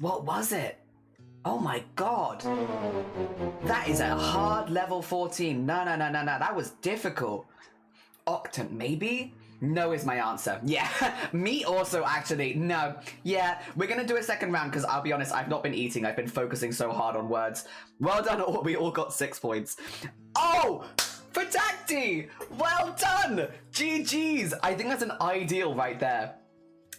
What was it? Oh my god. That is a hard level 14. No. That was difficult. Octant, maybe? No is my answer. Yeah, me also, actually. No. Yeah, we're gonna do a second round because I'll be honest, I've not been eating. I've been focusing so hard on words. Well done, we all got 6 points. Oh! For Tacti! Well done! GG's! I think that's an ideal right there.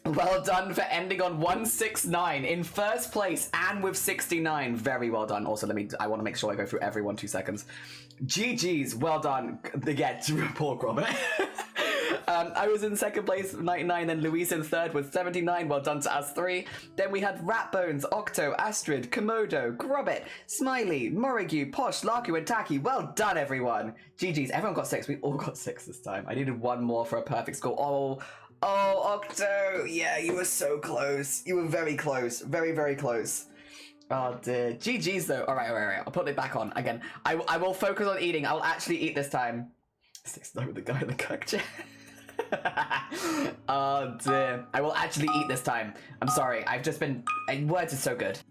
Well done for ending on 169 in first place and with 69. Very well done. Also, I want to make sure I go through everyone 2 seconds. GG's, well done. Again, poor Gromit. I was in second place with 99, then Luis in third with 79. Well done to us 3. Then we had Ratbones, Octo, Astrid, Komodo, Grobit, Smiley, Morigu, Posh, Larku, and Taki. Well done, everyone. GG's, everyone got 6. We all got 6 this time. I needed 1 more for a perfect score. Oh, Octo! Yeah, you were so close. You were very close. Very, very close. Oh, dear. GG's, though. All right. I'll put it back on. Again, I will focus on eating. I'll actually eat this time. 6-9 with the guy in the cook chair. Oh, dear. I will actually eat this time. I'm sorry. I've just been... Words is so good.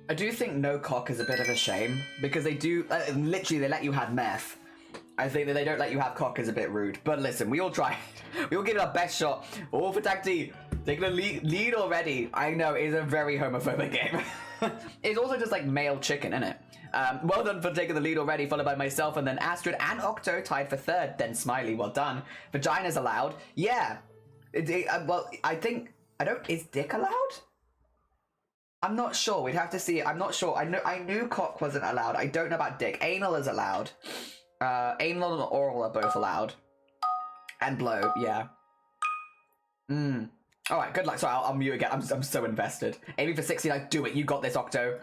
I do think no cock is a bit of a shame because they do literally they let you have meth. I think that they don't let you have cock is a bit rude. But listen, we all tried. We all gave it our best shot. All for tag team. Taking a lead already. I know it's a very homophobic game. It's also just like male chicken, isn't it? Well done for taking the lead already, followed by myself and then Astrid and Octo tied for third. Then Smiley, well done. Vagina's allowed. Yeah. Well, I think is dick allowed? I'm not sure. We'd have to see. I'm not sure. I knew cock wasn't allowed. I don't know about dick. Anal is allowed. Anal and oral are both allowed. And blow, yeah. Alright, good luck. Sorry, I'll mute again. I'm so invested. Aiming for 69. Do it. You got this, Octo.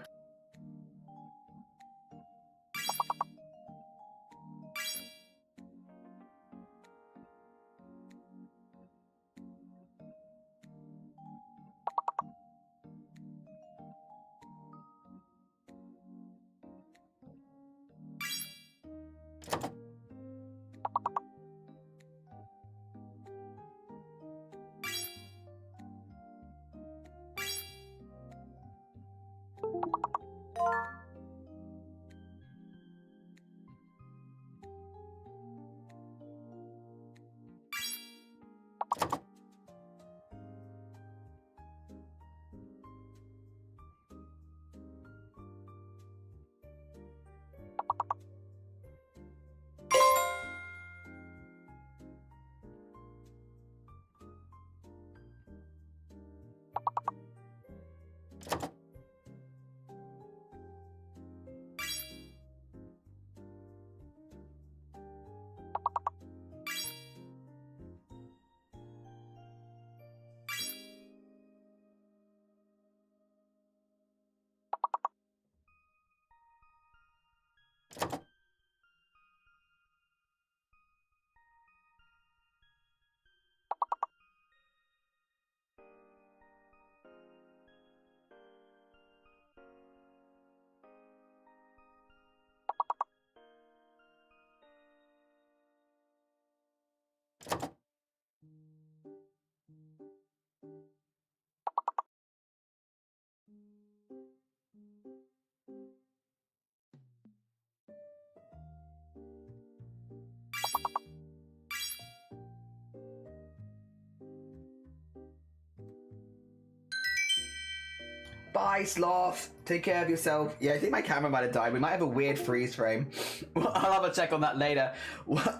Bye, Sloth. Take care of yourself. Yeah, I think my camera might have died. We might have a weird freeze frame. Well, I'll have a check on that later.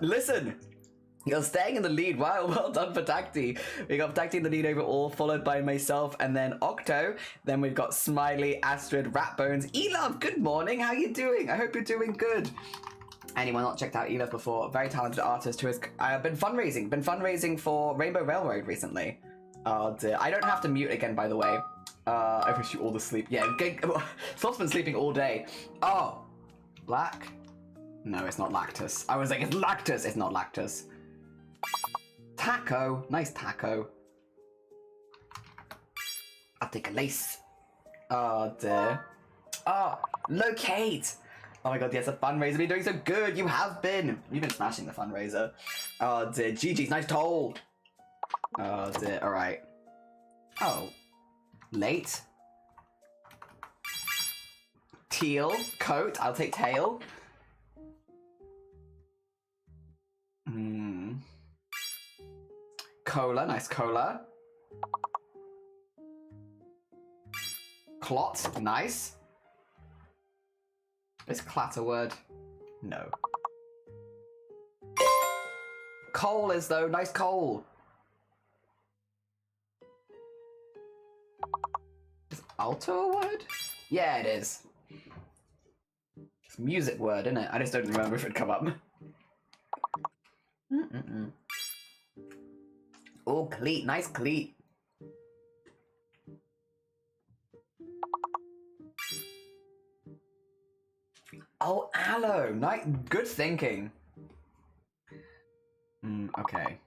Listen, you're staying in the lead. Wow, well done for Tacti. We got Tacti in the lead overall, followed by myself and then Octo. Then we've got Smiley, Astrid, Ratbones. Elove, good morning. How you doing? I hope you're doing good. Anyone not checked out Elove before? Very talented artist who has been fundraising for Rainbow Railroad recently. Oh dear. I don't have to mute again, by the way. I wish you all the sleep. Yeah, Sloth's been sleeping all day. Oh, black? No, it's not lactus. I was like, it's lactus. It's not lactus. Taco. Nice taco. I'll take a lace. Oh dear. Oh, locate. Oh my god, yes, a fundraiser. You're doing so good. You have been. You've been smashing the fundraiser. Oh dear. GG's nice toll. Oh dear. All right. Oh. Late. Teal. Coat. I'll take tail. Cola. Nice cola. Clot. Nice. Is clat a word? No. Coal is though. Nice coal. Is alto a word? Yeah, it is. It's a music word, isn't it? I just don't remember if it'd come up. Oh, cleat. Nice cleat. Oh, aloe. Nice. Good thinking. Okay.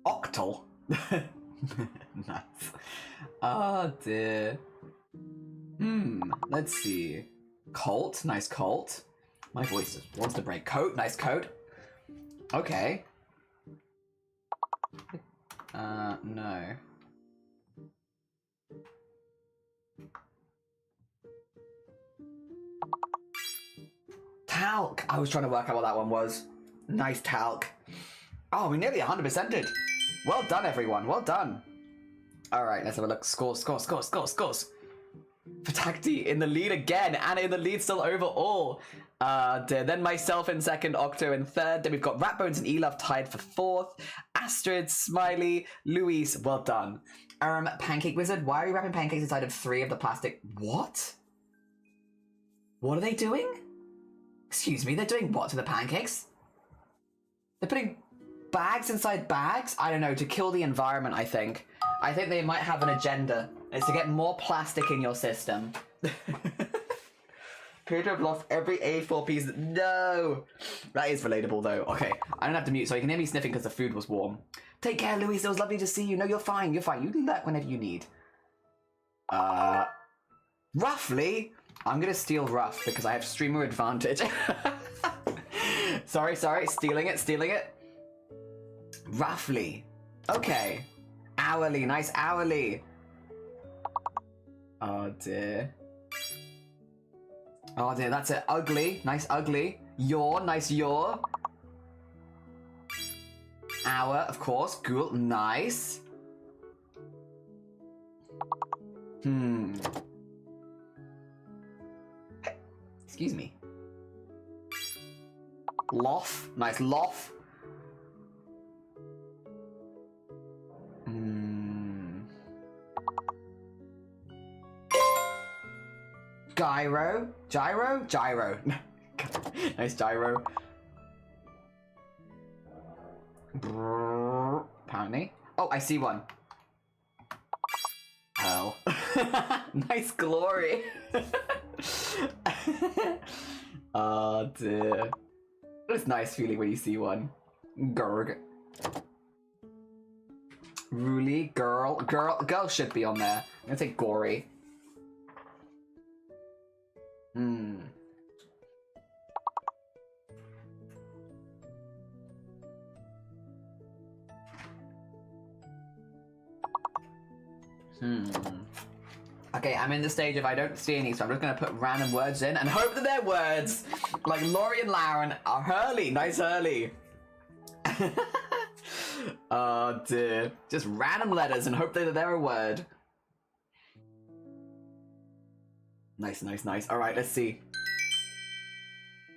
Octal. Nice. Oh dear. Let's see. Colt. Nice colt. My voice just wants to break. Coat. Nice coat. Okay. No. Talc! I was trying to work out what that one was. Nice talc. Oh, we nearly 100%ed. Well done, everyone. Well done. Alright, let's have a look. Scores. Fatacti in the lead again. Anna in the lead still overall. Then myself in second, Octo in third. Then we've got Ratbones and Elove tied for fourth. Astrid, Smiley, Louise, well done. Pancake Wizard, why are you wrapping pancakes inside of 3 of the plastic? What? What are they doing? Excuse me, they're doing what to the pancakes? They're putting bags inside bags? I don't know, to kill the environment, I think. I think they might have an agenda. It's to get more plastic in your system. Appear to have lost every A4 piece. No! That is relatable, though. Okay, I don't have to mute, so you can hear me sniffing because the food was warm. Take care, Louise. It was lovely to see you. No, you're fine. You're fine. You do that whenever you need. Roughly, I'm going to steal rough because I have streamer advantage. Sorry. Stealing it. Roughly. Okay. Hourly. Nice hourly. Oh, dear. Oh, dear. That's it. Ugly. Nice ugly. Yaw. Nice yaw. Hour, of course. Cool. Nice. Excuse me. Loff. Nice loff. Gyro. Nice gyro. Apparently. Oh, I see one. Hell. Nice glory. Oh dear. It's nice feeling when you see one. Gurg. Ruli, girl should be on there. I'm gonna say gory. Okay, I'm in the stage if I don't see any, so I'm just gonna put random words in and hope that they're words. Like Laurie and Lauren are Hurley. Nice Hurley. Oh dear. Just random letters and hope that they're a word. Nice. Alright, let's see.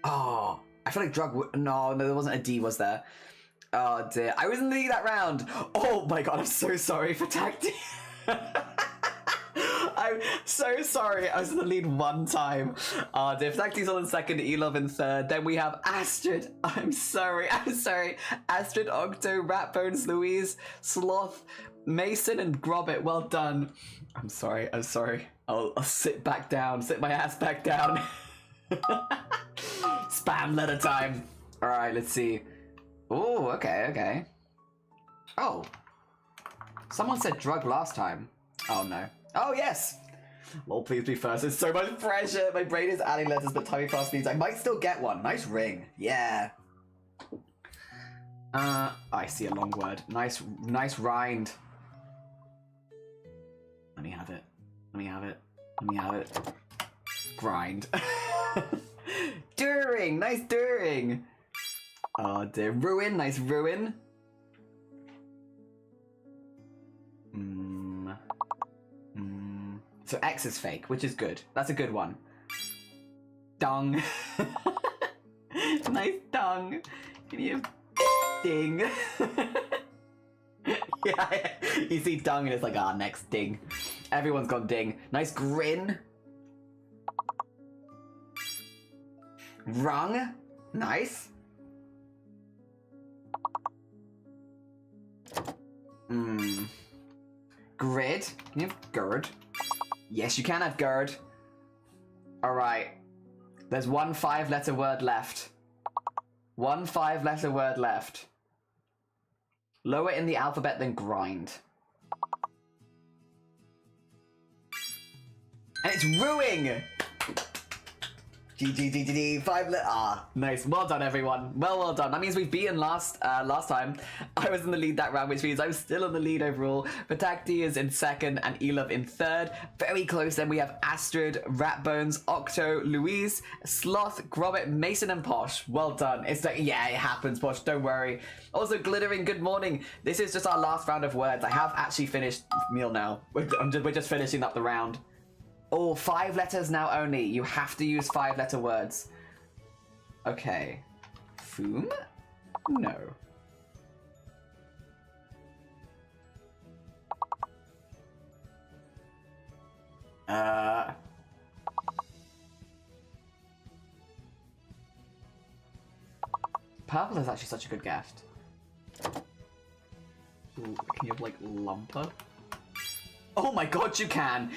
Oh, I feel like drug. No, there wasn't a D, was there? Oh dear. I was in the lead that round. Oh my god, I'm so sorry for Tacti. I'm so sorry. I was in the lead one time. Oh dear. Tacti's on in second, Elove in third. Then we have Astrid. I'm sorry. Astrid, Octo, Ratbones, Louise, Sloth, Mason, and Grobbit. Well done. I'm sorry. I'll sit back down. Sit my ass back down. Spam letter time. Alright, let's see. Oh, okay. Oh. Someone said drug last time. Oh, no. Oh, yes! Lol, please be first. There's so much pressure. My brain is adding letters, but timing fast means I might still get one. Nice ring. Yeah. I see a long word. Nice rind. Let me have it. Grind. During. Nice during. Oh dear. Ruin. Nice ruin. So X is fake, which is good. That's a good one. Dung. Nice dung. Can you ding? Yeah, you see dung and it's like, next ding. Everyone's got ding. Nice grin. Rung. Nice. Grid. Can you have gird? Yes, you can have gird. Alright. There's one 5-letter word left. One 5-letter word left. Lower in the alphabet than grind. And it's ruing! GG. 5 nice. Well done, everyone. Well done. That means we've beaten last time. I was in the lead that round, which means I'm still in the lead overall. Patakti is in second and Elov in third. Very close. Then we have Astrid, Ratbones, Octo, Louise, Sloth, Gromit, Mason, and Posh. Well done. It's like, yeah, it happens, Posh. Don't worry. Also, Glittering, good morning. This is just our last round of words. I have actually finished meal now. We're just finishing up the round. Oh, 5 letters now only. You have to use 5-letter words. Okay. Foom? No. Purple is actually such a good gift. Ooh, can you have, like, Lumper? Oh my god, you can!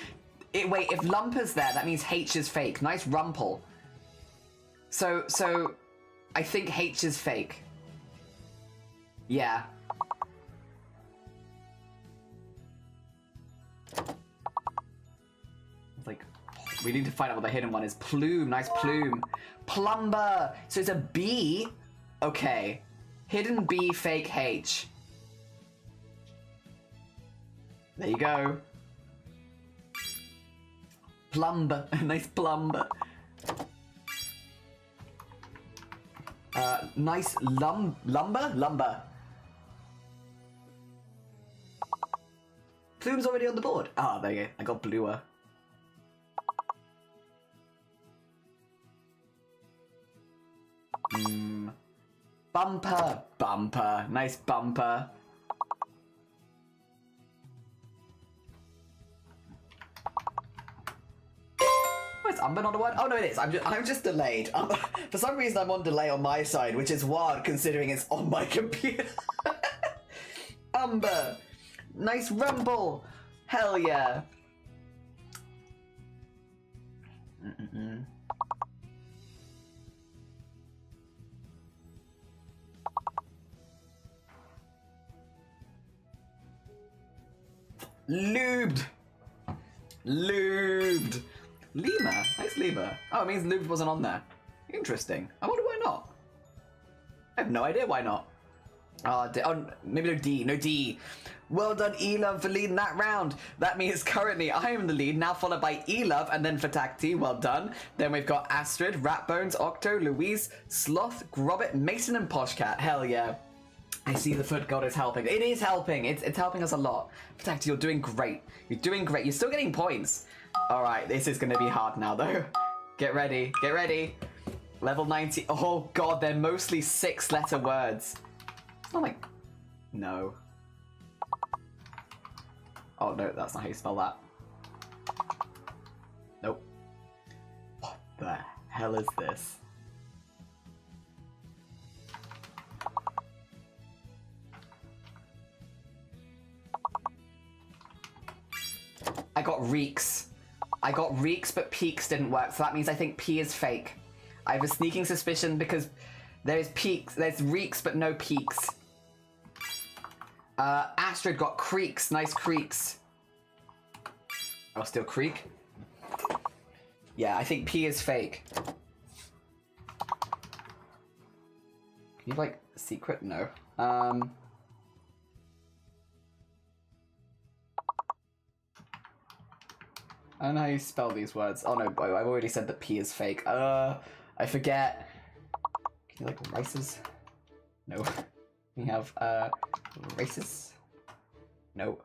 Wait, if Lumper's there, that means H is fake. Nice Rumple. So, I think H is fake. Yeah. It's like, we need to find out what the hidden one is. Plume, nice Plume. Plumber! So it's a B? Okay. Hidden B, fake H. There you go. Plumber. Nice Plumber. Nice Lumber? Lumber. Plume's already on the board. Ah, there you go. I got bluer. Bumper. Bumper. Nice Bumper. Is Umber not a word? Oh no, it is. I'm just delayed. For some reason, I'm on delay on my side, which is wild considering it's on my computer. Umber, nice Rumble, hell yeah. Lubed. Lima, nice Lima. Oh, it means Lubed wasn't on there. Interesting. I wonder why not. I have no idea why not. Oh, maybe no D. Well done, Elov, for leading that round. That means currently I am in the lead, now followed by Elov and then Fatakti. Well done. Then we've got Astrid, Ratbones, Octo, Louise, Sloth, Gromit, Mason, and Poshcat. Hell yeah. I see the foot god is helping. It is helping. It's helping us a lot. Fatakti, you're doing great. You're doing great. You're still getting points. Alright, this is going to be hard now, though. Get ready. Get ready. Level 90. Oh, God, they're mostly 6-letter words. It's not like... No. Oh, no, that's not how you spell that. Nope. What the hell is this? I got reeks. I got reeks, but peaks didn't work, so that means I think P is fake. I have a sneaking suspicion because there's peaks, there's reeks, but no peaks. Astrid got creaks, nice creaks. Oh, still creek? Yeah, I think P is fake. Can you, like, secret? No. I don't know how you spell these words. Oh no, I've already said that P is fake. I forget. Can you like races? No. We have races? No.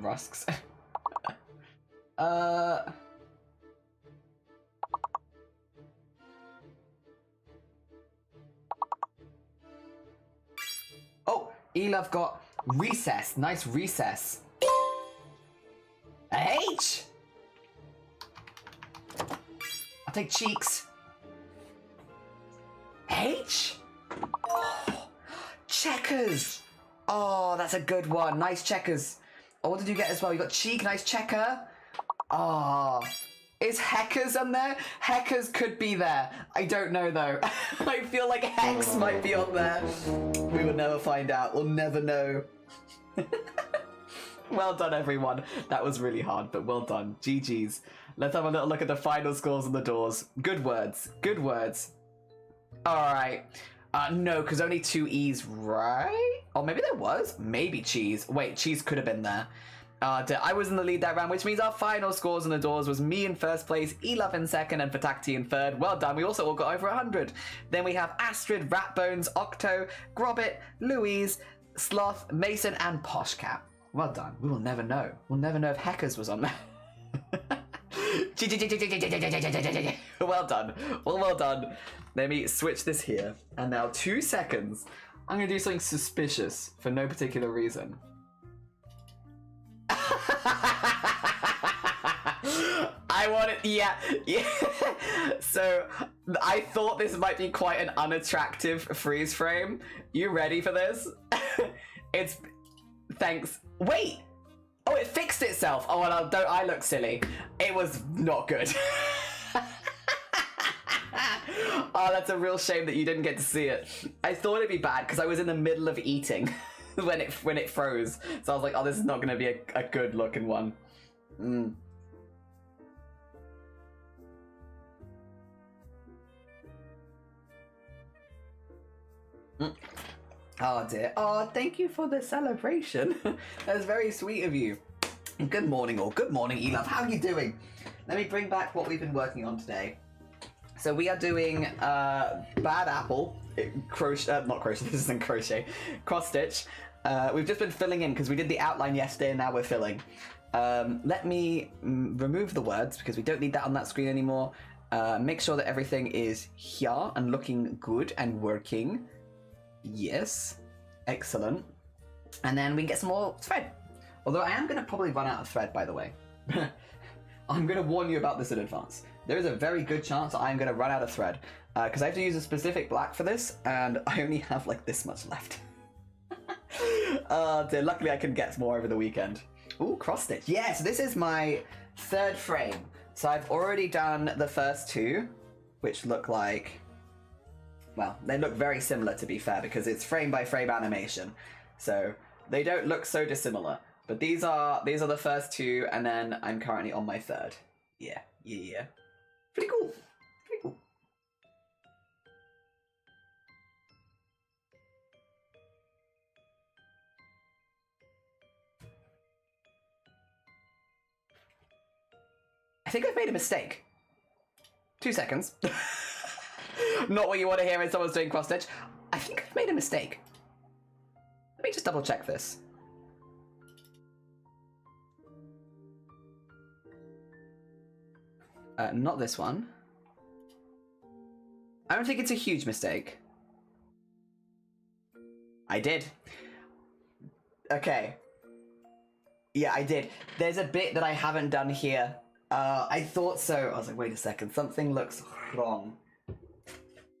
Rusks. Oh, Elov got recess. Nice recess. A H. I'll take cheeks. H. Oh, checkers. Oh, that's a good one. Nice checkers. Oh, what did you get as well? You got cheek. Nice checker. Oh, Is Heckers on there? Heckers could be there. I don't know though. I feel like Hex might be on there. We will never find out. We'll never know. Well done, everyone. That was really hard, but well done. GG's. Let's have a little look at the final scores on the doors. Good words. Good words. Alright. No, because only 2 E's, right? Or maybe there was. Maybe Cheese. Wait, Cheese could have been there. I was in the lead that round, which means our final scores on the doors was me in first place, Elove in second, and Fatakti in third. Well done. We also all got over 100. Then we have Astrid, Ratbones, Octo, Grobbit, Louise, Sloth, Mason, and Poshcat. Well done. We will never know. We'll never know if Heckers was on there. Well done. Well done. Let me switch this here. And now 2 seconds. I'm going to do something suspicious for no particular reason. I want it, yeah. So I thought this might be quite an unattractive freeze frame. You ready for this? Thanks. Wait. Oh, it fixed itself. Oh, well, don't I look silly? It was not good. Oh, that's a real shame that you didn't get to see it. I thought it'd be bad because I was in the middle of eating when it froze. So I was like, oh, this is not going to be a good looking one. Oh dear. Oh, thank you for the celebration. That's very sweet of you. Good morning, all. Good morning, Elove. How are you doing? Let me bring back what we've been working on today. So we are doing Bad Apple, crochet, not crochet, this isn't crochet, cross stitch. We've just been filling in because we did the outline yesterday and now we're filling. Let me remove the words because we don't need that on that screen anymore. Make sure that everything is here and looking good and working. Yes, excellent. And then we can get some more thread. Although I am going to probably run out of thread, by the way. I'm going to warn you about this in advance. There is a very good chance I'm going to run out of thread because I have to use a specific black for this and I only have like this much left. Dear, luckily I can get more over the weekend. Ooh, cross stitch. Yeah, so this is my 3rd frame. So I've already done the first 2, which look like, well, they look very similar to be fair because it's frame by frame animation. So they don't look so dissimilar. But these are the first 2 and then I'm currently on my 3rd. Yeah. Pretty cool. I think I've made a mistake. 2 seconds. Not what you want to hear when someone's doing cross stitch. I think I've made a mistake. Let me just double check this. Not this one. I don't think it's a huge mistake. I did. Okay. Yeah, I did. There's a bit that I haven't done here. I thought so. I was like, wait a second. Something looks wrong.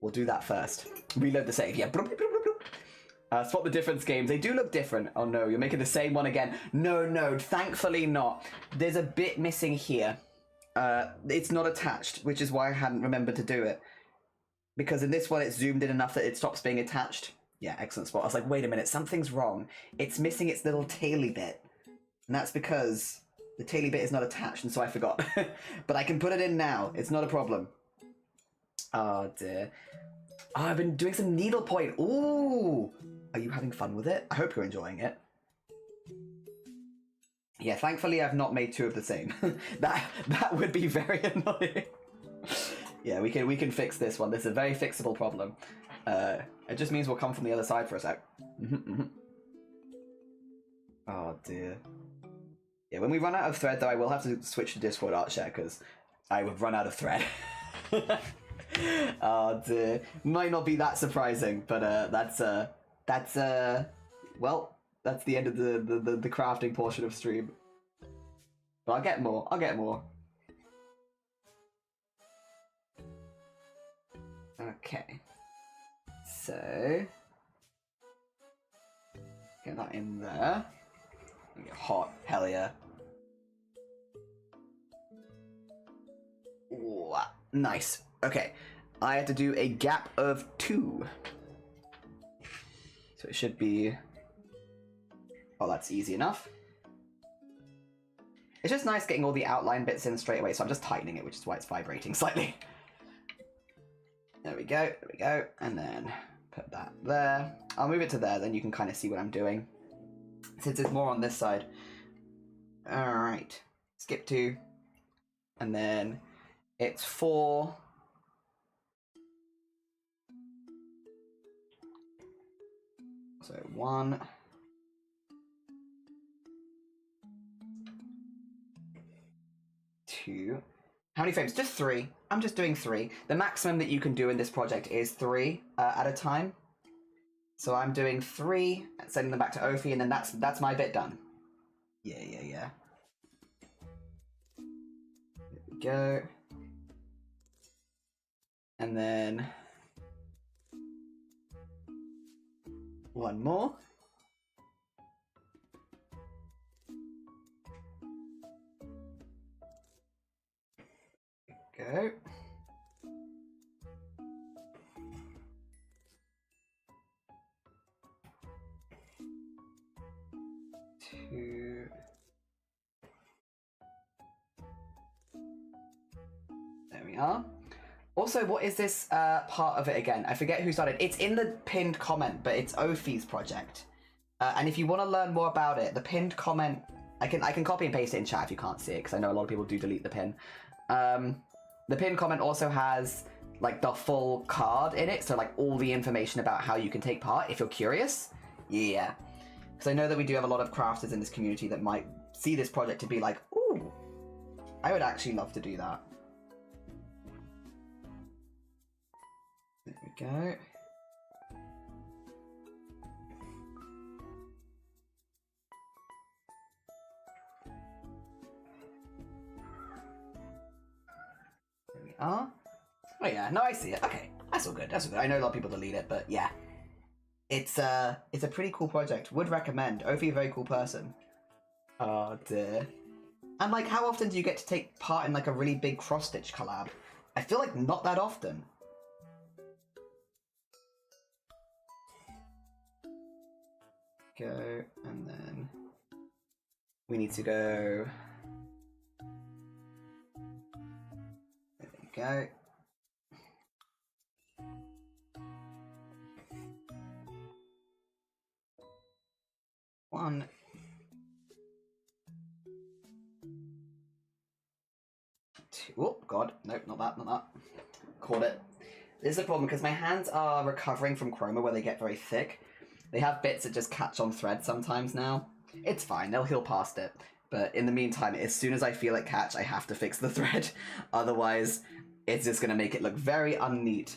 We'll do that first. Reload the save. Yeah. Spot the difference games. They do look different. Oh no, you're making the same one again. No, thankfully not. There's a bit missing here. It's not attached, which is why I hadn't remembered to do it. Because in this one, it's zoomed in enough that it stops being attached. Yeah, excellent spot. I was like, wait a minute, something's wrong. It's missing its little taily bit. And that's because the taily bit is not attached, and so I forgot. But I can put it in now. It's not a problem. Oh, dear. Oh, I've been doing some needlepoint. Ooh! Are you having fun with it? I hope you're enjoying it. Yeah, thankfully I've not made 2 of the same. that would be very annoying. Yeah, we can fix this one. This is a very fixable problem. It just means we'll come from the other side for a sec. Oh dear. Yeah, when we run out of thread though, I will have to switch to Discord art share because I would run out of thread. Oh dear. Might not be that surprising, but well, that's the end of the crafting portion of stream. But I'll get more. Okay. So get that in there. Get hot, hell yeah. Nice. Okay. I have to do a gap of 2. So it should be... Oh, that's easy enough. It's just nice getting all the outline bits in straight away, so I'm just tightening it, which is why it's vibrating slightly. There we go, there we go. And then put that there. I'll move it to there, then you can kind of see what I'm doing. Since it's more on this side. Alright. Skip 2. And then it's 4. So 1. 2. How many frames? Just 3. I'm just doing 3. The maximum that you can do in this project is 3 at a time. So I'm doing 3, sending them back to Ophi, and then that's my bit done. Yeah. There we go. And then 1 more. Go. Two. There we are. Also, what is this part of it again? I forget who started. It's in the pinned comment, but it's Ophi's project. And if you want to learn more about it, the pinned comment, I can copy and paste it in chat if you can't see it, because I know a lot of people do delete the pin. The pinned comment also has like the full card in it, so like all the information about how you can take part if you're curious. Yeah. Because I know that we do have a lot of crafters in this community that might see this project to be like, ooh, I would actually love to do that. There we go. There we are. Oh yeah, no, I see it. Okay, that's all good. That's all good. I know a lot of people delete it, but yeah. It's a pretty cool project. Would recommend. Ophi, a very cool person. Oh dear. And like, how often do you get to take part in like a really big cross-stitch collab? I feel like not that often. Go, and then we need to go. There we go. One. Two. Oh, God. Nope, not that, not that. Caught it. This is a problem because my hands are recovering from chroma where they get very thick. They have bits that just catch on thread sometimes now. It's fine, they'll heal past it. But in the meantime, as soon as I feel it catch, I have to fix the thread. Otherwise, it's just going to make it look very unneat.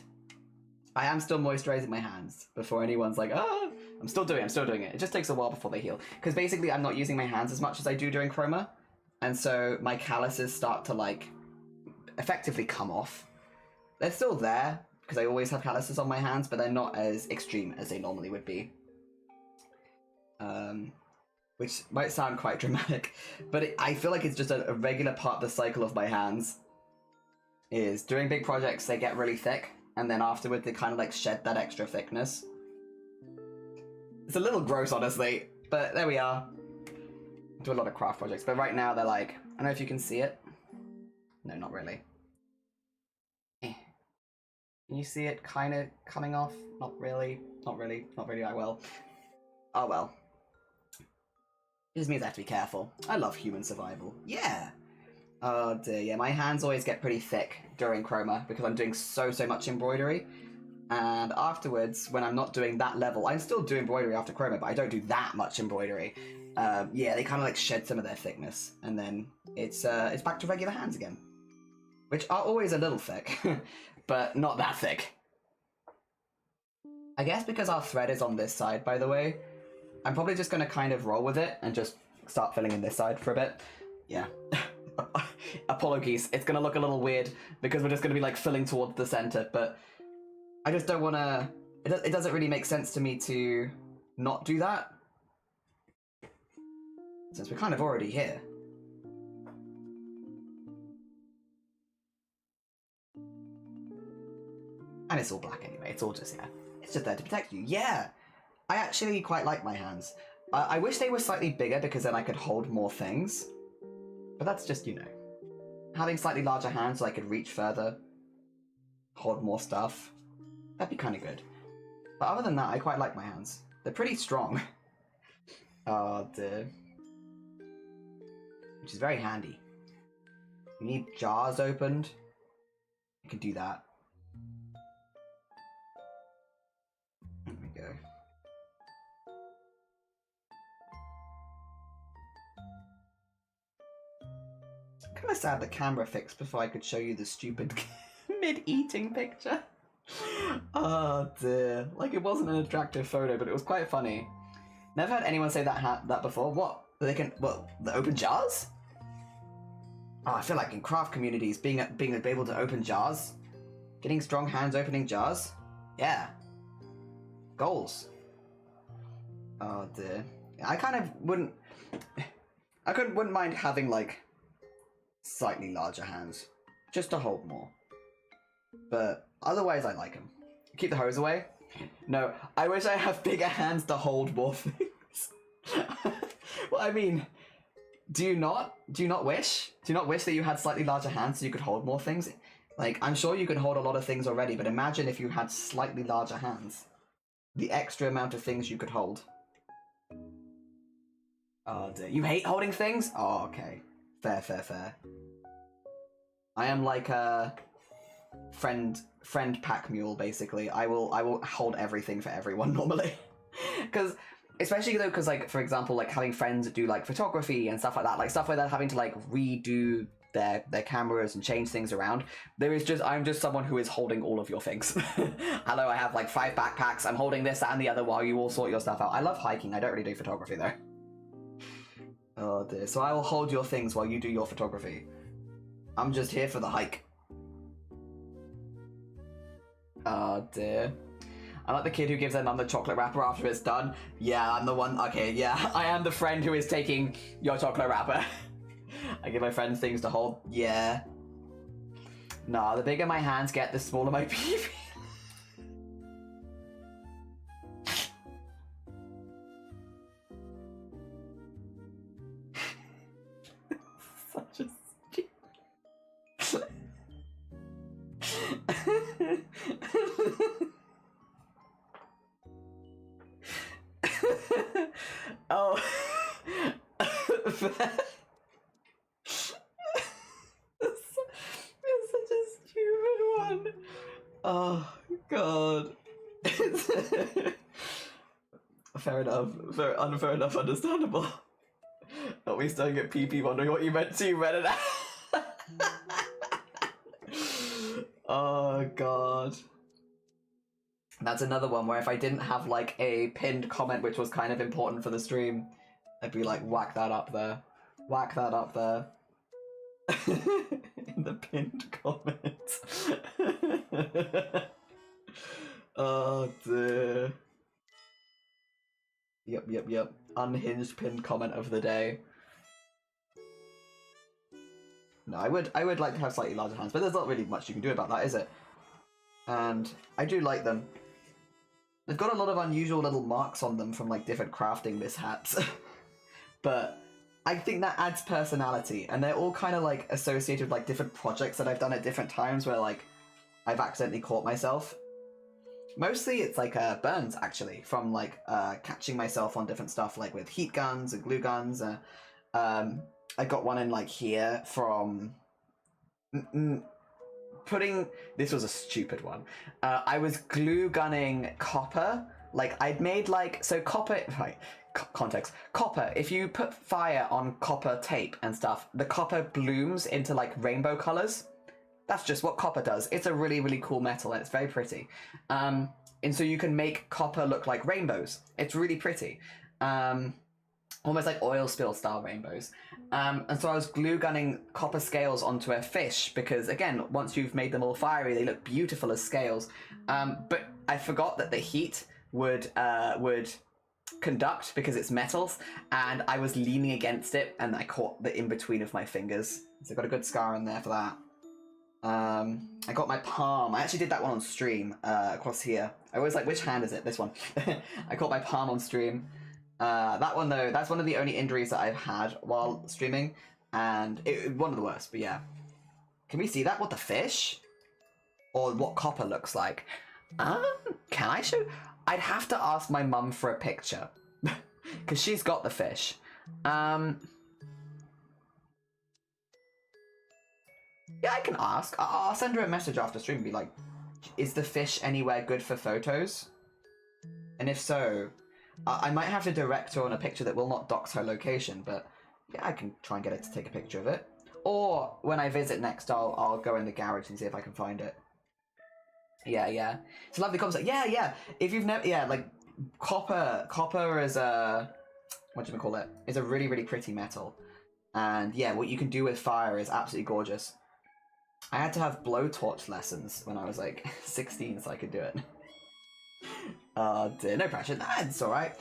I am still moisturizing my hands before anyone's like, ah, I'm still doing it. It just takes a while before they heal. Because basically I'm not using my hands as much as I do during chroma. And so my calluses start to like effectively come off. They're still there because I always have calluses on my hands, but they're not as extreme as they normally would be. Which might sound quite dramatic, but I feel like it's just a regular part of the cycle of my hands. Is during big projects they get really thick, and then afterward they kind of like shed that extra thickness. It's a little gross, honestly, but there we are. I do a lot of craft projects, but right now they're like, I don't know if you can see it. No, not really. Can you see it kind of coming off? Not really, I will. Oh well. It just means I have to be careful. I love human survival. Yeah! Oh dear, yeah, my hands always get pretty thick during chroma because I'm doing so much embroidery. And afterwards, when I'm not doing that level, I'm still doing embroidery after chroma, but I don't do that much embroidery. Yeah, they kind of like shed some of their thickness, and then it's back to regular hands again. Which are always a little thick, but not that thick. I guess because our thread is on this side, by the way, I'm probably just going to kind of roll with it and just start filling in this side for a bit. Yeah. Apologies. It's going to look a little weird because we're just going to be like filling towards the center, but I just don't want to... It doesn't really make sense to me to not do that, since we're kind of already here. And it's all black anyway. It's all just, yeah. It's just there to protect you. Yeah! I actually quite like my hands. I wish they were slightly bigger because then I could hold more things. But that's just, you know. Having slightly larger hands so I could reach further. Hold more stuff. That'd be kind of good. But other than that, I quite like my hands. They're pretty strong. Oh dear. Which is very handy. You need jars opened. You can do that. There we go. I'm kind of sad the camera fixed before I could show you the stupid mid-eating picture. Oh dear. Like, it wasn't an attractive photo, but it was quite funny. Never had anyone say that before. What? They can, what, the open jars? Oh, I feel like in craft communities, being able to open jars, getting strong hands opening jars, yeah, goals. Oh dear. I kind of wouldn't mind having like slightly larger hands, just to hold more. But otherwise, I like them. Keep the hose away. No, I wish I have bigger hands to hold more things. Well, I mean, do you not wish? Do you not wish that you had slightly larger hands so you could hold more things? Like, I'm sure you can hold a lot of things already, but imagine if you had slightly larger hands. The extra amount of things you could hold. Oh dear. You hate holding things? Oh, okay. Fair. I am like a friend pack mule, basically. I will hold everything for everyone normally. Because especially though, because like, for example, like having friends that do like photography and stuff like that, like stuff where they're having to like redo their cameras and change things around. I'm just someone who is holding all of your things. Hello, I have like 5 backpacks. I'm holding this and the other while you all sort your stuff out. I love hiking. I don't really do photography though. Oh dear. So I will hold your things while you do your photography. I'm just here for the hike. Oh dear. I'm like the kid who gives their mum the chocolate wrapper after it's done. Yeah, I'm the one. Okay, yeah. I am the friend who is taking your chocolate wrapper. I give my friends things to hold. Yeah. Nah, the bigger my hands get, the smaller my PV. Such a stupid. Oh. It's such a stupid one. Oh god. Fair enough. Unfair enough, understandable. Not me staring at PP wondering what you meant to, you read it out. Oh god. That's another one where if I didn't have like a pinned comment which was kind of important for the stream, I'd be like, whack that up there. Whack that up there. In the pinned comments. Oh dear. Yep. Unhinged pinned comment of the day. No, I would like to have slightly larger hands, but there's not really much you can do about that, is it? And I do like them. They've got a lot of unusual little marks on them from like different crafting mishaps. But I think that adds personality, and they're all kind of like associated with like different projects that I've done at different times where like I've accidentally caught myself. Mostly it's like burns actually from like catching myself on different stuff like with heat guns and glue guns. I got one in like here from putting, this was a stupid one. I was glue gunning copper. Like I'd made like, so copper, right, context. Copper, if you put fire on copper tape and stuff, the copper blooms into like rainbow colors. That's just what copper does. It's a really, really cool metal and it's very pretty. And so you can make copper look like rainbows. It's really pretty. Almost like oil spill style rainbows. And so I was glue gunning copper scales onto a fish because, again, once you've made them all fiery, they look beautiful as scales. But I forgot that the heat would conduct because it's metals, and I was leaning against it and I caught the in-between of my fingers. So I got a good scar in there for that. I got my palm. I actually did that one on stream, across here. I was like, which hand is it? This one. I caught my palm on stream. That one though, that's one of the only injuries that I've had while streaming, and one of the worst, but yeah. Can we see that? What, the fish? Or what copper looks like? Can I show? I'd have to ask my mum for a picture, because she's got the fish. Yeah, I can ask. I'll send her a message after stream and be like, is the fish anywhere good for photos? And if so, I might have to direct her on a picture that will not dox her location, but yeah, I can try and get her to take a picture of it. Or when I visit next, I'll go in the garage and see if I can find it. Yeah. It's a lovely concept. Yeah. If you've never, like, copper is a, what do you call it? Is a really, really pretty metal. And yeah, what you can do with fire is absolutely gorgeous. I had to have blowtorch lessons when I was like 16 so I could do it. Dear, no pressure. Nah, it's alright.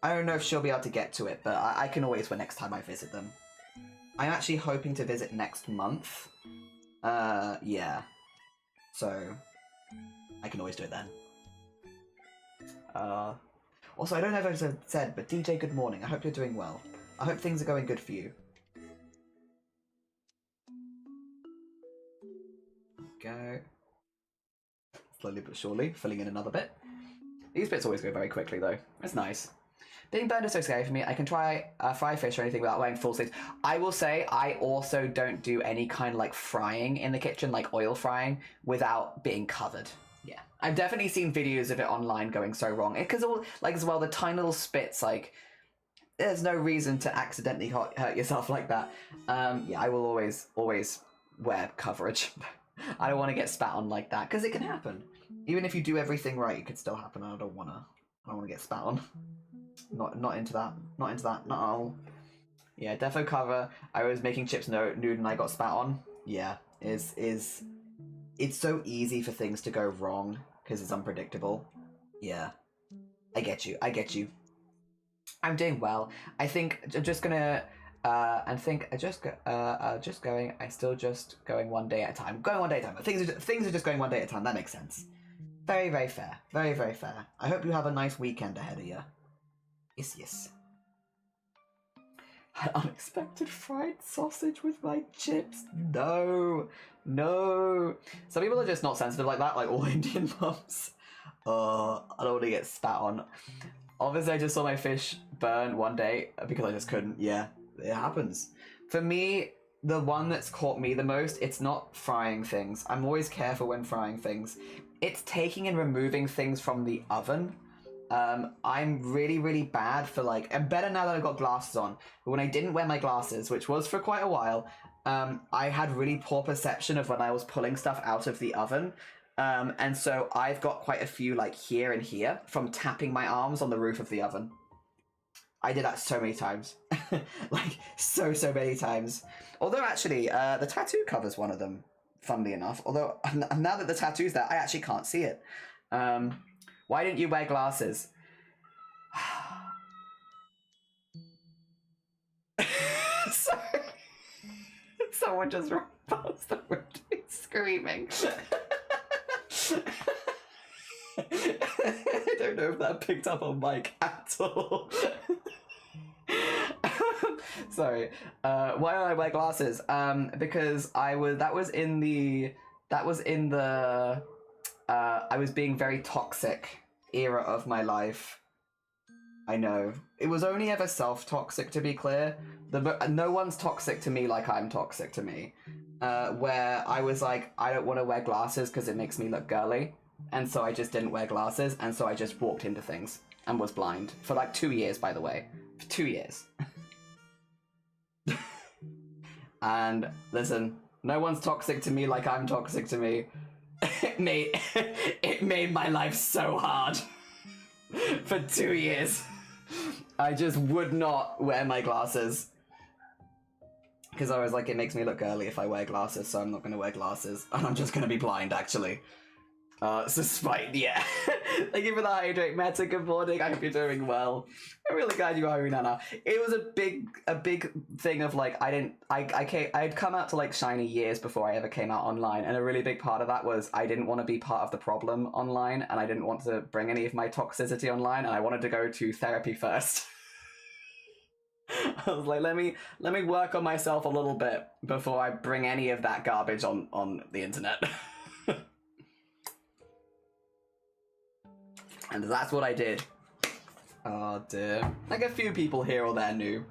I don't know if she'll be able to get to it, but I can always when next time I visit them. I'm actually hoping to visit next month. Yeah. So, I can always do it then. Also, I don't know if I've said, but DJ, good morning. I hope you're doing well. I hope things are going good for you. Go. Slowly but surely, filling in another bit. These bits always go very quickly though. It's nice. Being burned is so scary for me. I can try fry fish or anything without wearing full sleeves. I will say I also don't do any kind of like frying in the kitchen, like oil frying, without being covered. Yeah. I've definitely seen videos of it online going so wrong. Because all like as well, the tiny little spits, like there's no reason to accidentally hurt yourself like that. Yeah, I will always wear coverage. I don't want to get spat on like that, because it can happen. Even if you do everything right, it could still happen, and I don't want to get spat on. Not into that. No. Yeah, defo cover. I was making chips nude and I got spat on. Yeah, it's so easy for things to go wrong because it's unpredictable. Yeah, I get you. I'm doing well. I think I'm just gonna just going one day at a time. Going one day at a time. Things are just going one day at a time. That makes sense. Very, very fair. Very, very fair. I hope you have a nice weekend ahead of you. Yes. Unexpected fried sausage with my chips. No. Some people are just not sensitive like that, like all Indian mums. I don't want to get spat on. Obviously, I just saw my fish burn one day because I just couldn't. Yeah, it happens. For me, the one that's caught me the most, it's not frying things. I'm always careful when frying things. It's taking and removing things from the oven. I'm really, really bad for like, I'm better now that I've got glasses on, but when I didn't wear my glasses, which was for quite a while, I had really poor perception of when I was pulling stuff out of the oven. And so I've got quite a few like here and here from tapping my arms on the roof of the oven. I did that so many times. Like so many times. Although actually, the tattoo covers one of them, funnily enough. Although now that the tattoo's there, I actually can't see it. Why didn't you wear glasses? Sorry. Someone just ran past the window screaming. I don't know if that picked up on mic at all. Sorry. Why don't I wear glasses? Because I was being very toxic era of my life. I know. It was only ever self-toxic, to be clear. No one's toxic to me like I'm toxic to me. Where I was like, I don't want to wear glasses because it makes me look girly. And so I just didn't wear glasses, and so I just walked into things and was blind. For like 2 years, by the way. For 2 years. And listen, no one's toxic to me like I'm toxic to me. It made my life so hard. For 2 years. I just would not wear my glasses. Because I was like, it makes me look girly if I wear glasses, so I'm not going to wear glasses. And I'm just going to be blind, actually. Suspite, yeah. Thank you for the hydrate, Meta. Good morning. I hope you're doing well. I'm really glad you are, Nana. It was a big thing of like I'd come out to like Shiny years before I ever came out online, and a really big part of that was I didn't want to be part of the problem online, and I didn't want to bring any of my toxicity online, and I wanted to go to therapy first. I was like, let me work on myself a little bit before I bring any of that garbage on the internet. And that's what I did. Oh dear. Like a few people here or there knew.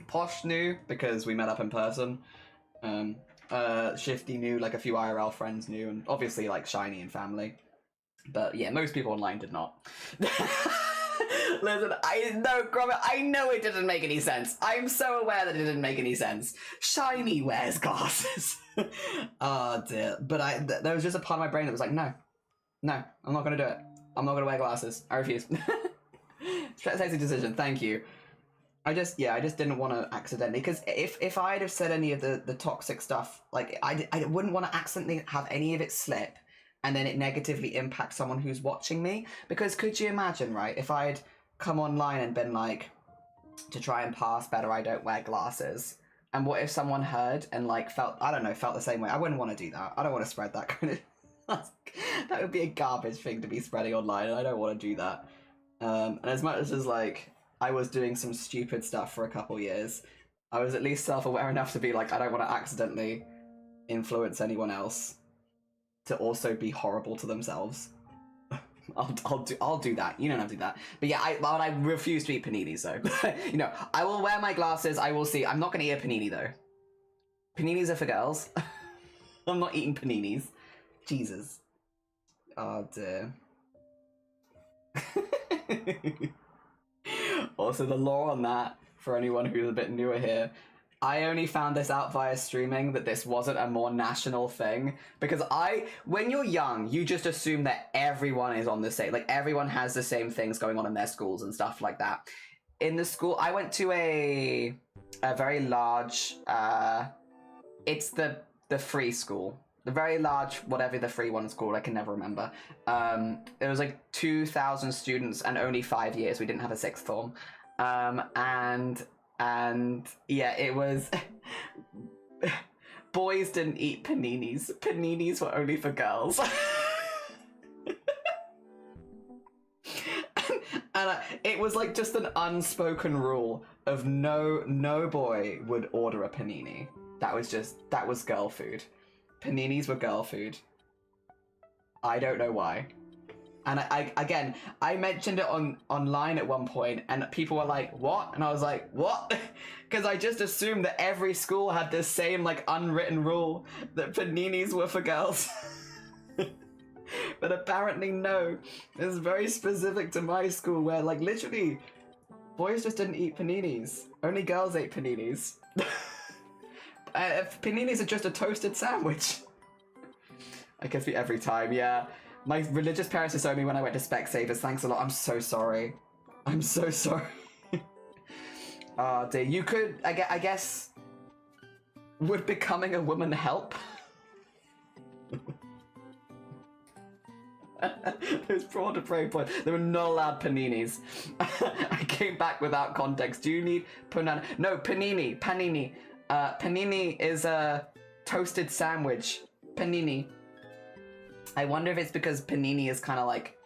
Posh knew because we met up in person. Shifty knew, like a few IRL friends knew, and obviously like Shiny and family. But yeah, most people online did not. Listen, I know it didn't make any sense. I'm so aware that it didn't make any sense. Shiny wears glasses. Oh dear. But there was just a part of my brain that was like, no, I'm not gonna do it. I'm not gonna wear glasses. I refuse. Strategic decision. Thank you. I just didn't want to accidentally, because if I'd have said any of the toxic stuff, like I wouldn't want to accidentally have any of it slip, and then it negatively impact someone who's watching me. Because could you imagine, right? If I'd come online and been like, to try and pass better, I don't wear glasses. And what if someone heard and like felt the same way? I wouldn't want to do that. I don't want to spread that kind of. That would be a garbage thing to be spreading online, and I don't want to do that. And as much as like I was doing some stupid stuff for a couple years, I was at least self-aware enough to be like, I don't want to accidentally influence anyone else to also be horrible to themselves. I'll do that. You don't have to do that. But yeah, I refuse to eat paninis though. You know, I will wear my glasses. I will see. I'm not going to eat a panini though. Paninis are for girls. I'm not eating paninis. Jesus. Oh dear. Also, the lore on that, for anyone who's a bit newer here, I only found this out via streaming, that this wasn't a more national thing, because when you're young, you just assume that everyone is on the same, like everyone has the same things going on in their schools and stuff like that. In the school, I went to a very large, it's the free school. The very large, whatever the free one's called, I can never remember. It was like 2,000 students and only 5 years. We didn't have a sixth form. And yeah, it was... Boys didn't eat paninis. Paninis were only for girls. And it was like just an unspoken rule of no boy would order a panini. That was girl food. Paninis were girl food. I don't know why. And I mentioned it online at one point, and people were like, what? And I was like, what? Because I just assumed that every school had this same like unwritten rule that paninis were for girls. But apparently no. It's very specific to my school, where like literally boys just didn't eat paninis. Only girls ate paninis. Paninis are just a toasted sandwich. I guess every time, yeah. My religious parents disowned me when I went to Specsavers. Thanks a lot. I'm so sorry. I'm so sorry. Oh dear. You could, I guess, would becoming a woman help? Those prawn to pray point. They were not allowed paninis. I came back without context. Do you need panini? No, panini. Panini. Panini is a toasted sandwich. Panini. I wonder if it's because panini is kind of like,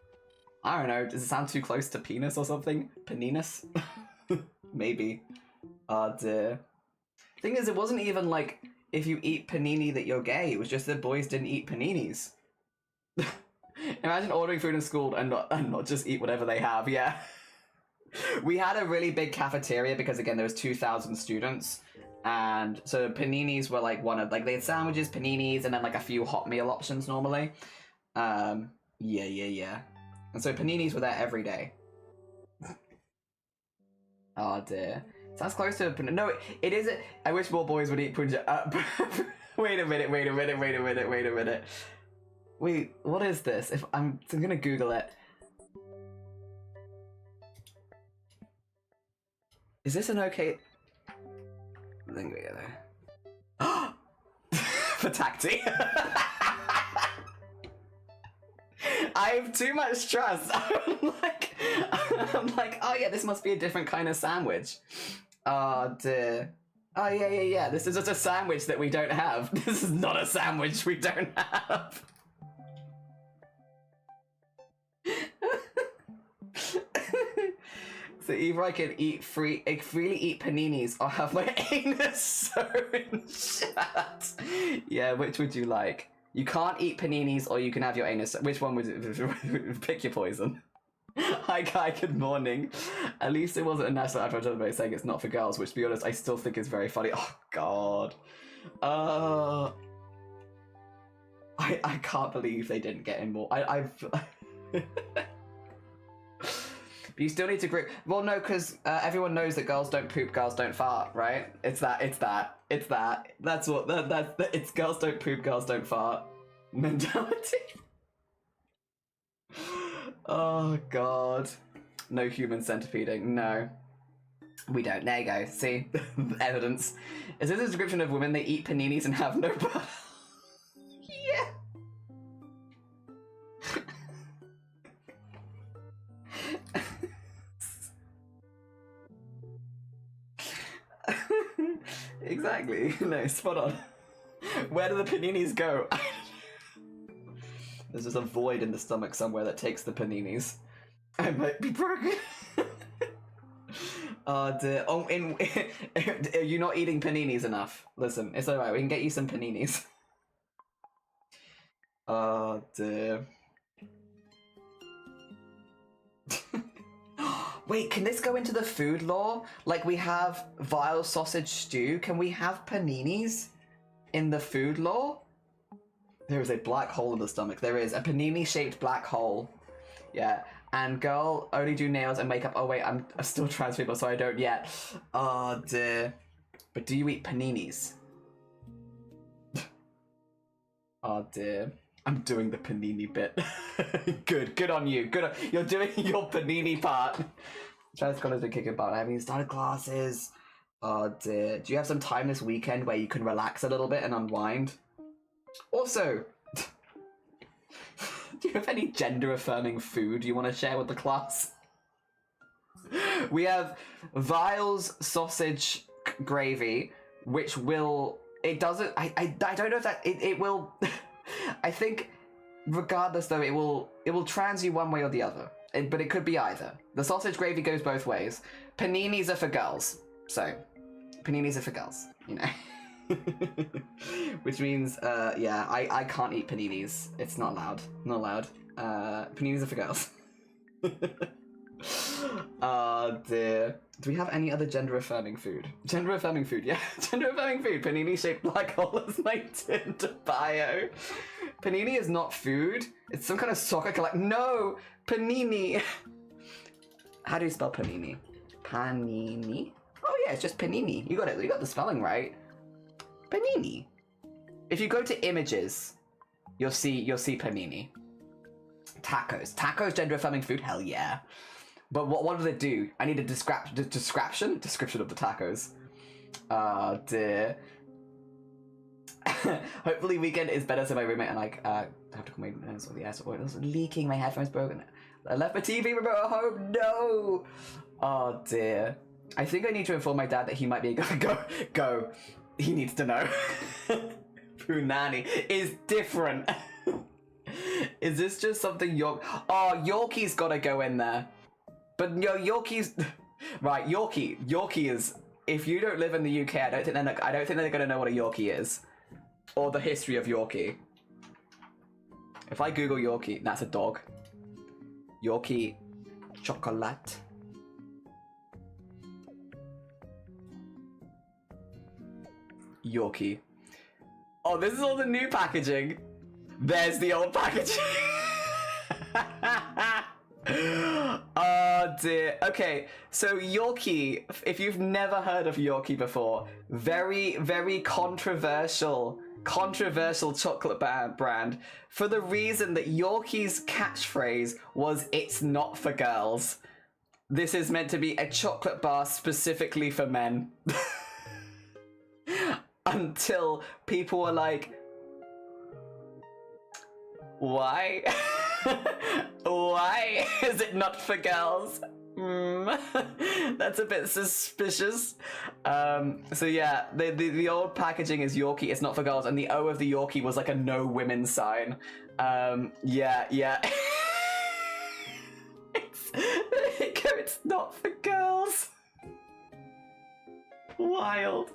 I don't know, does it sound too close to penis or something? Paninis? Maybe. Oh dear. Thing is, it wasn't even like, if you eat panini that you're gay, it was just that boys didn't eat paninis. Imagine ordering food in school and not just eat whatever they have, yeah. We had a really big cafeteria because, again, there was 2,000 students. And so paninis were like they had sandwiches, paninis, and then like a few hot meal options normally. Yeah. And so paninis were there every day. Oh dear. Sounds close to a no, it isn't. I wish more boys would eat punja. Wait a minute. Wait, what is this? If I'm gonna Google it. Is this an okay? Then we go there. For tacti. I have too much trust. I'm like, oh yeah, this must be a different kind of sandwich. Oh dear. Oh yeah. This is just a sandwich that we don't have. This is not a sandwich we don't have. So either I can freely eat paninis or have my anus sewn shut. Yeah, which would you like? You can't eat paninis or you can have your anus. Which one would pick your poison? Hi Kai, good morning. At least it wasn't a national advert saying it's not for girls, which to be honest, I still think is very funny. Oh god. I can't believe they didn't get in more. But you still need to agree. Well, no, because everyone knows that girls don't poop, girls don't fart, right? It's that. That's what. It's girls don't poop, girls don't fart mentality. Oh god. No human centipeding. No, we don't. There you go. See, evidence. Is this a description of women? They eat paninis and have no butter. Yeah. Exactly. No, spot on. Where do the paninis go? There's just a void in the stomach somewhere that takes the paninis. I might be broken. Oh dear. Oh, you're not eating paninis enough. Listen, it's alright. We can get you some paninis. Oh dear. Wait, can this go into the food law? Like we have vile sausage stew. Can we have paninis in the food law? There is a black hole in the stomach. There is a panini-shaped black hole. Yeah. And girl, only do nails and makeup. Oh wait, I'm still trans people, so I don't yet. Oh dear. But do you eat paninis? Oh dear. I'm doing the panini bit. Good on you. You're doing your panini part. Trans scholars been kicking butt. I haven't even started classes. Oh dear. Do you have some time this weekend where you can relax a little bit and unwind? Also, do you have any gender-affirming food you want to share with the class? We have Vile's sausage gravy, which will... It doesn't... I don't know if that... It will... I think, regardless though, it will trans you one way or the other. But it could be either. The sausage gravy goes both ways. Paninis are for girls. So, paninis are for girls, you know. Which means, yeah, I can't eat paninis. It's not allowed. Not allowed. Paninis are for girls. Oh dear. Do we have any other gender-affirming food? Gender-affirming food, yeah. Gender-affirming food. Panini-shaped black hole is my Tinder bio. Panini is not food. It's some kind of soccer collect. No! Panini! How do you spell panini? Panini? Oh yeah, it's just panini. You got it. You got the spelling right. Panini. If you go to images, you'll see panini. Tacos. Tacos, gender-affirming food? Hell yeah. But what do they do? I need a description of the tacos. Oh dear. Hopefully weekend is better so my roommate and I have to call my nose or the air support. It was leaking, my headphones broken. I left my TV remote at home. No. Oh dear. I think I need to inform my dad that he might be go. He needs to know. Punani is different. Is this just something Yorkie's gotta go in there. But Yorkie's right. Yorkie is. If you don't live in the UK, I don't think they're gonna know what a Yorkie is, or the history of Yorkie. If I Google Yorkie, that's a dog. Yorkie chocolate. Yorkie. Oh, this is all the new packaging. There's the old packaging. Oh dear. Okay, so Yorkie, if you've never heard of Yorkie before, very, very controversial chocolate brand for the reason that Yorkie's catchphrase was, "It's not for girls." This is meant to be a chocolate bar specifically for men. Until people were like, why? Why is it not for girls? That's a bit suspicious. So yeah, the old packaging is Yorkie, it's not for girls, and the O of the Yorkie was like a no women sign. Yeah. It's not for girls. Wild.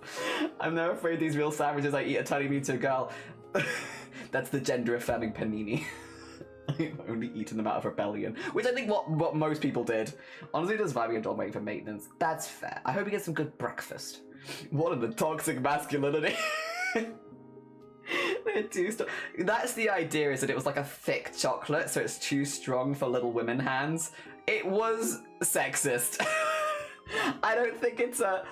I'm now afraid these real sandwiches I eat are turning me to a girl. That's the gender affirming panini. I've only eaten them out of rebellion, which I think what most people did. Honestly, just vibing a dog waiting for maintenance. That's fair. I hope he gets some good breakfast. What are the toxic masculinity? That's the idea, is that it was like a thick chocolate, so it's too strong for little women hands. It was sexist. I don't think it's a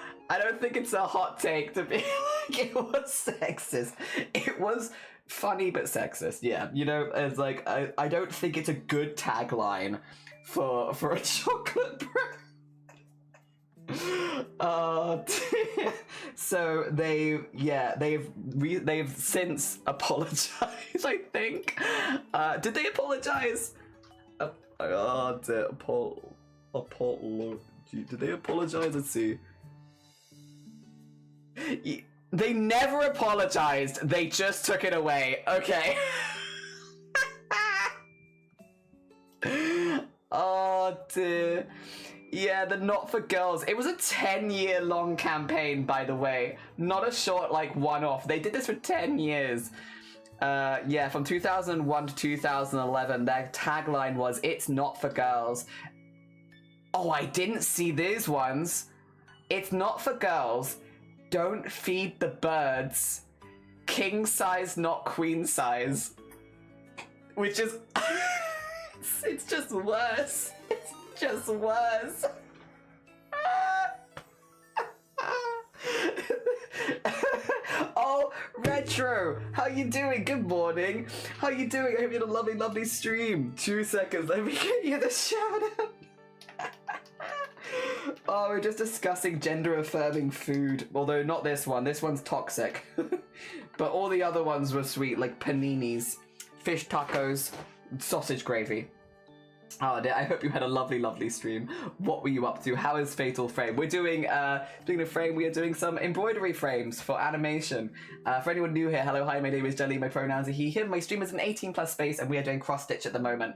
hot take to be like it was sexist. It was funny but sexist. Yeah, you know, it's like I don't think it's a good tagline for a chocolate brand. So they've since apologized, I think. Did they apologize? Did they apologize? Let's see. They never apologized. They just took it away. Okay. Oh dear. Yeah, the Not For Girls. It was a 10-year-long campaign, by the way. Not a short, like, one-off. They did this for 10 years. Yeah, from 2001 to 2011, their tagline was, "It's not for girls." Oh, I didn't see these ones. "It's not for girls. Don't feed the birds. King size, not queen size." Which is... it's just worse. It's just worse. Oh, Retro, how you doing? Good morning. How you doing? I hope you had a lovely, lovely stream. 2 seconds, let me get you the shout out. Oh, we're just discussing gender-affirming food. Although not this one. This one's toxic. But all the other ones were sweet, like paninis, fish tacos, sausage gravy. Oh, I hope you had a lovely, lovely stream. What were you up to? How is Fatal Frame? We're doing a frame. We are doing some embroidery frames for animation. For anyone new here, hello, hi, my name is Jelly. My pronouns are he, him. My stream is an 18+ space, and we are doing cross-stitch at the moment.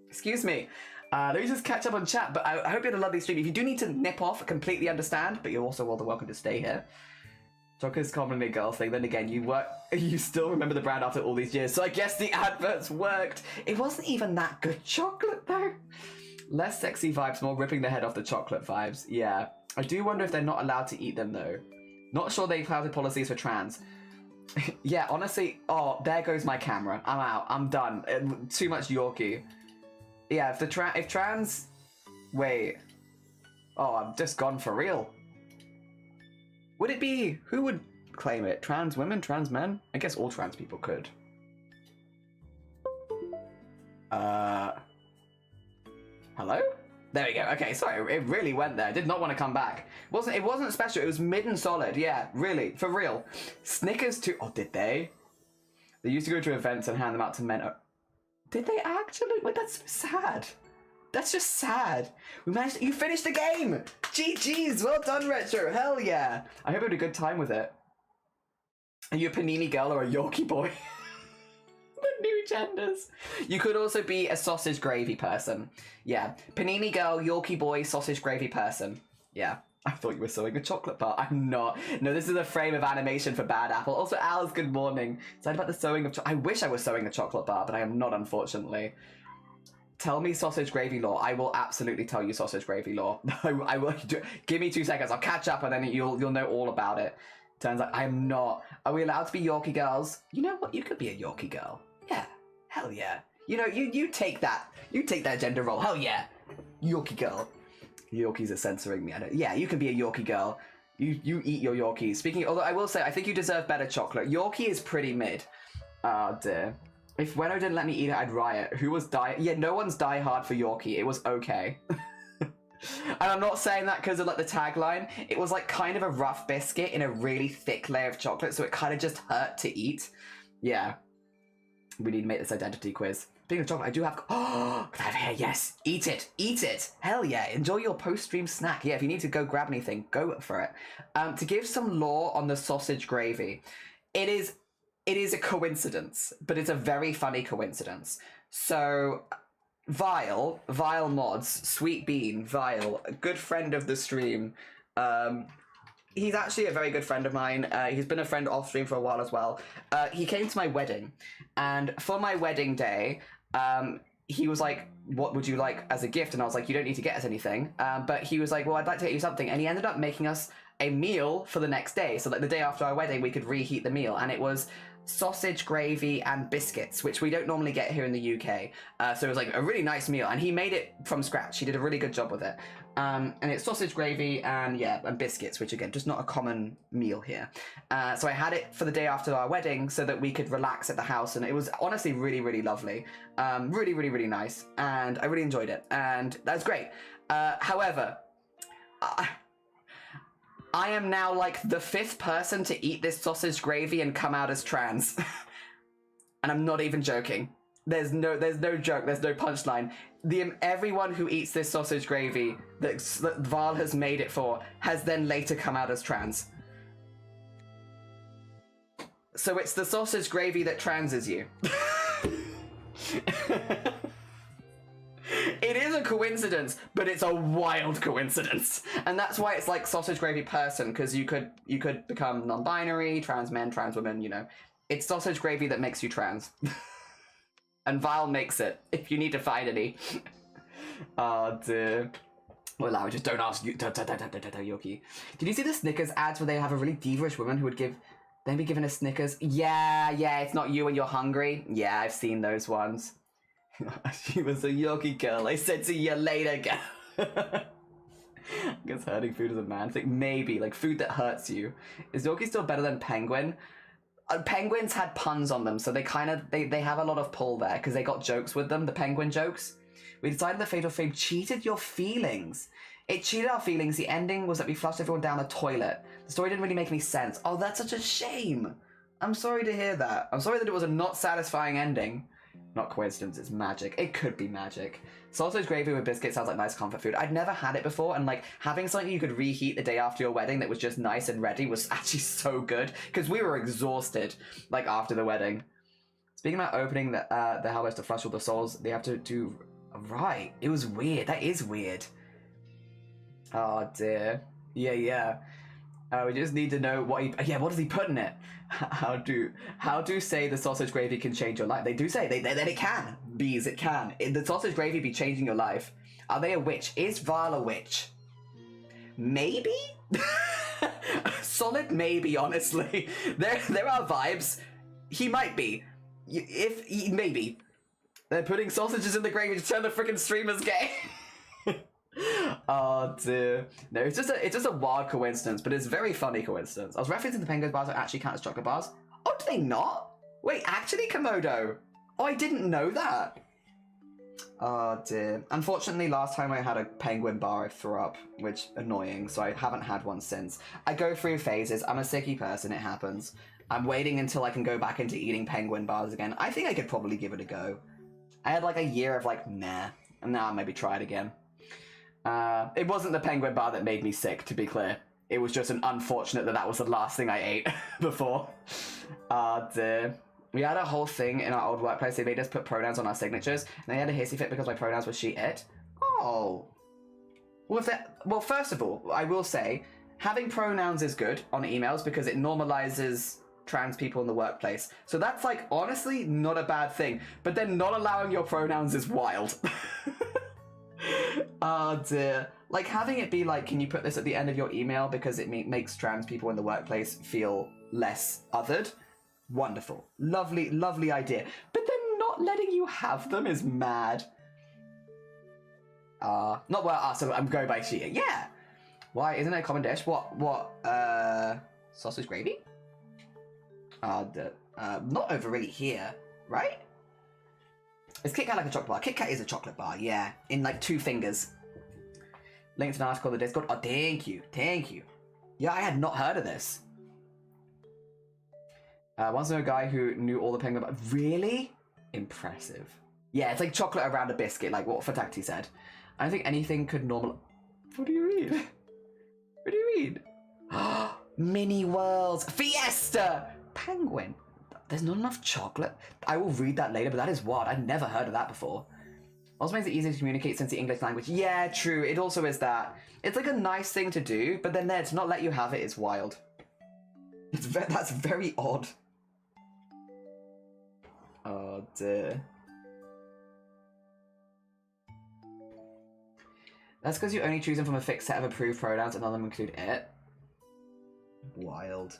Excuse me. Let me just catch up on chat, but I hope you had a lovely stream. If you do need to nip off, I completely understand, but you're also all the welcome to stay here. Chocolate's commonly a girl thing. Then again, you still remember the brand after all these years, so I guess the adverts worked. It wasn't even that good chocolate, though. Less sexy vibes, more ripping the head off the chocolate vibes. Yeah. I do wonder if they're not allowed to eat them, though. Not sure they've had policies for trans. Yeah, honestly, oh, there goes my camera. I'm out. I'm done. Too much Yorkie. Yeah, if trans... Wait. Oh, I'm just gone for real. Would it be... Who would claim it? Trans women? Trans men? I guess all trans people could. Hello? There we go. Okay, sorry. It really went there. I did not want to come back. It wasn't special. It was mid and solid. Yeah, really. For real. Snickers too... Oh, did they? They used to go to events and hand them out to men. Did they actually? Wait, that's so sad. That's just sad. We managed. You finished the game. GG's. Well done, Retro. Hell yeah. I hope you had a good time with it. Are you a panini girl or a Yorkie boy? The new genders. You could also be a sausage gravy person. Yeah. Panini girl, Yorkie boy, sausage gravy person. Yeah. I thought you were sewing a chocolate bar. I'm not. No, this is a frame of animation for Bad Apple. Also, Al's good morning. Sorry about the sewing of I wish I was sewing a chocolate bar, but I am not, unfortunately. Tell me sausage gravy lore. I will absolutely tell you sausage gravy lore. I will. Give me 2 seconds. I'll catch up and then you'll know all about it. Turns out I'm not. Are we allowed to be Yorkie girls? You know what? You could be a Yorkie girl. Yeah. Hell yeah. You know, you take that. You take that gender role. Hell yeah. Yorkie girl. Yorkies are censoring me. Yeah, you can be a Yorkie girl. You eat your Yorkies. Although I will say, I think you deserve better chocolate. Yorkie is pretty mid. Oh dear. If Wenno didn't let me eat it, I'd riot. Who was Yeah, no one's die hard for Yorkie. It was okay. And I'm not saying that because of like the tagline. It was like kind of a rough biscuit in a really thick layer of chocolate, so it kind of just hurt to eat. Yeah. We need to make this identity quiz. Speaking of chocolate, I do have. Oh, I have here. Yes, eat it, eat it. Hell yeah! Enjoy your post-stream snack. Yeah, if you need to go grab anything, go for it. To give some lore on the sausage gravy, it is a coincidence, but it's a very funny coincidence. So, Vile Mods, Sweet Bean, Vile, a good friend of the stream. He's actually a very good friend of mine. He's been a friend off stream for a while as well. He came to my wedding, and for my wedding day, he was like, what would you like as a gift? And I was like, you don't need to get us anything. But he was like, well, I'd like to get you something. And he ended up making us a meal for the next day. So like the day after our wedding, we could reheat the meal. And it was sausage gravy and biscuits, which we don't normally get here in the UK. So it was like a really nice meal. And he made it from scratch. He did a really good job with it. And it's sausage gravy and biscuits, which again, just not a common meal here. So I had it for the day after our wedding so that we could relax at the house. And it was honestly really, really lovely. Really, really, really nice. And I really enjoyed it. And that was great. However, I am now like the 5th person to eat this sausage gravy and come out as trans. And I'm not even joking. There's no joke, there's no punchline. Everyone who eats this sausage gravy that Val has made it for has then later come out as trans. So it's the sausage gravy that transes you. It is a coincidence, but it's a wild coincidence. And that's why it's like sausage gravy person, because you could become non-binary, trans men, trans women, you know. It's sausage gravy that makes you trans. And Vile makes it, if you need to find any. Oh, dear. Well, I just don't ask you. Yoki. Did you see the Snickers ads where they have a really diva-ish woman who would then be given a Snickers? Yeah, it's not you and you're hungry. Yeah, I've seen those ones. She was a Yoki girl. I said see you later, girl. I guess hurting food is a man thing. Maybe, like food that hurts you. Is Yoki still better than Penguin? Penguins had puns on them, so they have a lot of pull there because they got jokes with them, the penguin jokes. We decided the Fatal Frame cheated your feelings. It cheated our feelings. The ending was that we flushed everyone down the toilet. The story didn't really make any sense. Oh, that's such a shame. I'm sorry to hear that. I'm sorry that it was a not satisfying ending. Not coincidence, it's magic. It could be magic. Sausage gravy with biscuits sounds like nice comfort food. I'd never had it before, and like having something you could reheat the day after your wedding that was just nice and ready was actually so good, because we were exhausted like after the wedding. Speaking about opening the helmets to flush all the souls, they have to do right. It was weird. That is weird. Oh dear. Yeah. We just need to know what what does he put in it? How do say the sausage gravy can change your life? They do say that it can. Bees, it can. The sausage gravy be changing your life. Are they a witch? Is Val a witch? Maybe? Solid maybe, honestly. There are vibes. He might be. Maybe. They're putting sausages in the gravy to turn the freaking streamers gay. Oh dear. No, it's just a wild coincidence, but it's a very funny coincidence. I was referencing the penguin bars that actually count as chocolate bars. Oh, do they not? Wait, actually, Komodo? Oh, I didn't know that. Oh dear. Unfortunately, last time I had a penguin bar, I threw up, which annoying, so I haven't had one since. I go through phases. I'm a sicky person, it happens. I'm waiting until I can go back into eating penguin bars again. I think I could probably give it a go. I had like a year of like, nah, and now I'll maybe try it again. It wasn't the penguin bar that made me sick, to be clear. It was just an unfortunate that was the last thing I ate before. Dear. We had a whole thing in our old workplace. They made us put pronouns on our signatures, and they had a hissy fit because my pronouns were she, it. Oh. Well, first of all, I will say, having pronouns is good on emails because it normalizes trans people in the workplace. So that's like, honestly, not a bad thing. But then not allowing your pronouns is wild. Oh dear. Like having it be like, can you put this at the end of your email because it makes trans people in the workplace feel less othered? Wonderful. Lovely, lovely idea. But then not letting you have them is mad. Not well, so I'm going by she. Yeah. Why, isn't it a common dish? What, sausage gravy? Not over really here, right? Is Kit Kat like a chocolate bar? Kit Kat is a chocolate bar, yeah. In like 2 fingers. Link to an article in the Discord. Oh, thank you. Yeah, I had not heard of this. Once knew a guy who knew all the penguin bars. Really? Impressive. Yeah, it's like chocolate around a biscuit, like what Fatakti said. I don't think anything could normal. What do you mean? What do you mean? Mini worlds, fiesta, penguin. There's not enough chocolate. I will read that later, but that is wild. I've never heard of that before. Also makes it easier to communicate since the English language. Yeah, true. It also is that. It's like a nice thing to do, but then there to not let you have it is wild. That's very odd. Oh dear. That's because you only choose them from a fixed set of approved pronouns and none of them include it. Wild.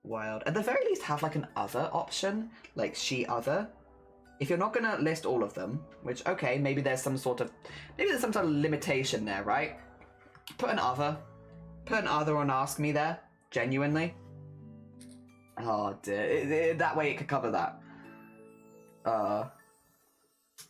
Wild. At the very least have like an other option, like she other. If you're not gonna list all of them, which okay, maybe there's some sort of limitation there, right? Put an other. Put an other on ask me there. Genuinely. Oh dear. That way it could cover that.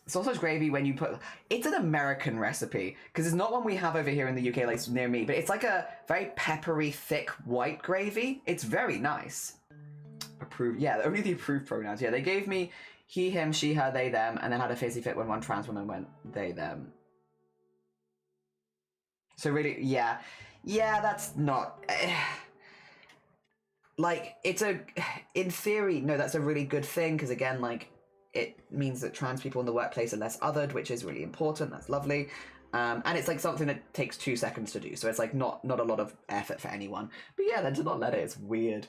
Sausage gravy when you put... It's an American recipe, because it's not one we have over here in the UK, like near me, but it's like a very peppery, thick, white gravy. It's very nice. Approved. Yeah, only the approved pronouns. Yeah, they gave me he, him, she, her, they, them, and then had a facey fit when one trans woman went they, them. So really, yeah. Yeah, that's not... like, it's a... In theory, no, that's a really good thing, because again, like... It means that trans people in the workplace are less othered, which is really important. That's lovely. And it's like something that takes 2 seconds to do. So it's like not a lot of effort for anyone. But yeah, then to not let it, it's weird.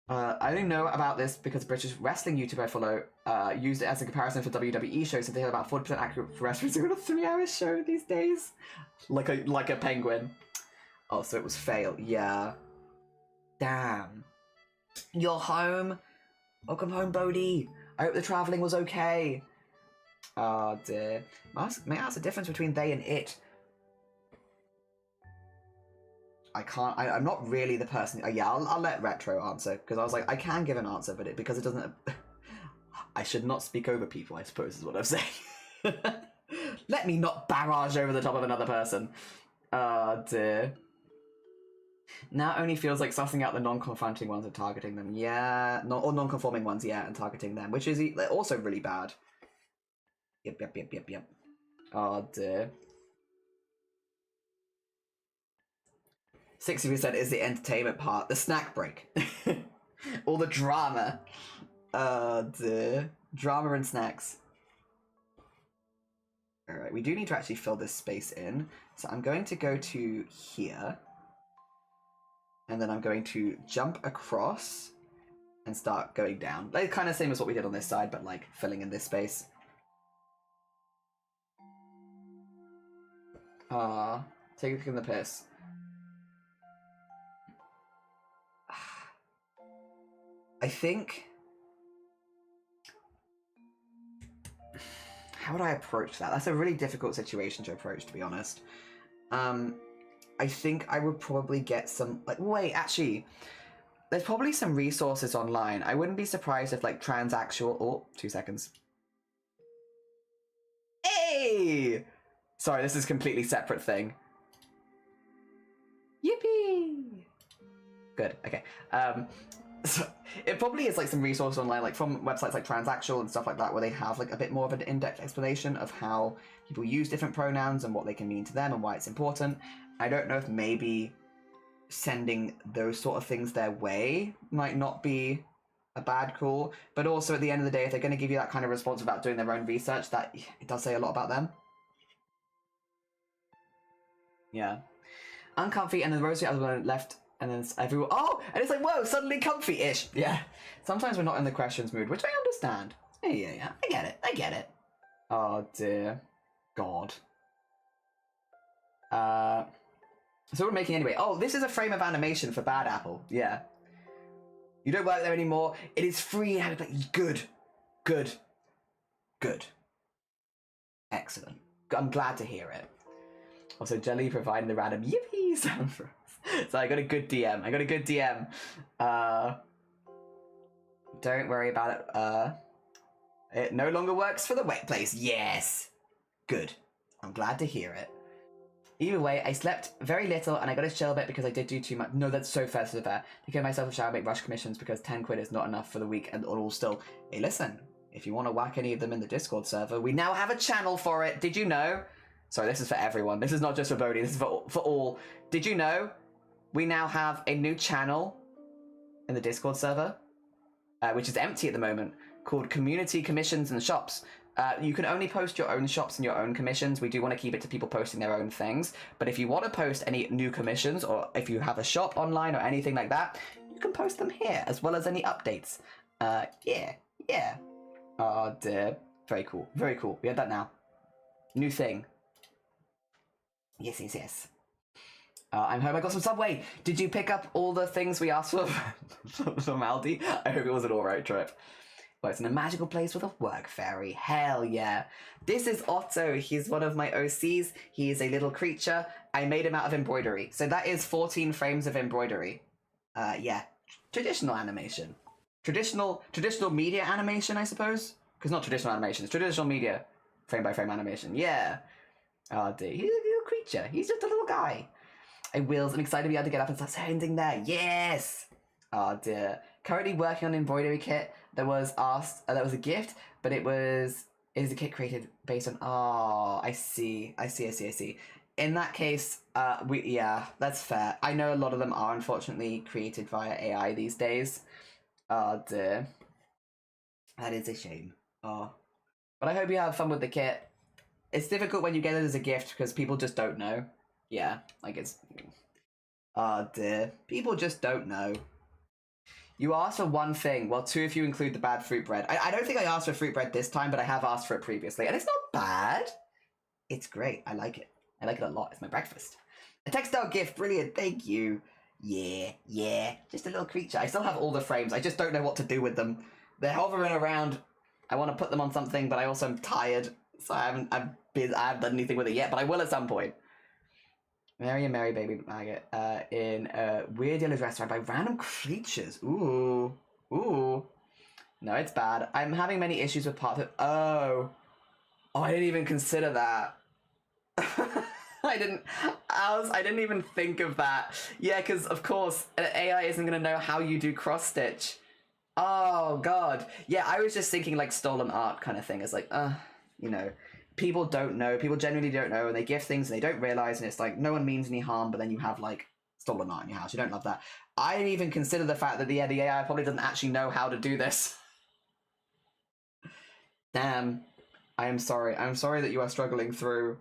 I only know about this because British wrestling YouTuber I follow used it as a comparison for WWE shows, since they have about 40% accurate for wrestling on a 3-hour show these days. Like a penguin. Oh, so it was fail. Yeah. Damn. You're home. Welcome home, Bodhi. I hope the travelling was okay. Oh dear. May I ask the difference between they and it? I can't. I'm not really the person. Yeah, I'll let Retro answer, because I was like, I can give an answer, but because it doesn't. I should not speak over people, I suppose, is what I'm saying. Let me not barrage over the top of another person. Oh dear. Now only feels like sussing out the non-confronting ones and targeting them. Yeah, or non-conforming ones, yeah, and targeting them, which is also really bad. Yep. Oh dear. 60% is the entertainment part, the snack break. All the drama. Oh dear. Drama and snacks. Alright, we do need to actually fill this space in. So I'm going to go to here. And then I'm going to jump across and start going down. Like, kind of same as what we did on this side, but like filling in this space. Taking the piss. I think... How would I approach that? That's a really difficult situation to approach, to be honest. I think I would probably get some... Like, wait, actually, there's probably some resources online. I wouldn't be surprised if, like, transactional... Oh, 2 seconds. Hey! Sorry, this is a completely separate thing. Yippee! Good, okay. So it probably is, like, some resources online, like, from websites like Transactional and stuff like that, where they have, like, a bit more of an in-depth explanation of how people use different pronouns and what they can mean to them and why it's important. I don't know if maybe sending those sort of things their way might not be a bad call, but also at the end of the day, if they're going to give you that kind of response without doing their own research, that it does say a lot about them. Yeah. Uncomfy, and then Rosie other one left, and then everyone... Oh! And it's like, whoa, suddenly comfy-ish! Yeah. Sometimes we're not in the questions mood, which I understand. Yeah. I get it. Oh, dear. God. So we're making anyway. Oh, this is a frame of animation for Bad Apple. Yeah. You don't work there anymore. It is free. Good. Excellent. I'm glad to hear it. Also, Jelly providing the random yippee sound for us. So I got a good DM. Don't worry about it. It no longer works for the wet place. Yes. Good. I'm glad to hear it. Either way, I slept very little and I got a chill a bit because I did do too much. No, that's so fair. To give myself a shower, make rush commissions because 10 quid is not enough for the week and all still. Hey, listen, if you want to whack any of them in the Discord server, we now have a channel for it. Did you know? Sorry, this is for everyone. This is not just for Bodhi. This is for all. Did you know we now have a new channel in the Discord server, which is empty at the moment, called Community Commissions and Shops. You can only post your own shops and your own commissions. We do want to keep it to people posting their own things. But if you want to post any new commissions, or if you have a shop online or anything like that, you can post them here, as well as any updates. Yeah. Oh dear. Very cool. Very cool. We have that now. New thing. Yes. I'm home. I got some Subway. Did you pick up all the things we asked for from Aldi? I hope it was an alright trip. Well, it's in a magical place with a work fairy. Hell yeah. This is Otto. He's one of my OCs. He is a little creature. I made him out of embroidery. So that is 14 frames of embroidery. Yeah. Traditional animation. Traditional media animation, I suppose? Because not traditional animation. It's traditional media. Frame by frame animation. Yeah. Oh dear. He's a little creature. He's just a little guy. I'm excited to be able to get up and start sending there. Yes! Oh dear. Currently working on an embroidery kit that was a gift, but it is a kit created based on, I see. In that case, yeah, that's fair. I know a lot of them are unfortunately created via AI these days. Oh dear. That is a shame. Oh. But I hope you have fun with the kit. It's difficult when you get it as a gift because people just don't know. Yeah, like it's... Oh dear. People just don't know. You asked for one thing. Well, two if you include the bad fruit bread. I don't think I asked for fruit bread this time, but I have asked for it previously. And it's not bad. It's great. I like it. I like it a lot. It's my breakfast. A textile gift. Brilliant. Thank you. Yeah. Just a little creature. I still have all the frames. I just don't know what to do with them. They're hovering around. I want to put them on something, but I also am tired. So I haven't done anything with it yet, but I will at some point. Mary and Mary Baby Maggot in a weird yellow dress surrounded by random creatures. Ooh. No, it's bad. I'm having many issues with parts of... Oh, I didn't even consider that. I didn't even think of that. Yeah, because of course AI isn't going to know how you do cross stitch. Oh god. Yeah, I was just thinking like stolen art kind of thing. It's like, you know, people don't know. People genuinely don't know, and they gift things and they don't realize, and it's like no one means any harm, but then you have like stolen art in your house. You don't love that. I didn't even consider the fact that the AI probably doesn't actually know how to do this. Damn. I am sorry. I'm sorry that you are struggling through.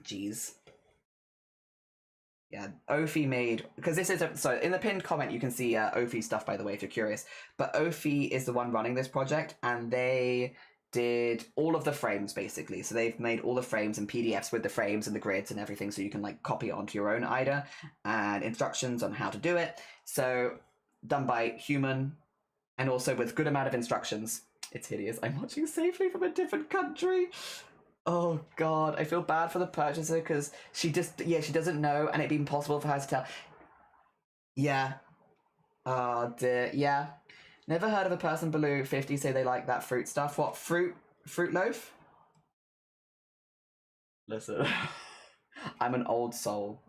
Jeez. Yeah, Ophi made... Because this is... So, in the pinned comment, you can see Ophi stuff, by the way, if you're curious. But Ophi is the one running this project, and they did all of the frames, basically. So they've made all the frames and PDFs with the frames and the grids and everything, so you can, like, copy it onto your own IDA, and instructions on how to do it. So, done by human, and also with good amount of instructions. It's hideous. I'm watching safely from a different country. Oh god, I feel bad for the purchaser because she doesn't know, and it'd be impossible for her to tell. Yeah. Oh dear. Yeah. Never heard of a person below 50 say they like that fruit stuff. What, fruit loaf? Listen. I'm an old soul.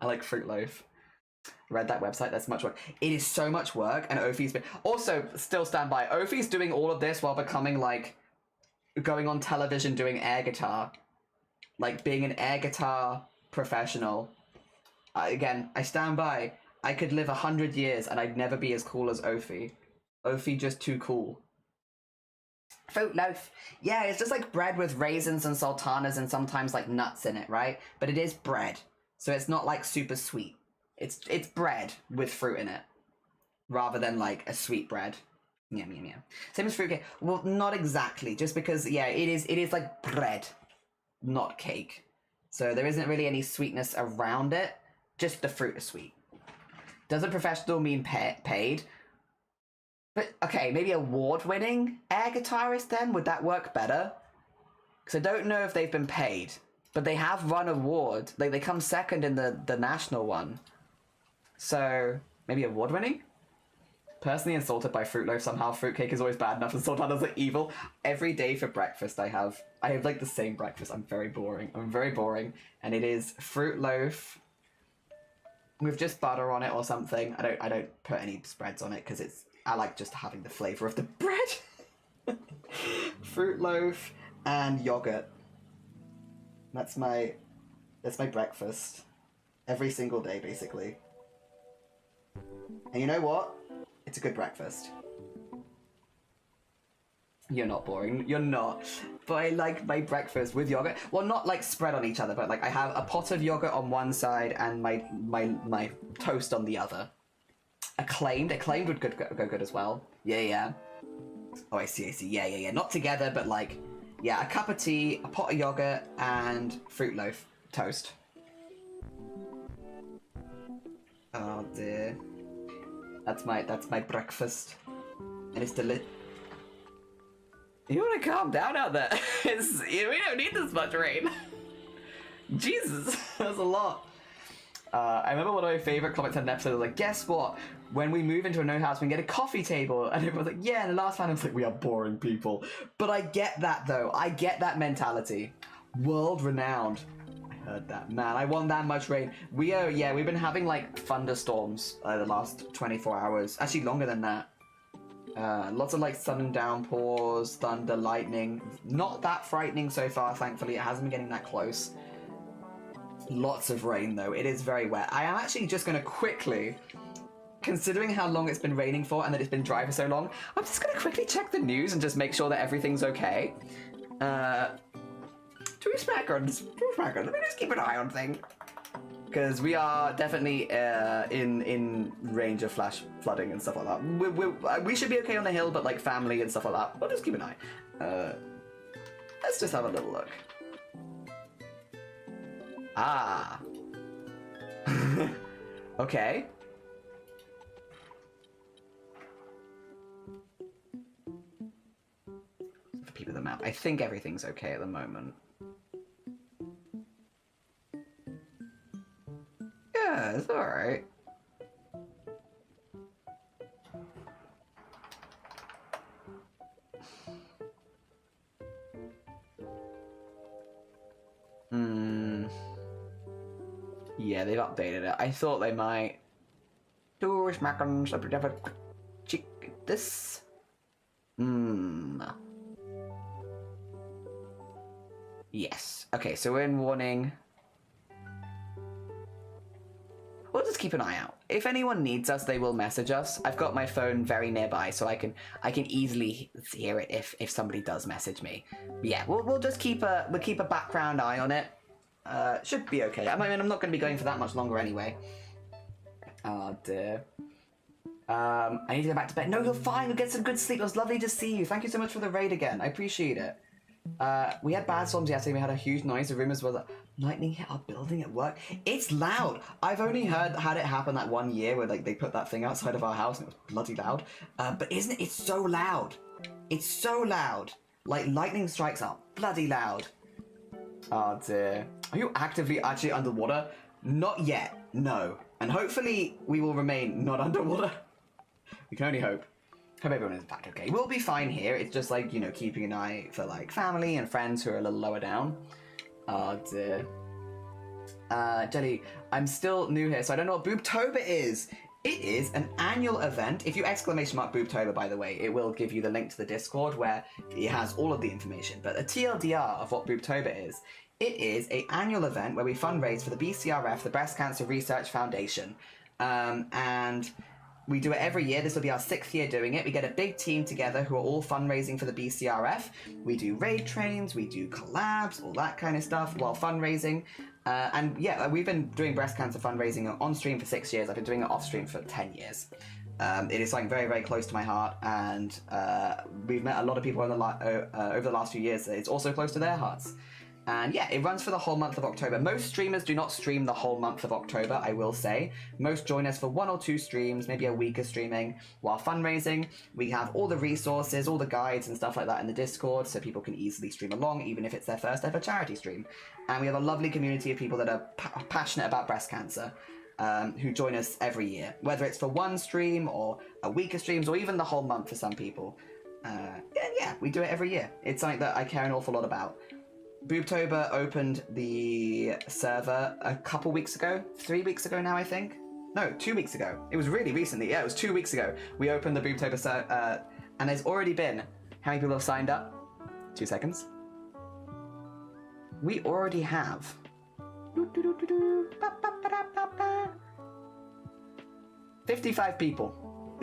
I like fruit loaf. Read that website, that's much work. It is so much work, and Ophi's been... Also, still stand by. Ophi's doing all of this while becoming, like, going on television doing air guitar. Like, being an air guitar professional. Again, I stand by. I could live 100 years and I'd never be as cool as Ophi. Ophi just too cool. Fruit loaf. Yeah, it's just like bread with raisins and sultanas and sometimes, like, nuts in it, right? But it is bread. So it's not, like, super sweet. It's bread with fruit in it, rather than like a sweet bread. Yeah. Same as fruitcake. Well, not exactly, just because yeah, it is like bread, not cake. So there isn't really any sweetness around it. Just the fruit is sweet. Doesn't professional mean paid? But okay, maybe award-winning air guitarist then? Would that work better? Because I don't know if they've been paid, but they have run award. Like they come second in the national one. So, maybe award-winning? Personally insulted by fruit loaf somehow. Fruitcake is always bad enough and sultanas are evil. Every day for breakfast I have like the same breakfast. I'm very boring. And it is fruit loaf with just butter on it or something. I don't put any spreads on it because I like just having the flavor of the bread. Fruit loaf and yogurt. That's my breakfast. Every single day, basically. And you know what? It's a good breakfast. You're not boring. You're not. But I like my breakfast with yogurt. Well, not like spread on each other, but like I have a pot of yogurt on one side and my toast on the other. Acclaimed would go good as well. Yeah. Oh, I see. Yeah. Not together, but like, yeah, a cup of tea, a pot of yogurt, and fruit loaf toast. Oh dear. That's my breakfast, and it's delicious. You want to calm down out there? We don't need this much rain. Jesus, that's a lot. I remember one of my favorite comments on an episode was like, guess what? When we move into a new house, we can get a coffee table. And everyone's like, yeah, and the last time I was like, we are boring people. But I get that though. I get that mentality. World renowned. I heard that. Man, I want that much rain. We've been having like thunderstorms the last 24 hours. Actually longer than that. Lots of like sudden downpours, thunder, lightning. Not that frightening so far, thankfully. It hasn't been getting that close. Lots of rain though. It is very wet. I am actually just going to quickly, considering how long it's been raining for and that it's been dry for so long, I'm just going to quickly check the news and just make sure that everything's okay. Two seconds. Let me just keep an eye on things. Because we are definitely in range of flash flooding and stuff like that. We should be okay on the hill, but like family and stuff like that, we'll just keep an eye. Let's just have a little look. Ah. Okay. For people the map, I think everything's okay at the moment. Yeah, it's alright. Yeah, they've updated it. I thought they might. This. Yes. Okay, so we're in warning. We'll just keep an eye out. If anyone needs us, they will message us. I've got my phone very nearby, so I can easily hear it if somebody does message me. But yeah, we'll just keep a background eye on it. Should be okay. I mean, I'm not going to be going for that much longer anyway. Oh dear. I need to go back to bed. No, you're fine. You'll get some good sleep. It was lovely to see you. Thank you so much for the raid again. I appreciate it. We had bad storms yesterday. We had a huge noise. The rumors were that lightning hit our building at work. It's loud. I've only had it happen that one year where like they put that thing outside of our house and it was bloody loud. But isn't it? It's so loud. It's so loud. Like lightning strikes are bloody loud. Oh dear. Are you actively actually underwater? Not yet. No. And hopefully we will remain not underwater. We can only hope. Hope everyone is back okay. We'll be fine here. It's just like, you know, keeping an eye for like family and friends who are a little lower down. Oh dear. Jelly, I'm still new here, so I don't know what Boobtober is. It is an annual event. If you exclamation mark Boobtober, by the way, it will give you the link to the Discord where it has all of the information. But a TLDR of what Boobtober is, it is an annual event where we fundraise for the BCRF, the Breast Cancer Research Foundation. And we do it every year. This will be our 6th year doing it. We get a big team together who are all fundraising for the BCRF. We do raid trains, we do collabs, all that kind of stuff while fundraising. And yeah, we've been doing breast cancer fundraising on stream for 6 years. I've been doing it off stream for 10 years. It is something very, very close to my heart, and we've met a lot of people over the last few years. It's also close to their hearts. And yeah, it runs for the whole month of October. Most streamers do not stream the whole month of October, I will say. Most join us for 1 or 2 streams, maybe a week of streaming. While fundraising, we have all the resources, all the guides and stuff like that in the Discord, so people can easily stream along, even if it's their first ever charity stream. And we have a lovely community of people that are passionate about breast cancer, who join us every year. Whether it's for 1 stream, or a week of streams, or even the whole month for some people. Yeah, we do it every year. It's something that I care an awful lot about. Boobtober opened the server a couple weeks ago, 3 weeks ago now, I think. No, 2 weeks ago. It was really recently. Yeah, it was 2 weeks ago. We opened the Boobtober, and there's already been, how many people have signed up? 2 seconds. We already have 55 people.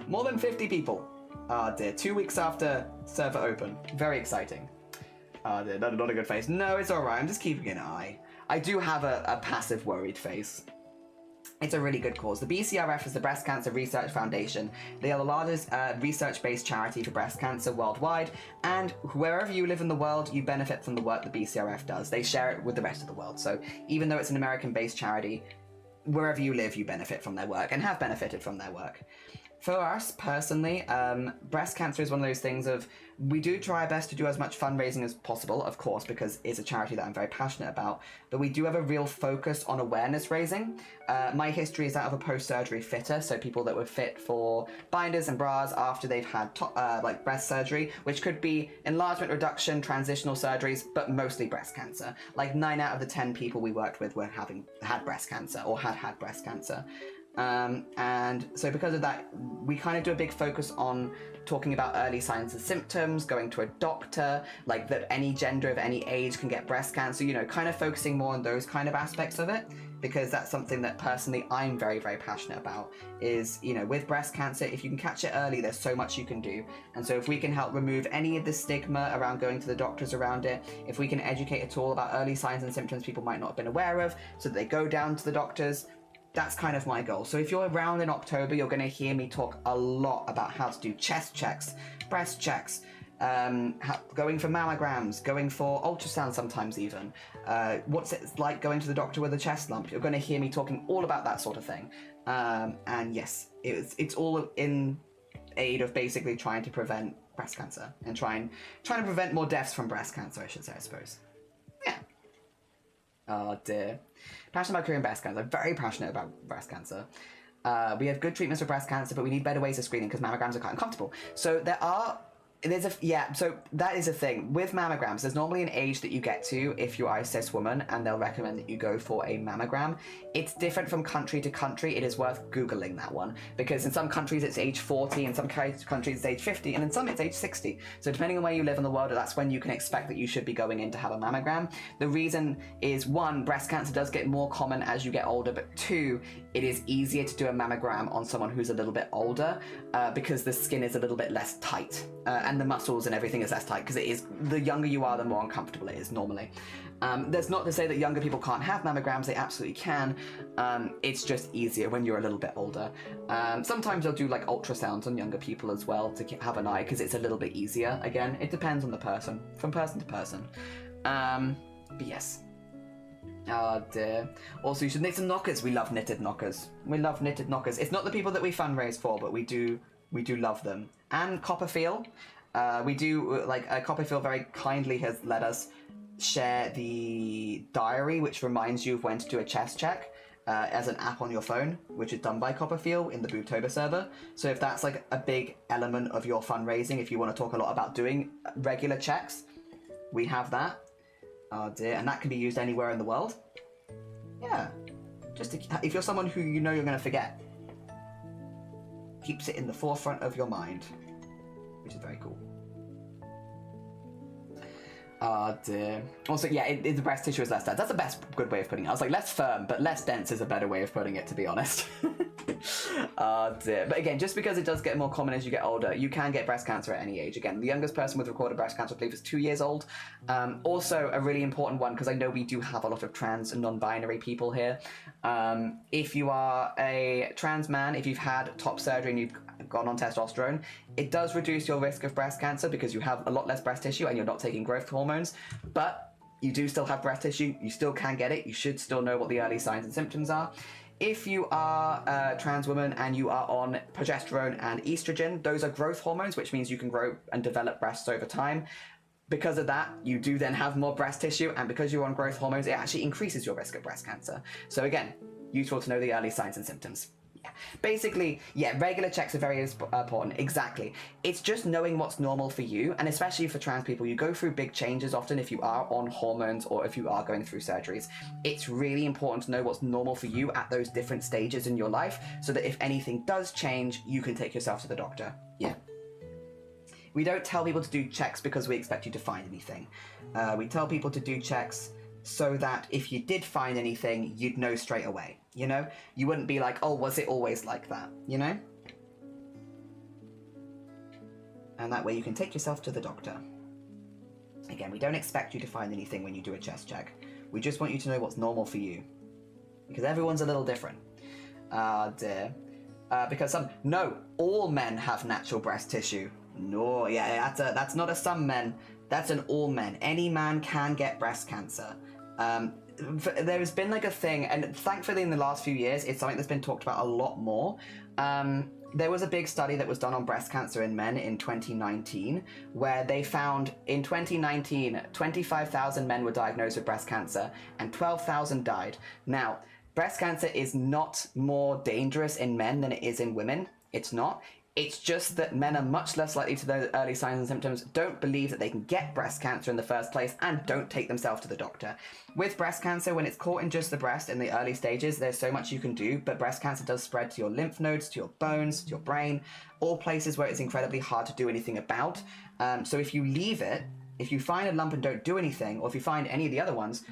More than 50 people. Oh dear, 2 weeks after server open. Very exciting. Oh dear, not a good face. No, it's alright, I'm just keeping an eye. I do have a passive worried face. It's a really good cause. The BCRF is the Breast Cancer Research Foundation. They are the largest research-based charity for breast cancer worldwide, and wherever you live in the world, you benefit from the work the BCRF does. They share it with the rest of the world. So even though it's an American-based charity, wherever you live, you benefit from their work and have benefited from their work. For us, personally, breast cancer is one of those things of, we do try our best to do as much fundraising as possible, of course, because it's a charity that I'm very passionate about, but we do have a real focus on awareness raising. My history is that of a post-surgery fitter, so people that were fit for binders and bras after they've had like breast surgery, which could be enlargement reduction, transitional surgeries, but mostly breast cancer. Like 9 out of the 10 people we worked with had breast cancer or had breast cancer. And so because of that, we kind of do a big focus on talking about early signs and symptoms, going to a doctor, like that any gender of any age can get breast cancer, you know, kind of focusing more on those kind of aspects of it, because that's something that personally I'm very, very passionate about is, you know, with breast cancer, if you can catch it early, there's so much you can do. And so if we can help remove any of the stigma around going to the doctors around it, if we can educate at all about early signs and symptoms people might not have been aware of, so that they go down to the doctors, that's kind of my goal. So if you're around in October, you're going to hear me talk a lot about how to do chest checks, breast checks, going for mammograms, going for ultrasound sometimes even. What's it like going to the doctor with a chest lump? You're going to hear me talking all about that sort of thing. And yes, it's all in aid of basically trying to prevent breast cancer and trying to prevent more deaths from breast cancer, I should say, I suppose. Yeah. Oh dear. Passionate about curing breast cancer. I'm very passionate about breast cancer. We have good treatments for breast cancer, but we need better ways of screening because mammograms are quite uncomfortable. So so that is a thing. With mammograms, there's normally an age that you get to if you are a cis woman, and they'll recommend that you go for a mammogram. It's different from country to country. It is worth Googling that one, because in some countries it's age 40, in some countries it's age 50, and in some it's age 60. So depending on where you live in the world, that's when you can expect that you should be going in to have a mammogram. The reason is, 1, breast cancer does get more common as you get older, but 2, it is easier to do a mammogram on someone who's a little bit older because the skin is a little bit less tight and the muscles and everything is less tight, because it is, the younger you are, the more uncomfortable it is normally. That's not to say that younger people can't have mammograms, they absolutely can. It's just easier when you're a little bit older. Sometimes they'll do like ultrasounds on younger people as well to have an eye, because it's a little bit easier. Again, it depends on the person, from person to person. But yes. Oh dear. Also, you should knit some knockers. We love knitted knockers. We love knitted knockers. It's not the people that we fundraise for, but we do love them. And Copperfield. We do, like, Copperfield very kindly has let us share the diary, which reminds you of when to do a chest check, as an app on your phone, which is done by Copperfield in the Boobtober server. So if that's like a big element of your fundraising, if you want to talk a lot about doing regular checks, we have that. Oh dear, and that can be used anywhere in the world. Yeah, if you're someone who you know you're going to forget, keeps it in the forefront of your mind, which is very cool. Oh dear. Also, yeah, the breast tissue is less dense. That's the best good way of putting it. I was like, less firm, but less dense is a better way of putting it, to be honest. Oh dear. But again, just because it does get more common as you get older, you can get breast cancer at any age. Again, the youngest person with recorded breast cancer, I believe, is 2 years old. Also, a really important one, because I know we do have a lot of trans and non-binary people here. If you are a trans man, if you've had top surgery and you've gone on testosterone, it does reduce your risk of breast cancer because you have a lot less breast tissue and you're not taking growth hormones, but you do still have breast tissue, you still can get it, you should still know what the early signs and symptoms are. If you are a trans woman and you are on progesterone and estrogen, those are growth hormones, which means you can grow and develop breasts over time. Because of that, you do then have more breast tissue, and because you're on growth hormones, it actually increases your risk of breast cancer. So again, useful to know the early signs and symptoms. Basically, yeah, regular checks are very important. Exactly. It's just knowing what's normal for you, and especially for trans people, you go through big changes often if you are on hormones or if you are going through surgeries. It's really important to know what's normal for you at those different stages in your life, so that if anything does change, you can take yourself to the doctor. Yeah. We don't tell people to do checks because we expect you to find anything. We tell people to do checks so that if you did find anything, you'd know straight away, you know? You wouldn't be like, oh, was it always like that, you know? And that way you can take yourself to the doctor. Again, we don't expect you to find anything when you do a chest check. We just want you to know what's normal for you. Because everyone's a little different. Dear. Because no, all men have natural breast tissue. No, yeah, that's not a some men. That's an all men. Any man can get breast cancer. There's been like a thing, and thankfully in the last few years, it's something that's been talked about a lot more. There was a big study that was done on breast cancer in men in 2019, where they found in 2019, 25,000 men were diagnosed with breast cancer and 12,000 died. Now, breast cancer is not more dangerous in men than it is in women. It's not. It's just that men are much less likely to those early signs and symptoms, don't believe that they can get breast cancer in the first place, and don't take themselves to the doctor. With breast cancer, when it's caught in just the breast in the early stages, there's so much you can do, but breast cancer does spread to your lymph nodes, to your bones, to your brain, all places where it's incredibly hard to do anything about. So if you leave it, if you find a lump and don't do anything, or if you find any of the other ones,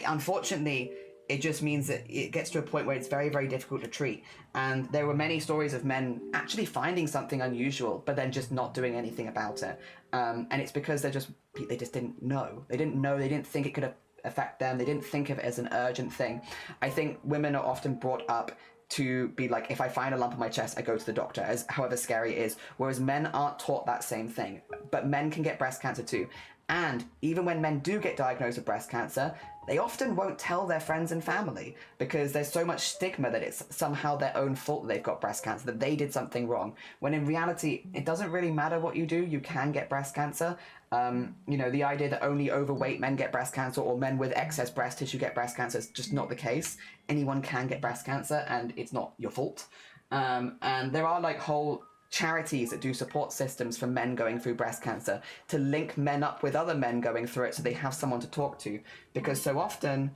unfortunately, it just means that it gets to a point where it's very, very difficult to treat. And there were many stories of men actually finding something unusual, but then just not doing anything about it. And it's because they just didn't know. They didn't think it could affect them. They didn't think of it as an urgent thing. I think women are often brought up to be like, if I find a lump on my chest, I go to the doctor, as however scary it is. Whereas men aren't taught that same thing. But men can get breast cancer too. And even when men do get diagnosed with breast cancer, they often won't tell their friends and family because there's so much stigma that it's somehow their own fault that they've got breast cancer, that they did something wrong. When in reality, it doesn't really matter what you do, you can get breast cancer. You know, the idea that only overweight men get breast cancer or men with excess breast tissue get breast cancer is just not the case. Anyone can get breast cancer and it's not your fault. And there are like whole charities that do support systems for men going through breast cancer to link men up with other men going through it so they have someone to talk to, because so often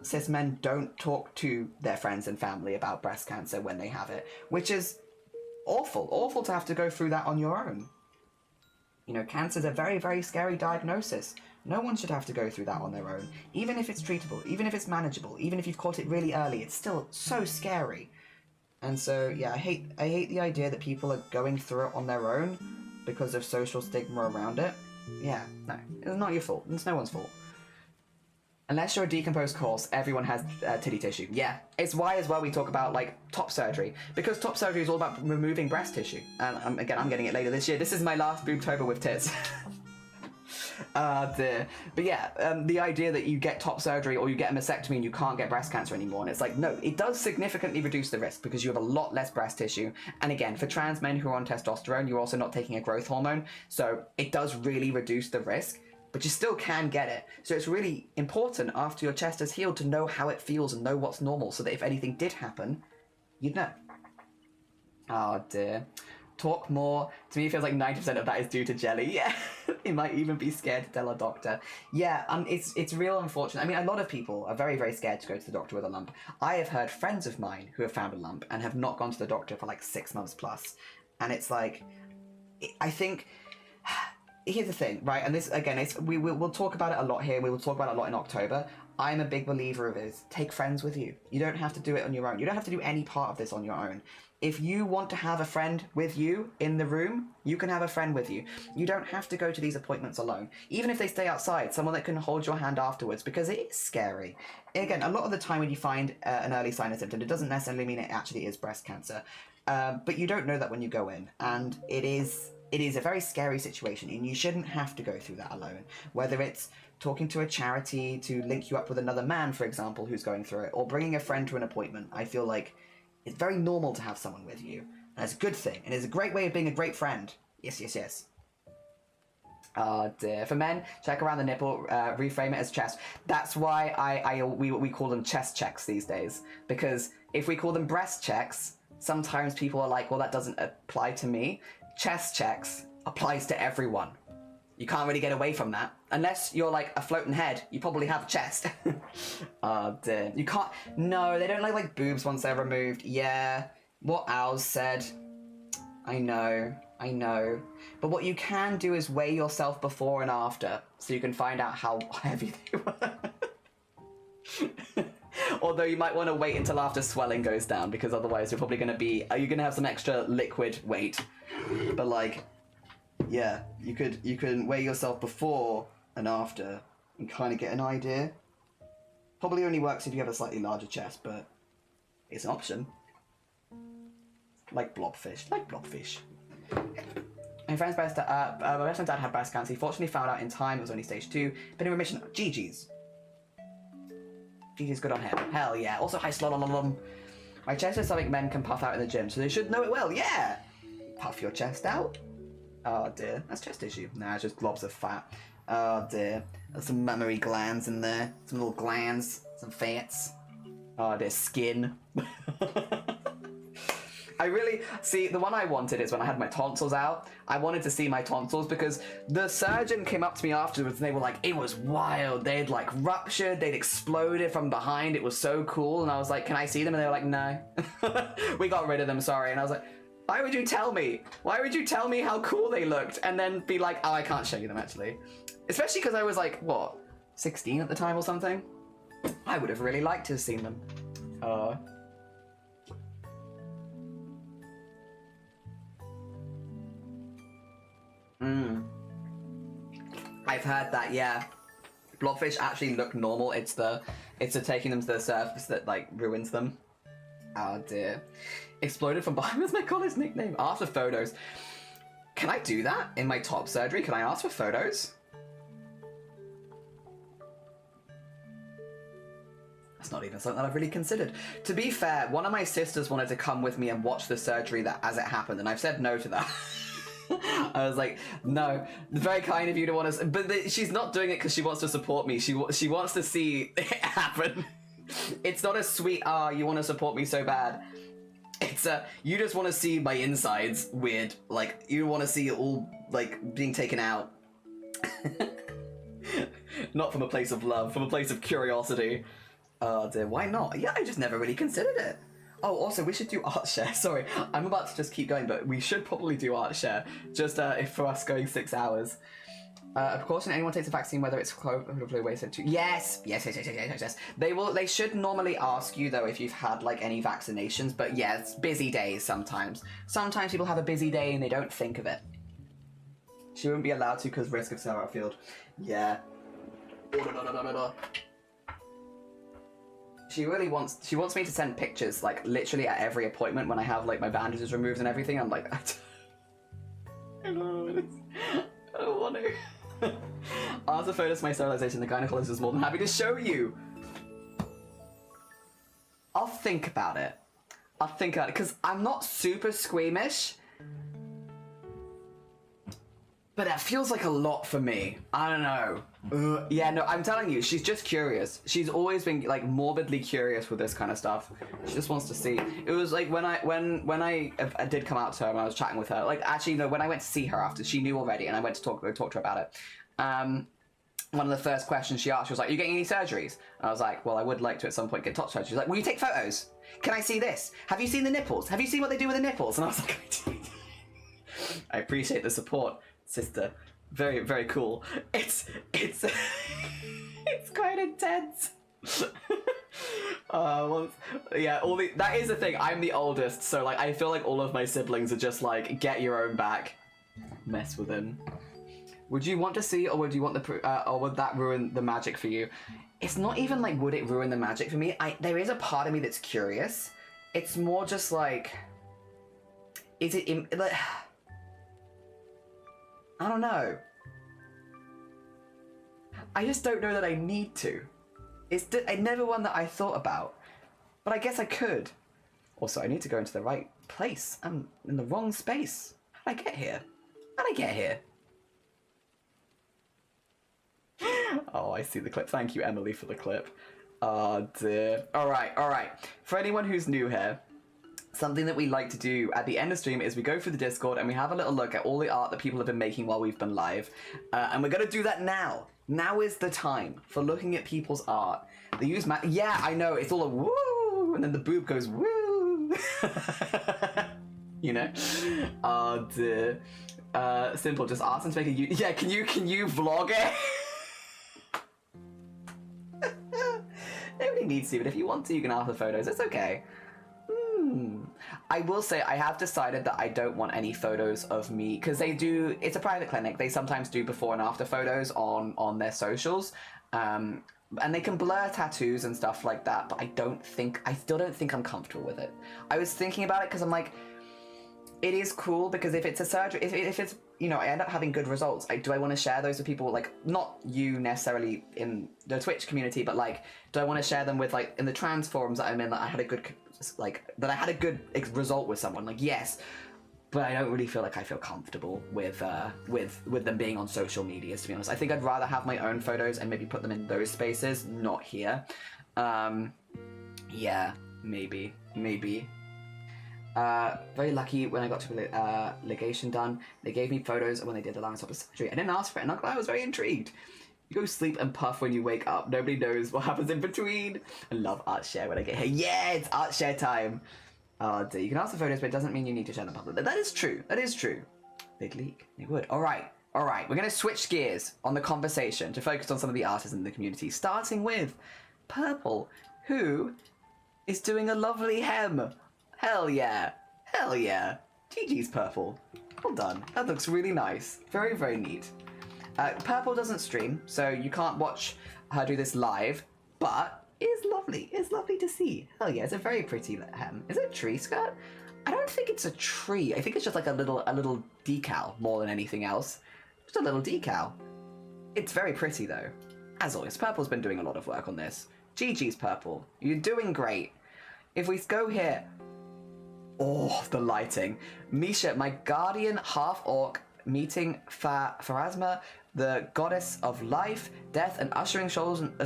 cis men don't talk to their friends and family about breast cancer when they have it, which is awful to have to go through that on your own. You know, cancer is a very, very scary diagnosis. No one should have to go through that on their own. Even if it's treatable, even if it's manageable, even if you've caught it really early, it's still so scary. And so, yeah, I hate the idea that people are going through it on their own because of social stigma around it. Yeah, no, it's not your fault. It's no one's fault. Unless you're a decomposed corpse, everyone has titty tissue. Yeah, it's why as well we talk about like top surgery, because top surgery is all about removing breast tissue. And again, I'm getting it later this year. This is my last Boobtober with tits. But yeah, the idea that you get top surgery or you get a mastectomy and you can't get breast cancer anymore, and it's like, no, it does significantly reduce the risk because you have a lot less breast tissue. And again, for trans men who are on testosterone, you're also not taking a growth hormone, so it does really reduce the risk, but you still can get it. So it's really important after your chest has healed to know how it feels and know what's normal, so that if anything did happen, you'd know. Oh dear. Talk more. To me, it feels like 90% of that is due to jelly. Yeah, they might even be scared to tell a doctor. Yeah, it's real unfortunate. I mean, a lot of people are very, very scared to go to the doctor with a lump. I have heard friends of mine who have found a lump and have not gone to the doctor for like 6 months plus. And it's like, I think, here's the thing, right? And this, again, we'll talk about it a lot here. We will talk about it a lot in October. I'm a big believer of this. Take friends with you. You don't have to do it on your own. You don't have to do any part of this on your own. If you want to have a friend with you in the room, you can have a friend with you. You don't have to go to these appointments alone. Even if they stay outside, someone that can hold your hand afterwards, because it is scary. Again, a lot of the time when you find an early sign or symptom, it doesn't necessarily mean it actually is breast cancer. But you don't know that when you go in. And it is a very scary situation, and you shouldn't have to go through that alone. Whether it's talking to a charity to link you up with another man, for example, who's going through it, or bringing a friend to an appointment, I feel like it's very normal to have someone with you. And it's a good thing, and it's a great way of being a great friend. Yes, yes, yes. Oh dear. For men, check around the nipple, reframe it as chest. That's why we call them chest checks these days. Because if we call them breast checks, sometimes people are like, well, that doesn't apply to me. Chest checks applies to everyone. You can't really get away from that. Unless you're like a floating head, you probably have a chest. Oh dear. You can't, no, they don't like boobs once they're removed. Yeah, what Owls said. I know. But what you can do is weigh yourself before and after, so you can find out how heavy they were. Although you might want to wait until after swelling goes down, because otherwise you're probably going to be, you're going to have some extra liquid weight. But like, yeah, you can weigh yourself before and after and kind of get an idea. Probably only works if you have a slightly larger chest, but it's an option. Like blobfish. My friend's my best friend's dad had breast cancer. He fortunately found out in time. It was only stage 2. Been in remission. GG's. GG's good on him. Hell yeah. Also, hi slolololom. My chest is something men can puff out in the gym, so they should know it well. Yeah. Puff your chest out. Oh dear. That's chest tissue. Nah, it's just globs of fat. Oh dear. There's some mammary glands in there. Some little glands. Some fats. Oh dear. Skin. I really, see, the one I wanted is when I had my tonsils out. I wanted to see my tonsils because the surgeon came up to me afterwards and they were like, it was wild. They'd like ruptured, they'd exploded from behind. It was so cool. And I was like, can I see them? And they were like, no. We got rid of them, sorry. And I was like, why would you tell me? Why would you tell me how cool they looked and then be like, oh, I can't show you them actually. Especially because I was like, what, 16 at the time or something? I would have really liked to have seen them. I've heard that, yeah. Blobfish actually look normal. It's the taking them to the surface that like ruins them. Oh dear. Exploded from behind was my college nickname. Ask for photos. Can I do that in my top surgery? Can I ask for photos? That's not even something that I've really considered. To be fair, one of my sisters wanted to come with me and watch the surgery that as it happened, and I've said no to that. I was like, no, very kind of you to want to, but she's not doing it because she wants to support me. She wants to see it happen. It's not a sweet, you want to support me so bad. It's you just want to see my insides weird. Like, you want to see it all, like, being taken out. Not from a place of love, from a place of curiosity. Oh dear, why not? Yeah, I just never really considered it. Oh, also, we should do art share. Sorry, I'm about to just keep going, but we should probably do art share. Just if for us going 6 hours. Of course, when anyone takes a vaccine, whether it's hopefully wasted too. Yes. They should normally ask you though if you've had like any vaccinations, but yeah, it's busy days sometimes. Sometimes people have a busy day and they don't think of it. She wouldn't be allowed to because risk of cell outfield. Yeah. She wants me to send pictures, like, literally at every appointment when I have, like, my bandages removed and everything. I'm like, I don't want to. Ask the photos of my sterilization. The gynecologist is more than happy to show you. I'll think about it. Because I'm not super squeamish. But that feels like a lot for me. I don't know. Yeah, no, I'm telling you, she's just curious. She's always been like morbidly curious with this kind of stuff. She just wants to see. It was like when I did come out to her and I was chatting with her. Like actually, no, when I went to see her after, she knew already, and I went to talk to her about it. One of the first questions she asked, she was like, "Are you getting any surgeries?" And I was like, "Well, I would like to at some point get top surgery." She's like, "Will you take photos? Can I see this? Have you seen the nipples? Have you seen what they do with the nipples?" And I was like, I appreciate the support, sister. Very, very cool. It's it's quite intense. Yeah, that is the thing. I'm the oldest, so like I feel like all of my siblings are just like, get your own back. Mess with him. Would you want to see, or would you want or would that ruin the magic for you? It's not even like, would it ruin the magic for me? There is a part of me that's curious. It's more just like, is it like, I don't know. I just don't know that I need to. It's never one that I thought about. But I guess I could. Also, I need to go into the right place. I'm in the wrong space. How'd I get here? Oh, I see the clip. Thank you, Emily, for the clip. Oh, dear. All right. For anyone who's new here, something that we like to do at the end of stream is we go through the Discord and we have a little look at all the art that people have been making while we've been live. And we're going to do that now. Now is the time for looking at people's art. They use yeah, I know, it's all a woo, and then the boob goes woo. You know? Dear. Simple, just ask them to make a yeah, can you vlog it? Nobody needs to, but if you want to, you can ask the photos. It's okay. I will say I have decided that I don't want any photos of me, because they do, it's a private clinic, they sometimes do before and after photos on their socials, and they can blur tattoos and stuff like that, but I still don't think I'm comfortable with it. I was thinking about it because I'm like, it is cool because if it's a surgery, if it's, you know, I end up having good results, do I want to share those with people, like, not you necessarily in the Twitch community, but like, do I want to share them with, like, in the trans forums that I'm in, that I had a good, result with someone, like, yes, but I don't really feel like I feel comfortable with them being on social media, to be honest. I think I'd rather have my own photos and maybe put them in those spaces, not here. Yeah, maybe. Very lucky when I got to ligation done. They gave me photos when they did the laparoscopic surgery. I didn't ask for it, and I was very intrigued. You go sleep and puff when you wake up. Nobody knows what happens in between. I love art share when I get here. Yeah, it's art share time. Oh, dear. You can ask for photos, but it doesn't mean you need to share them publicly. That is true. They'd leak. They would. All right. We're going to switch gears on the conversation to focus on some of the artists in the community, starting with Purple, who is doing a lovely hem. Hell yeah. GG's Purple. Well done. That looks really nice. Very, very neat. Purple doesn't stream, so you can't watch her do this live, but it's lovely. It's lovely to see. Hell yeah, it's a very pretty hem. Is it a tree skirt? I don't think it's a tree. I think it's just like a little decal more than anything else. Just a little decal. It's very pretty though. As always, Purple's been doing a lot of work on this. GG's Purple. You're doing great. If we go here... Oh, the lighting. Misha, my guardian half-orc, meeting Pharasma, the goddess of life, death, and ushering souls into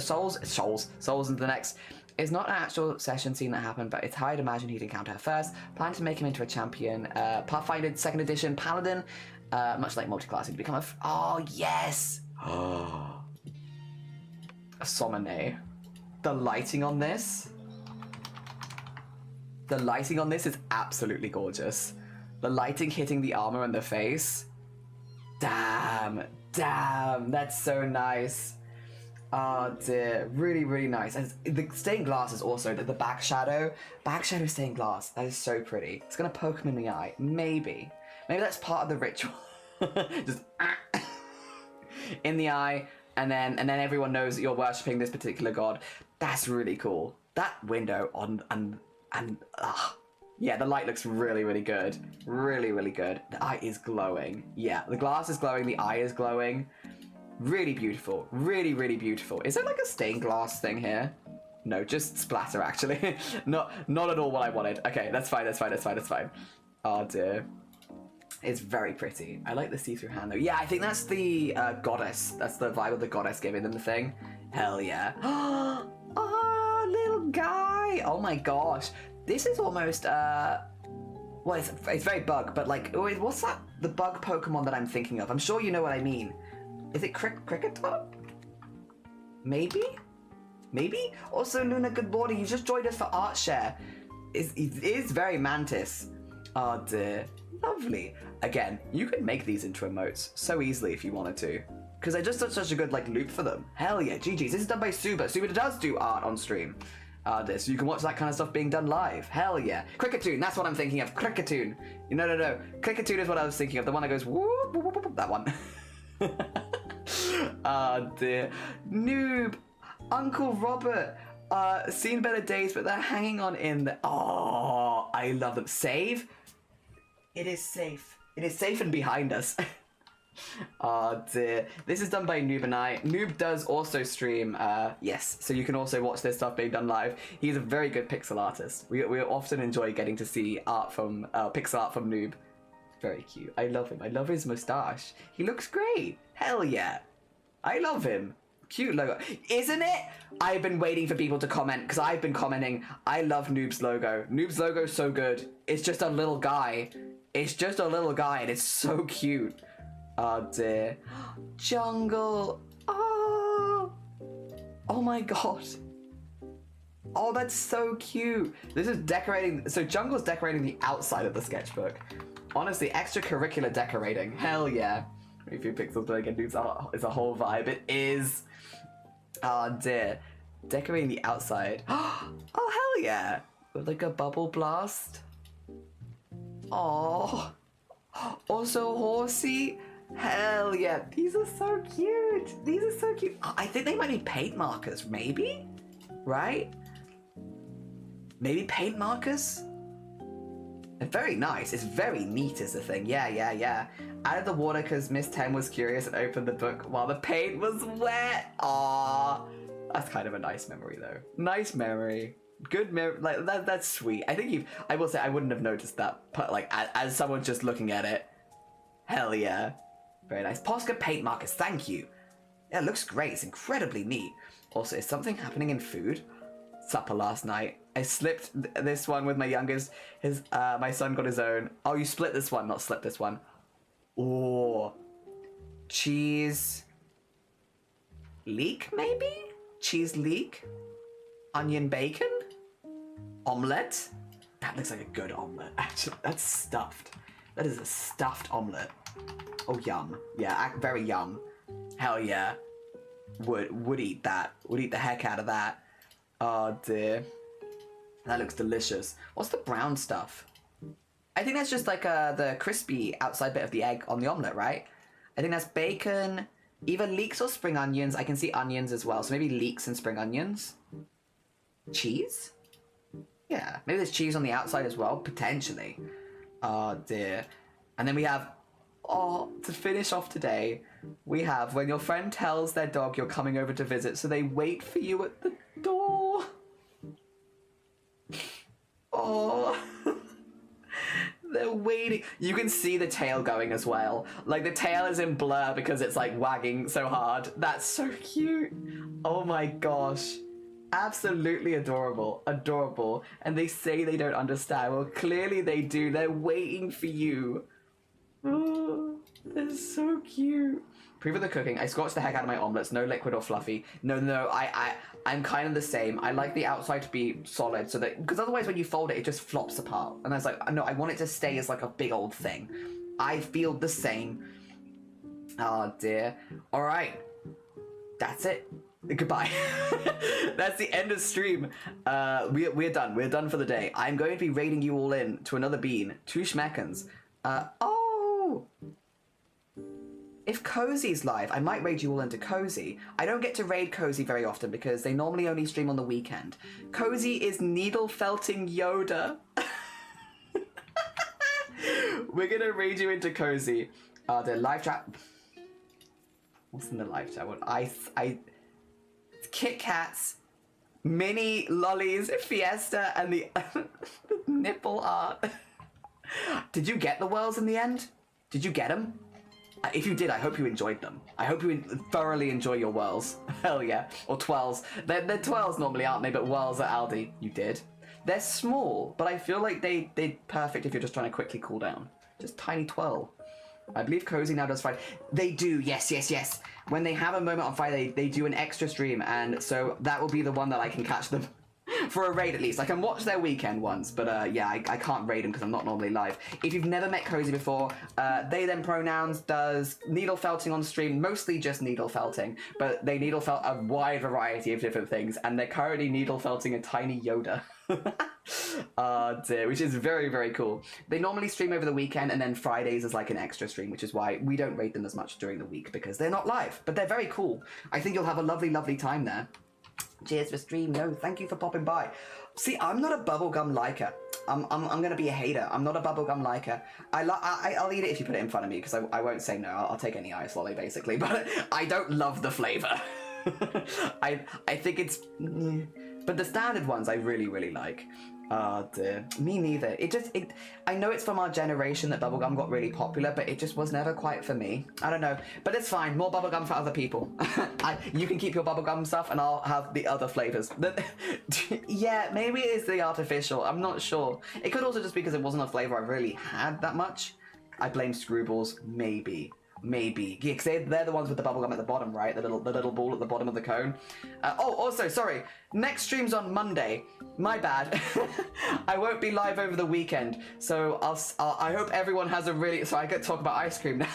the next. It's not an actual session scene that happened, but it's how I'd imagine he'd encounter her first. Plan to make him into a champion. Pathfinder 2nd edition paladin, much like multi-class, he'd become oh, yes! A Sommone. The lighting on this... The lighting on this is absolutely gorgeous. The lighting hitting the armor and the face. Damn, that's so nice. Oh dear, really, really nice. And the stained glass is also the back shadow stained glass. That is so pretty. It's gonna poke him in the eye. Maybe that's part of the ritual. Just in the eye, and then everyone knows that you're worshipping this particular god. That's really cool. That window yeah, the light looks really, really good. Really, really good. The eye is glowing. Yeah, the glass is glowing, the eye is glowing. Really beautiful. Really, really beautiful. Is there like a stained glass thing here? No, just splatter actually. not at all what I wanted. Okay, that's fine. Oh dear. It's very pretty. I like the see-through hand though. Yeah, I think that's the goddess. That's the vibe of the goddess giving them the thing. Hell yeah. Oh, little guy. Oh my gosh. This is almost, well, it's very bug, but like, what's that? The bug Pokemon that I'm thinking of. I'm sure you know what I mean. Is it Cricketot? Maybe? Also, Luna, good morning. You just joined us for Art Share. It is very Mantis. Oh dear. Lovely. Again, you could make these into emotes so easily if you wanted to. Because they're just such a good like loop for them. Hell yeah, GG's. This is done by Suba. Suba does do art on stream. So you can watch that kind of stuff being done live. Hell yeah. Cricketoon, that's what I'm thinking of. Cricketoon. No. Cricketoon is what I was thinking of. The one that goes whoop, whoop, whoop, whoop, that one. Oh dear. Noob. Uncle Robert. Seen better days, but they're hanging on in the... Oh, I love them. Save? It is safe. It is safe and behind us. Oh dear. This is done by Noob and I. Noob does also stream, yes, so you can also watch this stuff being done live. He's a very good pixel artist. We often enjoy getting to see art from, pixel art from Noob. Very cute. I love him. I love his moustache. He looks great. Hell yeah. I love him. Cute logo. Isn't it? I've been waiting for people to comment, because I've been commenting. I love Noob's logo. Noob's logo is so good. It's just a little guy. It's just a little guy, and it's so cute. Oh, dear. Jungle. Oh. Oh, my God. Oh, that's so cute. This is decorating. So Jungle's decorating the outside of the sketchbook. Honestly, extracurricular decorating. Hell yeah. A few pixels to get Noob's is a whole vibe. It is. Oh dear. Decorating the outside. Oh hell yeah. With like a bubble blast. Oh. Also horsey. Hell yeah. These are so cute. These are so cute. I think they might be paint markers, maybe? Right? Maybe paint markers? They're very nice. It's very neat is the thing. Yeah. Added the water because Miss 10 was curious and opened the book while the paint was wet. Aww. That's kind of a nice memory though. Nice memory. Good memory. Like that's sweet. I think I will say I wouldn't have noticed that, but like as someone just looking at it. Hell yeah. Very nice. Posca paint markers. Thank you. Yeah, it looks great. It's incredibly neat. Also, is something happening in food? Supper last night. I slipped this one with my youngest. My son got his own. Oh, you split this one, not slip this one. Oh, cheese leek maybe? Cheese leek? Onion bacon? Omelette? That looks like a good omelette. Actually, that's stuffed. That is a stuffed omelette. Oh, yum. Yeah, very yum. Hell yeah. Would eat that. Would eat the heck out of that. Oh dear. That looks delicious. What's the brown stuff? I think that's just like the crispy outside bit of the egg on the omelette, right? I think that's bacon, either leeks or spring onions. I can see onions as well, so maybe leeks and spring onions. Cheese? Yeah, maybe there's cheese on the outside as well, potentially. Oh dear. And then we have, to finish off today, we have when your friend tells their dog you're coming over to visit, so they wait for you at the door. Oh. They're waiting. You can see the tail going as well. Like the tail is in blur because it's like wagging so hard. That's so cute. Oh my gosh. Absolutely adorable. Adorable. And they say they don't understand. Well, clearly they do. They're waiting for you. Oh, they're so cute. Proof of the cooking. I scorched the heck out of my omelets. No liquid or fluffy. No. I'm kind of the same. I like the outside to be solid so that, because otherwise when you fold it, it just flops apart. And I was like, no, I want it to stay as like a big old thing. I feel the same. Oh dear. All right. That's it. Goodbye. That's the end of stream. We're done. We're done for the day. I'm going to be raiding you all in to another bean. 2 schmeckens. If Cozy's live, I might raid you all into Cozy. I don't get to raid Cozy very often because they normally only stream on the weekend. Cozy is needle felting Yoda. We're gonna raid you into Cozy. The live chat. What's in the live chat? What Kit Kats, mini lollies, Fiesta, and the nipple art. Did you get the whirls in the end? Did you get them? If you did, I hope you enjoyed them. I hope you thoroughly enjoy your whirls. Hell yeah. Or twirls. They're twirls normally, aren't they? But whirls at Aldi. You did. They're small, but I feel like they're perfect if you're just trying to quickly cool down. Just tiny twirl. I believe Cozy now does Friday. They do, yes. When they have a moment on Friday, they do an extra stream, and so that will be the one that I can catch them. For a raid at least. I can watch their weekend ones, but yeah, I can't raid them because I'm not normally live. If you've never met Cozy before, they them pronouns does needle felting on stream, mostly just needle felting, but they needle felt a wide variety of different things, and they're currently needle felting a tiny Yoda. Dear, which is very, very cool. They normally stream over the weekend, and then Fridays is like an extra stream, which is why we don't raid them as much during the week, because they're not live, but they're very cool. I think you'll have a lovely, lovely time there. Cheers for stream. No, thank you for popping by. See, I'm not a bubblegum liker. I'm gonna be a hater. I'm not a bubblegum liker. I'll eat it if you put it in front of me because I won't say no. I'll take any ice lolly basically, but I don't love the flavor. I think it's, but the standard ones I really, really like. Oh dear, me neither. I know it's from our generation that bubblegum got really popular, but it just was never quite for me. I don't know, but it's fine. More bubblegum for other people. You can keep your bubblegum stuff, and I'll have the other flavors. Yeah, maybe it is the artificial. I'm not sure. It could also just be because it wasn't a flavor I really had that much. I blame Screwballs, maybe. Maybe. Yeah, because they're the ones with the bubblegum at the bottom, right? The little ball at the bottom of the cone. Oh, also, sorry. Next stream's on Monday. My bad. I won't be live over the weekend. So I hope everyone has a really... Sorry, I get to talk about ice cream now.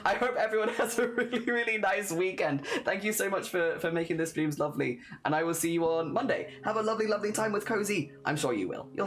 I hope everyone has a really, really nice weekend. Thank you so much for making this streams lovely. And I will see you on Monday. Have a lovely, lovely time with Cozy. I'm sure you will. You'll